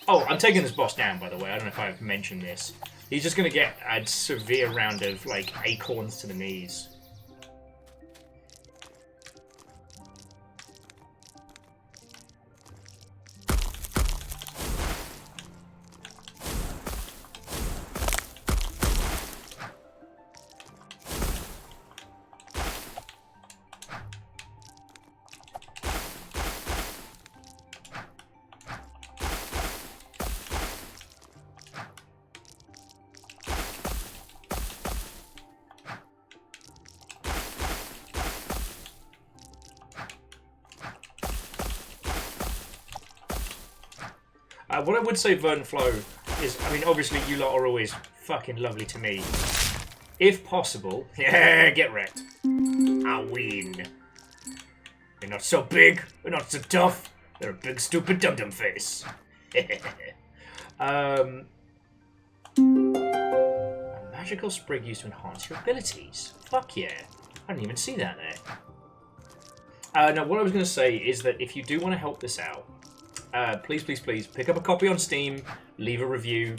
Oh, I'm taking this boss down, by the way. I don't know if I've mentioned this. He's just going to get a severe round of, like, acorns to the knees. What I would say, Vern Flow, is, I mean, obviously you lot are always fucking lovely to me. If possible, yeah, get wrecked. I win. They're not so big, they're not so tough, they're a big stupid dum-dum face. A magical sprig used to enhance your abilities. Fuck yeah. I didn't even see that there. Now, what I was going to say is that if you do want to help this out, please, please, please, pick up a copy on Steam, leave a review.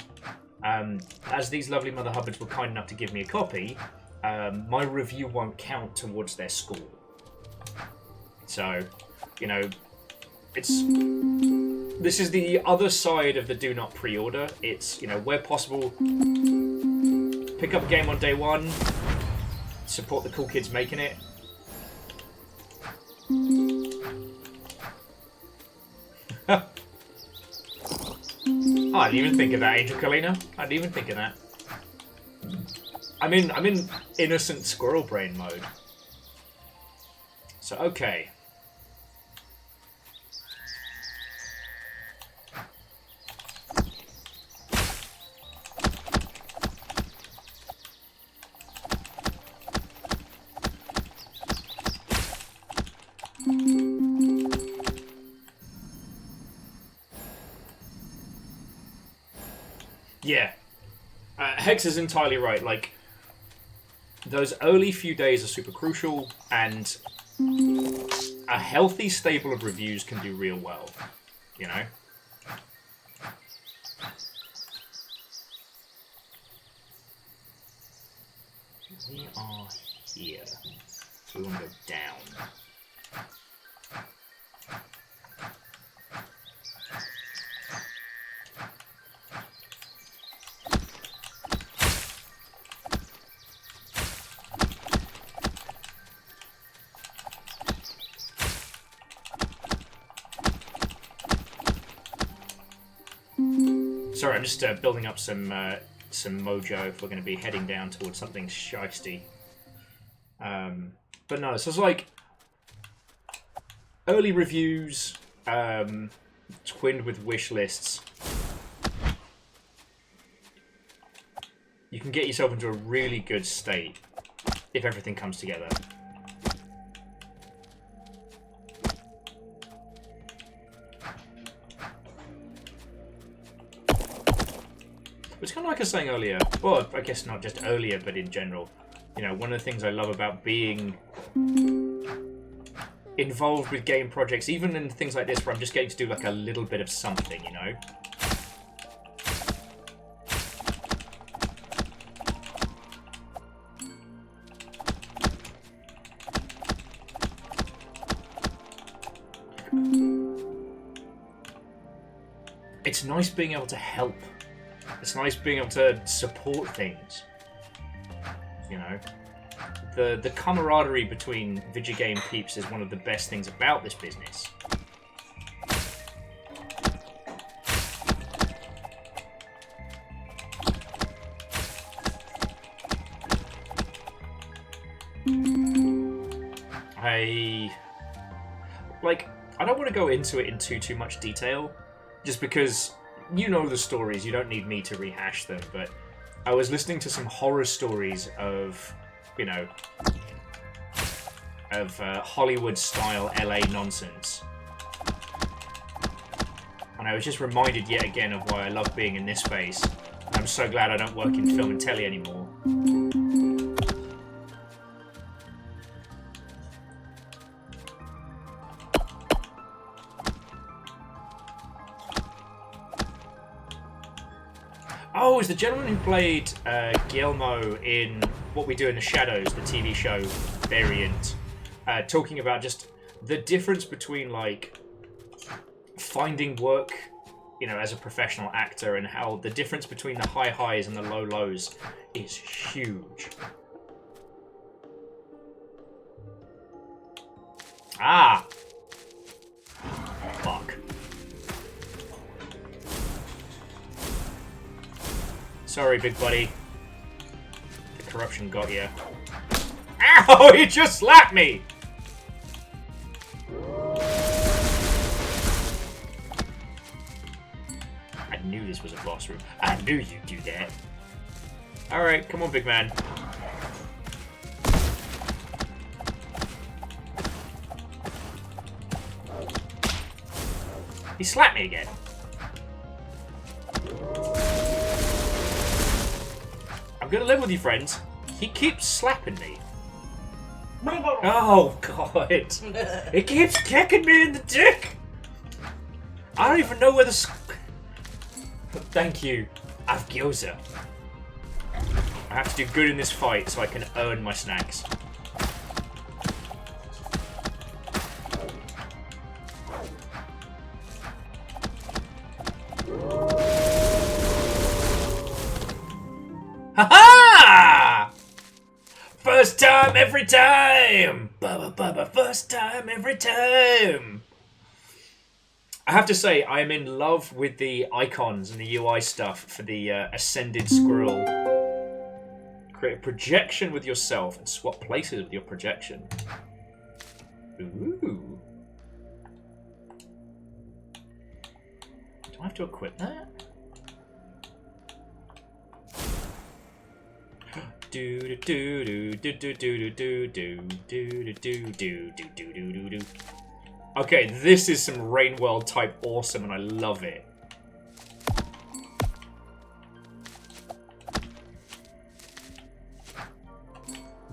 As these lovely Mother Hubbards were kind enough to give me a copy, my review won't count towards their score. So, you know, this is the other side of the do not pre-order. It's, you know, where possible, pick up a game on day one, support the cool kids making it. Oh, I didn't even think of that, Angel Kalina. I didn't even think of that. I'm in innocent squirrel brain mode. So okay. Yeah, Hex is entirely right. Like, those early few days are super crucial, and a healthy stable of reviews can do real well, you know? We are here, so we want to go down. Sorry, I'm just building up some mojo if we're going to be heading down towards something shiesty. But no, so it's like early reviews, twinned with wish lists. you can get yourself into a really good state if everything comes together. It's kind of like I was saying earlier, well, I guess not just earlier, but in general. You know, one of the things I love about being involved with game projects, even in things like this where I'm just getting to do like a little bit of something, you know? It's nice being able to help. It's nice being able to support things. You know? The camaraderie between video game peeps is one of the best things about this business. I don't want to go into it in too much detail, just because you know the stories, you don't need me to rehash them, but I was listening to some horror stories of, you know, of Hollywood-style LA nonsense. And I was just reminded yet again of why I love being in this space. I'm so glad I don't work in film and telly anymore. Oh, it's the gentleman who played Guillermo in What We Do in the Shadows, the TV show variant, talking about just the difference between, like, finding work, you know, as a professional actor, and how the difference between the high highs and the low lows is huge. Ah! Fuck. Sorry, big buddy. The corruption got you. Ow! He just slapped me! I knew this was a boss room. I knew you'd do that. Alright, come on, big man. He slapped me again. I'm gonna live with you, friends. He keeps slapping me. Oh, God. He keeps kicking me in the dick. I don't even know where the... Thank you. I've gyoza. I have to do good in this fight so I can earn my snacks. Ha-ha! First time every time! First time every time! I have to say, I am in love with the icons and the UI stuff for the Ascended Squirrel. Create a projection with yourself and swap places with your projection. Ooh. Do I have to equip that? Okay, this is some Rain World type awesome, and I love it.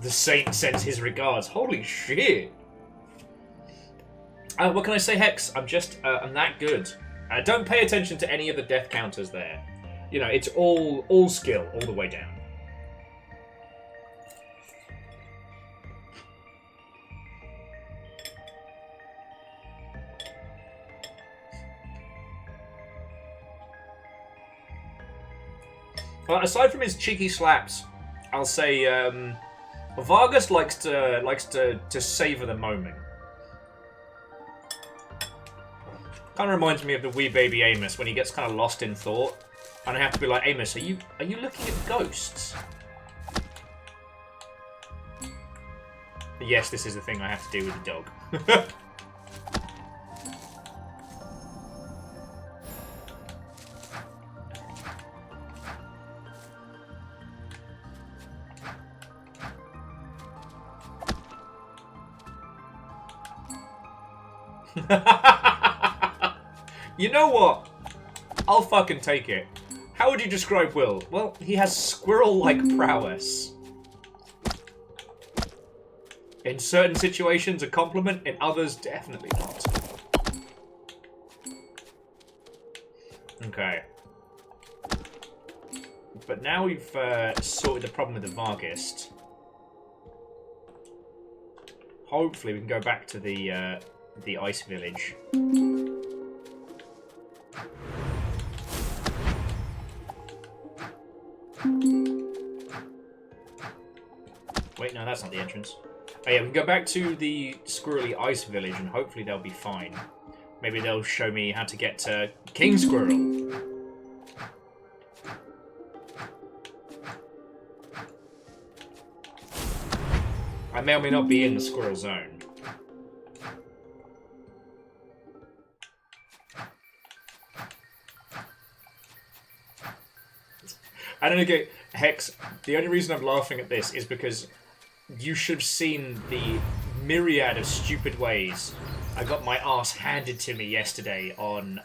The Saint sends his regards. Holy shit! What can I say, Hex? I'm that good. Don't pay attention to any of the death counters there. You know, it's all skill all the way down. Well, aside from his cheeky slaps, I'll say Vargas likes to savor the moment. Kind of reminds me of the wee baby Amos when he gets kind of lost in thought, and I have to be like, Amos, are you looking at ghosts? Yes, this is the thing I have to do with the dog. You know what? I'll fucking take it. How would you describe Will? Well, he has squirrel-like prowess. In certain situations, a compliment. In others, definitely not. Okay. But now we've sorted the problem with the Vargist. Hopefully we can go back to the ice village. Wait, no, that's not the entrance. Oh yeah, we can go back to the squirrely ice village and hopefully they'll be fine. Maybe they'll show me how to get to King Squirrel. I may or may not be in the squirrel zone. I don't know, Hex, the only reason I'm laughing at this is because you should have seen the myriad of stupid ways I got my ass handed to me yesterday on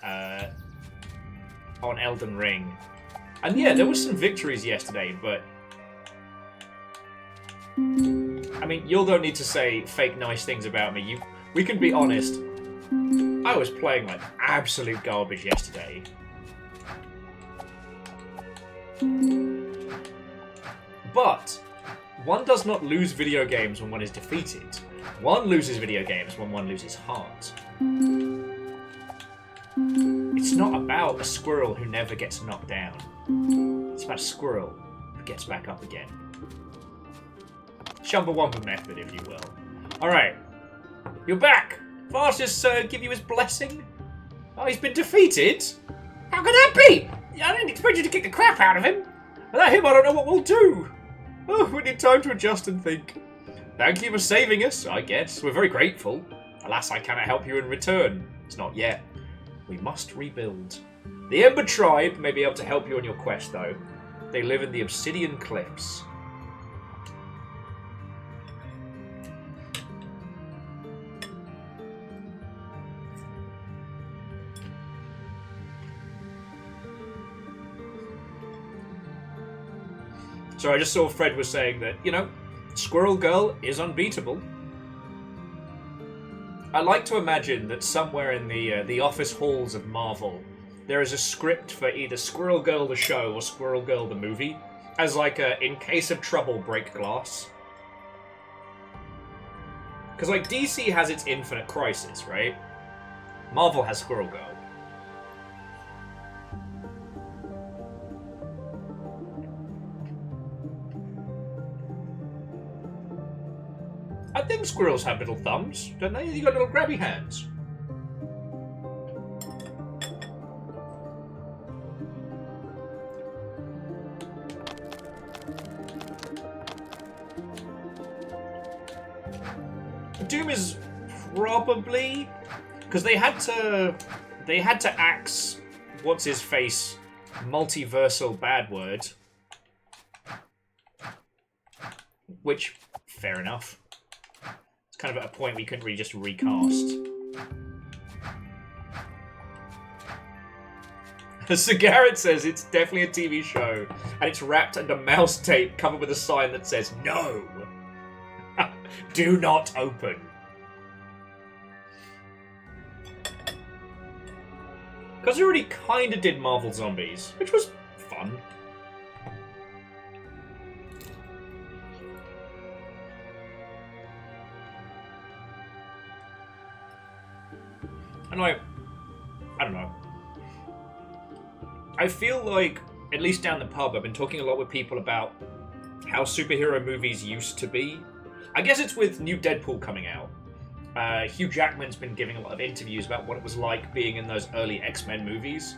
Elden Ring. And yeah, there were some victories yesterday, but I mean, you don't need to say fake nice things about me. We can be honest. I was playing like absolute garbage yesterday. But one does not lose video games when one is defeated. One loses video games when one loses heart. It's not about a squirrel who never gets knocked down. It's about a squirrel who gets back up again. Chumbawamba method, if you will. Alright. You're back! Varsus give you his blessing? Oh, he's been defeated? How can that be? I didn't expect you to kick the crap out of him. Without him, I don't know what we'll do. Oh, we need time to adjust and think. Thank you for saving us, I guess. We're very grateful. Alas, I cannot help you in return. It's not yet. We must rebuild. The Ember Tribe may be able to help you on your quest, though. They live in the Obsidian Cliffs. So I just saw Fred was saying that, you know, Squirrel Girl is unbeatable. I like to imagine that somewhere in the office halls of Marvel, there is a script for either Squirrel Girl the show or Squirrel Girl the movie, as like a, in case of trouble, break glass. Because like DC has its Infinite Crisis, right? Marvel has Squirrel Girl. I think squirrels have little thumbs, don't they? You got little grabby hands. Doom is probably because they had to axe what's his face multiversal bad word, which fair enough. Kind of at a point we couldn't really just recast. So Garrett says it's definitely a TV show, and it's wrapped under mouse tape covered with a sign that says, "No! Do not open." Because we already kind of did Marvel Zombies, which was fun. And I don't know. I feel like, at least down the pub, I've been talking a lot with people about how superhero movies used to be. I guess it's with new Deadpool coming out. Hugh Jackman's been giving a lot of interviews about what it was like being in those early X-Men movies.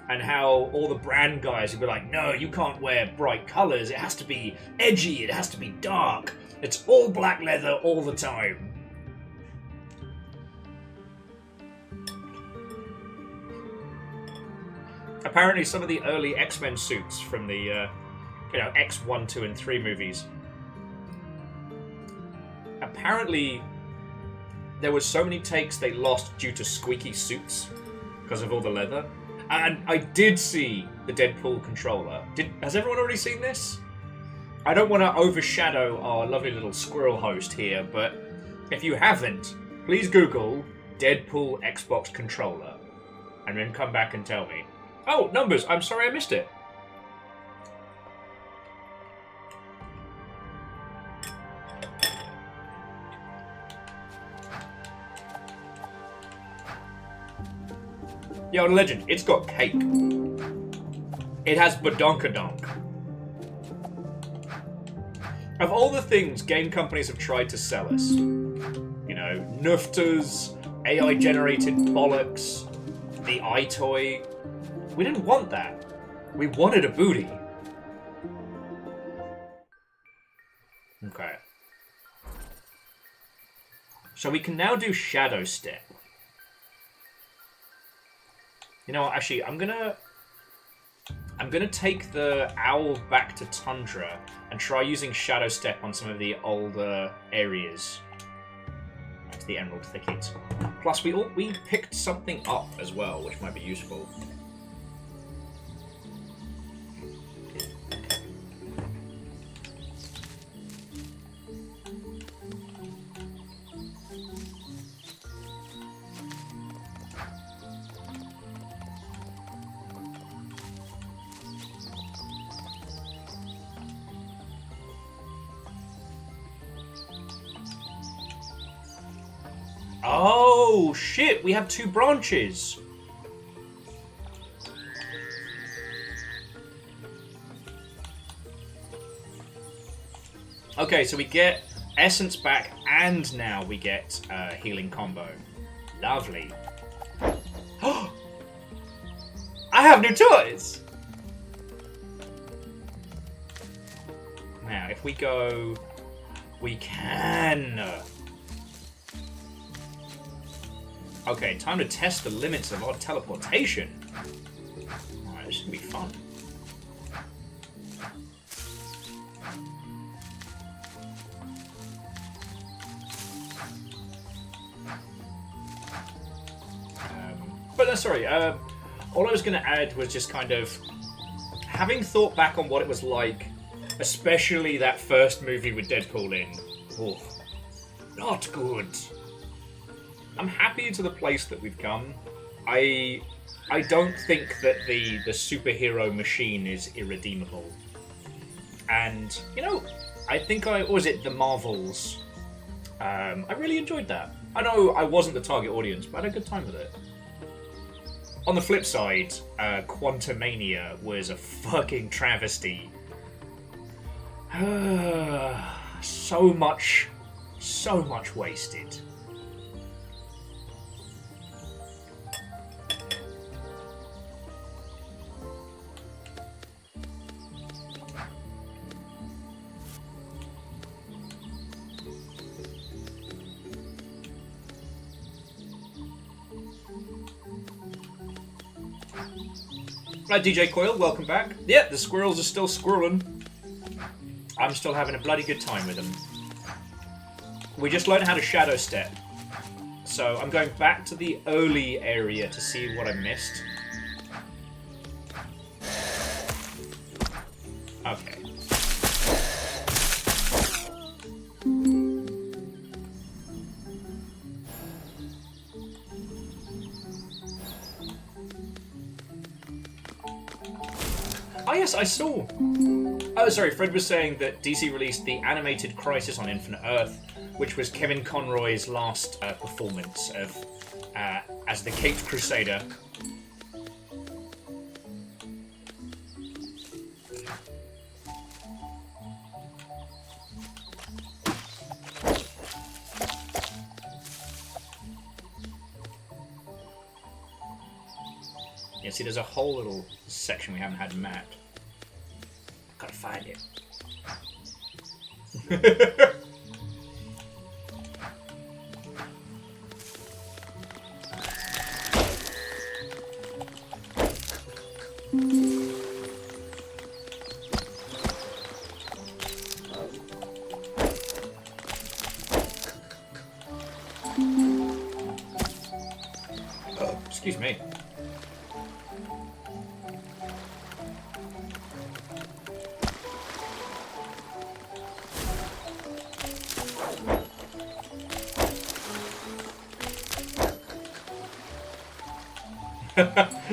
And how all the brand guys would be like, no, you can't wear bright colours, it has to be edgy, it has to be dark. It's all black leather all the time. Apparently some of the early X-Men suits from the, X 1, 2, and 3 movies. Apparently, there were so many takes they lost due to squeaky suits because of all the leather. And I did see the Deadpool controller. Has everyone already seen this? I don't want to overshadow our lovely little squirrel host here, but if you haven't, please Google Deadpool Xbox controller and then come back and tell me. Oh, numbers! I'm sorry I missed it. Yo, legend, it's got cake. It has badonkadonk. Of all the things game companies have tried to sell us, you know, nufters, AI-generated bollocks, the iToy, we didn't want that. We wanted a booty. Okay. So we can now do Shadow Step. You know what, actually, I'm gonna take the owl back to Tundra and try using Shadow Step on some of the older areas. Like the Emerald Thicket. Plus, we picked something up as well, which might be useful. Oh, shit, we have 2 branches. Okay, so we get essence back, and now we get healing combo. Lovely. I have new toys! Now, if we go... We can... Okay, time to test the limits of our teleportation. Alright, this is gonna be fun. But no, sorry, all I was gonna add was just kind of having thought back on what it was like, especially that first movie with Deadpool in. Oh, not good. I'm happy to the place that we've come. I don't think that the superhero machine is irredeemable. And, you know, I think was it The Marvels? I really enjoyed that. I know I wasn't the target audience, but I had a good time with it. On the flip side, Quantumania was a fucking travesty. So much wasted. Right, DJ Coil, welcome back. Yeah, the squirrels are still squirreling. I'm still having a bloody good time with them. We just learned how to shadow step. So I'm going back to the early area to see what I missed. Okay. Oh yes, I saw. Oh, sorry, Fred was saying that DC released the animated Crisis on Infinite Earth, which was Kevin Conroy's last performance of as the Caped Crusader. Yeah, see, there's a whole little section we haven't had mapped. Gotta find it. me.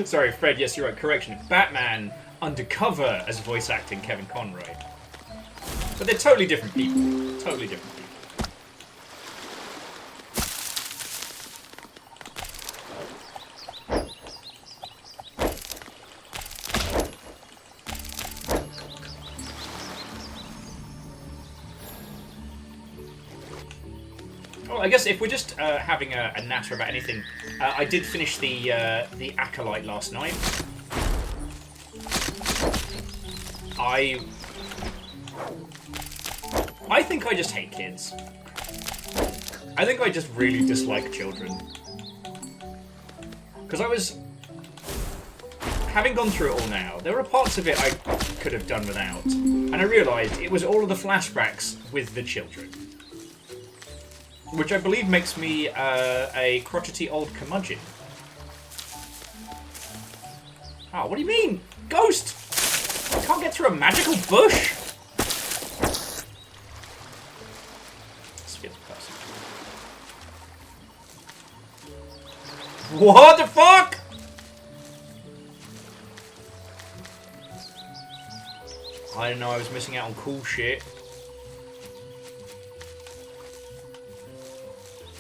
Sorry, Fred, yes, you're right. Correction. Batman undercover as voice acting Kevin Conroy. But they're totally different people. Totally different people. Well, I guess if we're just having a natter about anything, I did finish the Acolyte last night. I think I just hate kids. I think I just really dislike children. Because I was... Having gone through it all now, there were parts of it I could have done without. And I realised it was all of the flashbacks with the children. Which I believe makes me a crotchety old curmudgeon. Oh, what do you mean? Ghost! Can't get through a magical bush? This feels personal. What the fuck? I didn't know I was missing out on cool shit.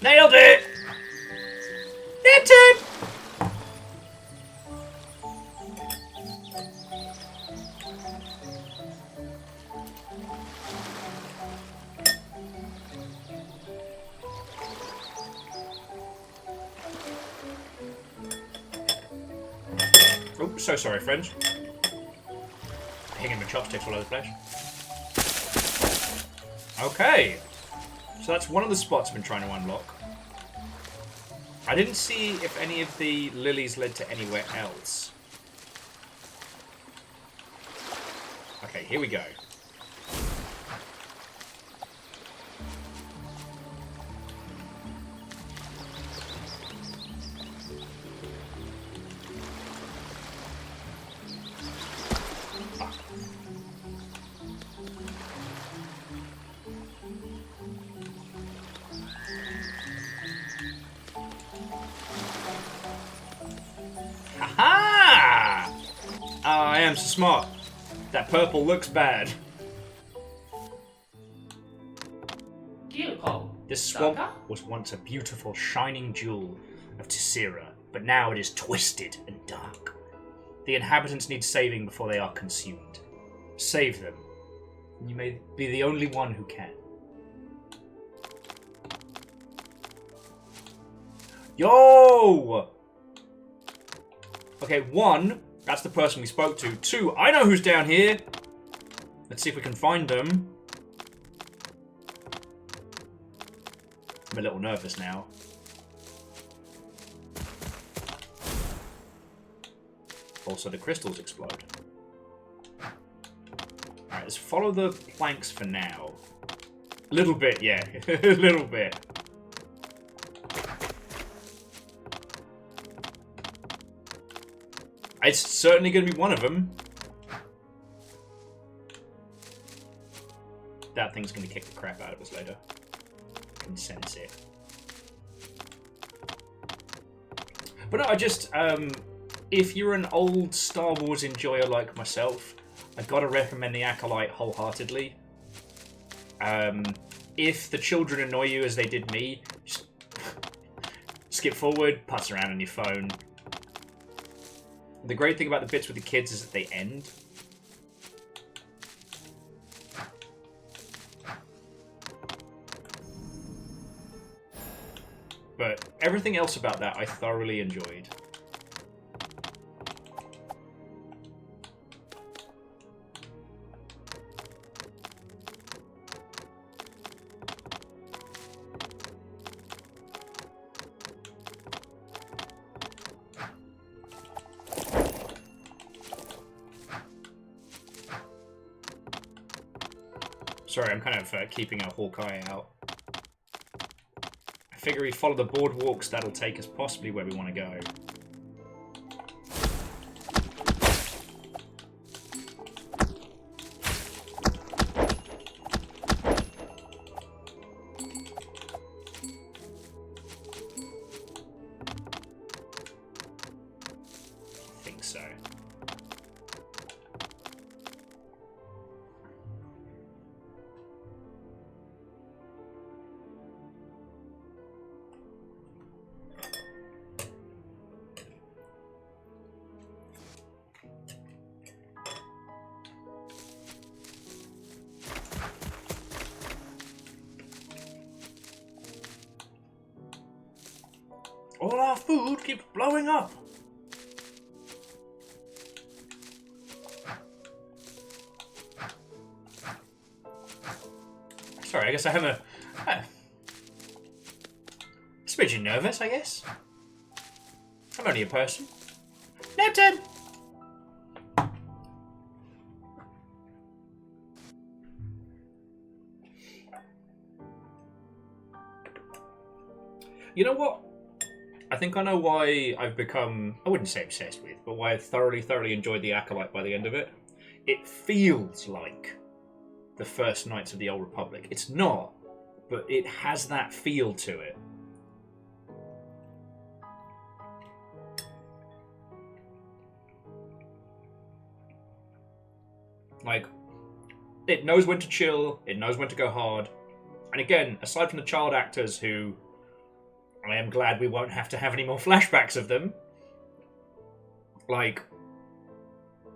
Nailed it! Hit it! Oh, so sorry, friends. Hanging my chopsticks all over the place. Okay. So that's one of the spots I've been trying to unlock. I didn't see if any of the lilies led to anywhere else. Okay, here we go. Aha! I am so smart. That purple looks bad. This swamp was once a beautiful, shining jewel of Tessera, but now it is twisted and dark. The inhabitants need saving before they are consumed. Save them. You may be the only one who can. Yo! Okay, 1, that's the person we spoke to. 2, I know who's down here. Let's see if we can find them. I'm a little nervous now. Also, the crystals explode. Alright, let's follow the planks for now. A little bit, yeah. A little bit. It's certainly going to be one of them. That thing's going to kick the crap out of us later. I can sense it. But no, I just... if you're an old Star Wars enjoyer like myself, I've got to recommend the Acolyte wholeheartedly. If the children annoy you as they did me, just skip forward, pass around on your phone. The great thing about the bits with the kids is that they end. But everything else about that I thoroughly enjoyed. Sorry, I'm kind of keeping a hawk eye out. I figure we follow the boardwalks, that'll take us possibly where we want to go. All our food keeps blowing up. Sorry, I guess I have a smidgen nervous, I guess. I'm only a person. Nap 10! You know what? I think I know why I've become, I wouldn't say obsessed with, but why I thoroughly enjoyed the Acolyte by the end of it. It feels like the first Knights of the Old Republic. It's not, but it has that feel to it. Like, it knows when to chill, it knows when to go hard. And again, aside from the child actors who I am glad we won't have to have any more flashbacks of them, like,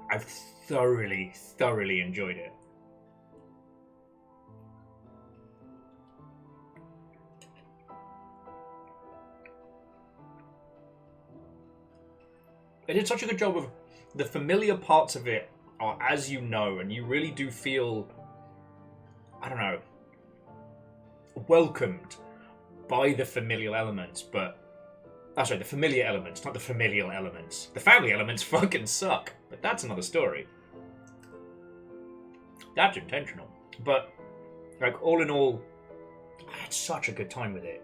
I've thoroughly enjoyed it. They did such a good job of the familiar parts of it are as you know, and you really do feel, I don't know, welcomed by the familial elements, but... Oh, sorry, the familiar elements, not the familial elements. The family elements fucking suck, but that's another story. That's intentional. But, like, all in all, I had such a good time with it.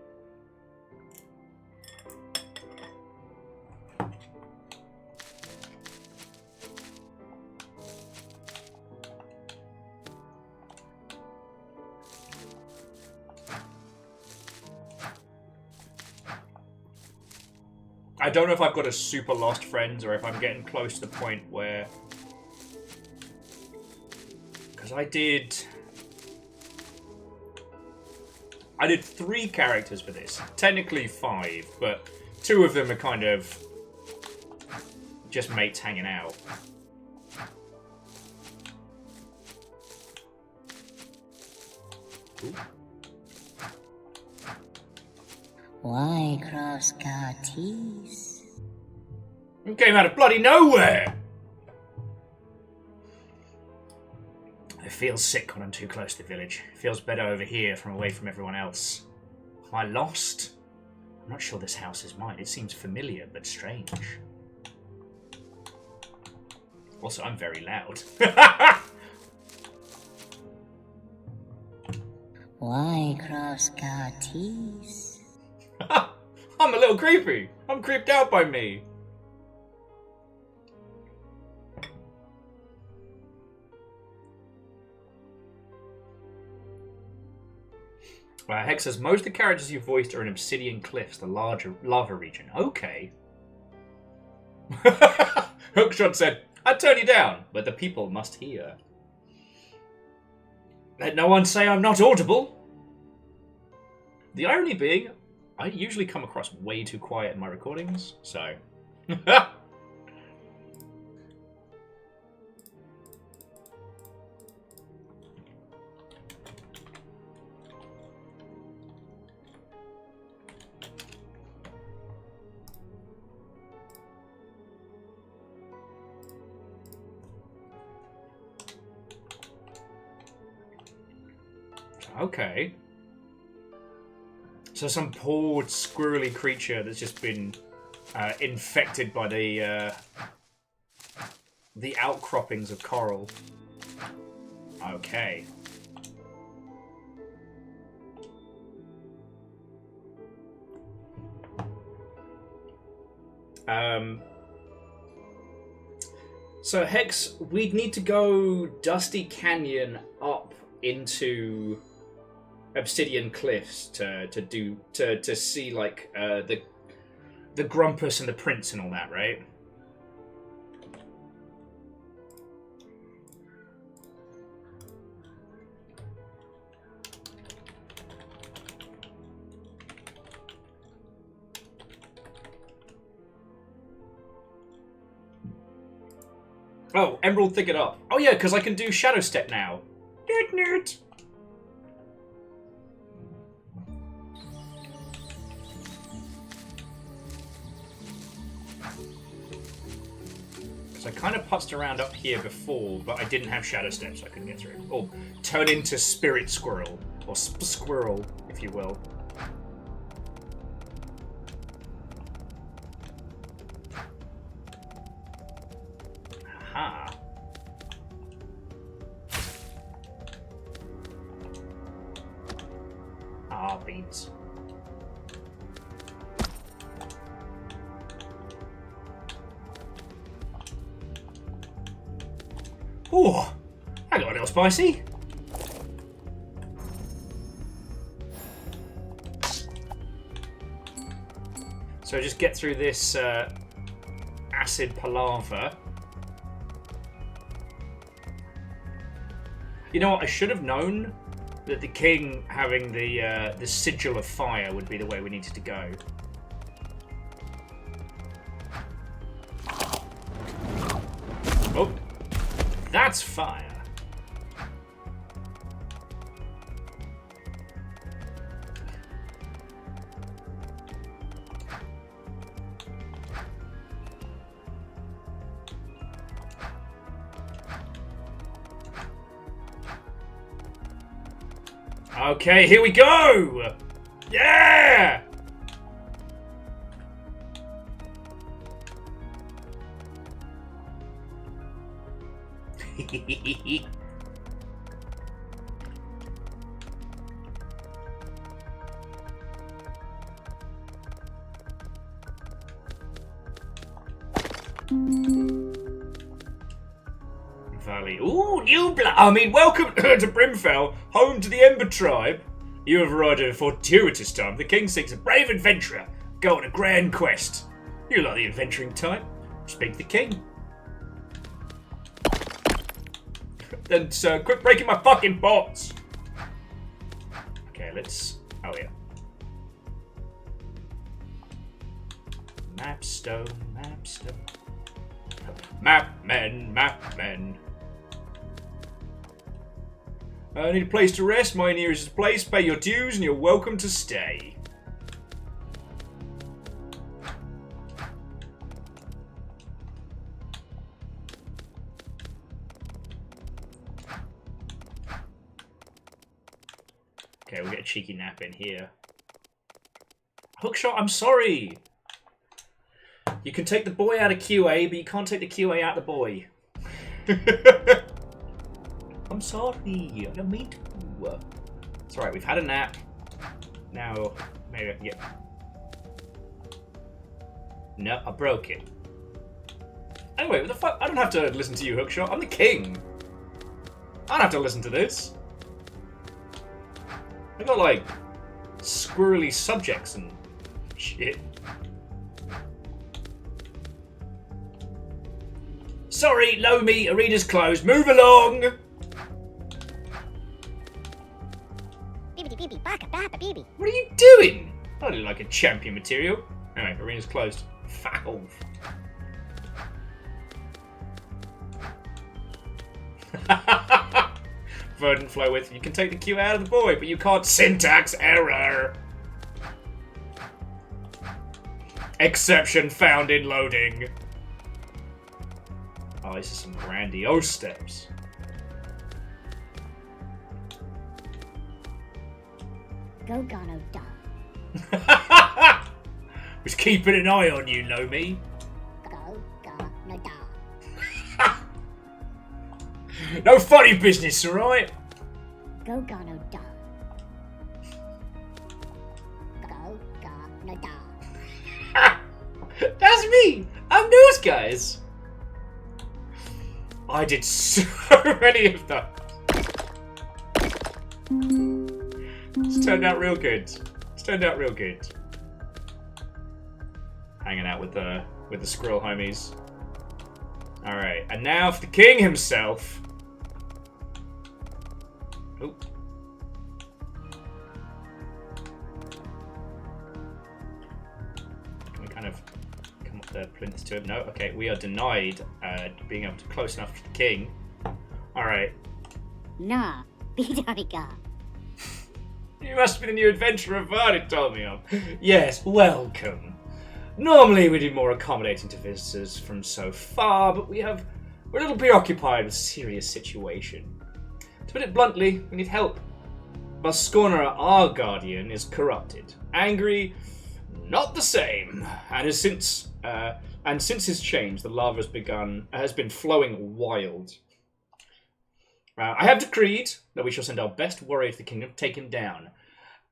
I don't know if I've got a super lost friends or if I'm getting close to the point where... Because I did 3 characters for this. Technically 5, but 2 of them are kind of just mates hanging out. Ooh.
Why cross-car tease?
It came out of bloody nowhere! I feel sick when I'm too close to the village. It feels better over here from away from everyone else. Am I lost? I'm not sure this house is mine. It seems familiar, but strange. Also, I'm very loud.
Why cross-car tease?
I'm a little creepy. I'm creeped out by me. Hex says, most of the characters you voiced are in Obsidian Cliffs, the larger lava region. Okay. Hookshot said, I'd turn you down, but the people must hear. Let no one say I'm not audible. The irony being, I usually come across way too quiet in my recordings, so... Okay. So some poor squirrely creature that's just been infected by the outcroppings of coral. Okay. So Hex, we'd need to go Dusty Canyon up into Obsidian Cliffs to see like the Grumpus and the Prince and all that, right? Oh, Emerald, think it up. Oh yeah, because I can do Shadow Step now. Nerd. So I kind of putzed around up here before, but I didn't have shadow steps, so I couldn't get through. Or turn into spirit squirrel, or squirrel, if you will. Aha. Ah, beans. Oh, I got a little spicy. So just get through this acid palaver. You know what? I should have known that the king having the sigil of fire would be the way we needed to go. Oh, that's fire. Okay, here we go! Yeah! Valley. Ooh, new blood. I mean, welcome to Brimfell, home to the Ember tribe. You have arrived at a fortuitous time. The king seeks a brave adventurer. Go on a grand quest. You like the adventuring type? Speak to the king. Then, sir, quit breaking my fucking pots. Okay, let's. Oh yeah. Mapstone, mapstone. Mapmen, mapmen. I need a place to rest. My nearest place. Pay your dues and you're welcome to stay. Okay, we'll get a cheeky nap in here. Hookshot, I'm sorry. You can take the boy out of QA, but you can't take the QA out of the boy. I'm sorry. I don't mean to. It's alright, we've had a nap. Now, maybe I can get. No, I broke it. Anyway, what the fuck? I don't have to listen to you, Hookshot. I'm the king. I don't have to listen to this. I got, like, squirrely subjects and shit. Sorry, Lomi, arena's closed. Move along! What are you doing? I look like a champion material. Anyway, arena's closed. Fuck off. Verdant flow with. You can take the Q out of the boy, but you can't. Syntax error. Exception found in loading. Oh, this is some grandiose steps.
Go Gano da.
Was keeping an eye on you, Lomi.
Go Gano da.
No funny business, alright?
Go Gano da. Go Gano da.
That's me! I'm news, guys! I did so many of them. It's turned out real good. It's turned out real good. Hanging out with the squirrel homies. Alright, and now for the king himself. Oh. Can we kind of come up the plinth to him? No? Okay, we are denied being able to close enough to the king. Alright.
Nah, Bidariga.
You must be the new adventurer Vardy told me of. Yes, welcome. Normally we'd be more accommodating to visitors from so far, but we're a little preoccupied with a serious situation. To put it bluntly, we need help. Bascona, our guardian, is corrupted. Angry, not the same. And since his change, the lava has been flowing wild. I have decreed that we shall send our best warrior to the kingdom to take him down.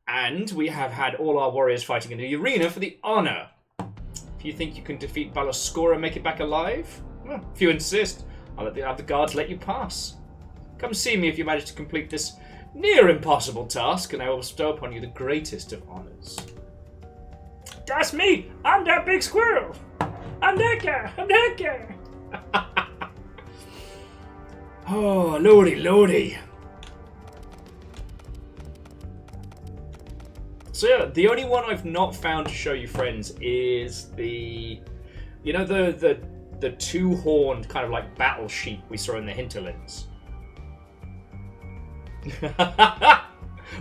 And we have had all our warriors fighting in the arena for the honor. If you think you can defeat Balascora and make it back alive, well, if you insist, I'll have the guards let you pass. Come see me if you manage to complete this near impossible task, and I will bestow upon you the greatest of honors. That's me! I'm that big squirrel! I'm that guy! Oh, lordy. So yeah, the only one I've not found to show you, friends, is the two-horned kind of like battle sheep we saw in the hinterlands.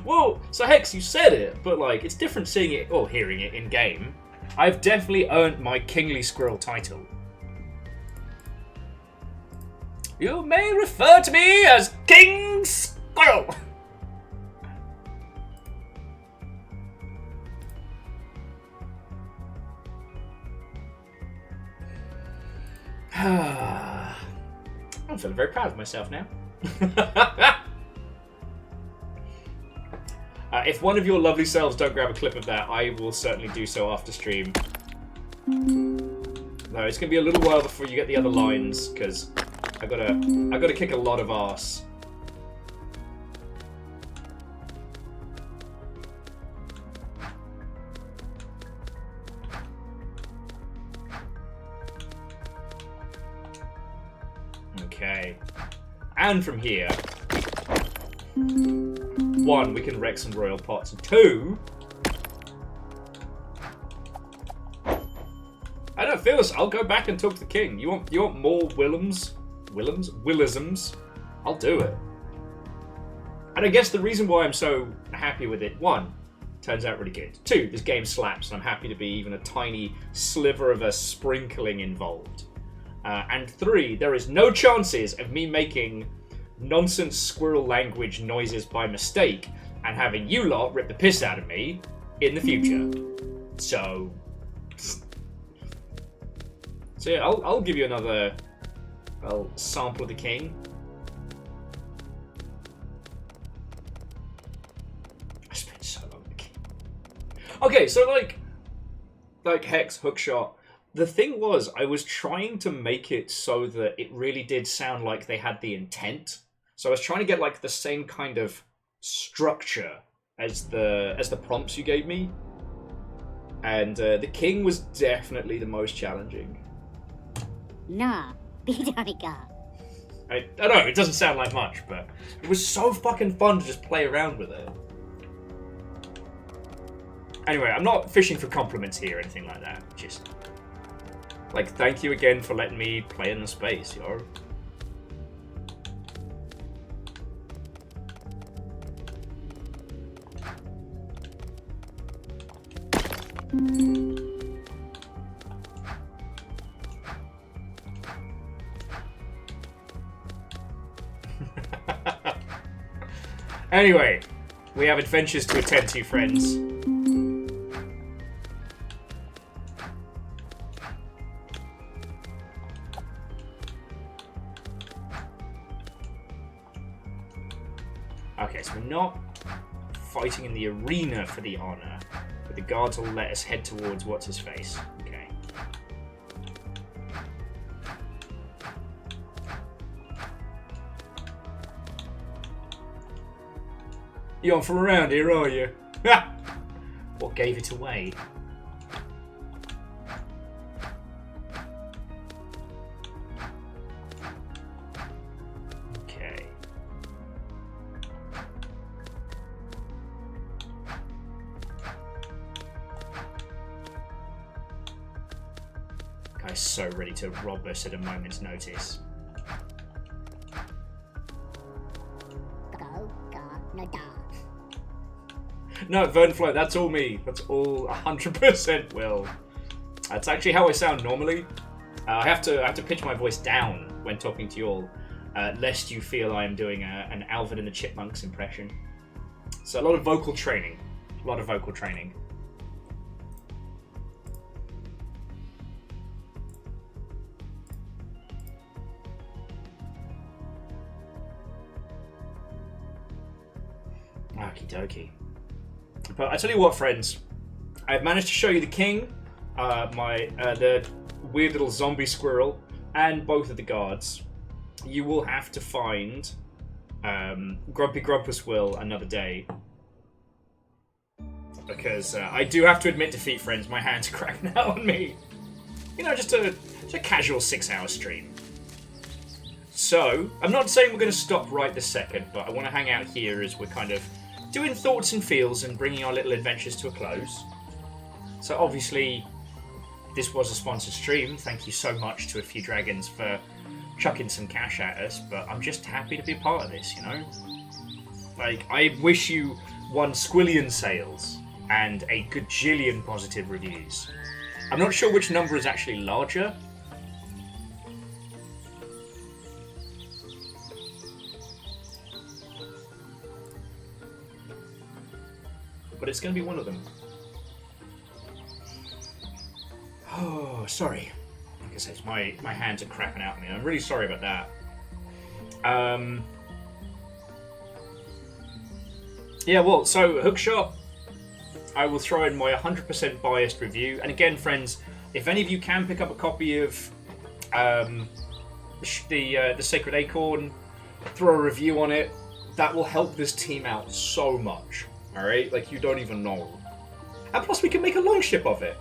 Well, so Hex, you said it, but like it's different seeing it or hearing it in game. I've definitely earned my Kingly Squirrel title. You may refer to me as King Squirrel. I'm feeling very proud of myself now. If one of your lovely selves don't grab a clip of that, I will certainly do so after stream. No, it's gonna be a little while before you get the other lines, because I gotta kick a lot of ass. Okay. And from here, 1, we can wreck some royal pots, and 2, I don't feel this. I'll go back and talk to the king. You want more Willisms? I'll do it. And I guess the reason why I'm so happy with it, 1, turns out really good. 2, this game slaps, and I'm happy to be even a tiny sliver of a sprinkling involved. And 3, there is no chances of me making nonsense squirrel language noises by mistake and having you lot rip the piss out of me in the future. So yeah, I'll give you another sample of the king. I spent so long with the king. Okay, so like Hex, Hookshot. The thing was, I was trying to make it so that it really did sound like they had the intent. So I was trying to get like the same kind of structure as the prompts you gave me. And the king was definitely the most challenging.
Nah, bidariga.
I don't know, it doesn't sound like much, but it was so fucking fun to just play around with it. Anyway, I'm not fishing for compliments here or anything like that. Just like, thank you again for letting me play in the space, yo. Anyway, we have adventures to attend to, friends. Okay, so we're not fighting in the arena for the honor, but the guards will let us head towards what's-his-face. Okay. You aren't from around here, are you? What gave it away? Okay. Guy's so ready to rob us at a moment's notice. No, Vernflow, that's all me. That's all 100% Will. That's actually how I sound normally. I have to pitch my voice down when talking to you all, lest you feel I am doing an Alvin and the Chipmunks impression. So a lot of vocal training. A lot of vocal training. Okie dokie. But I tell you what, friends, I've managed to show you the king, the weird little zombie squirrel, and both of the guards. You will have to find Grumpy Grumpus Will another day. Because I do have to admit defeat, friends, my hands are cracking out on me. You know, just a casual 6-hour stream. So, I'm not saying we're going to stop right this second, but I want to hang out here as we're kind of doing thoughts and feels and bringing our little adventures to a close. So obviously, this was a sponsored stream. Thank you so much to A Few Dragons for chucking some cash at us, but I'm just happy to be a part of this, you know? Like, I wish you 1 squillion sales and a gajillion positive reviews. I'm not sure which number is actually larger. But it's going to be one of them. Oh, sorry. Like I said, my hands are crapping out on me. I'm really sorry about that. Yeah, well, so Hookshot, I will throw in my 100% biased review. And again, friends, if any of you can pick up a copy of the Sacred Acorn, throw a review on it, that will help this team out so much. Alright? Like, you don't even know. And plus, we can make a longship of it.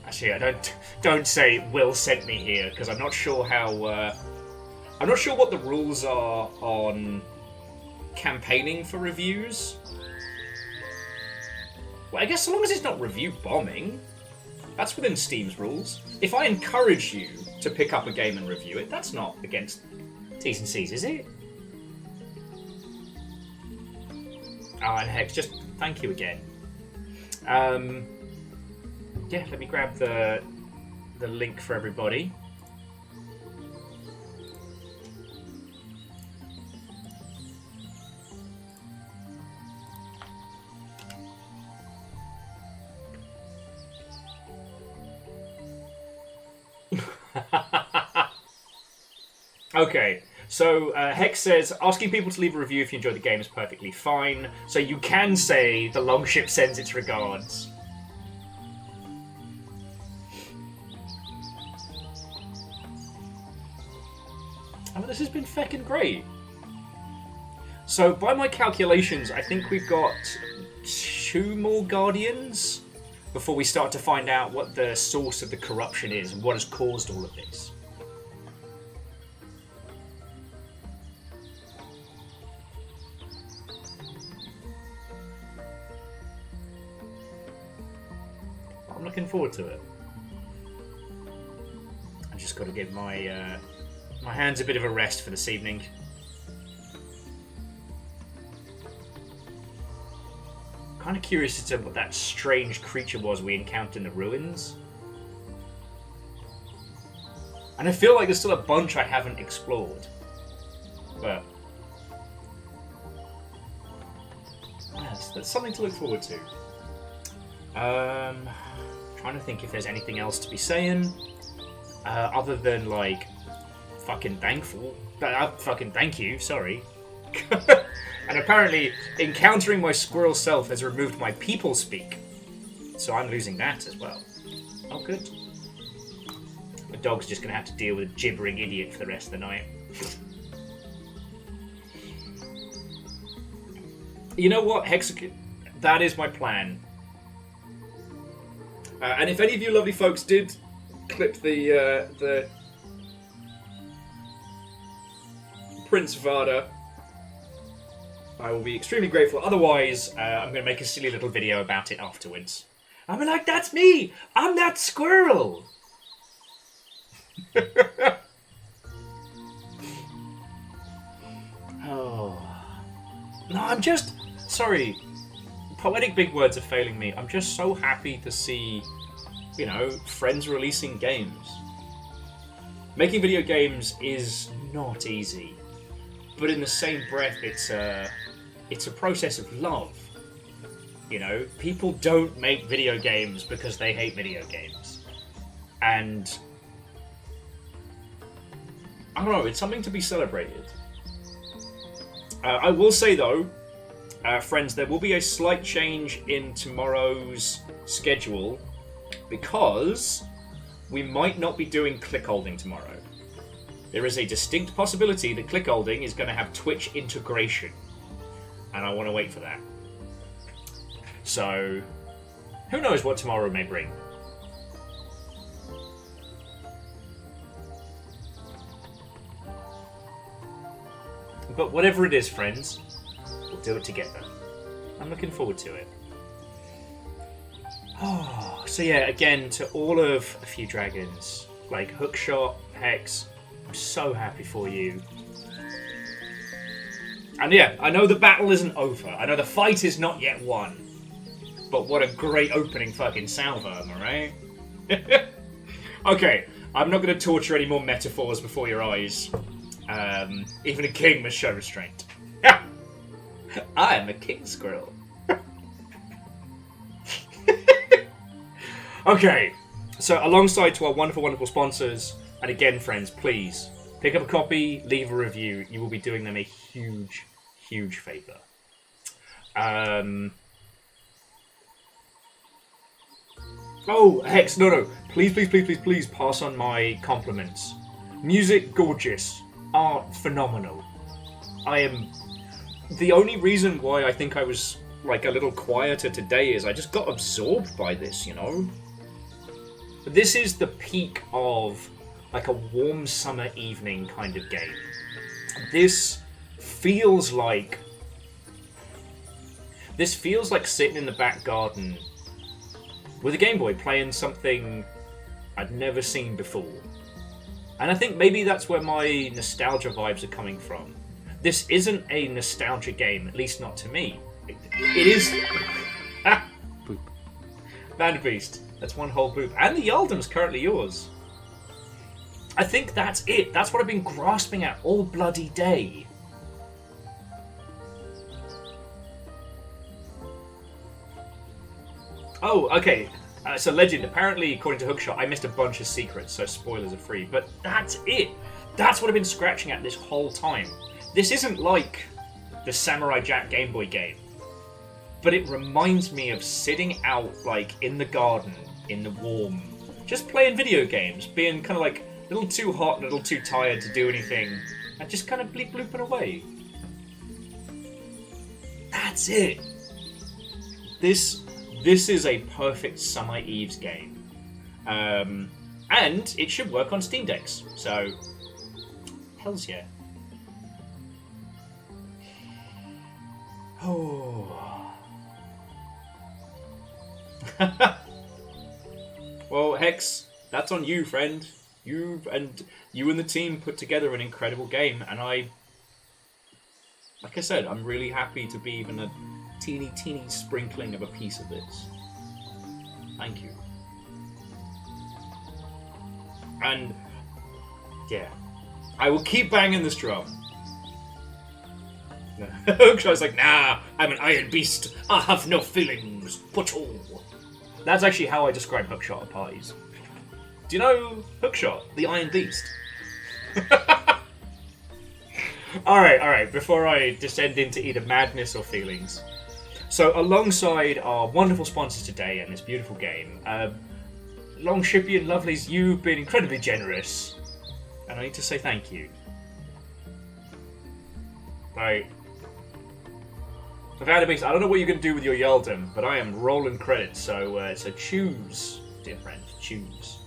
Actually, don't say Will sent me here, because I'm not sure how... I'm not sure what the rules are on campaigning for reviews. Well, I guess so long as it's not review bombing, that's within Steam's rules. If I encourage you to pick up a game and review it, that's not against T's and C's, is it? And Hex, just thank you again. Yeah, let me grab the link for everybody. Okay, so Hex says, asking people to leave a review if you enjoy the game is perfectly fine. So you can say the longship sends its regards. Oh, this has been feckin' great. So by my calculations, I think we've got 2 more Guardians before we start to find out what the source of the corruption is and what has caused all of this. I'm looking forward to it. I've just got to give my my hands a bit of a rest for this evening. Kind of curious as to what that strange creature was we encountered in the ruins. And I feel like there's still a bunch I haven't explored. But yes, that's something to look forward to. Trying to think if there's anything else to be saying. Other than, like, fucking thankful. Fucking thank you, sorry. And apparently, encountering my squirrel self has removed my people speak. So I'm losing that as well. Oh, good. My dog's just going to have to deal with a gibbering idiot for the rest of the night. You know what, that is my plan. And if any of you lovely folks did clip the Prince Vada, I will be extremely grateful. Otherwise, I'm going to make a silly little video about it afterwards. I'll be like, that's me! I'm that squirrel! Oh. No, I'm just... Sorry. poetic big words are failing me. I'm just so happy to see, you know, friends releasing games. Making video games is not easy, but in the same breath, it's a process of love. You know, people don't make video games because they hate video games. And I don't know, it's something to be celebrated. I will say though, friends, there will be a slight change in tomorrow's schedule because we might not be doing click holding tomorrow. There is a distinct possibility that click holding is going to have Twitch integration, and I want to wait for that. So, who knows what tomorrow may bring. But whatever it is, friends, we'll do it together. I'm looking forward to it. Oh, so yeah, again, to all of A Few Dragons, like Hookshot, Hex, I'm so happy for you. And yeah, I know the battle isn't over. I know the fight is not yet won. But what a great opening fucking salvo, am I right? Okay, I'm not going to torture any more metaphors before your eyes. Even a king must show restraint. I am a king squirrel. Okay, so alongside to our wonderful, wonderful sponsors, and again, friends, please pick up a copy, leave a review. You will be doing them a huge, huge favour. Oh, Hex, no. Please, please, please, please, please pass on my compliments. Music, gorgeous. Art, phenomenal. The only reason why I think I was, like, a little quieter today is I just got absorbed by this, you know? This is the peak of, like, a warm summer evening kind of game. This feels like sitting in the back garden with a Game Boy playing something I'd never seen before. And I think maybe that's where my nostalgia vibes are coming from. This isn't a nostalgia game, at least not to me. It is... Boop. Vanderbeest. That's one whole boop. And the Yaldum's currently yours. I think that's it. That's what I've been grasping at all bloody day. Oh, okay. So Legend, apparently, according to Hookshot, I missed a bunch of secrets, so spoilers are free. But that's it. That's what I've been scratching at this whole time. This isn't like the Samurai Jack Game Boy game. But it reminds me of sitting out, like, in the garden, in the warm, just playing video games, being kind of like a little too hot, a little too tired to do anything, and just kind of bleep blooping away. That's it. This is a perfect Summer Eves game. And it should work on Steam Decks, so hells yeah. Oh. Well, Hex, that's on you, friend. You and the team put together an incredible game, and like I said, I'm really happy to be even a teeny sprinkling of a piece of this. Thank you. And yeah, I will keep banging this drum. Hookshot's like, nah, I'm an iron beast. I have no feelings at all. That's actually how I describe Hookshot at parties. Do you know Hookshot, the Iron Beast? Alright, before I descend into either madness or feelings. So, alongside our wonderful sponsors today and this beautiful game, Longshippy and Lovelies, you've been incredibly generous. And I need to say thank you. Right. Vanderbeest, I don't know what you're going to do with your Yeldum, but I am rolling credits, so choose, dear friend, choose.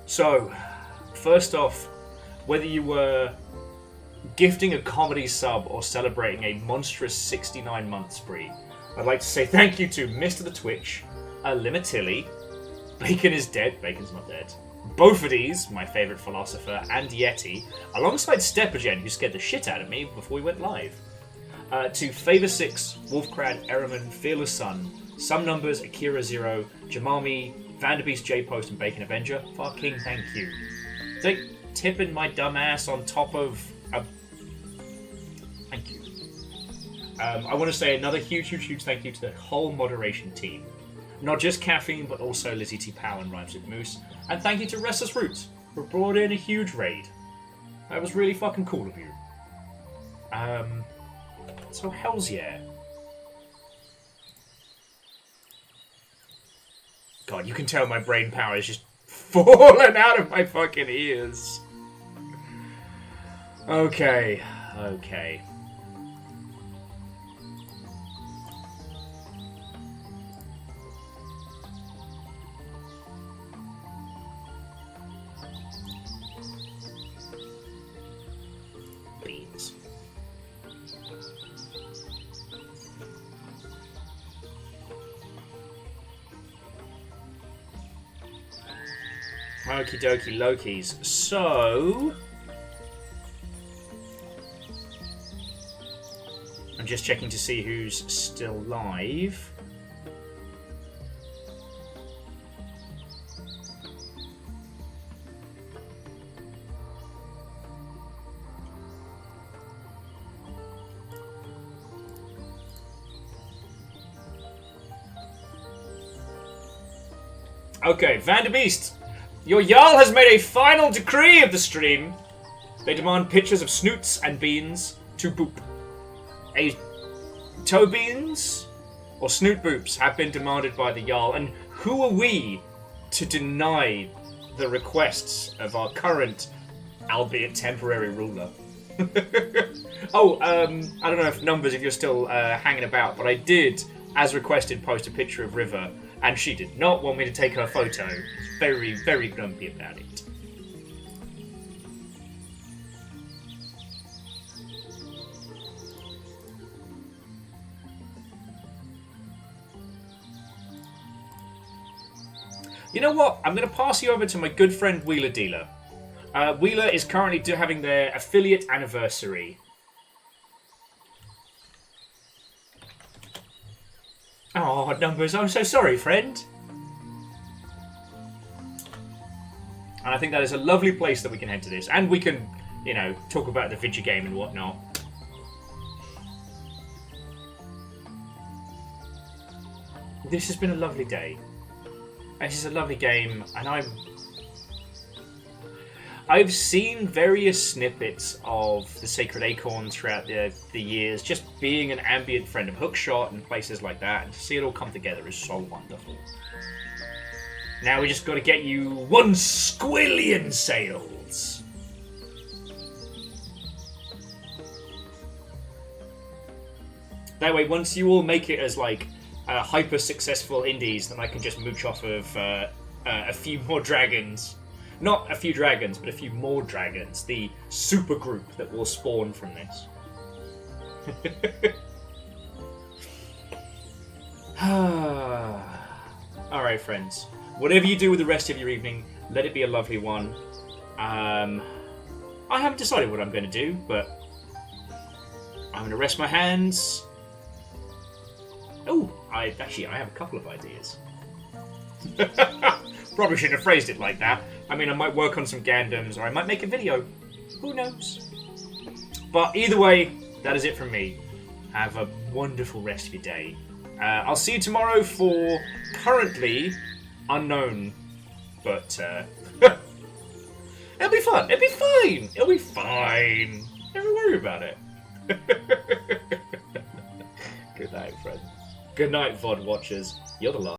So, first off, whether you were gifting a comedy sub or celebrating a monstrous 69-month spree, I'd like to say thank you to Mr. the Twitch, Limitilly, Bacon is dead, Bacon's not dead, Bofidis, my favourite philosopher, and Yeti, alongside Stepagen, who scared the shit out of me before we went live. To Favor 6, Wolfcrad, Eraman, Fearless Sun, Some Numbers, Akira Zero, Jamami, Vanderbeest, J-Post, and Bacon Avenger. Fucking thank you. Think tipping my dumb ass on top of a... Thank you. I want to say another huge thank you to the whole moderation team. Not just Caffeine, but also Lizzie T. Pow and Rhymes with Moose. And thank you to Restless Roots, who brought in a huge raid. That was really fucking cool of you. So hells yeah. God, you can tell my brain power is just falling out of my fucking ears. Okay. Beans. Okie dokie Lokis. So... I'm just checking to see who's still live. Okay, Vanderbeest, your Jarl has made a final decree of the stream. They demand pictures of snoots and beans to boop. Toe beans or snoot boops have been demanded by the Jarl, and who are we to deny the requests of our current, albeit temporary, ruler? I don't know if Numbers, if you're still hanging about, but I did, as requested, post a picture of River, and she did not want me to take her photo. Very, very grumpy about it. You know what? I'm going to pass you over to my good friend Wheeler Dealer. Wheeler is currently having their affiliate anniversary. Oh, Numbers, I'm so sorry, friend. And I think that is a lovely place that we can head to this. And we can, you know, talk about the video game and whatnot. This has been a lovely day. This is a lovely game, and I've seen various snippets of the Sacred Acorn throughout the years, just being an ambient friend of Hookshot and places like that, and to see it all come together is so wonderful. Now we just got to get you 1 squillion sales. That way, once you all make it as like hyper successful indies, then I can just mooch off of a few more dragons. Not a few dragons, but a few more dragons. The super group that will spawn from this. Alright, friends. Whatever you do with the rest of your evening, let it be a lovely one. I haven't decided what I'm going to do, but I'm going to rest my hands. Oh, I have a couple of ideas. Probably shouldn't have phrased it like that. I mean, I might work on some Gandams, or I might make a video. Who knows? But either way, that is it from me. Have a wonderful rest of your day. I'll see you tomorrow for currently unknown, but it'll be fun. It'll be fine. It'll be fine. Never worry about it. Good night, friends. Good night, VOD watchers. You're the last.